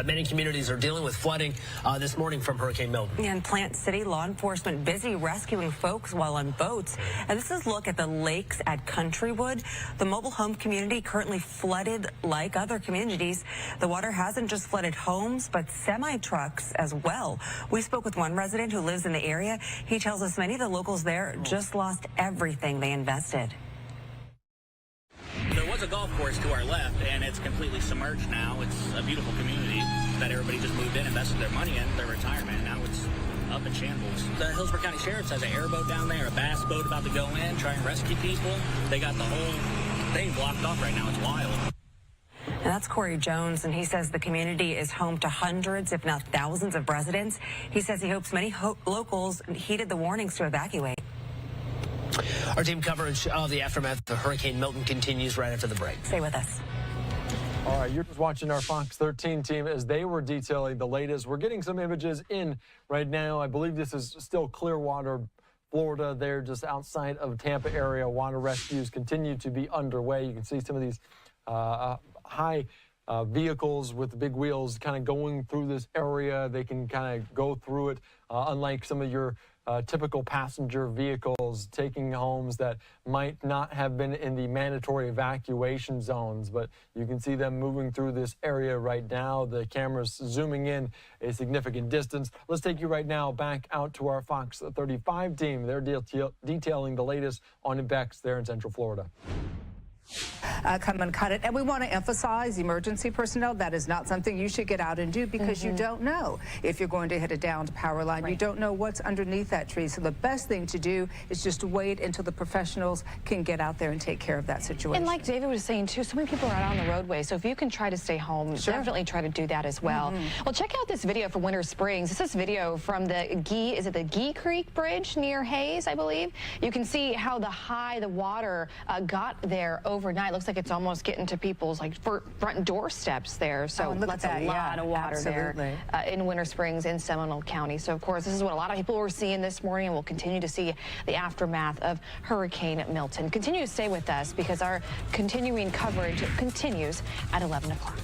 Many communities are dealing with flooding this morning from Hurricane Milton. In Plant City, law enforcement busy rescuing folks while on boats. And this is a look at the lakes at Countrywood. The mobile home community currently flooded like other communities. The water hasn't just flooded homes, but semi-trucks as well. We spoke with one resident who lives in the area. He tells us many of the locals there just lost everything they invested. There was a golf course to our left, and it's completely submerged now. It's a beautiful community that everybody just moved in, invested their money in, their retirement. Now it's up in shambles. The Hillsboro County Sheriff's has an airboat down there, a bass boat about to go in, try and rescue people. They got the whole thing blocked off right now. It's wild. And that's Corey Jones, and he says the community is home to hundreds, if not thousands, of residents. He says he hopes many locals heeded the warnings to evacuate. Our team coverage of the aftermath of Hurricane Milton continues right after the break. Stay with us. All right, you're just watching our Fox 13 team as they were detailing the latest. We're getting some images in right now. I believe this is still Clearwater, Florida. They're just outside of Tampa area. Water rescues continue to be underway. You can see some of these high vehicles with the big wheels kind of going through this area. They can kind of go through it, unlike some of your typical passenger vehicles taking homes that might not have been in the mandatory evacuation zones, but you can see them moving through this area right now. The camera's zooming in a significant distance. Let's take you right now back out to our Fox 35 team. They're detailing the latest on impacts there in Central Florida. come and cut it. And we want to emphasize emergency personnel. That is not something you should get out and do because you don't know if you're going to hit a downed power line. You don't know what's underneath that tree. So the best thing to do is just wait until the professionals can get out there and take care of that situation. And like David was saying too, so many people are out on the roadway. So if you can try to stay home, definitely try to do that as well. Well, check out this video for Winter Springs. This is video from the the Gee Creek Bridge near Hayes, I believe. You can see how high the water got there overnight. Looks like it's almost getting to people's front doorsteps there. So that's a lot of water there in Winter Springs in Seminole County. So of course, this is what a lot of people were seeing this morning, and we'll continue to see the aftermath of Hurricane Milton. Continue to stay with us because our continuing coverage continues at 11 o'clock.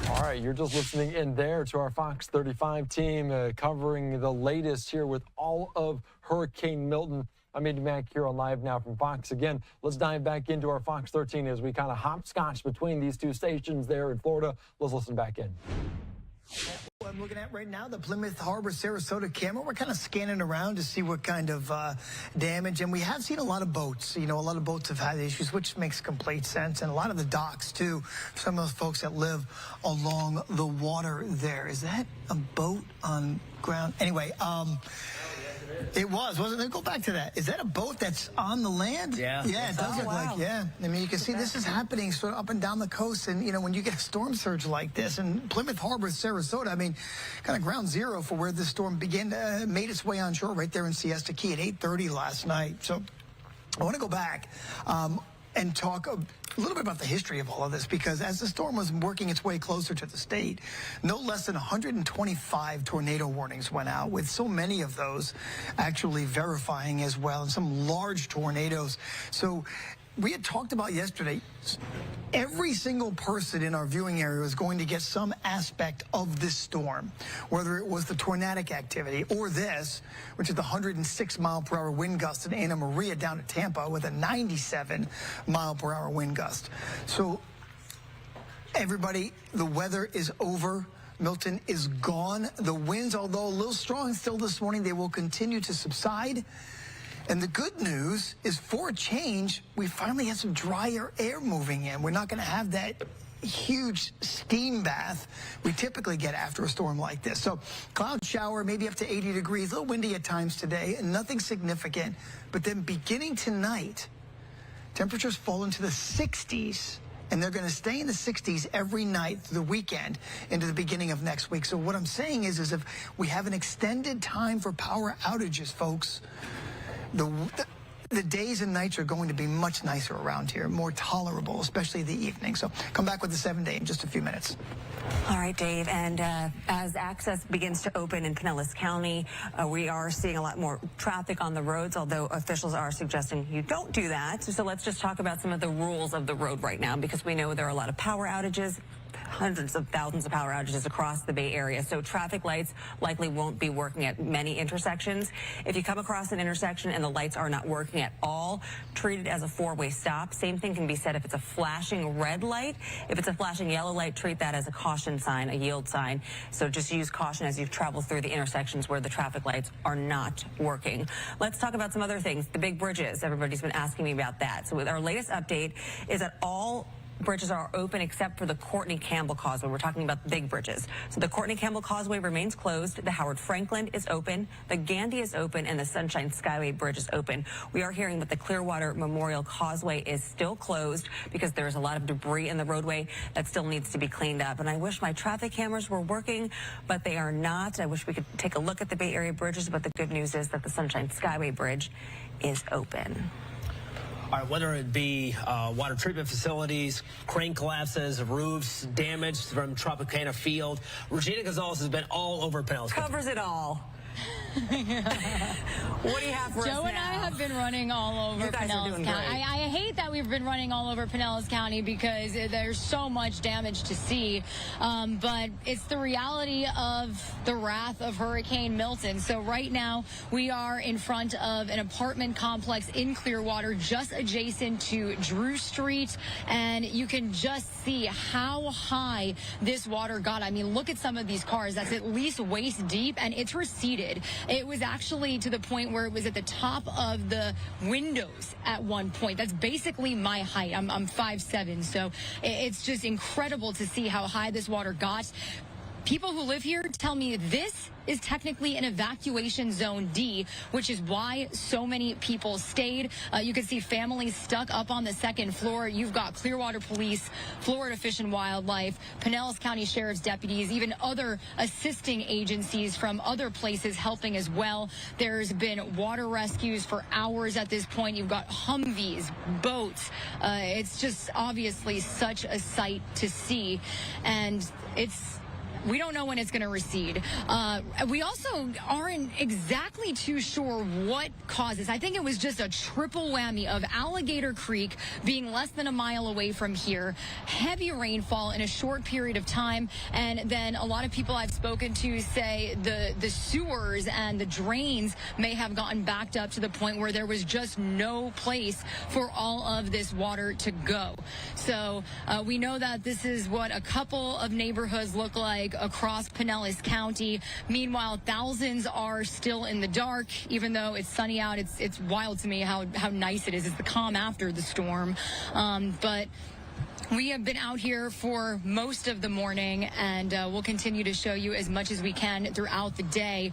All right, you're just listening in there to our Fox 35 team covering the latest here with all of Hurricane Milton. I'm Andy Mack here on Live Now from Fox. Again, let's dive back into our Fox 13 as we kind of hopscotch between these two stations there in Florida. Let's listen back in. What I'm looking at right now, the Plymouth Harbor, Sarasota camera. We're kind of scanning around to see what kind of damage. And we have seen a lot of boats. You know, a lot of boats have had issues, which makes complete sense. And a lot of the docks, too. Some of those folks that live along the water there. Is that a boat on ground? Anyway, it wasn't it? Go back to that. Is that a boat that's on the land? Yeah. Yeah, it does look like, yeah. I mean, you can see this is happening sort of up and down the coast. And, you know, when you get a storm surge like this, and Plymouth Harbor, Sarasota, I mean, kind of ground zero for where this storm made its way on shore right there in Siesta Key at 8:30 last night. So I want to go back and talk a little bit about the history of all of this, because as the storm was working its way closer to the state, no less than 125 tornado warnings went out, with so many of those actually verifying as well, and some large tornadoes. So we had talked about yesterday, every single person in our viewing area was going to get some aspect of this storm, whether it was the tornadic activity or this, which is the 106-mile-per-hour wind gust in Anna Maria down at Tampa with a 97-mile-per-hour wind gust. So everybody, the weather is over. Milton is gone. The winds, although a little strong still this morning, they will continue to subside. And the good news is, for a change, we finally have some drier air moving in. We're not going to have that huge steam bath we typically get after a storm like this. So cloud shower, maybe up to 80 degrees, a little windy at times today, and nothing significant. But then beginning tonight, temperatures fall into the 60s. And they're going to stay in the 60s every night through the weekend into the beginning of next week. So what I'm saying is if we have an extended time for power outages, folks, the days and nights are going to be much nicer around here, more tolerable, especially the evening. So come back with the 7-day in just a few minutes. All right, Dave. And as access begins to open in Pinellas County, we are seeing a lot more traffic on the roads, although officials are suggesting you don't do that. So let's just talk about some of the rules of the road right now, because we know there are a lot of power outages, hundreds of thousands of power outages across the Bay Area. So traffic lights likely won't be working at many intersections. If you come across an intersection and the lights are not working at all, treat it as a four-way stop. Same thing can be said if it's a flashing red light. If it's a flashing yellow light, treat that as a caution sign, a yield sign. So just use caution as you travel through the intersections where the traffic lights are not working. Let's talk about some other things. The big bridges. Everybody's been asking me about that. So with our latest update is that all bridges are open except for the Courtney Campbell Causeway. We're talking about the big bridges. So the Courtney Campbell Causeway remains closed. The Howard Franklin is open. The Gandy is open, and the Sunshine Skyway Bridge is open. We are hearing that the Clearwater Memorial Causeway is still closed because there's a lot of debris in the roadway that still needs to be cleaned up. And I wish my traffic cameras were working, but they are not. I wish we could take a look at the Bay Area bridges, but the good news is that the Sunshine Skyway Bridge is open. All right, whether it be water treatment facilities, crane collapses, roofs, damage from Tropicana Field, Regina Gonzalez has been all over Pinellas County. Covers it all. What do you have for us now? Joe and I have been running all over Pinellas County. I hate that we've been running all over Pinellas County because there's so much damage to see. But it's the reality of the wrath of Hurricane Milton. So right now we are in front of an apartment complex in Clearwater, just adjacent to Drew Street. And you can just see how high this water got. I mean, look at some of these cars. That's at least waist deep, and it's receded. did. It was actually to the point where it was at the top of the windows at one point. That's basically my height. I'm 5'7", so it's just incredible to see how high this water got. People who live here tell me this is technically an evacuation zone D, which is why so many people stayed. You can see families stuck up on the second floor. You've got Clearwater Police, Florida Fish and Wildlife, Pinellas County Sheriff's deputies, even other assisting agencies from other places helping as well. There's been water rescues for hours at this point. You've got Humvees, boats. It's just obviously such a sight to see, and we don't know when it's going to recede. We also aren't exactly too sure what causes. I think it was just a triple whammy of Alligator Creek being less than a mile away from here, heavy rainfall in a short period of time, and then a lot of people I've spoken to say the sewers and the drains may have gotten backed up to the point where there was just no place for all of this water to go. So we know that this is what a couple of neighborhoods look like across Pinellas County. Meanwhile, thousands are still in the dark, even though it's sunny out. It's wild to me how nice it is. It's the calm after the storm. But we have been out here for most of the morning, and we'll continue to show you as much as we can throughout the day.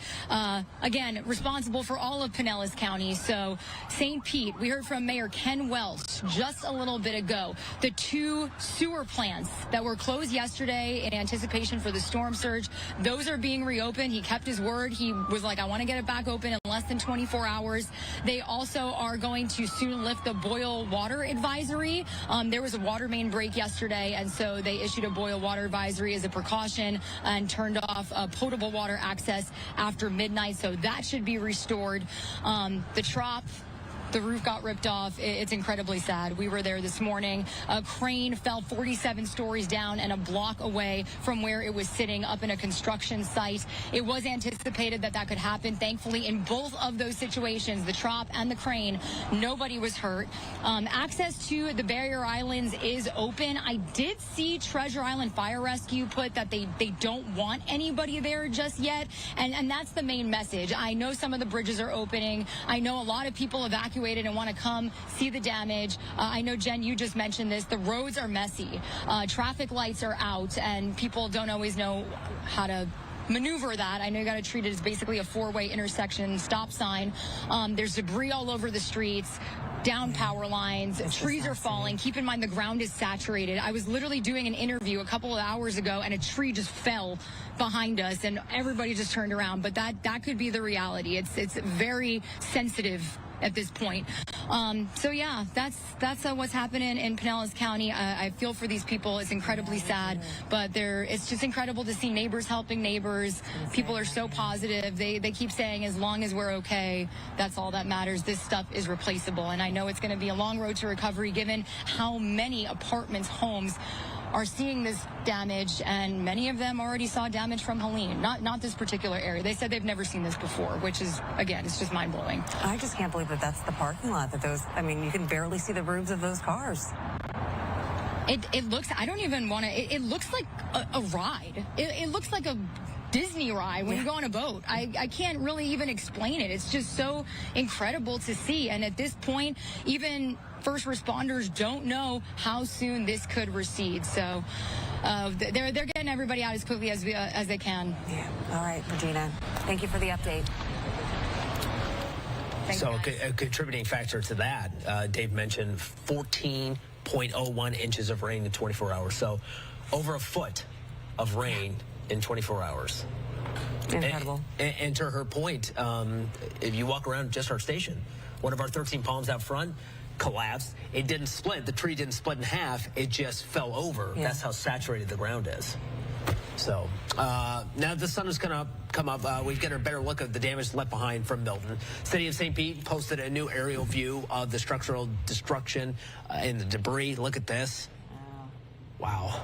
Again, responsible for all of Pinellas County. So St. Pete, we heard from Mayor Ken Welch just a little bit ago. The 2 sewer plants that were closed yesterday in anticipation for the storm surge, those are being reopened. He kept his word. He was like, I want to get it back open in less than 24 hours. They also are going to soon lift the boil water advisory. There was a water main break yesterday, and so they issued a boil water advisory as a precaution and turned off potable water access after midnight, so that should be restored. The Trop, the roof got ripped off. It's incredibly sad. We were there this morning. A crane fell 47 stories down and a block away from where it was sitting up in a construction site. It was anticipated that that could happen. Thankfully, in both of those situations, the Trop and the crane, nobody was hurt. Access to the barrier islands is open. I did see Treasure Island Fire Rescue put that they don't want anybody there just yet, and that's the main message. I know some of the bridges are opening. I know a lot of people evacuated and want to come see the damage. I know, Jen, you just mentioned this. The roads are messy. Traffic lights are out, and people don't always know how to maneuver that. I know you got to treat it as basically a 4-way intersection stop sign. There's debris all over the streets. Down power lines, trees are falling. Keep in mind the ground is saturated. I was literally doing an interview a couple of hours ago and a tree just fell behind us and everybody just turned around. But that could be the reality. It's very sensitive at this point. So yeah, that's what's happening in Pinellas County. I feel for these people. It's incredibly sad, but it's just incredible to see neighbors helping neighbors. People are so positive. They keep saying as long as we're okay, that's all that matters. This stuff is replaceable, and I know it's going to be a long road to recovery given how many apartments, homes are seeing this damage, and many of them already saw damage from Helene, not this particular area. They said they've never seen this before, which is, again, it's just mind-blowing. I just can't believe that that's the parking lot, you can barely see the roofs of those cars. It looks, I don't even want to, it looks like a ride. It looks like a Disney ride when you go on a boat. I can't really even explain it. It's just so incredible to see, and at this point, even first responders don't know how soon this could recede. So they're getting everybody out as quickly as they can. Yeah. All right, Regina. Thank you for the update. Thanks, so a contributing factor to that, Dave mentioned 14.01 inches of rain in 24 hours. So over a foot of rain in 24 hours. Incredible. And to her point, if you walk around just our station, one of our 13 palms out front collapsed. It didn't split. The tree didn't split in half. It just fell over. Yeah. That's how saturated the ground is. So now the sun is going to come up. We get a better look at the damage left behind from Milton. City of St. Pete posted a new aerial view of the structural destruction and the debris. Look at this. Wow.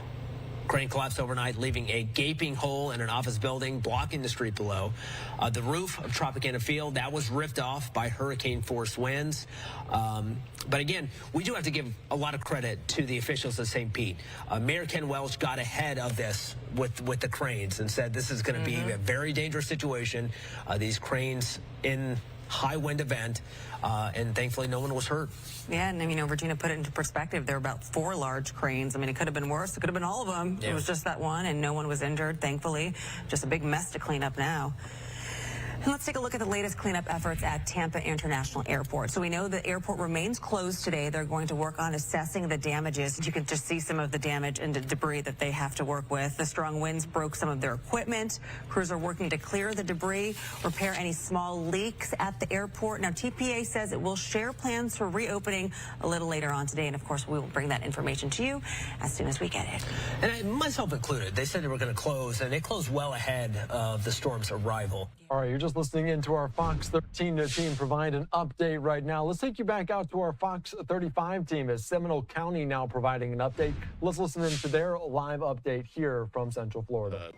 Crane collapsed overnight, leaving a gaping hole in an office building, blocking the street below. The roof of Tropicana Field, that was ripped off by hurricane-force winds. But again, we do have to give a lot of credit to the officials of St. Pete. Mayor Ken Welch got ahead of this with the cranes and said this is going to be a very dangerous situation. These cranes in high wind event, and thankfully no one was hurt. Yeah, and I mean, Regina put it into perspective. There were about 4 large cranes. I mean, it could have been worse. It could have been all of them. Yeah. It was just that one, and no one was injured, thankfully. Just a big mess to clean up now. And let's take a look at the latest cleanup efforts at Tampa International Airport. So we know the airport remains closed today. They're going to work on assessing the damages. You can just see some of the damage and the debris that they have to work with. The strong winds broke some of their equipment. Crews are working to clear the debris, repair any small leaks at the airport. Now, TPA says it will share plans for reopening a little later on today. And, of course, we will bring that information to you as soon as we get it. And myself included, they said they were going to close, and they closed well ahead of the storm's arrival. All right, you're just listening in to our Fox 13 team provide an update right now. Let's take you back out to our Fox 35 team as Seminole County now providing an update. Let's listen into their live update here from Central Florida.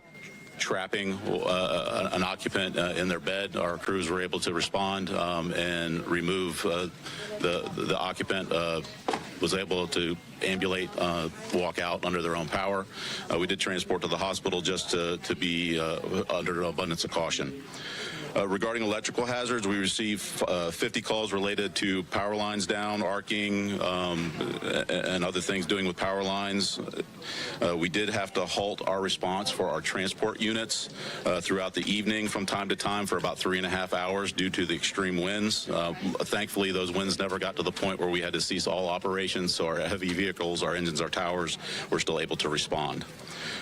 Trapping an occupant in their bed. Our crews were able to respond and remove the occupant. Was able to ambulate, walk out under their own power. We did transport to the hospital just to be under abundance of caution. Regarding electrical hazards, we received 50 calls related to power lines down, arcing, and other things doing with power lines. We did have to halt our response for our transport units throughout the evening from time to time for about 3.5 hours due to the extreme winds. Thankfully, those winds never got to the point where we had to cease all operations, so our heavy vehicles, our engines, our towers were still able to respond.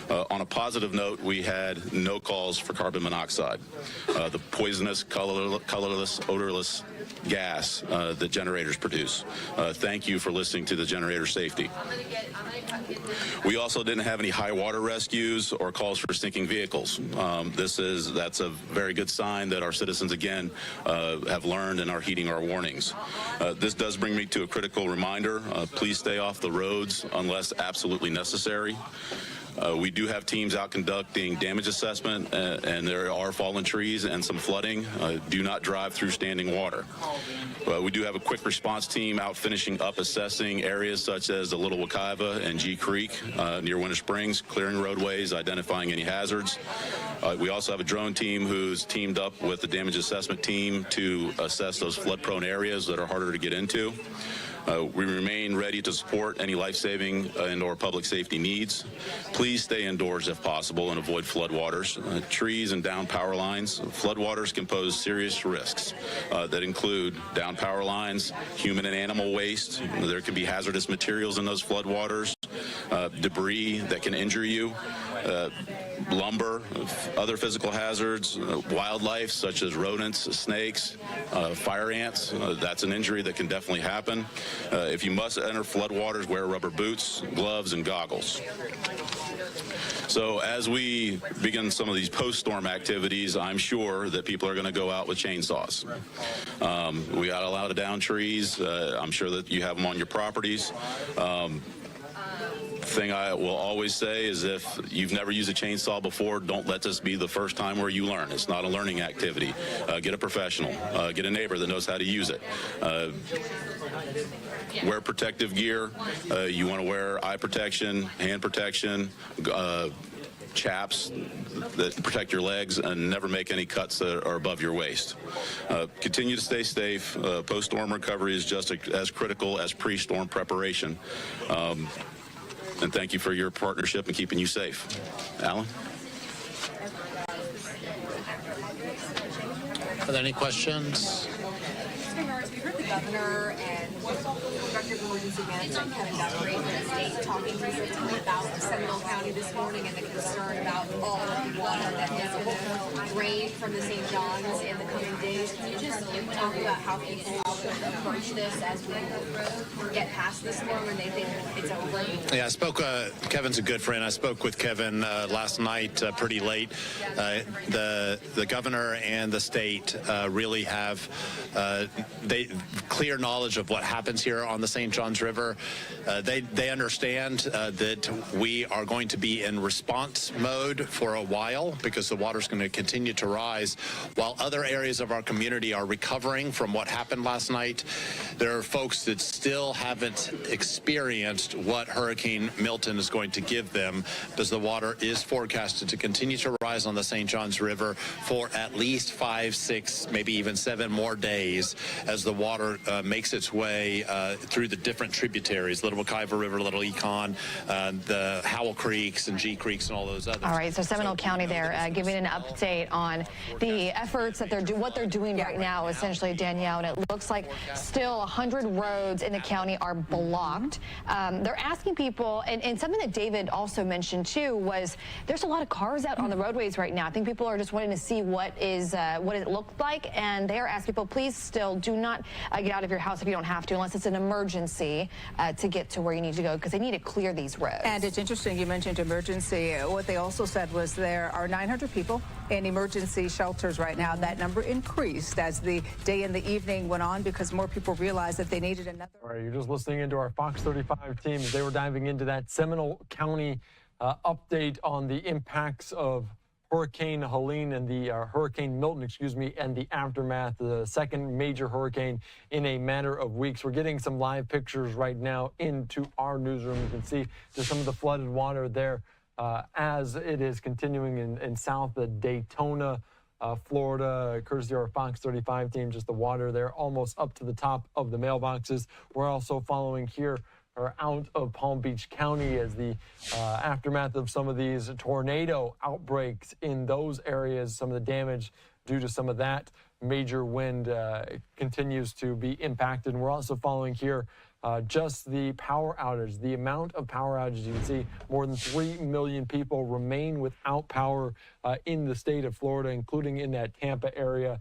On a positive note, we had no calls for carbon monoxide, the poisonous, colorless, odorless gas that generators produce. Thank you for listening to the generator safety. We also didn't have any high water rescues or calls for sinking vehicles. That's a very good sign that our citizens, again, have learned and are heeding our warnings. This does bring me to a critical reminder. Please stay off the roads unless absolutely necessary. We do have teams out conducting damage assessment, and there are fallen trees and some flooding. Do not drive through standing water. We do have a quick response team out finishing up assessing areas such as the Little Wekiva and G Creek near Winter Springs, clearing roadways, identifying any hazards. We also have a drone team who's teamed up with the damage assessment team to assess those flood-prone areas that are harder to get into. We remain ready to support any life-saving and or public safety needs. Please stay indoors if possible and avoid floodwaters, trees and down power lines. Floodwaters can pose serious risks that include down power lines, human and animal waste. There can be hazardous materials in those floodwaters, debris that can injure you. Lumber, other physical hazards, wildlife such as rodents, snakes, fire ants. That's an injury that can definitely happen. If you must enter floodwaters, wear rubber boots, gloves, and goggles. So as we begin some of these post-storm activities, I'm sure that people are going to go out with chainsaws. We got allowed to down trees. I'm sure that you have them on your properties. Thing I will always say is if you've never used a chainsaw before, don't let this be the first time where you learn. It's not a learning activity. Get a professional. Get a neighbor that knows how to use it. Wear protective gear. You want to wear eye protection, hand protection, chaps that protect your legs, and never make any cuts that are above your waist. Continue to stay safe. Post-storm recovery is just as critical as pre-storm preparation. And thank you for your partnership and keeping you safe. Alan? Are there any questions? We heard the governor and Director of Emergency Management, Kevin Guthrie, from the state, talking recently about Seminole County this morning and the concern about all of the water that is going to drain from the St. John's in the coming days. Can you just talk about how people should approach this as we get past the storm, and they think it's over? Yeah, I spoke. Kevin's a good friend. I spoke with Kevin last night pretty late. The governor and the state really have clear knowledge of what happens here on the St. Johns River. They understand that we are going to be in response mode for a while because the water's going to continue to rise. While other areas of our community are recovering from what happened last night, there are folks that still haven't experienced what Hurricane Milton is going to give them, because the water is forecasted to continue to rise on the St. Johns River for at least 5, 6, maybe even 7 more days as the water makes its way through the different tributaries, Little McIver River, Little Econ, the Howell Creeks and G Creeks and all those others. All right, so Seminole County there giving an update on the efforts that what they're doing right now, essentially, Danielle, and it looks like still 100 roads in the county are blocked. They're asking people, and something that David also mentioned too was there's a lot of cars out on the roadways right now. I think people are just wanting to see what it looked like, and they are asking people, please still do not get out of your house if you don't have to, unless it's an emergency to get to where you need to go, because they need to clear these roads. And it's interesting you mentioned emergency. What they also said was there are 900 people in emergency shelters right now. That number increased as the day and the evening went on because more people realized that they needed another. All right, you're just listening into our Fox 35 team as they were diving into that Seminole County update on the impacts of Hurricane Helene and the Hurricane Milton, and the aftermath, the second major hurricane in a matter of weeks. We're getting some live pictures right now into our newsroom. You can see just some of the flooded water there as it is continuing in south of Daytona, Florida, courtesy of our Fox 35 team. Just the water there almost up to the top of the mailboxes. We're also following here or out of Palm Beach County as the aftermath of some of these tornado outbreaks in those areas. Some of the damage due to some of that major wind continues to be impacted. And we're also following here just the power outage, the amount of power outages. You can see more than 3 million people remain without power in the state of Florida, including in that Tampa area,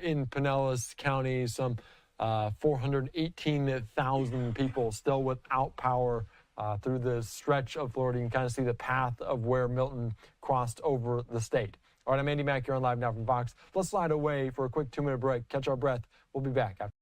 in Pinellas County, some 418,000 people still without power through the stretch of Florida. You can kind of see the path of where Milton crossed over the state. All right, I'm Andy Mack here on Live Now from Fox. Let's slide away for a quick 2-minute break. Catch our breath. We'll be back after.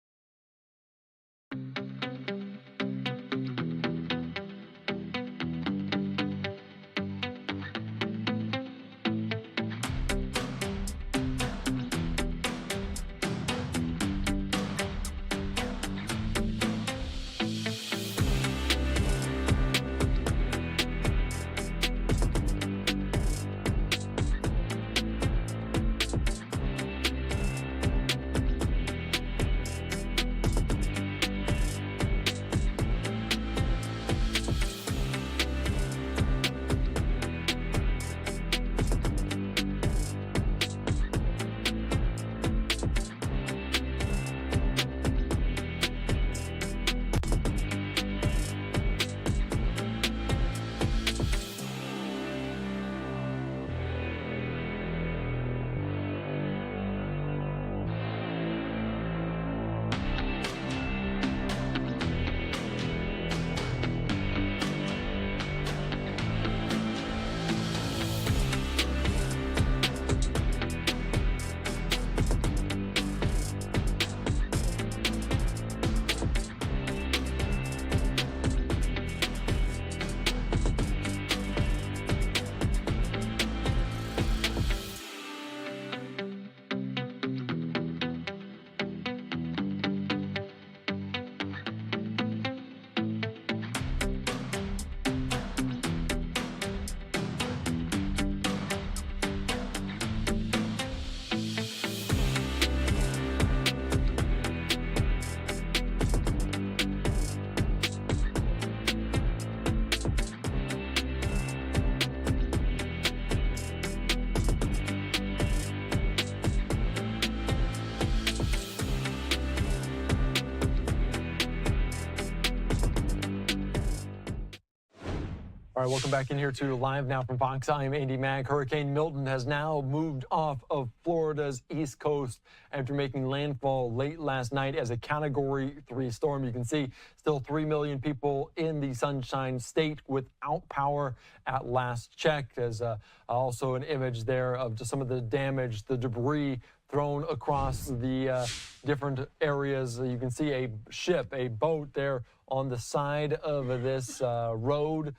All right, welcome back in here to Live Now from Fox. I'm Andy Mack. Hurricane Milton has now moved off of Florida's east coast after making landfall late last night as a Category 3 storm. You can see still 3 million people in the Sunshine State without power at last check. There's also an image there of just some of the damage, the debris thrown across the different areas. You can see a ship, a boat there on the side of this road,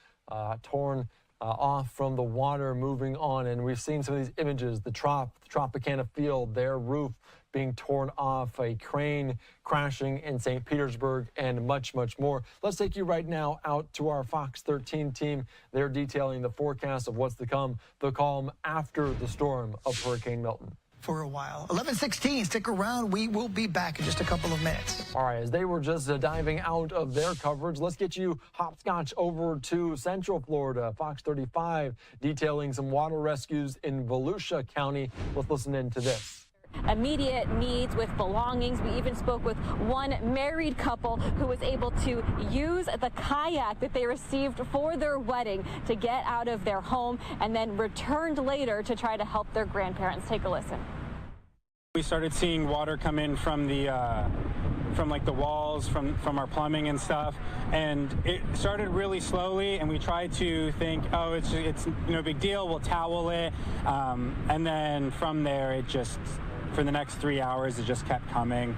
torn off from the water, moving on. And we've seen some of these images, the Tropicana Field, their roof being torn off, a crane crashing in St. Petersburg, and much, much more. Let's take you right now out to our Fox 13 team. They're detailing the forecast of what's to come, the calm after the storm of Hurricane Milton. For a while. 11:16, stick around. We will be back in just a couple of minutes. All right, as they were just diving out of their coverage, let's get you hopscotch over to Central Florida. Fox 35 detailing some water rescues in Volusia County. Let's listen in to this. Immediate needs with belongings. We even spoke with one married couple who was able to use the kayak that they received for their wedding to get out of their home and then returned later to try to help their grandparents. Take a listen. We started seeing water come in from the like the walls from our plumbing and stuff, and it started really slowly, and we tried to think, oh, it's no big deal, we'll towel it, and then from there it just, for the next 3 hours, it just kept coming.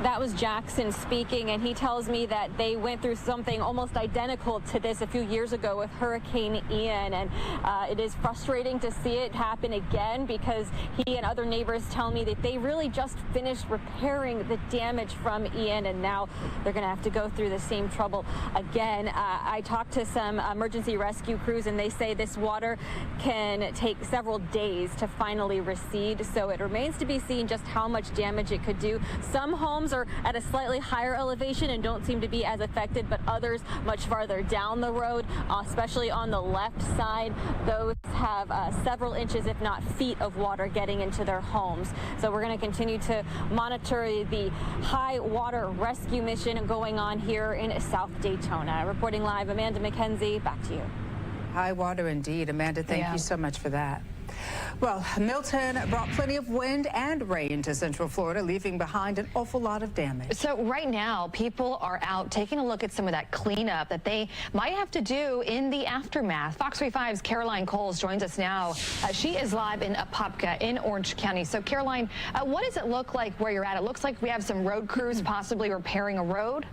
That was Jackson speaking, and he tells me that they went through something almost identical to this a few years ago with Hurricane Ian, and it is frustrating to see it happen again because he and other neighbors tell me that they really just finished repairing the damage from Ian, and now they're going to have to go through the same trouble again. I talked to some emergency rescue crews, and they say this water can take several days to finally recede, so it remains to be seen just how much damage it could do. Some homes are at a slightly higher elevation and don't seem to be as affected, but others much farther down the road, especially on the left side, those have several inches, if not feet, of water getting into their homes. So we're going to continue to monitor the high water rescue mission going on here in South Daytona. Reporting live, Amanda McKenzie, back to you. High water indeed. Amanda, thank you so much for that. Well, Milton brought plenty of wind and rain to Central Florida, leaving behind an awful lot of damage. So right now, people are out taking a look at some of that cleanup that they might have to do in the aftermath. Fox 35's Caroline Coles joins us now. She is live in Apopka in Orange County. So, Caroline, what does it look like where you're at? It looks like we have some road crews possibly repairing a road.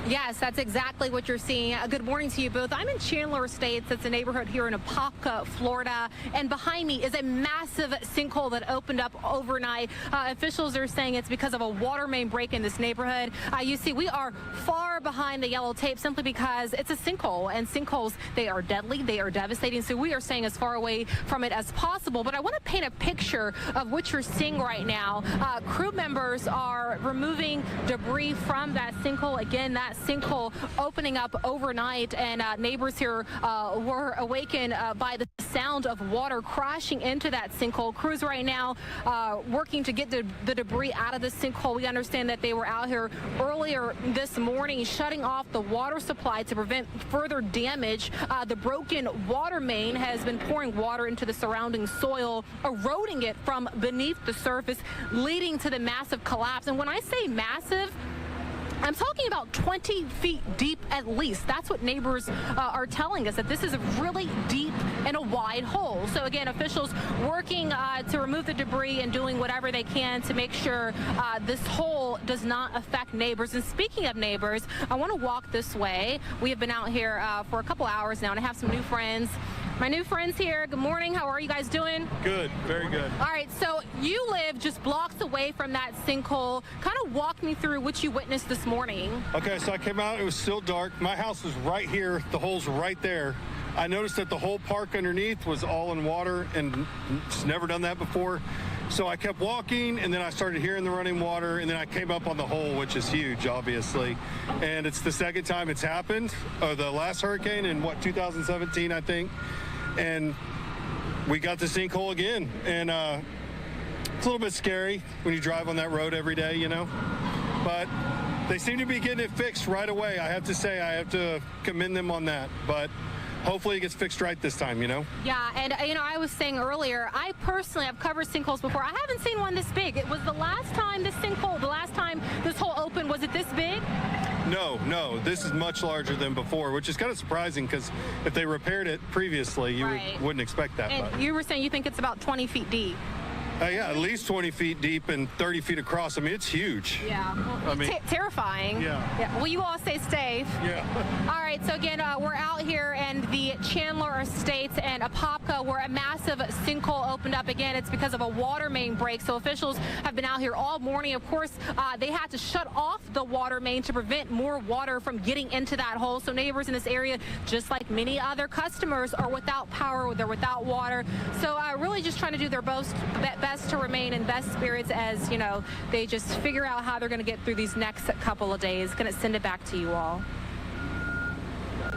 Yes, that's exactly what you're seeing. Good morning to you both. I'm in Chandler Estates. It's a neighborhood here in Apopka, Florida. And behind me is a massive sinkhole that opened up overnight. Officials are saying it's because of a water main break in this neighborhood. You see, we are far behind the yellow tape simply because it's a sinkhole. And sinkholes, they are deadly. They are devastating. So we are staying as far away from it as possible. But I want to paint a picture of what you're seeing right now. Crew members are removing debris from that sinkhole. Again, that sinkhole opening up overnight, and neighbors here were awakened by the sound of water crashing into that sinkhole. Crews right now working to get the debris out of the sinkhole. We understand that they were out here earlier this morning shutting off the water supply to prevent further damage. The broken water main has been pouring water into the surrounding soil, eroding it from beneath the surface, leading to the massive collapse. And when I say massive, I'm talking about 20 feet deep at least. That's what neighbors are telling us, that this is a really deep and a wide hole. So again, officials working to remove the debris and doing whatever they can to make sure this hole does not affect neighbors. And speaking of neighbors, I want to walk this way. We have been out here for a couple hours now, and I have some new friends. My new friends here. Good morning. How are you guys doing? Good. Very good. All right. So you live just blocks away from that sinkhole. Kind of walk me through what you witnessed this morning. Okay. So I came out. It was still dark. My house was right here. The hole's right there. I noticed that the whole park underneath was all in water, and just never done that before. So I kept walking, and then I started hearing the running water, and then I came up on the hole, which is huge, obviously. And it's the second time it's happened. The last hurricane in, 2017, I think. And we got the sinkhole again. And it's a little bit scary when you drive on that road every day, you know. But They seem to be getting it fixed right away. I have to say, I have to commend them on that. But hopefully it gets fixed right this time, you know? Yeah, and I was saying earlier, I personally have covered sinkholes before. I haven't seen one this big. It was the last time this hole opened, was it this big? No, this is much larger than before, which is kind of surprising because if they repaired it previously, you wouldn't expect that. And you were saying you think it's about 20 feet deep. Yeah, at least 20 feet deep and 30 feet across. I mean, it's huge. Yeah. Well, terrifying. Yeah. Well, you all stay safe. Yeah. All right, so again, we're out here in the Chandler Estates and Apopka where a massive sinkhole opened up. Again, it's because of a water main break. So officials have been out here all morning. Of course, they had to shut off the water main to prevent more water from getting into that hole. So neighbors in this area, just like many other customers, are without power. They're without water. So really just trying to do their best to remain in best spirits as, they just figure out how they're going to get through these next couple of days. Going to send it back to you all.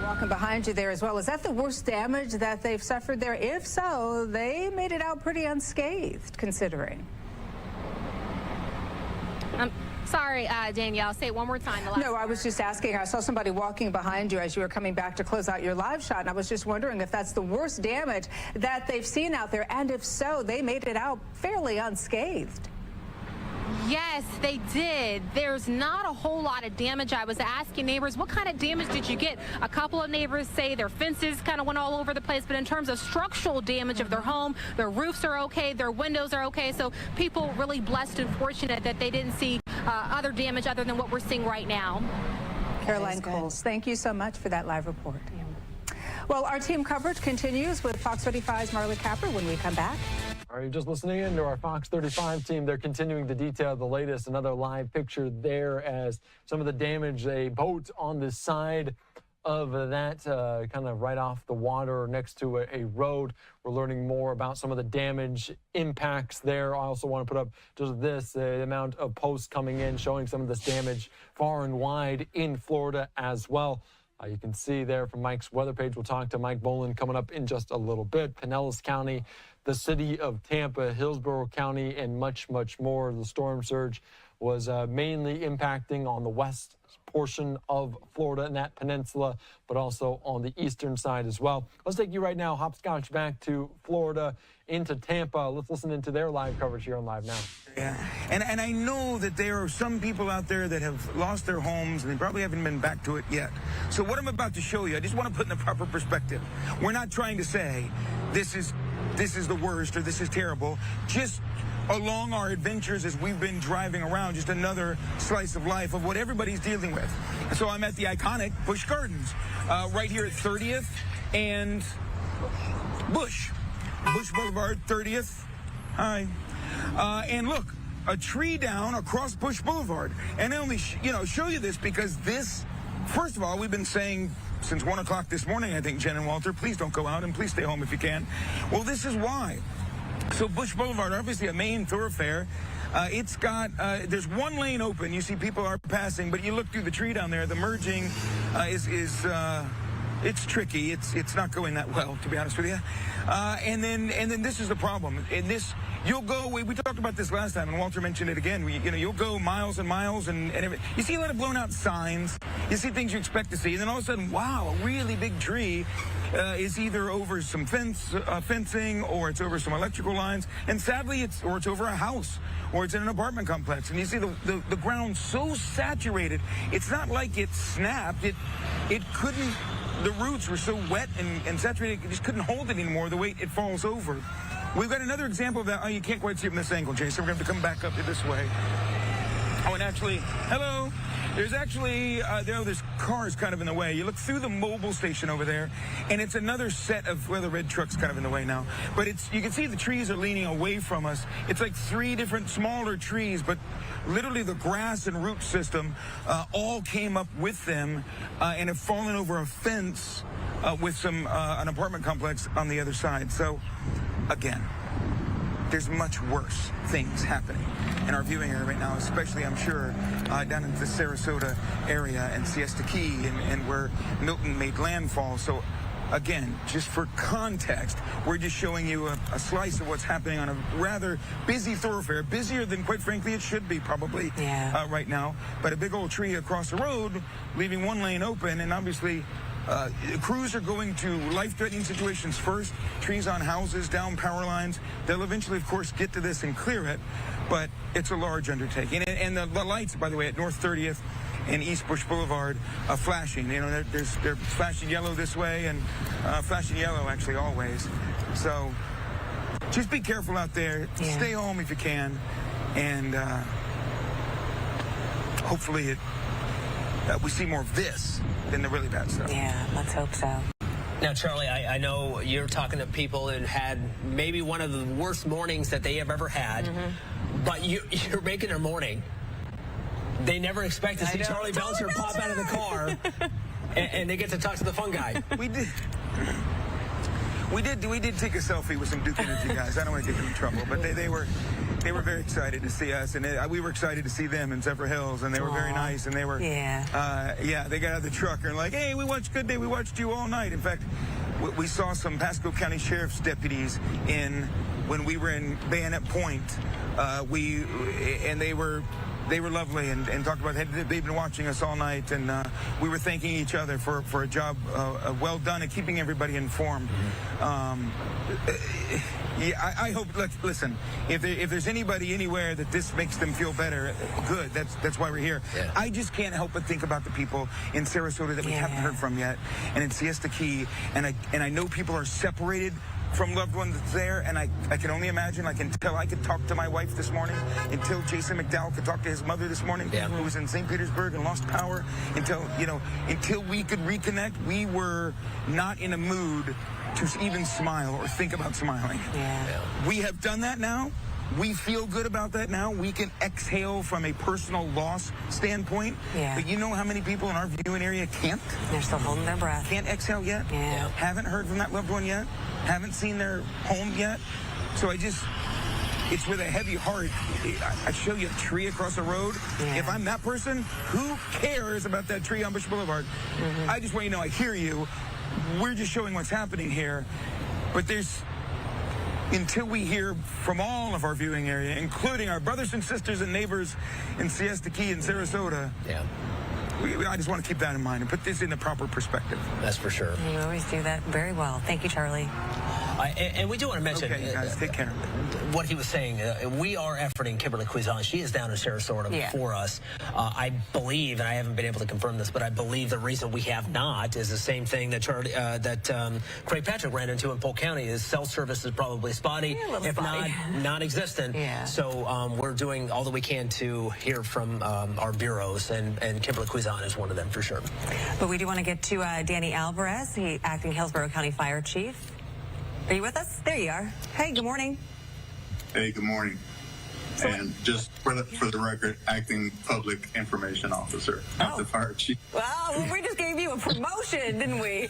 Walking behind you there as well. Is that the worst damage that they've suffered there? If so, they made it out pretty unscathed, considering. Sorry, Danielle, say it one more time. No, I was just asking. I saw somebody walking behind you as you were coming back to close out your live shot, and I was just wondering if that's the worst damage that they've seen out there, and if so, they made it out fairly unscathed. Yes, they did. There's not a whole lot of damage. I was asking neighbors, what kind of damage did you get? A couple of neighbors say their fences kind of went all over the place, but in terms of structural damage of their home, their roofs are okay, their windows are okay. So people really blessed and fortunate that they didn't see other damage other than what we're seeing right now. Caroline Coles, thank you so much for that live report. Well, our team coverage continues with Fox 35's Marley Capper when we come back. Are you just listening in to our Fox 35 team? They're continuing to detail the latest. Another live picture there as some of the damage, a boat on the side of that, kind of right off the water next to a road. We're learning more about some of the damage impacts there. I also want to put up just this, the amount of posts coming in showing some of this damage far and wide in Florida as well. You can see there from Mike's weather page. We'll talk to Mike Boland coming up in just a little bit. Pinellas County, the city of Tampa, Hillsboro County, and much, much more. The storm surge was mainly impacting on the west portion of Florida and that peninsula, but also on the eastern side as well. Let's take you right now, hopscotch back to Florida, into Tampa. Let's listen into their live coverage here on Live Now. Yeah, and I know that there are some people out there that have lost their homes and they probably haven't been back to it yet. So what I'm about to show you, I just want to put in the proper perspective. We're not trying to say this is the worst or this is terrible. Just along our adventures as we've been driving around, just another slice of life of what everybody's dealing with. And so I'm at the iconic Busch Gardens, right here at 30th and Busch Boulevard, 30th. Hi. And look, a tree down across Busch Boulevard. And I only, show you this because this, first of all, we've been saying since 1 o'clock this morning, I think, Jen and Walter, please don't go out and please stay home if you can. Well, this is why. So Busch Boulevard, obviously a main thoroughfare. It's got, there's one lane open. You see people are passing, but you look through the tree down there, the merging it's tricky. It's not going that well, to be honest with you. And then this is the problem. And this, you'll go, we talked about this last time, and Walter mentioned it again. You'll go miles and miles, and you see a lot of blown out signs. You see things you expect to see, and then all of a sudden, wow, a really big tree is either over some fencing, or it's over some electrical lines, and sadly, it's over a house, or it's in an apartment complex. And you see the ground so saturated, it's not like it snapped. It couldn't. The roots were so wet and saturated, it just couldn't hold it anymore, the weight it falls over. We've got another example of that. Oh, you can't quite see it from this angle, Jason. We're going to have to come back up this way. Oh, and actually, hello. There's actually, there's cars kind of in the way. You look through the mobile station over there, and it's another set of, well, the red truck's kind of in the way now. But you can see the trees are leaning away from us. It's like 3 different smaller trees, but literally the grass and root system all came up with them and have fallen over a fence with an apartment complex on the other side. So, again, there's much worse things happening in our viewing area right now, especially, I'm sure, down in the Sarasota area and Siesta Key and where Milton made landfall. So again, just for context, we're just showing you a slice of what's happening on a rather busy thoroughfare, busier than, quite frankly, it should be probably right now. But a big old tree across the road, leaving one lane open, and obviously crews are going to life-threatening situations first, trees on houses, down power lines. They'll eventually, of course, get to this and clear it, but it's a large undertaking. And the lights, by the way, at North 30th and East Bush Boulevard are flashing. You know, they're flashing yellow this way and flashing yellow, actually, always. So just be careful out there. Stay home if you can. And hopefully we see more of this than the really bad stuff. Yeah, let's hope so. Now, Charlie, I know you're talking to people that had maybe one of the worst mornings that they have ever had, but you're making their morning. They never expect to see Charlie Belcher pop out of the car, and they get to talk to the fun guy. We did take a selfie with some Duke Energy guys. I don't want to get them in trouble, but they were very excited to see us, and we were excited to see them in Zephyr Hills, and they were very nice, and they were they got out of the truck and like, hey, we watched Good Day, we watched you all night. In fact, we saw some Pasco County Sheriff's deputies when we were in Bayonet Point. They were lovely and talked about they've been watching us all night, and we were thanking each other for a job well done and keeping everybody informed. I hope. Listen, if there's anybody anywhere that this makes them feel better, good. That's why we're here. I just can't help but think about the people in Sarasota that we haven't heard from yet, and in Siesta Key, and I know people are separated from loved ones there, and I can only imagine, until I could talk to my wife this morning, until Jason McDowell could talk to his mother this morning, who was in St. Petersburg and lost power, until we could reconnect, we were not in a mood to even smile or think about smiling. We have done that now. We feel good about that now. We can exhale from a personal loss standpoint. But you know how many people in our viewing area can't? They're still holding their breath. Can't exhale yet. Haven't heard from that loved one yet. Haven't seen their home yet. So it's with a heavy heart. I show you a tree across the road. If I'm that person, who cares about that tree on Bush Boulevard? I just want you to know I hear you. We're just showing what's happening here. But until we hear from all of our viewing area, including our brothers and sisters and neighbors in Siesta Key and Sarasota, I just want to keep that in mind and put this in the proper perspective. That's for sure. You always do that very well. Thank you, Charlie. And we do want to mention, guys, take care. What he was saying, we are efforting Kimberly Cuisin. She is down in Sarasota before us. I believe, and I haven't been able to confirm this, but I believe the reason we have not is the same thing that Craig Patrick ran into in Polk County. His cell service is probably spotty, if not non-existent. So we're doing all that we can to hear from our bureaus, and Kimberly Cuisin is one of them for sure. But we do want to get to Danny Alvarez, the acting Hillsboro County Fire Chief. Are you with us? There you are. Hey, good morning. Hey, good morning. And just for the record, acting public information officer, not the fire chief. Well, we just gave you a promotion, didn't we?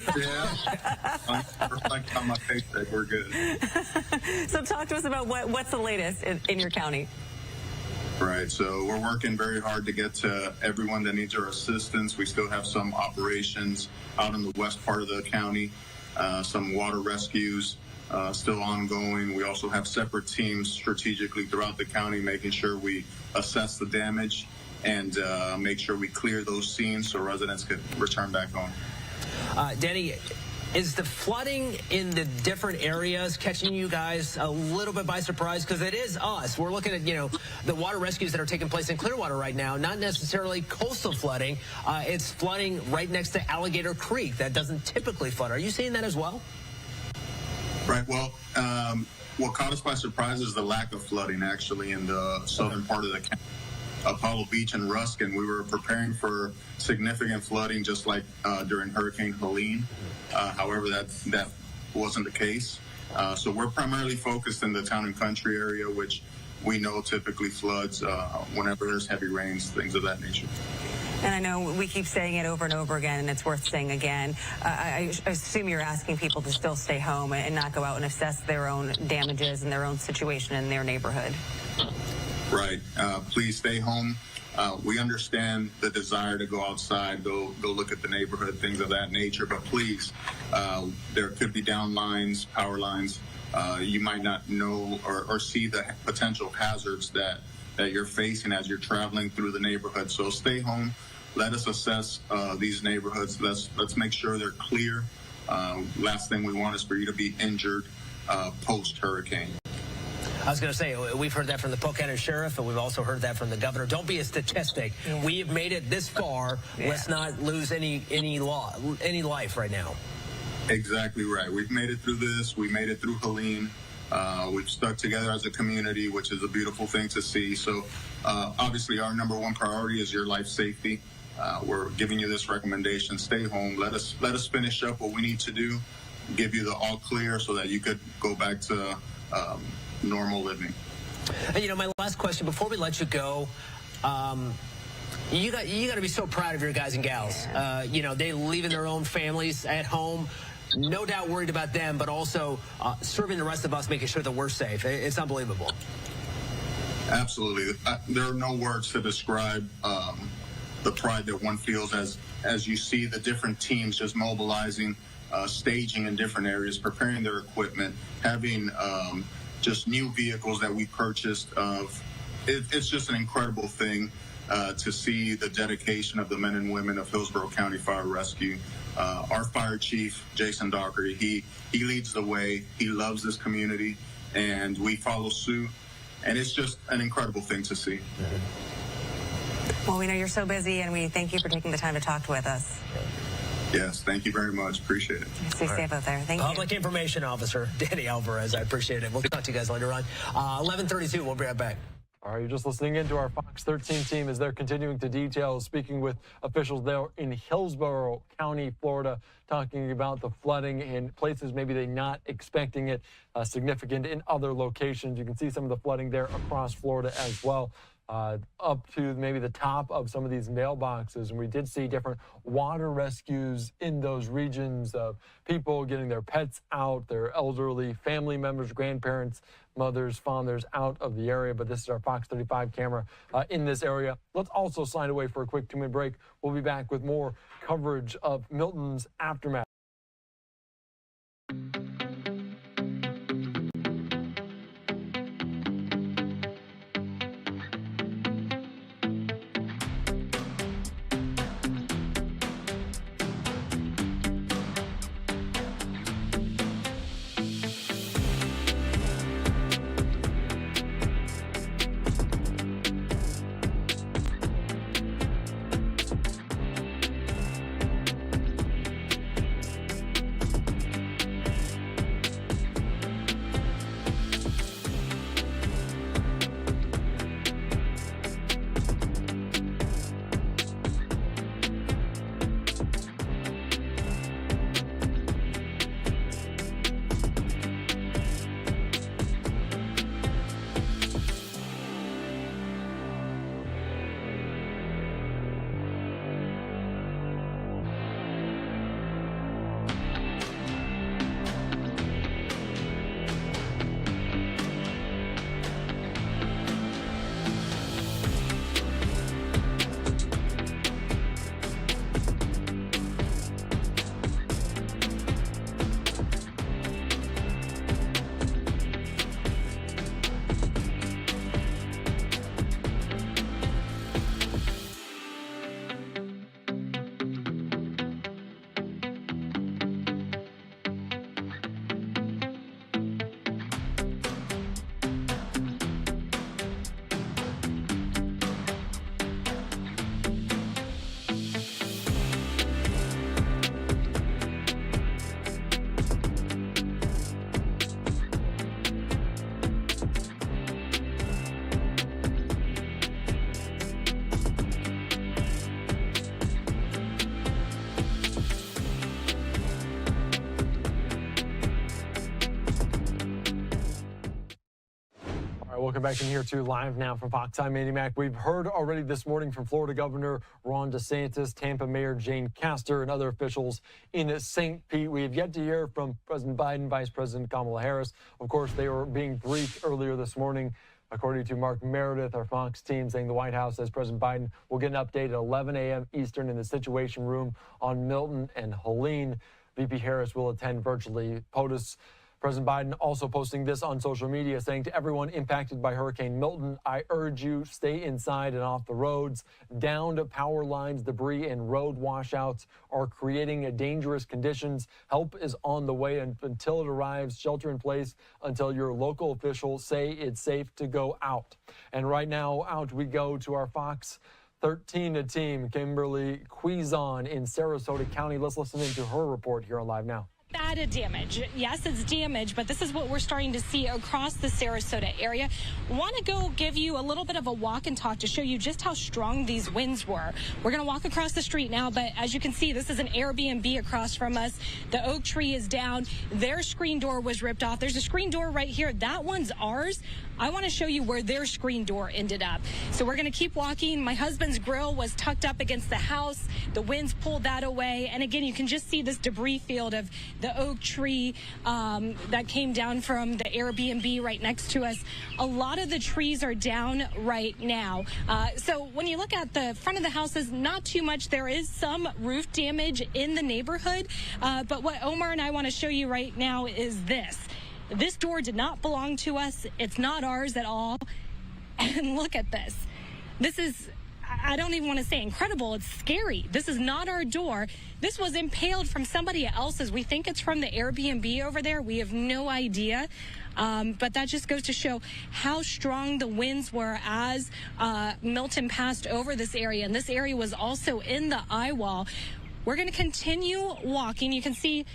Reflect on my paycheck, we're good. So talk to us about what's the latest in your county. Right, so we're working very hard to get to everyone that needs our assistance. We still have some operations out in the west part of the county, some water rescues still ongoing. We also have separate teams strategically throughout the county, making sure we assess the damage and make sure we clear those scenes so residents could return back home. Danny, is the flooding in the different areas catching you guys a little bit by surprise? Because it is us. We're looking at, the water rescues that are taking place in Clearwater right now, not necessarily coastal flooding. It's flooding right next to Alligator Creek. That doesn't typically flood. Are you seeing that as well? Right. Well, what caught us by surprise is the lack of flooding, actually, in the southern part of the county. Apollo Beach and Ruskin, we were preparing for significant flooding, just like during Hurricane Helene. However, that wasn't the case. So we're primarily focused in the town and country area, which we know typically floods whenever there's heavy rains, things of that nature. And I know we keep saying it over and over again, and it's worth saying again. I assume you're asking people to still stay home and not go out and assess their own damages and their own situation in their neighborhood. Right. Please stay home. We understand the desire to go outside, go look at the neighborhood, things of that nature. But please, there could be down lines, power lines. You might not know or see the potential hazards that you're facing as you're traveling through the neighborhood. So stay home. Let us assess these neighborhoods. Let's make sure they're clear. Last thing we want is for you to be injured post-hurricane. I was going to say, we've heard that from the Polk County Sheriff, and we've also heard that from the governor. Don't be a statistic. Yeah. We have made it this far. Yeah. Let's not lose any life right now. Exactly right. We've made it through this. We made it through Helene. We've stuck together as a community, which is a beautiful thing to see. So obviously our number one priority is your life safety. We're giving you this recommendation. Stay home. Let us finish up what we need to do, give you the all clear so that you could go back to normal living. And, you know, my last question before we let you go, you got to be so proud of your guys and gals. You know, they leaving their own families at home, no doubt worried about them, but also serving the rest of us, making sure that we're safe. It's unbelievable. Absolutely. There are no words to describe the pride that one feels as you see the different teams just mobilizing, staging in different areas, preparing their equipment, having just new vehicles that we purchased. It's just an incredible thing to see the dedication of the men and women of Hillsboro County Fire Rescue. Our fire chief, Jason Dockery, he leads the way. He loves this community, and we follow suit. And it's just an incredible thing to see. Well, we know you're so busy, and we thank you for taking the time to talk with us. Yes, thank you very much. Appreciate it. Stay safe out there. Thank you. Public Information Officer Danny Alvarez, I appreciate it. We'll talk to you guys later on. 11:32, we'll be right back. All right, you're just listening in to our Fox 13 team as they're continuing to detail, speaking with officials there in Hillsboro County, Florida, talking about the flooding in places maybe they're not expecting it, significant in other locations. You can see some of the flooding there across Florida as well. Up to maybe the top of some of these mailboxes. And we did see different water rescues in those regions of people getting their pets out, their elderly family members, grandparents, mothers, fathers out of the area. But this is our Fox 35 camera in this area. Let's also slide away for a quick 2-minute break. We'll be back with more coverage of Milton's aftermath. Welcome back in here to Live Now from Fox. I'm Andy Mack. We've heard already this morning from Florida Governor Ron DeSantis, Tampa Mayor Jane Castor, and other officials in St. Pete. We have yet to hear from President Biden, Vice President Kamala Harris. Of course, they were being briefed earlier this morning According to Mark Meredith, our Fox team, saying the White House says President Biden will get an update at 11 a.m. Eastern in the Situation Room on Milton and Helene. VP Harris will attend virtually. POTUS President Biden also posting this on social media, saying to everyone impacted by Hurricane Milton, I urge you, stay inside and off the roads. Downed power lines, debris, and road washouts are creating dangerous conditions. Help is on the way, and until it arrives, shelter in place until your local officials say it's safe to go out. And right now, out we go to our Fox 13 team, Kimberly Quizon in Sarasota County. Let's listen into her report here on Live Now. Bad damage. Yes, it's damage, but this is what we're starting to see across the Sarasota area. Want to go give you a little bit of a walk and talk to show you just how strong these winds were. We're going to walk across the street now, but as you can see, this is an Airbnb across from us. The oak tree is down. Their screen door was ripped off. There's a screen door right here. That one's ours. I want to show you where their screen door ended up. So we're going to keep walking. My husband's grill was tucked up against the house. The winds pulled that away. And again, you can just see this debris field of the oak tree that came down from the Airbnb right next to us. A lot of the trees are down right now. So when you look at the front of the houses, not too much. There is some roof damage in the neighborhood. But what Omar and I want to show you right now is this. This door did not belong to us. It's not ours at all. And look at this. This is, I don't even want to say incredible. It's scary. This is not our door. This was impaled from somebody else's. We think it's from the Airbnb over there. We have no idea. But that just goes to show how strong the winds were as Milton passed over this area. And this area was also in the eye wall. We're going to continue walking. You can see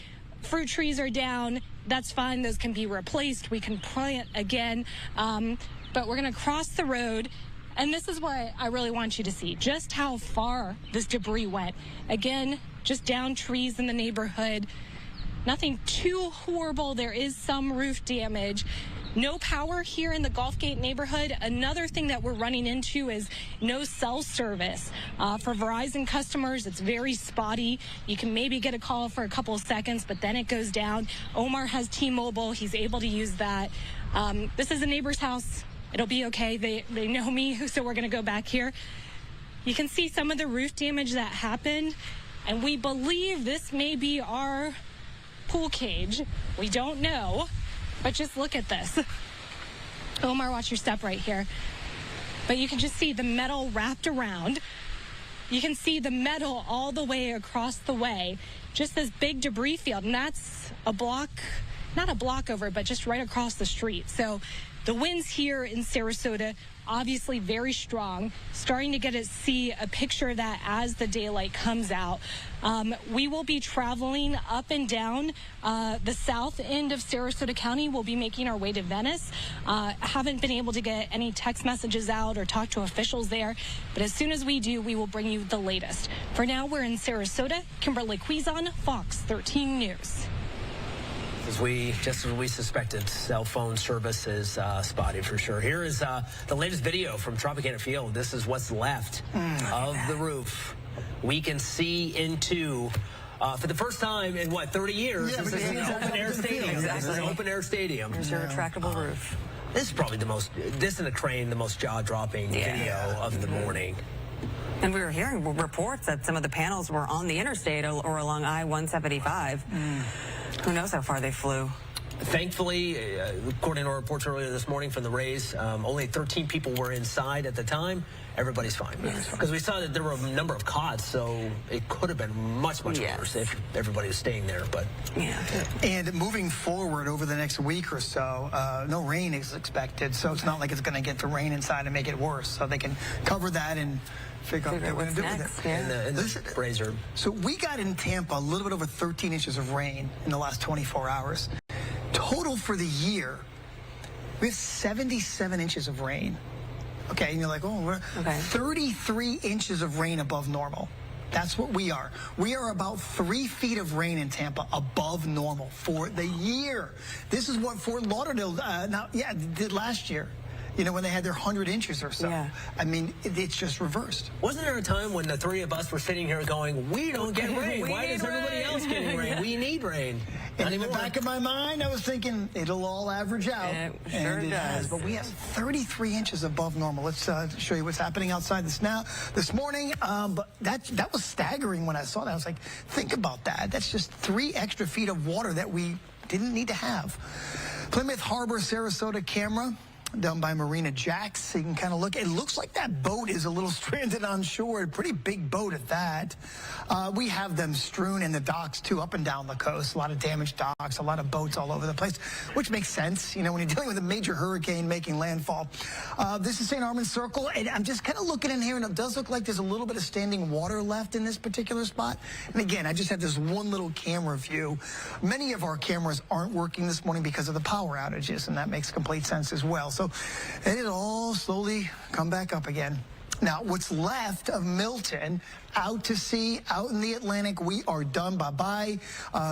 fruit trees are down. That's fine. Those can be replaced. We can plant again. But we're going to cross the road. And this is what I really want you to see, just how far this debris went. Again, just down trees in the neighborhood. Nothing too horrible. There is some roof damage. No power here in the Gulfgate neighborhood. Another thing that we're running into is no cell service. For Verizon customers, it's very spotty. You can maybe get a call for a couple of seconds, but then it goes down. Omar has T-Mobile. He's able to use that. This is a neighbor's house. It'll be okay. They know me, so we're going to go back here. You can see some of the roof damage that happened, and we believe this may be our pool cage. We don't know. But just look at this. Omar, watch your step right here. But you can just see the metal wrapped around. You can see the metal all the way across the way. Just this big debris field. And that's a block, not a block over, but just right across the street. So the winds here in Sarasota, obviously very strong. Starting to get to see a picture of that as the daylight comes out. We will be traveling up and down the south end of Sarasota County. We'll be making our way to Venice. Haven't been able to get any text messages out or talk to officials there. But as soon as we do, we will bring you the latest. For now, we're in Sarasota. Kimberly Quizon, Fox 13 News. Just as we suspected, cell phone service is spotty for sure. Here is the latest video from Tropicana Field. This is what's left of the roof. We can see into, for the first time in, 30 years, this is an open-air stadium. Exactly. This is an open-air stadium. There's your retractable roof. This is probably this and a crane, the most jaw-dropping video of the morning. And we were hearing reports that some of the panels were on the interstate or along I-175. Who knows how far they flew? Thankfully, according to our reports earlier this morning from the Rays, only 13 people were inside at the time. Everybody's fine. Because we saw that there were a number of cots, so it could have been much worse if everybody was staying there. But And moving forward over the next week or so, no rain is expected, so it's not like it's going to get the rain inside and make it worse. So they can cover that and figure out what they're going to do with it. And the Rays are... So we got in Tampa a little bit over 13 inches of rain in the last 24 hours. Total for the year, we have 77 inches of rain. Okay, and you're like, oh, we're 33 inches of rain above normal. That's what we are. We are about 3 feet of rain in Tampa above normal for the year. This is what Fort Lauderdale did last year. you know, when they had their 100 inches or so. Yeah. I mean, it's just reversed. Wasn't there a time when the three of us were sitting here going, we don't get rain? Why is everybody else getting rain? We need rain. And in the back of my mind, I was thinking it'll all average out. It sure and it has. But we have 33 inches above normal. Let's show you what's happening outside this morning. But that was staggering when I saw that. I was like, think about that. That's just 3 extra feet of water that we didn't need to have. Plymouth Harbor, Sarasota camera down by Marina Jacks. So you can kind of look. It looks like that boat is a little stranded on shore. A pretty big boat at that. We have them strewn in the docks, too, up and down the coast. A lot of damaged docks, a lot of boats all over the place, which makes sense, you know, when you're dealing with a major hurricane making landfall. This is St. Armand Circle, and I'm just kind of looking in here, and it does look like there's a little bit of standing water left in this particular spot. And again, I just have this one little camera view. Many of our cameras aren't working this morning because of the power outages, and that makes complete sense as well. So it'll all slowly come back up again. Now, what's left of Milton out to sea, out in the Atlantic, we are done. Bye-bye.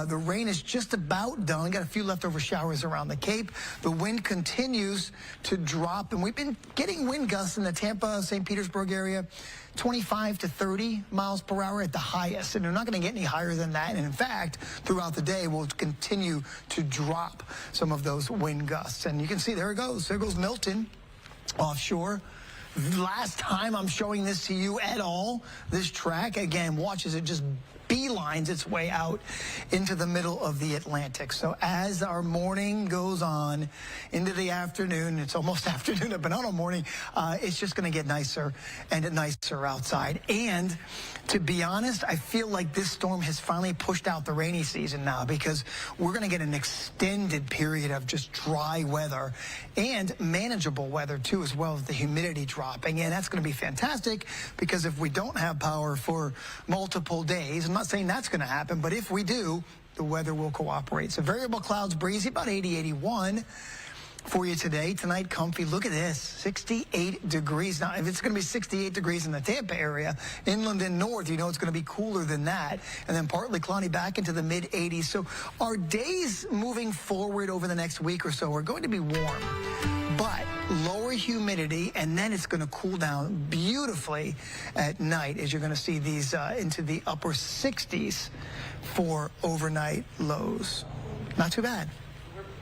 The rain is just about done. Got a few leftover showers around the Cape. The wind continues to drop, and we've been getting wind gusts in the Tampa, St. Petersburg area, 25 to 30 miles per hour at the highest. And they're not going to get any higher than that. And in fact, throughout the day, we'll continue to drop some of those wind gusts. And you can see, there it goes. There goes Milton offshore. Last time I'm showing this to you at all, this track, again, watch as it just beelines its way out into the middle of the Atlantic. So as our morning goes on into the afternoon, it's almost afternoon at Banana morning, it's just going to get nicer and nicer outside. And to be honest, I feel like this storm has finally pushed out the rainy season now, because we're going to get an extended period of just dry weather and manageable weather too, as well as the humidity dropping. And that's going to be fantastic, because if we don't have power for multiple days, I'm not saying that's going to happen, but if we do, the weather will cooperate. So variable clouds, breezy, about 80, 81 for you today. Tonight, comfy. Look at this, 68 degrees. Now, if it's going to be 68 degrees in the Tampa area, inland and north, you know it's going to be cooler than that. And then partly cloudy back into the mid-80s. So our days moving forward over the next week or so are going to be warm, but lower humidity, and then it's going to cool down beautifully at night, as you're going to see these into the upper 60s for overnight lows. Not too bad.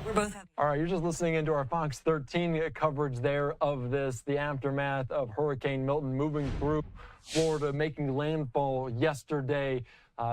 We're both having. All right, you're just listening into our Fox 13 coverage there of this, the aftermath of Hurricane Milton moving through Florida, making landfall yesterday,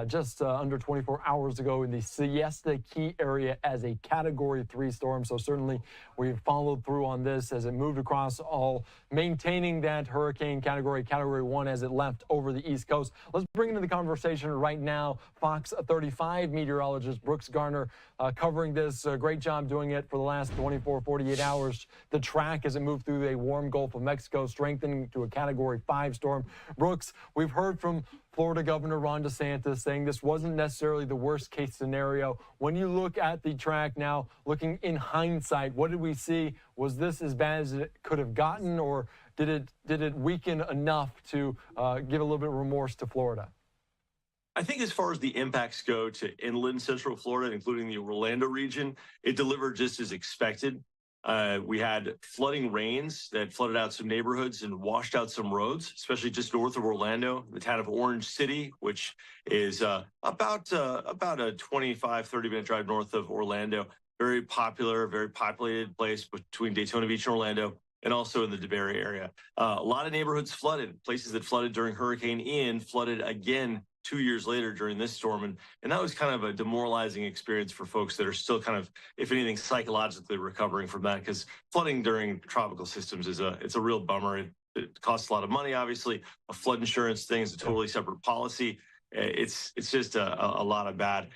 just under 24 hours ago in the Siesta Key area as a Category 3 storm. So certainly we've followed through on this as it moved across, all maintaining that hurricane Category 1 as it left over the East Coast. Let's bring into the conversation right now Fox 35 meteorologist Brooks Garner covering this. Great job doing it for the last 24, 48 hours. The track as it moved through a warm Gulf of Mexico, strengthening to a Category 5 storm. Brooks, we've heard from Florida Governor Ron DeSantis saying this wasn't necessarily the worst case scenario. When you look at the track now, looking in hindsight, what did we see? Was this as bad as it could have gotten, or did it weaken enough to give a little bit of remorse to Florida? I think as far as the impacts go to inland central Florida, including the Orlando region, it delivered just as expected. We had flooding rains that flooded out some neighborhoods and washed out some roads, especially just north of Orlando, the town of Orange City, which is about a 25, 30-minute drive north of Orlando. Very popular, very populated place between Daytona Beach and Orlando, and also in the DeBerry area. A lot of neighborhoods flooded. Places that flooded during Hurricane Ian flooded again 2 years later during this storm. And that was kind of a demoralizing experience for folks that are still kind of, if anything, psychologically recovering from that, because flooding during tropical systems it's a real bummer. It costs a lot of money, obviously. A flood insurance thing is a totally separate policy. It's just a lot of bad.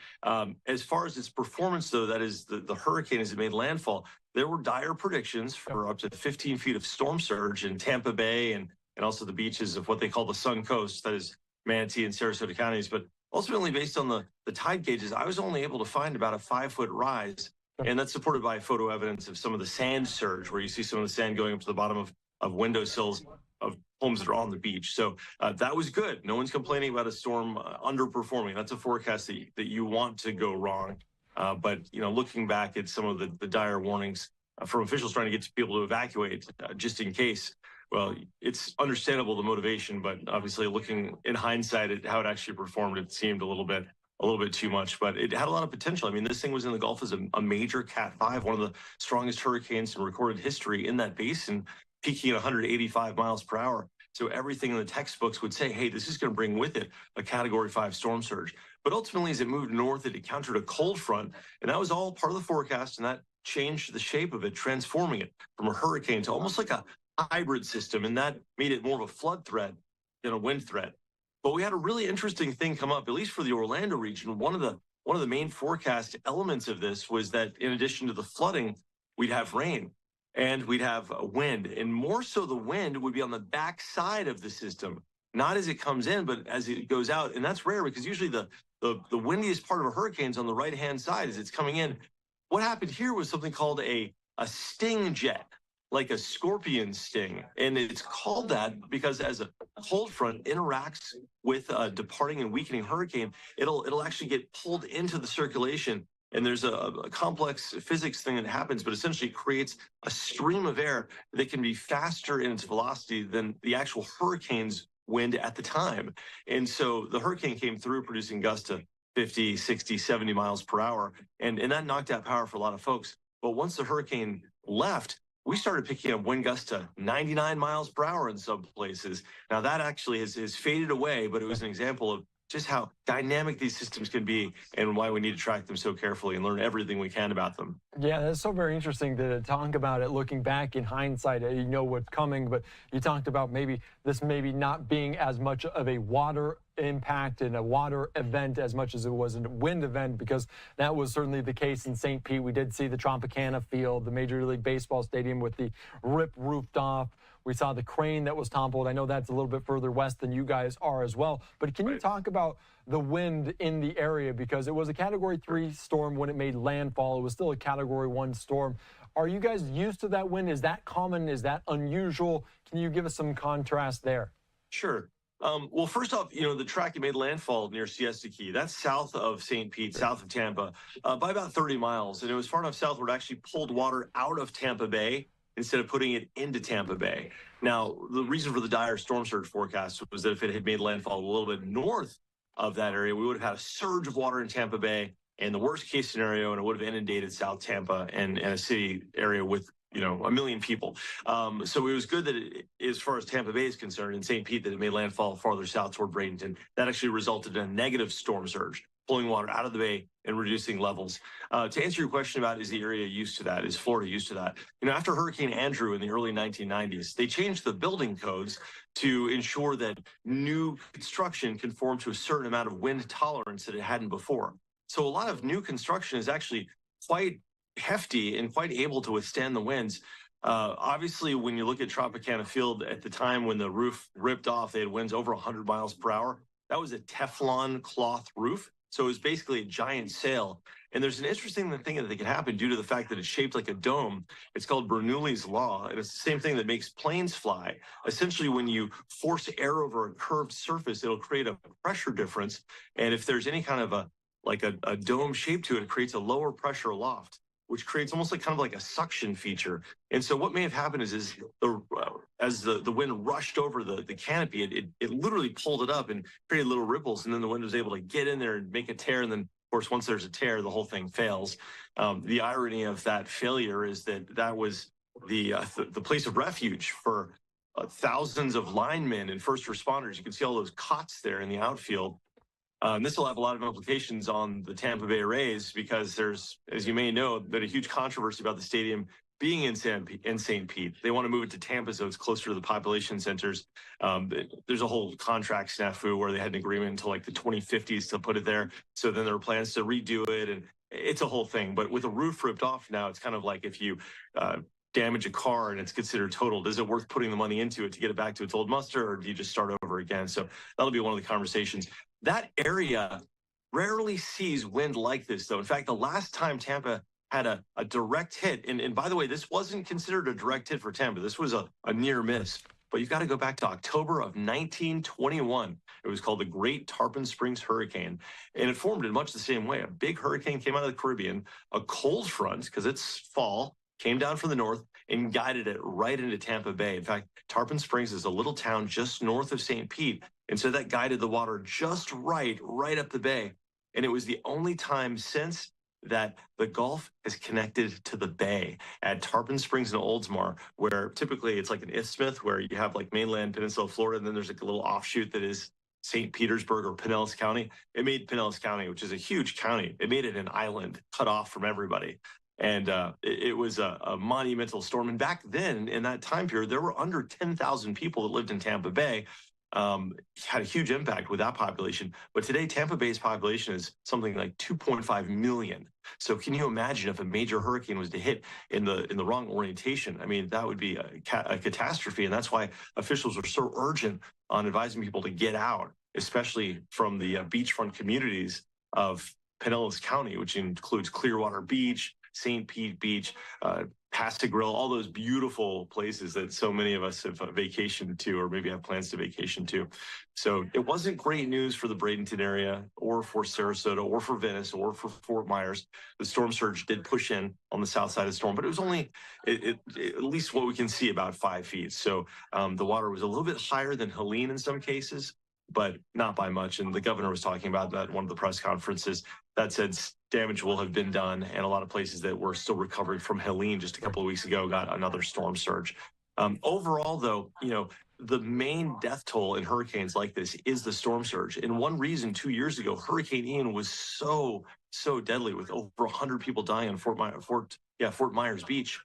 As far as its performance, though, that is the hurricane as it made landfall, there were dire predictions for up to 15 feet of storm surge in Tampa Bay and also the beaches of what they call the Sun Coast, that is Manatee and Sarasota counties. But ultimately, based on the tide gauges, I was only able to find about a 5-foot rise. And that's supported by photo evidence of some of the sand surge, where you see some of the sand going up to the bottom of windowsills of homes that are on the beach. So that was good. No one's complaining about a storm underperforming. That's a forecast that you want to go wrong. But, you know, looking back at some of the dire warnings, from officials trying to get people to evacuate just in case. Well, it's understandable, the motivation, but obviously looking in hindsight at how it actually performed, it seemed a little bit too much, but it had a lot of potential. I mean, this thing was in the Gulf as a major Cat 5, one of the strongest hurricanes in recorded history in that basin, peaking at 185 miles per hour. So everything in the textbooks would say, hey, this is going to bring with it a Category 5 storm surge. But ultimately, as it moved north, it encountered a cold front, and that was all part of the forecast, and that changed the shape of it, transforming it from a hurricane to almost like a hybrid system, and that made it more of a flood threat than a wind threat. But we had a really interesting thing come up, at least for the Orlando region. One of the main forecast elements of this was that in addition to the flooding, we'd have rain and we'd have wind, and more so the wind would be on the back side of the system, not as it comes in, but as it goes out. And that's rare because usually the windiest part of a hurricane is on the right-hand side as it's coming in. What happened here was something called a sting jet, like a scorpion sting. And it's called that because as a cold front interacts with a departing and weakening hurricane, it'll actually get pulled into the circulation. And there's a complex physics thing that happens, but essentially creates a stream of air that can be faster in its velocity than the actual hurricane's wind at the time. And so the hurricane came through producing gusts to 50, 60, 70 miles per hour. And that knocked out power for a lot of folks. But once the hurricane left, we started picking up wind gusts to 99 miles per hour in some places. Now that actually has faded away, but it was an example of just how dynamic these systems can be and why we need to track them so carefully and learn everything we can about them. Yeah, that's so very interesting to talk about it looking back in hindsight. You know what's coming, but you talked about maybe not being as much of a water impact and a water event as much as it was a wind event, because that was certainly the case in St. Pete. We did see the Tropicana Field, the Major League Baseball stadium with the rip roofed off. We saw the crane that was toppled. I know that's a little bit further west than you guys are as well. But can you talk about the wind in the area? Because it was a Category 3 storm when it made landfall. It was still a Category 1 storm. Are you guys used to that wind? Is that common? Is that unusual? Can you give us some contrast there? Sure. Well, first off, the track that made landfall near Siesta Key, that's south of St. Pete, south of Tampa, by about 30 miles. And it was far enough south where it actually pulled water out of Tampa Bay instead of putting it into Tampa Bay. Now, the reason for the dire storm surge forecast was that if it had made landfall a little bit north of that area, we would have had a surge of water in Tampa Bay, and the worst case scenario, and it would have inundated South Tampa and a city area with 1 million people. So it was good that as far as Tampa Bay is concerned, in St. Pete, that it made landfall farther south toward Bradenton. That actually resulted in a negative storm surge, pulling water out of the bay and reducing levels. To answer your question about is the area used to that, is Florida used to that? After Hurricane Andrew in the early 1990s, they changed the building codes to ensure that new construction conformed to a certain amount of wind tolerance that it hadn't before. So a lot of new construction is actually quite hefty and quite able to withstand the winds. Obviously, when you look at Tropicana Field at the time when the roof ripped off, they had winds over 100 miles per hour. That was a Teflon cloth roof. So it was basically a giant sail. And there's an interesting thing that can happen due to the fact that it's shaped like a dome. It's called Bernoulli's Law. And it's the same thing that makes planes fly. Essentially, when you force air over a curved surface, it'll create a pressure difference. And if there's any kind of a dome shape to it, it creates a lower pressure aloft, which creates almost like a suction feature. And so what may have happened is as the wind rushed over the canopy, it literally pulled it up and created little ripples, and then the wind was able to get in there and make a tear. And then, of course, once there's a tear, the whole thing fails. The irony of that failure is that was the place of refuge for thousands of linemen and first responders. You can see all those cots there in the outfield. This will have a lot of implications on the Tampa Bay Rays because there's, as you may know, been a huge controversy about the stadium being in St. Pete. They want to move it to Tampa so it's closer to the population centers. There's a whole contract snafu where they had an agreement until like the 2050s to put it there. So then there were plans to redo it, and it's a whole thing. But with a roof ripped off now, it's kind of like if you damage a car and it's considered totaled, is it worth putting the money into it to get it back to its old muster, or do you just start over again? So that'll be one of the conversations. That area rarely sees wind like this, though. In fact, the last time Tampa had a direct hit, and by the way, this wasn't considered a direct hit for Tampa. This was a near miss. But you've got to go back to October of 1921. It was called the Great Tarpon Springs Hurricane, and it formed in much the same way. A big hurricane came out of the Caribbean, a cold front, because it's fall, came down from the north and guided it right into Tampa Bay. In fact, Tarpon Springs is a little town just north of St. Pete. And so that guided the water just right up the bay. And it was the only time since that the Gulf has connected to the bay at Tarpon Springs and Oldsmar, where typically it's like an isthmus where you have like mainland Peninsula Florida, and then there's like a little offshoot that is St. Petersburg or Pinellas County. It made Pinellas County, which is a huge county, it made it an island cut off from everybody. And it was a monumental storm. And back then, in that time period, there were under 10,000 people that lived in Tampa Bay. Had a huge impact with that population. But today, Tampa Bay's population is something like 2.5 million. So can you imagine if a major hurricane was to hit in the wrong orientation? I mean, that would be a catastrophe. And that's why officials are so urgent on advising people to get out, especially from the beachfront communities of Pinellas County, which includes Clearwater Beach, St. Pete Beach, Pasco Grill, all those beautiful places that so many of us have vacationed to or maybe have plans to vacation to. So it wasn't great news for the Bradenton area or for Sarasota or for Venice or for Fort Myers. The storm surge did push in on the south side of the storm, but it was only at least what we can see about 5 feet. So the water was a little bit higher than Helene in some cases, but not by much. And the governor was talking about that at one of the press conferences. That said, damage will have been done, and a lot of places that were still recovering from Helene just a couple of weeks ago got another storm surge. Overall, though, you know, the main death toll in hurricanes like this is the storm surge. And one reason 2 years ago, Hurricane Ian was so deadly with over 100 people dying on Fort Myers Beach,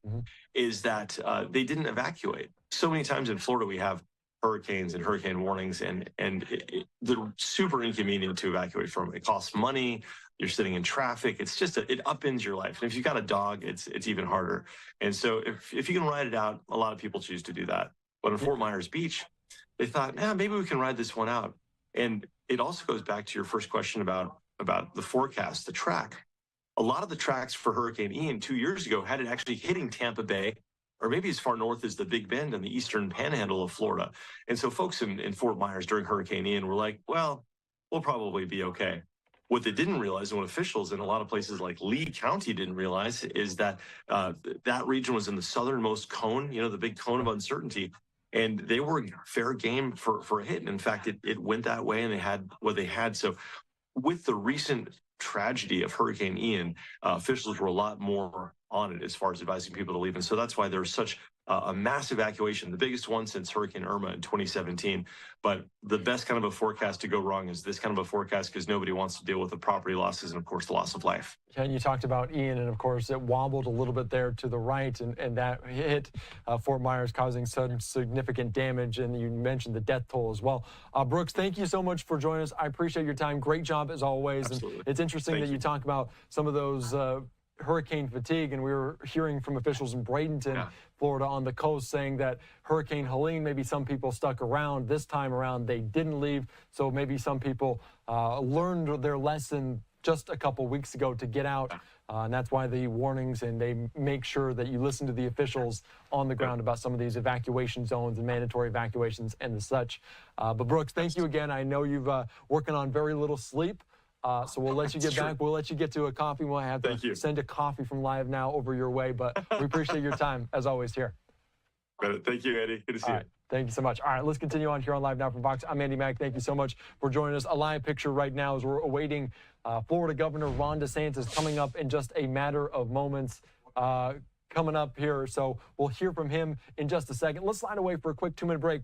is that they didn't evacuate. So many times in Florida, we have hurricanes and hurricane warnings, and they're super inconvenient to evacuate from. It costs money. You're sitting in traffic. It's just, it upends your life. And if you've got a dog, it's even harder. And so if you can ride it out, a lot of people choose to do that. But in Fort Myers Beach, they thought, maybe we can ride this one out. And it also goes back to your first question about the forecast, the track. A lot of the tracks for Hurricane Ian 2 years ago had it actually hitting Tampa Bay, or maybe as far north as the Big Bend and the eastern panhandle of Florida. And so folks in Fort Myers during Hurricane Ian were like, well, we'll probably be okay. What they didn't realize, and what officials in a lot of places like Lee County didn't realize, is that that region was in the southernmost cone, you know, the big cone of uncertainty, and they were fair game for a hit. And in fact, it went that way, and they had what they had. So with the recent tragedy of Hurricane Ian, officials were a lot more on it as far as advising people to leave. And so that's why there's such a massive evacuation, the biggest one since Hurricane Irma in 2017. But the best kind of a forecast to go wrong is this kind of a forecast, because nobody wants to deal with the property losses and, of course, the loss of life. And you talked about Ian, and of course, it wobbled a little bit there to the right, and that hit Fort Myers, causing some significant damage. And you mentioned the death toll as well. Brooks, thank you so much for joining us. I appreciate your time. Great job as always. Absolutely. And it's interesting that you talk about some of those hurricane fatigue, and we were hearing from officials in Bradenton, Florida, on the coast, saying that Hurricane Helene, maybe some people stuck around. This time around, they didn't leave, so maybe some people learned their lesson just a couple weeks ago to get out, and that's why the warnings, and they make sure that you listen to the officials on the ground about some of these evacuation zones and mandatory evacuations and the such. But Brooks, thank you again. I know you've working on very little sleep. So we'll let you get back. We'll let you get to a coffee. We'll have to send a coffee from LiveNOW over your way, but we appreciate your time, as always, here. Thank you, Eddie. Good to see you. Thank you so much. All right, let's continue on here on LiveNOW from Fox. I'm Andy Mack. Thank you so much for joining us. A live picture right now as we're awaiting Florida Governor Ron DeSantis coming up in just a matter of moments. Coming up here, so we'll hear from him in just a second. Let's slide away for a quick 2-minute break.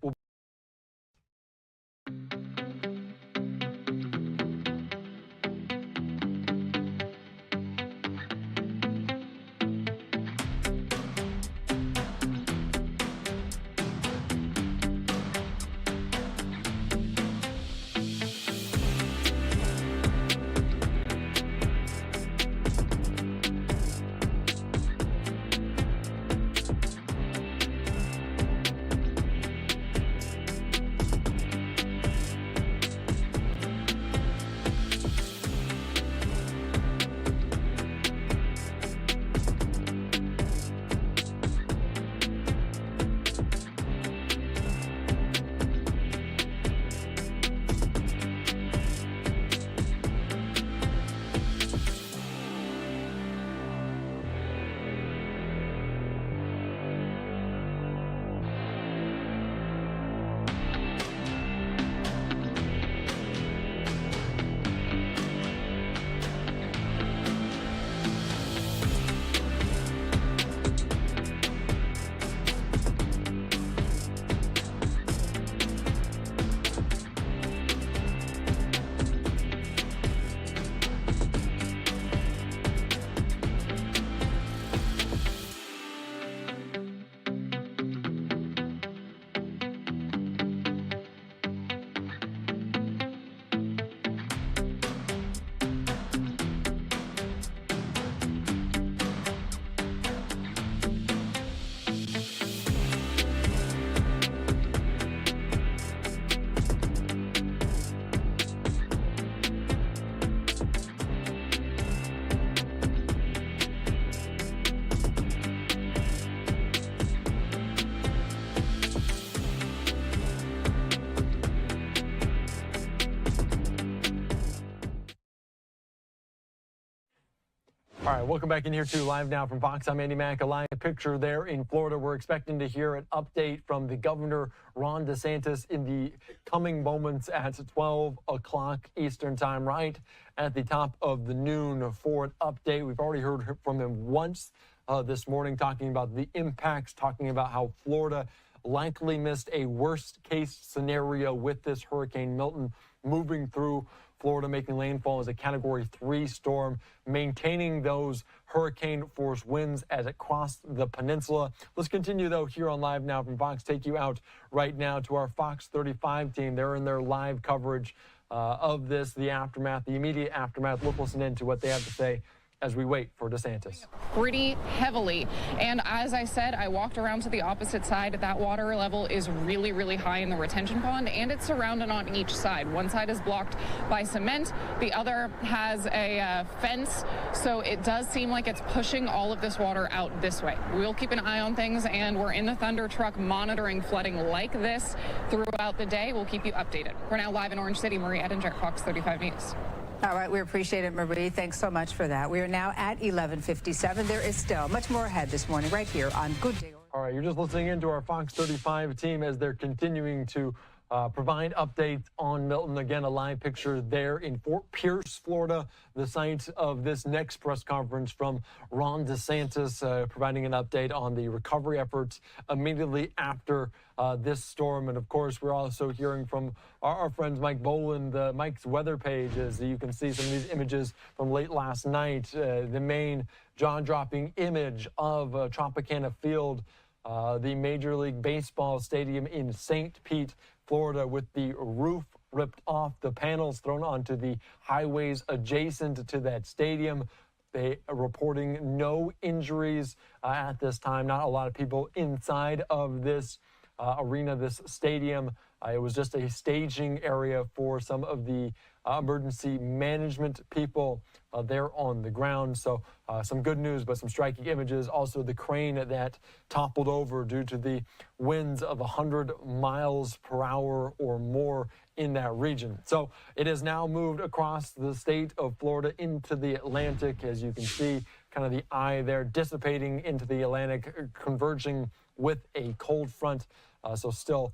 welcome back in here to Live Now from Fox. I'm Andy Mack. A live picture there in Florida. We're expecting to hear an update from the governor, Ron DeSantis, in the coming moments at 12 o'clock Eastern time, right at the top of the noon for an update. We've already heard from him once this morning, talking about the impacts, talking about how Florida likely missed a worst-case scenario with this Hurricane Milton moving through Florida, making landfall as a Category 3 storm, maintaining those hurricane-force winds as it crossed the peninsula. Let's continue, though, here on Live Now from Fox. Take you out right now to our Fox 35 team. They're in their live coverage of this, the aftermath, the immediate aftermath. Let's listen in to what they have to say as we wait for DeSantis. Pretty heavily. And as I said, I walked around to the opposite side. That water level is really, really high in the retention pond, and it's surrounded on each side. One side is blocked by cement. The other has a fence. So it does seem like it's pushing all of this water out this way. We'll keep an eye on things, and we're in the Thunder truck monitoring flooding like this throughout the day. We'll keep you updated. We're now live in Orange City. Marie Edinger, Fox 35 News. All right, we appreciate it, Marie. Thanks so much for that. We are now at 11:57. There is still much more ahead this morning right here on Good Day. All right, you're just listening into our Fox 35 team as they're continuing to provide updates on Milton. Again, a live picture there in Fort Pierce, Florida, the site of this next press conference from Ron DeSantis, providing an update on the recovery efforts immediately after this storm. And of course, we're also hearing from our friends Mike Boland, Mike's weather page, as you can see some of these images from late last night. The main jaw-dropping image of Tropicana Field, the Major League Baseball stadium in St. Pete, Florida, with the roof ripped off, the panels thrown onto the highways adjacent to that stadium. They are reporting no injuries at this time. Not a lot of people inside of this arena, this stadium. It was just a staging area for some of the emergency management people there on the ground. So some good news, but some striking images. Also, the crane that toppled over due to the winds of 100 miles per hour or more in that region. So it has now moved across the state of Florida into the Atlantic, as you can see, kind of the eye there dissipating into the Atlantic, converging with a cold front. So still,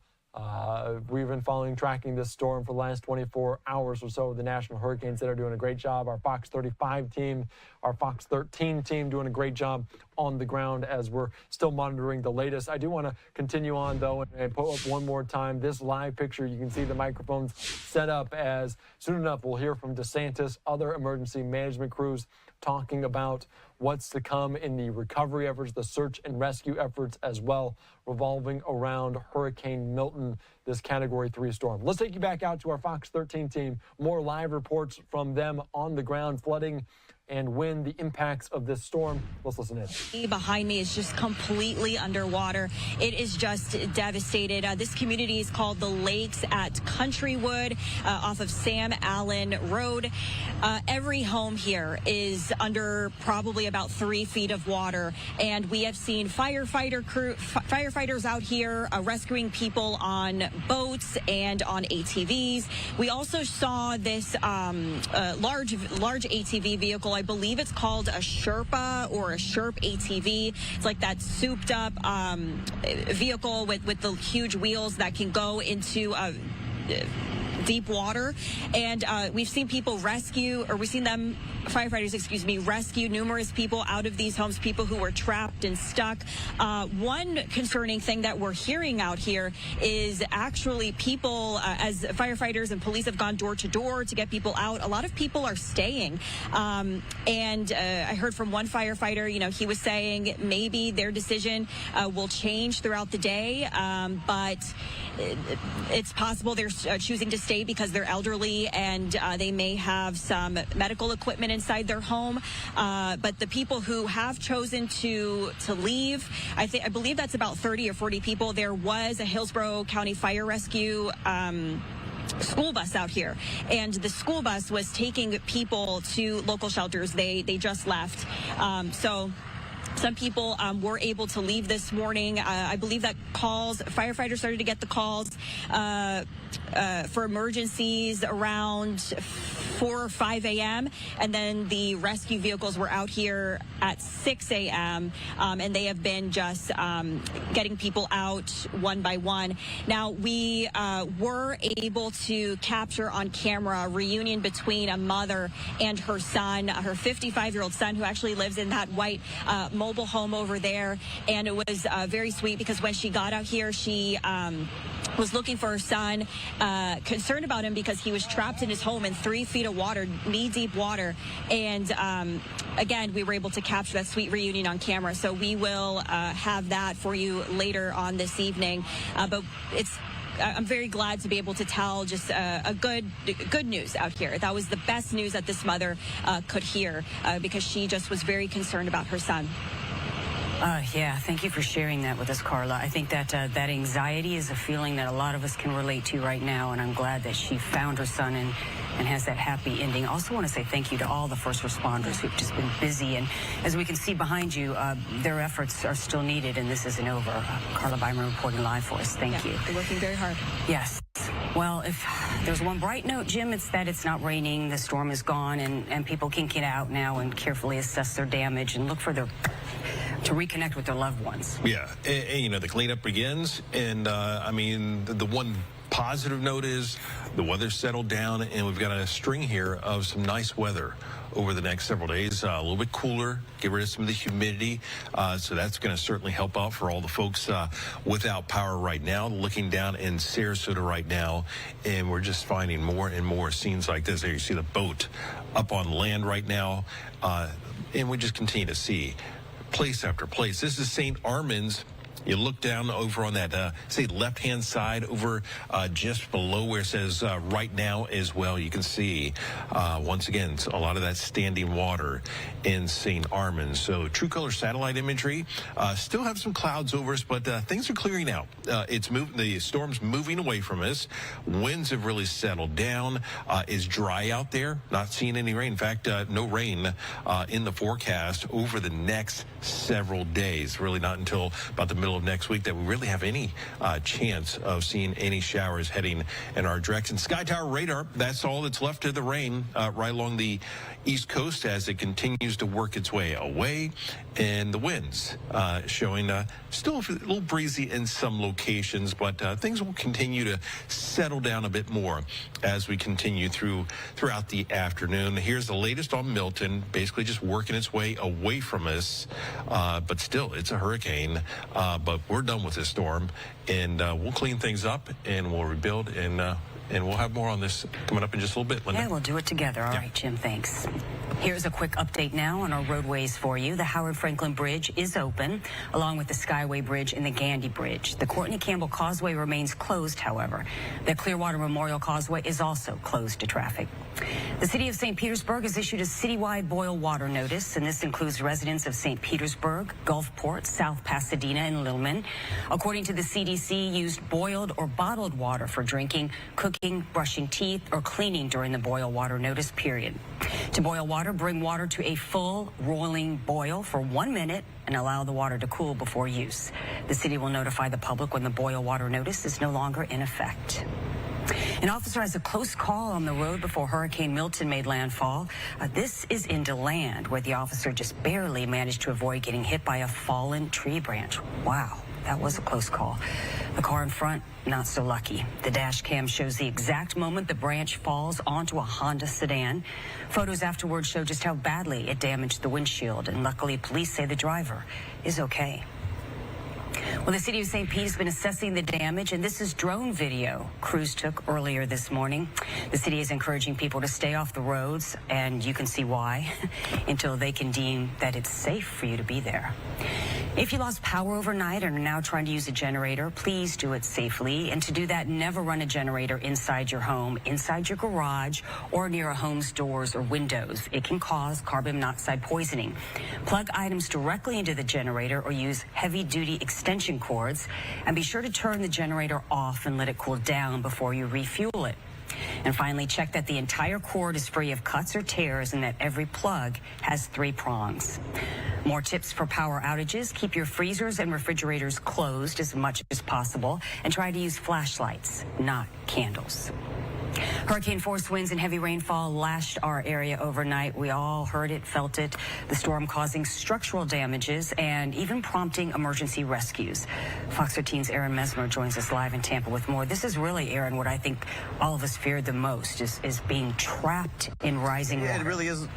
we've been tracking this storm for the last 24 hours or so. The National Hurricane Center doing a great job. Our Fox 35 team, our Fox 13 team doing a great job on the ground as we're still monitoring the latest. I do want to continue on, though, and put up one more time this live picture. You can see the microphones set up, as soon enough we'll hear from DeSantis, other emergency management crews talking about what's to come in the recovery efforts, the search and rescue efforts as well, revolving around Hurricane Milton, this Category 3 storm. Let's take you back out to our Fox 13 team. More live reports from them on the ground, flooding and when the impacts of this storm. Let's listen in. Behind me is just completely underwater. It is just devastated. This community is called the Lakes at Countrywood off of Sam Allen Road. Every home here is under probably about 3 feet of water, and we have seen firefighters out here rescuing people on boats and on ATVs. We also saw this large ATV vehicle. I believe it's called a Sherpa or a Sherp ATV. It's like that souped up vehicle with the huge wheels that can go into deep water. And we've seen people firefighters, rescue numerous people out of these homes, people who were trapped and stuck. One concerning thing that we're hearing out here is actually people, as firefighters and police have gone door to door to get people out, a lot of people are staying. And I heard from one firefighter, he was saying maybe their decision will change throughout the day, but it's possible they're choosing to stay because they're elderly and they may have some medical equipment inside their home. But the people who have chosen to leave, I believe that's about 30 or 40 people. There was a Hillsboro County Fire Rescue school bus out here, and the school bus was taking people to local shelters. They just left. So Some people were able to leave this morning. I believe that firefighters started to get the calls for emergencies around 4 or 5 a.m. And then the rescue vehicles were out here at 6 a.m. And they have been just getting people out one by one. Now, we were able to capture on camera a reunion between a mother and her son, her 55-year-old son, who actually lives in that white mobile home over there. And it was very sweet because when she got out here, she was looking for her son, concerned about him because he was trapped in his home in 3 feet of water, knee-deep water. And again, we were able to capture that sweet reunion on camera. So we will have that for you later on this evening. But I'm very glad to be able to tell just a good news out here. That was the best news that this mother could hear because she just was very concerned about her son. Yeah, thank you for sharing that with us, Carla. I think that that anxiety is a feeling that a lot of us can relate to right now, and I'm glad that she found her son and has that happy ending. I also want to say thank you to all the first responders who've just been busy, and as we can see behind you, their efforts are still needed, and this isn't over. Carla Byman reporting live for us. Thank you. They're working very hard. Yes. Well, if there's one bright note, Jim, it's that it's not raining, the storm is gone, and people can get out now and carefully assess their damage and look for to reconnect with their loved ones. Yeah, and you know, the cleanup begins, and I mean, the one positive note is the weather's settled down, and we've got a string here of some nice weather over the next several days. A little bit cooler, get rid of some of the humidity, so that's going to certainly help out for all the folks without power right now. Looking down in Sarasota right now, and we're just finding more and more scenes like this. There you see the boat up on land right now, and we just continue to see place after place. This is St. Armand's. You look down over on that, say, left-hand side over just below where it says right now as well. You can see, once again, a lot of that standing water in St. Armand's. So true color satellite imagery. Still have some clouds over us, but things are clearing out. The storm's moving away from us. Winds have really settled down. It's dry out there. Not seeing any rain. In fact, no rain in the forecast over the next several days. Really not until about the middle of next week that we really have any chance of seeing any showers heading in our direction. Sky Tower radar, that's all that's left of the rain right along the east coast as it continues to work its way away, and the winds showing still a little breezy in some locations, but things will continue to settle down a bit more as we continue throughout the afternoon. Here's the latest on Milton, basically just working its way away from us, but still it's a hurricane, but we're done with this storm, and we'll clean things up and we'll rebuild, and we'll have more on this coming up in just a little bit, Linda. Yeah, we'll do it together. All right, Jim, thanks. Here's a quick update now on our roadways for you. The Howard Franklin Bridge is open, along with the Skyway Bridge and the Gandy Bridge. The Courtney Campbell Causeway remains closed, however. The Clearwater Memorial Causeway is also closed to traffic. The city of St. Petersburg has issued a citywide boil water notice, and this includes residents of St. Petersburg, Gulfport, South Pasadena, and Littleman. According to the CDC, used boiled or bottled water for drinking, cooking, brushing teeth, or cleaning during the boil water notice period. To boil water, bring water to a full rolling boil for 1 minute and allow the water to cool before use. The city will notify the public when the boil water notice is no longer in effect. An officer has a close call on the road before Hurricane Milton made landfall. This is in DeLand, where the officer just barely managed to avoid getting hit by a fallen tree branch. Wow, that was a close call. The car in front, not so lucky. The dash cam shows the exact moment the branch falls onto a Honda sedan. Photos afterwards show just how badly it damaged the windshield, and luckily police say the driver is okay. Well, the city of St. Pete has been assessing the damage, and this is drone video crews took earlier this morning. The city is encouraging people to stay off the roads, and you can see why, until they can deem that it's safe for you to be there. If you lost power overnight and are now trying to use a generator, please do it safely. And to do that, never run a generator inside your home, inside your garage, or near a home's doors or windows. It can cause carbon monoxide poisoning. Plug items directly into the generator or use heavy-duty extension cords. And be sure to turn the generator off and let it cool down before you refuel it. And finally, check that the entire cord is free of cuts or tears and that every plug has 3 prongs. More tips for power outages. Keep your freezers and refrigerators closed as much as possible and try to use flashlights, not candles. Hurricane force winds and heavy rainfall lashed our area overnight. We all heard it, felt it. The storm causing structural damages and even prompting emergency rescues. Fox 13's Aaron Mesmer joins us live in Tampa with more. This is really, Aaron, what I think all of us feared the most is being trapped in rising water. It really is.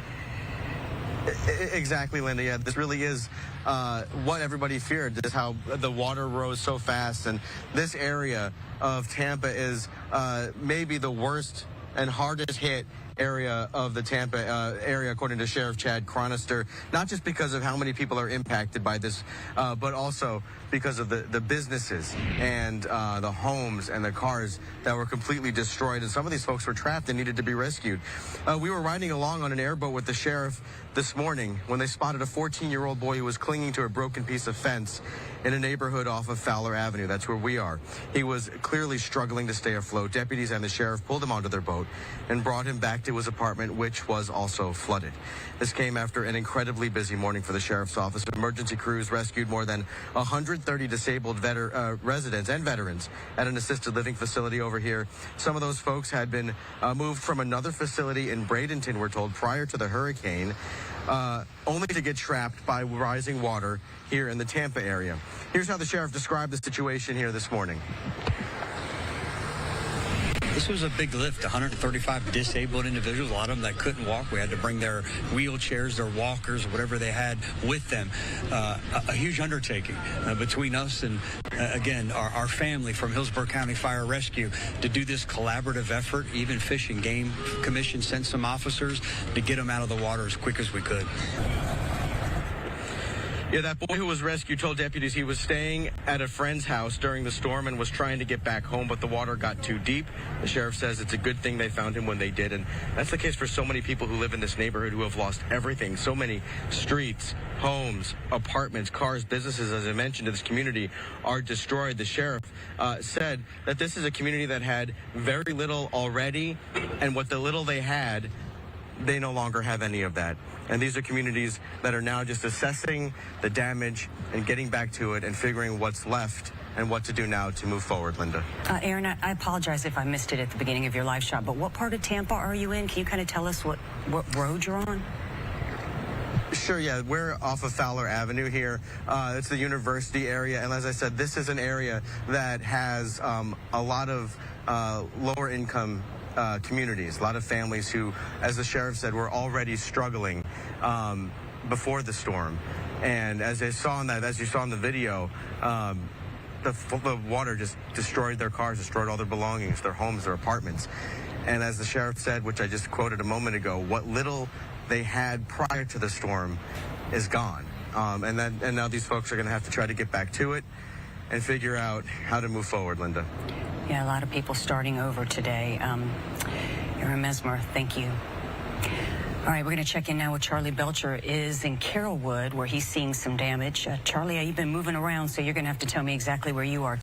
Exactly, Linda. Yeah, this really is what everybody feared, is how the water rose so fast. And this area of Tampa is maybe the worst and hardest hit area of the Tampa area, according to Sheriff Chad Chronister, not just because of how many people are impacted by this, but also because of the businesses and the homes and the cars that were completely destroyed. And some of these folks were trapped and needed to be rescued. We were riding along on an airboat with the sheriff this morning when they spotted a 14-year-old boy who was clinging to a broken piece of fence in a neighborhood off of Fowler Avenue. That's where we are. He was clearly struggling to stay afloat. Deputies and the sheriff pulled him onto their boat and brought him back to his apartment, which was also flooded. This came after an incredibly busy morning for the sheriff's office. Emergency crews rescued more than 130 disabled residents and veterans at an assisted living facility over here. Some of those folks had been moved from another facility in Bradenton, we're told, prior to the hurricane, only to get trapped by rising water here in the Tampa area. Here's how the sheriff described the situation here this morning. This was a big lift, 135 disabled individuals, a lot of them that couldn't walk. We had to bring their wheelchairs, their walkers, whatever they had with them. A huge undertaking between us and, again, our family from Hillsboro County Fire Rescue to do this collaborative effort. Even Fish and Game Commission sent some officers to get them out of the water as quick as we could. Yeah, that boy who was rescued told deputies he was staying at a friend's house during the storm and was trying to get back home, but the water got too deep. The sheriff says it's a good thing they found him when they did, and that's the case for so many people who live in this neighborhood who have lost everything. So many streets, homes, apartments, cars, businesses, as I mentioned, in this community are destroyed. The sheriff said that this is a community that had very little already, and what the little they had, they no longer have any of that. And these are communities that are now just assessing the damage and getting back to it and figuring what's left and what to do now to move forward, Linda. Aaron, I apologize if I missed it at the beginning of your live shot, but what part of Tampa are you in? Can you kind of tell us what road you're on? Sure, yeah. We're off of Fowler Avenue here. It's the university area. And as I said, this is an area that has a lot of lower income communities, a lot of families who, as the sheriff said, were already struggling before the storm. And as you saw in the video, the water just destroyed their cars, destroyed all their belongings, their homes, their apartments. And as the sheriff said, which I just quoted a moment ago, what little they had prior to the storm is gone. And now these folks are going to have to try to get back to it and figure out how to move forward, Linda. Yeah, a lot of people starting over today. Aaron Mesmer, thank you. All right, we're going to check in now with Charlie Belcher is in Carrollwood, where he's seeing some damage. Charlie, you've been moving around, so you're going to have to tell me exactly where you are.